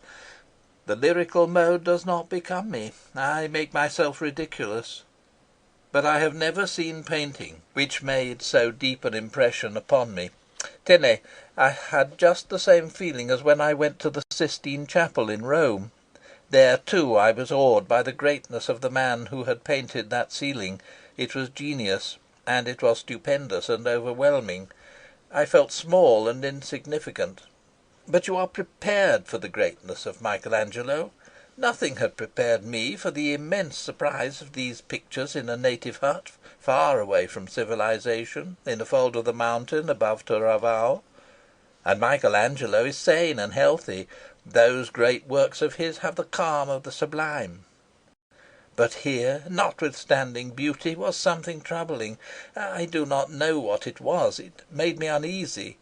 The lyrical mode does not become me. I make myself ridiculous. But I have never seen painting which made so deep an impression upon me. Tenez, I had just the same feeling as when I went to the Sistine Chapel in Rome. There, too, I was awed by the greatness of the man who had painted that ceiling. It was genius, and it was stupendous and overwhelming. I felt small and insignificant. But you are prepared for the greatness of Michelangelo. Nothing had prepared me for the immense surprise of these pictures in a native hut, far away from civilization, in a fold of the mountain above Taravao. And Michelangelo is sane and healthy. Those great works of his have the calm of the sublime. But here, notwithstanding beauty, was something troubling. I do not know what it was. It made me uneasy.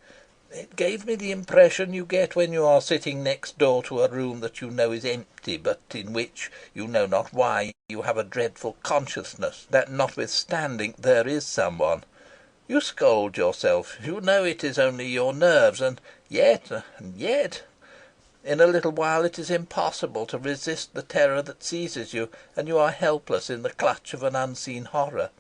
It gave me the impression you get when you are sitting next door to a room that you know is empty, but in which, you know not why, you have a dreadful consciousness that, notwithstanding, there is someone. You scold yourself. You know it is only your nerves, and yet, in a little while it is impossible to resist the terror that seizes you, and you are helpless in the clutch of an unseen horror.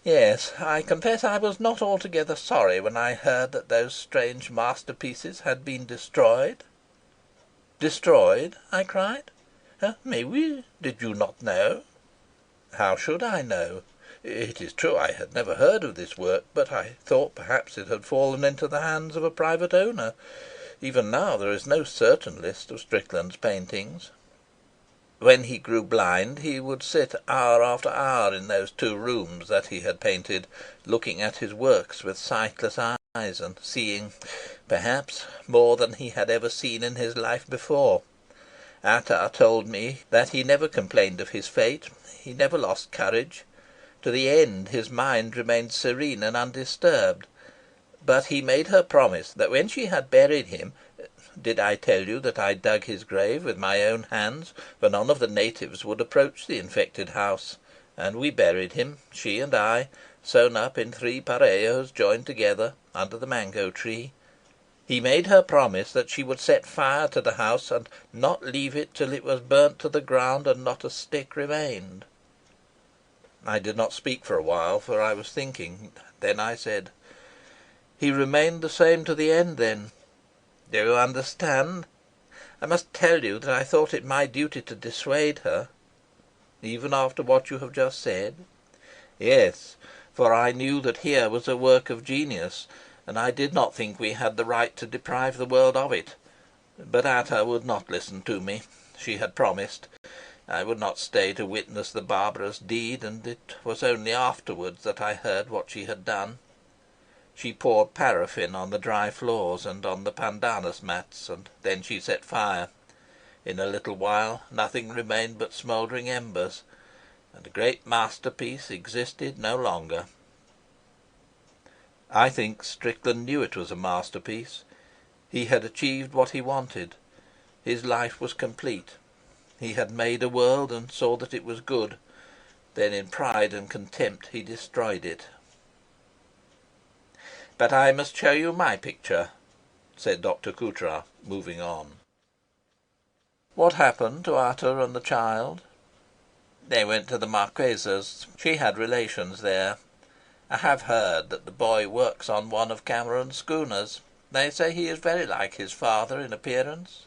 Yes, I confess I was not altogether sorry when I heard that those strange masterpieces had been destroyed." "Destroyed?" I cried. "Mais oui. Did you not know?" "How should I know? It is true I had never heard of this work, but I thought perhaps it had fallen into the hands of a private owner. Even now there is no certain list of Strickland's paintings. When he grew blind he would sit hour after hour in those two rooms that he had painted, looking at his works with sightless eyes, and seeing, perhaps, more than he had ever seen in his life before. Attar told me that he never complained of his fate. He never lost courage. To the end his mind remained serene and undisturbed. But he made her promise that when she had buried him... Did I tell you that I dug his grave with my own hands, for none of the natives would approach the infected house, and we buried him, she and I, sewn up in 3 parellos joined together, under the mango tree. He made her promise that she would set fire to the house and not leave it till it was burnt to the ground and not a stick remained. I did not speak for a while, for I was thinking. Then I said, "He remained the same to the end, then. Do you understand? I must tell you that I thought it my duty to dissuade her." "Even after what you have just said?" "Yes, for I knew that here was a work of genius, and I did not think we had the right to deprive the world of it. But Ata would not listen to me. She had promised. I would not stay to witness the barbarous deed, and it was only afterwards that I heard what she had done. She poured paraffin on the dry floors and on the pandanus mats, and then she set fire. In a little while nothing remained but smouldering embers, and the great masterpiece existed no longer." I think Strickland knew it was a masterpiece. He had achieved what he wanted. His life was complete. He had made a world and saw that it was good. Then in pride and contempt he destroyed it. "But I must show you my picture," said Dr. Coutras, moving on. "What happened to Ata and the child?" "They went to the Marquesa's. She had relations there. I have heard that the boy works on one of Cameron's schooners. They say he is very like his father in appearance."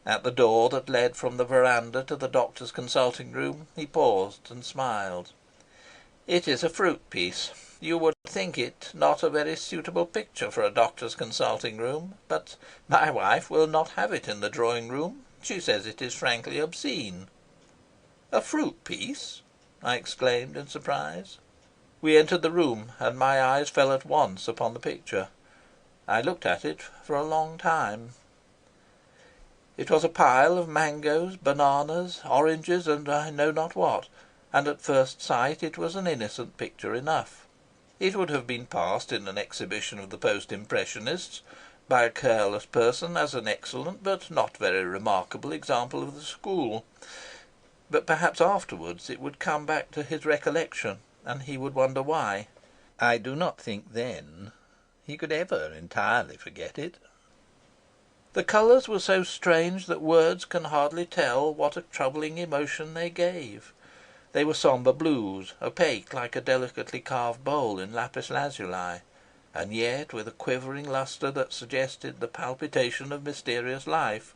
At the door that led from the veranda to the doctor's consulting room he paused and smiled. "It is a fruit piece. You would think it not a very suitable picture for a doctor's consulting room, but my wife will not have it in the drawing room. She says it is frankly obscene." "A fruit piece!" I exclaimed in surprise. We entered the room, and my eyes fell at once upon the picture. I looked at it for a long time. It was a pile of mangoes, bananas, oranges, and I know not what, and at first sight it was an innocent picture enough. It would have been passed in an exhibition of the post-impressionists by a careless person as an excellent but not very remarkable example of the school. But perhaps afterwards it would come back to his recollection, and he would wonder why. I do not think then he could ever entirely forget it. The colours were so strange that words can hardly tell what a troubling emotion they gave. They were sombre blues, opaque like a delicately carved bowl in lapis lazuli, and yet with a quivering lustre that suggested the palpitation of mysterious life.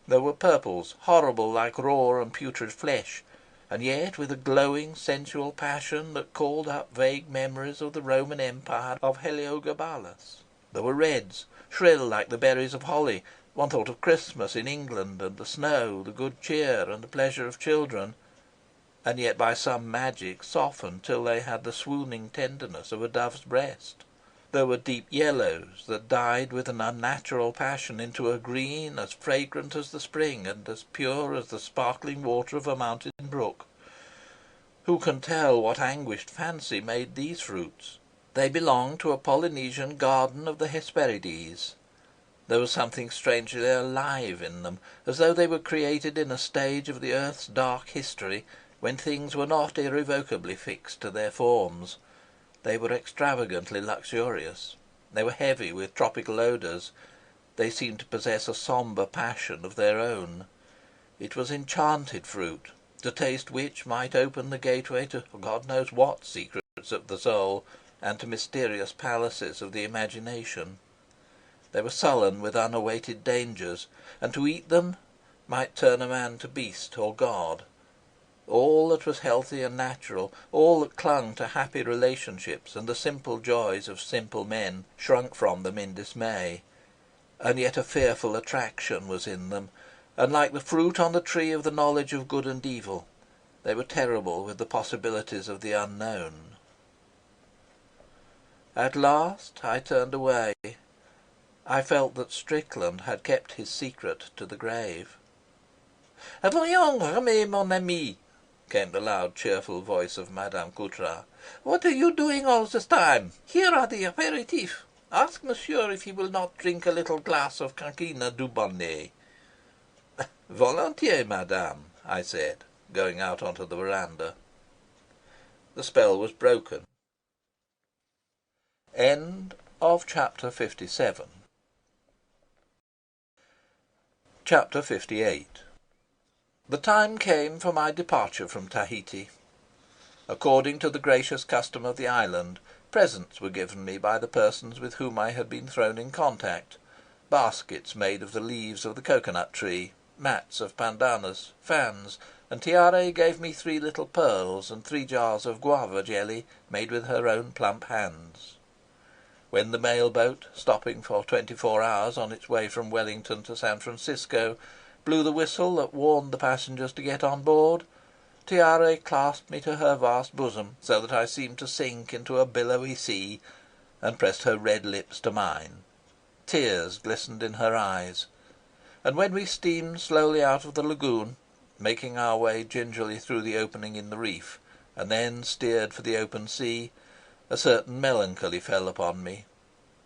There were purples, horrible like raw and putrid flesh, and yet with a glowing sensual passion that called up vague memories of the Roman Empire of Heliogabalus. There were reds, shrill like the berries of holly. One thought of Christmas in England, and the snow, the good cheer, and the pleasure of children, and yet by some magic softened till they had the swooning tenderness of a dove's breast. There were deep yellows that died with an unnatural passion into a green as fragrant as the spring and as pure as the sparkling water of a mountain brook. Who can tell what anguished fancy made these fruits? They belonged to a Polynesian garden of the Hesperides. There was something strangely alive in them, as though they were created in a stage of the earth's dark history when things were not irrevocably fixed to their forms. They were extravagantly luxurious. They were heavy with tropical odours. They seemed to possess a sombre passion of their own. It was enchanted fruit, to taste which might open the gateway to God knows what secrets of the soul, and to mysterious palaces of the imagination. They were sullen with unawaited dangers, and to eat them might turn a man to beast or god. All that was healthy and natural, all that clung to happy relationships and the simple joys of simple men, shrunk from them in dismay. And yet a fearful attraction was in them, and like the fruit on the tree of the knowledge of good and evil, they were terrible with the possibilities of the unknown. At last I turned away. I felt that Strickland had kept his secret to the grave. "Voyons, Remy, mon ami," came the loud, cheerful voice of Madame Coutras. "What are you doing all this time? Here are the aperitifs. Ask monsieur if he will not drink a little glass of Quinquina du Bonnet." "Volontiers, madame," I said, going out onto the veranda. The spell was broken. End Chapter 57. Chapter 58. The time came for my departure from Tahiti. According to the gracious custom of the island, presents were given me by the persons with whom I had been thrown in contact: baskets made of the leaves of the coconut tree, mats of pandanus, fans, and Tiare gave me 3 little pearls and 3 jars of guava jelly made with her own plump hands. When the mail boat, stopping for 24 hours on its way from Wellington to San Francisco, blew the whistle that warned the passengers to get on board, Tiare clasped me to her vast bosom, so that I seemed to sink into a billowy sea, and pressed her red lips to mine. Tears glistened in her eyes, and when we steamed slowly out of the lagoon, making our way gingerly through the opening in the reef, and then steered for the open sea, a certain melancholy fell upon me.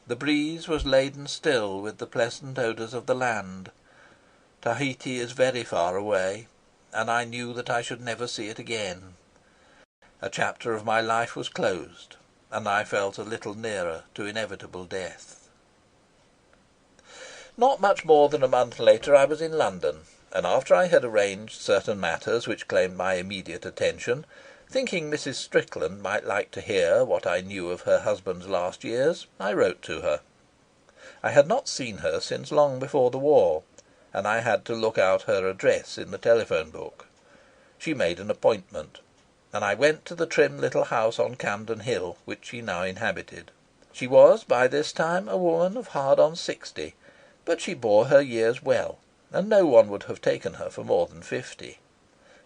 The breeze was laden still with the pleasant odours of the land. Tahiti is very far away, and I knew that I should never see it again. A chapter of my life was closed, and I felt a little nearer to inevitable death. Not much more than a month later I was in London, and after I had arranged certain matters which claimed my immediate attention, thinking Mrs. Strickland might like to hear what I knew of her husband's last years, I wrote to her. I had not seen her since long before the war, and I had to look out her address in the telephone book. She made an appointment, and I went to the trim little house on Camden Hill, which she now inhabited. She was by this time a woman of hard on 60, but she bore her years well, and no one would have taken her for more than 50.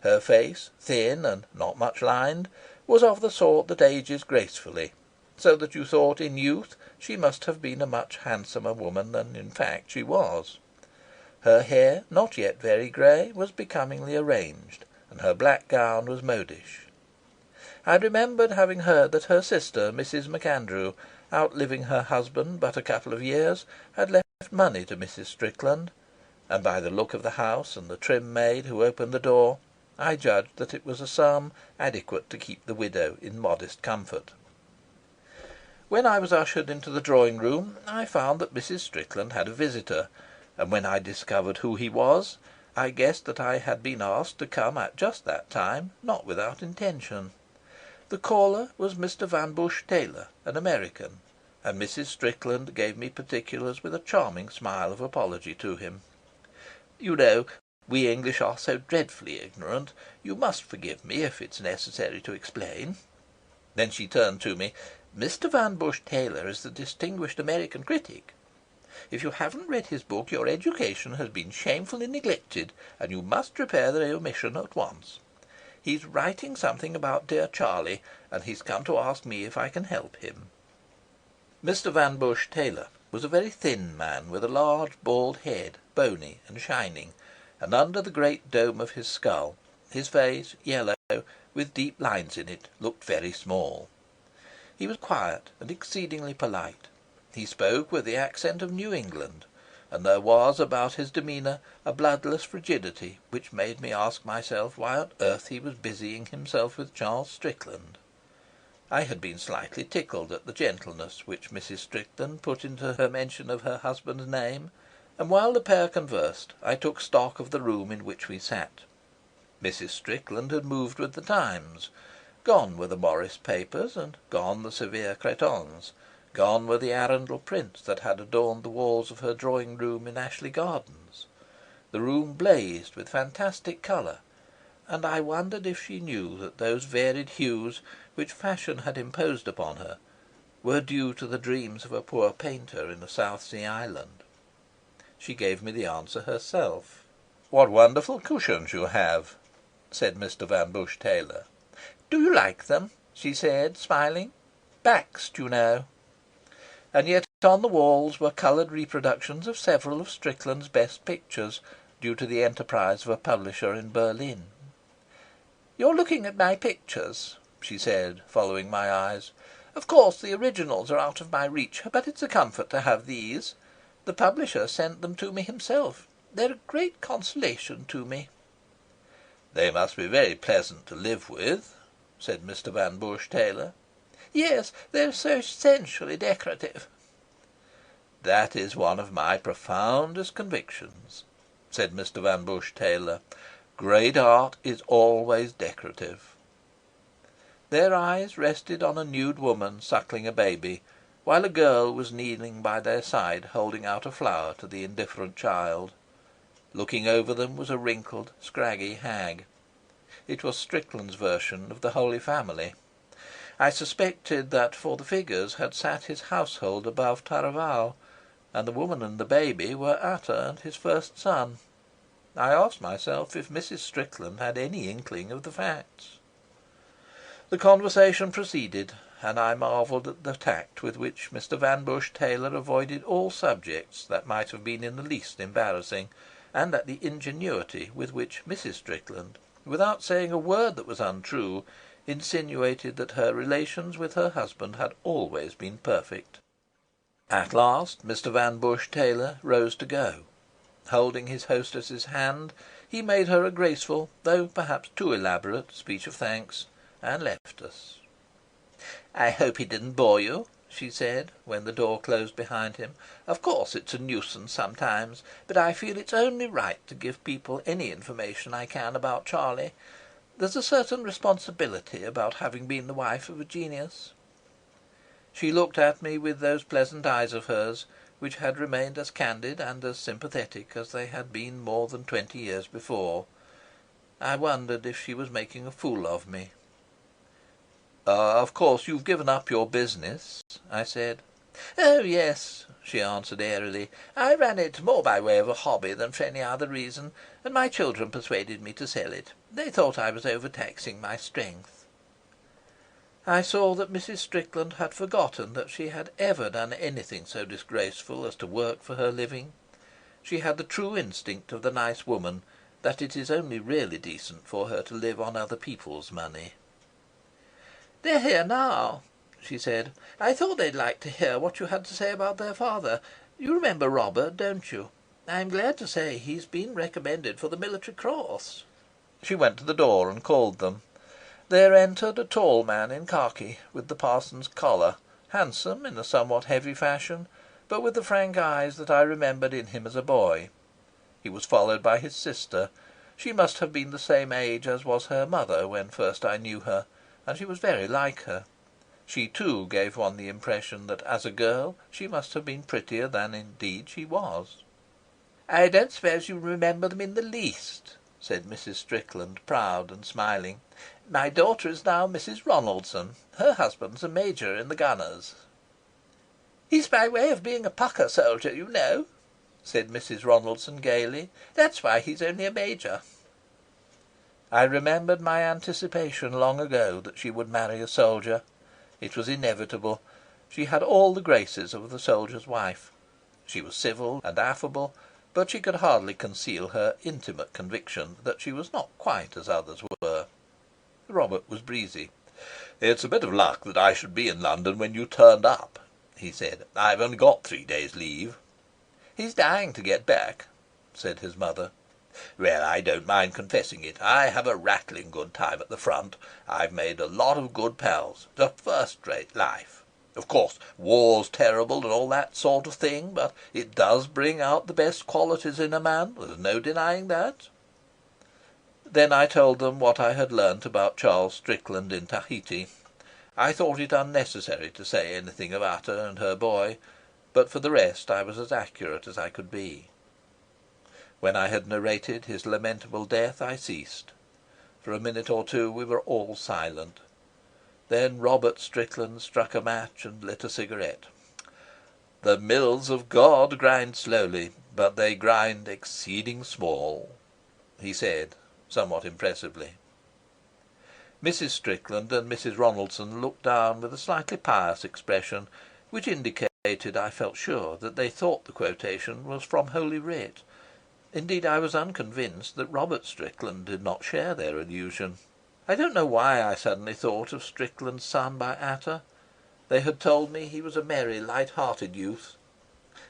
Her face, thin and not much lined, was of the sort that ages gracefully, so that you thought in youth she must have been a much handsomer woman than in fact she was. Her hair, not yet very grey, was becomingly arranged, and her black gown was modish. I remembered having heard that her sister, Mrs. MacAndrew, outliving her husband but a couple of years, had left money to Mrs. Strickland, and by the look of the house and the trim maid who opened the door, I judged that it was a sum adequate to keep the widow in modest comfort. When I was ushered into the drawing-room, I found that Mrs. Strickland had a visitor, and when I discovered who he was, I guessed that I had been asked to come at just that time, not without intention. The caller was Mr. Van Busche Taylor, an American, and Mrs. Strickland gave me particulars with a charming smile of apology to him. "You know, we English are so dreadfully ignorant. You must forgive me if it's necessary to explain." Then she turned to me. "Mr. Van Busche Taylor is the distinguished American critic. If you haven't read his book, your education has been shamefully neglected, and you must repair the omission at once. He's writing something about dear Charlie, and he's come to ask me if I can help him." Mr. Van Busche Taylor was a very thin man with a large bald head, bony and shining, and under the great dome of his skull, his face, yellow, with deep lines in it, looked very small. He was quiet and exceedingly polite. He spoke with the accent of New England, and there was about his demeanour a bloodless frigidity which made me ask myself why on earth he was busying himself with Charles Strickland. I had been slightly tickled at the gentleness which Mrs. Strickland put into her mention of her husband's name, and while the pair conversed I took stock of the room in which we sat. Mrs. Strickland had moved with the times. Gone were the Morris papers, and gone the severe cretonnes. Gone were the Arundel prints that had adorned the walls of her drawing-room in Ashley Gardens. The room blazed with fantastic colour, and I wondered if she knew that those varied hues which fashion had imposed upon her were due to the dreams of a poor painter in a South Sea island. She gave me the answer herself. "What wonderful cushions you have," said Mr. Van Busche Taylor. "Do you like them?" she said, smiling. "Bakst, you know." And yet on the walls were coloured reproductions of several of Strickland's best pictures, due to the enterprise of a publisher in Berlin. "You're looking at my pictures," she said, following my eyes. "Of course the originals are out of my reach, but it's a comfort to have these. The publisher sent them to me himself. They're a great consolation to me." "They must be very pleasant to live with," said Mr. Van Busche Taylor. "Yes, they're so essentially decorative." "That is one of my profoundest convictions," said Mr. Van Busche Taylor. "Great art is always decorative." Their eyes rested on a nude woman suckling a baby, while a girl was kneeling by their side holding out a flower to the indifferent child. Looking over them was a wrinkled, scraggy hag. It was Strickland's version of the Holy Family. I suspected that for the figures had sat his household above Taravao, and the woman and the baby were Ata and his first son. I asked myself if Mrs. Strickland had any inkling of the facts. The conversation proceeded, and I marvelled at the tact with which Mr. Van Busche Taylor avoided all subjects that might have been in the least embarrassing, and at the ingenuity with which Mrs. Strickland, without saying a word that was untrue, insinuated that her relations with her husband had always been perfect. At last Mr. Van Busche Taylor rose to go. Holding his hostess's hand, he made her a graceful, though perhaps too elaborate, speech of thanks, and left us. "I hope he didn't bore you," she said, when the door closed behind him. "Of course it's a nuisance sometimes, but I feel it's only right to give people any information I can about Charlie. There's a certain responsibility about having been the wife of a genius." She looked at me with those pleasant eyes of hers, which had remained as candid and as sympathetic as they had been more than 20 years before. I wondered if she was making a fool of me. "Of course you've given up your business," I said. "Oh, yes," she answered airily. "I ran it more by way of a hobby than for any other reason, and my children persuaded me to sell it. They thought I was overtaxing my strength." I saw that Mrs. Strickland had forgotten that she had ever done anything so disgraceful as to work for her living. She had the true instinct of the nice woman, that it is only really decent for her to live on other people's money. "They're here now," she said. "I thought they'd like to hear what you had to say about their father. You remember Robert, don't you? I'm glad to say he's been recommended for the Military Cross." She went to the door and called them. There entered a tall man in khaki, with the parson's collar, handsome in a somewhat heavy fashion, but with the frank eyes that I remembered in him as a boy. He was followed by his sister. She must have been the same age as was her mother when first I knew her, and she was very like her. She too gave one the impression that as a girl she must have been prettier than indeed she was. "I don't suppose you remember them in the least," said Mrs. Strickland, proud and smiling. "My daughter is now Mrs. Ronaldson. Her husband's a major in the Gunners." "He's by way of being a pucker soldier, you know," said Mrs. Ronaldson gaily. "That's why he's only a major." I remembered my anticipation long ago that she would marry a soldier. It was inevitable. She had all the graces of the soldier's wife. She was civil and affable, but she could hardly conceal her intimate conviction that she was not quite as others were. Robert was breezy. "It's a bit of luck that I should be in London when you turned up," he said. "I've only got 3 days' leave." "He's dying to get back," said his mother. "Well, I don't mind confessing it. I have a rattling good time at the front. I've made a lot of good pals. It's a first-rate life. Of course, war's terrible and all that sort of thing, but it does bring out the best qualities in a man. There's no denying that." Then I told them what I had learnt about Charles Strickland in Tahiti. I thought it unnecessary to say anything of Ata and her boy, but for the rest I was as accurate as I could be. When I had narrated his lamentable death I ceased. For a minute or two we were all silent. Then Robert Strickland struck a match and lit a cigarette. "The mills of God grind slowly, but they grind exceeding small," he said, somewhat impressively. Mrs. Strickland and Mrs. Ronaldson looked down with a slightly pious expression, which indicated, I felt sure, that they thought the quotation was from Holy Writ. Indeed, I was unconvinced that Robert Strickland did not share their illusion. I don't know why I suddenly thought of Strickland's son by Ata. They had told me he was a merry, light-hearted youth.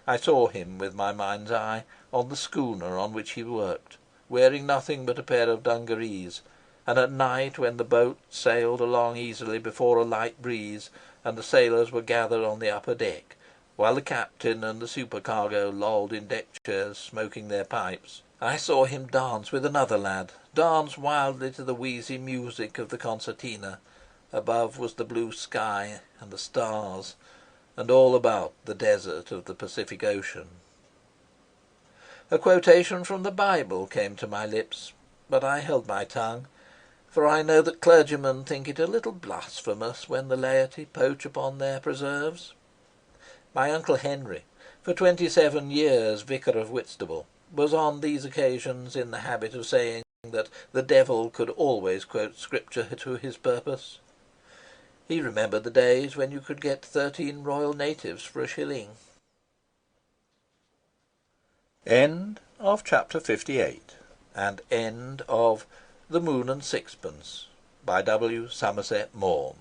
I saw him with my mind's eye on the schooner on which he worked, wearing nothing but a pair of dungarees, and at night, when the boat sailed along easily before a light breeze and the sailors were gathered on the upper deck, while the captain and the supercargo lolled in deck chairs smoking their pipes, I saw him dance with another lad, dance wildly to the wheezy music of the concertina. Above was the blue sky and the stars, and all about the desert of the Pacific Ocean. A quotation from the Bible came to my lips, but I held my tongue, for I know that clergymen think it a little blasphemous when the laity poach upon their preserves. My uncle Henry, for 27 years vicar of Whitstable, was on these occasions in the habit of saying that the devil could always quote Scripture to his purpose. He remembered the days when you could get 13 Royal Natives for a shilling. End of chapter 58. And end of The Moon and Sixpence by W. Somerset Maugham.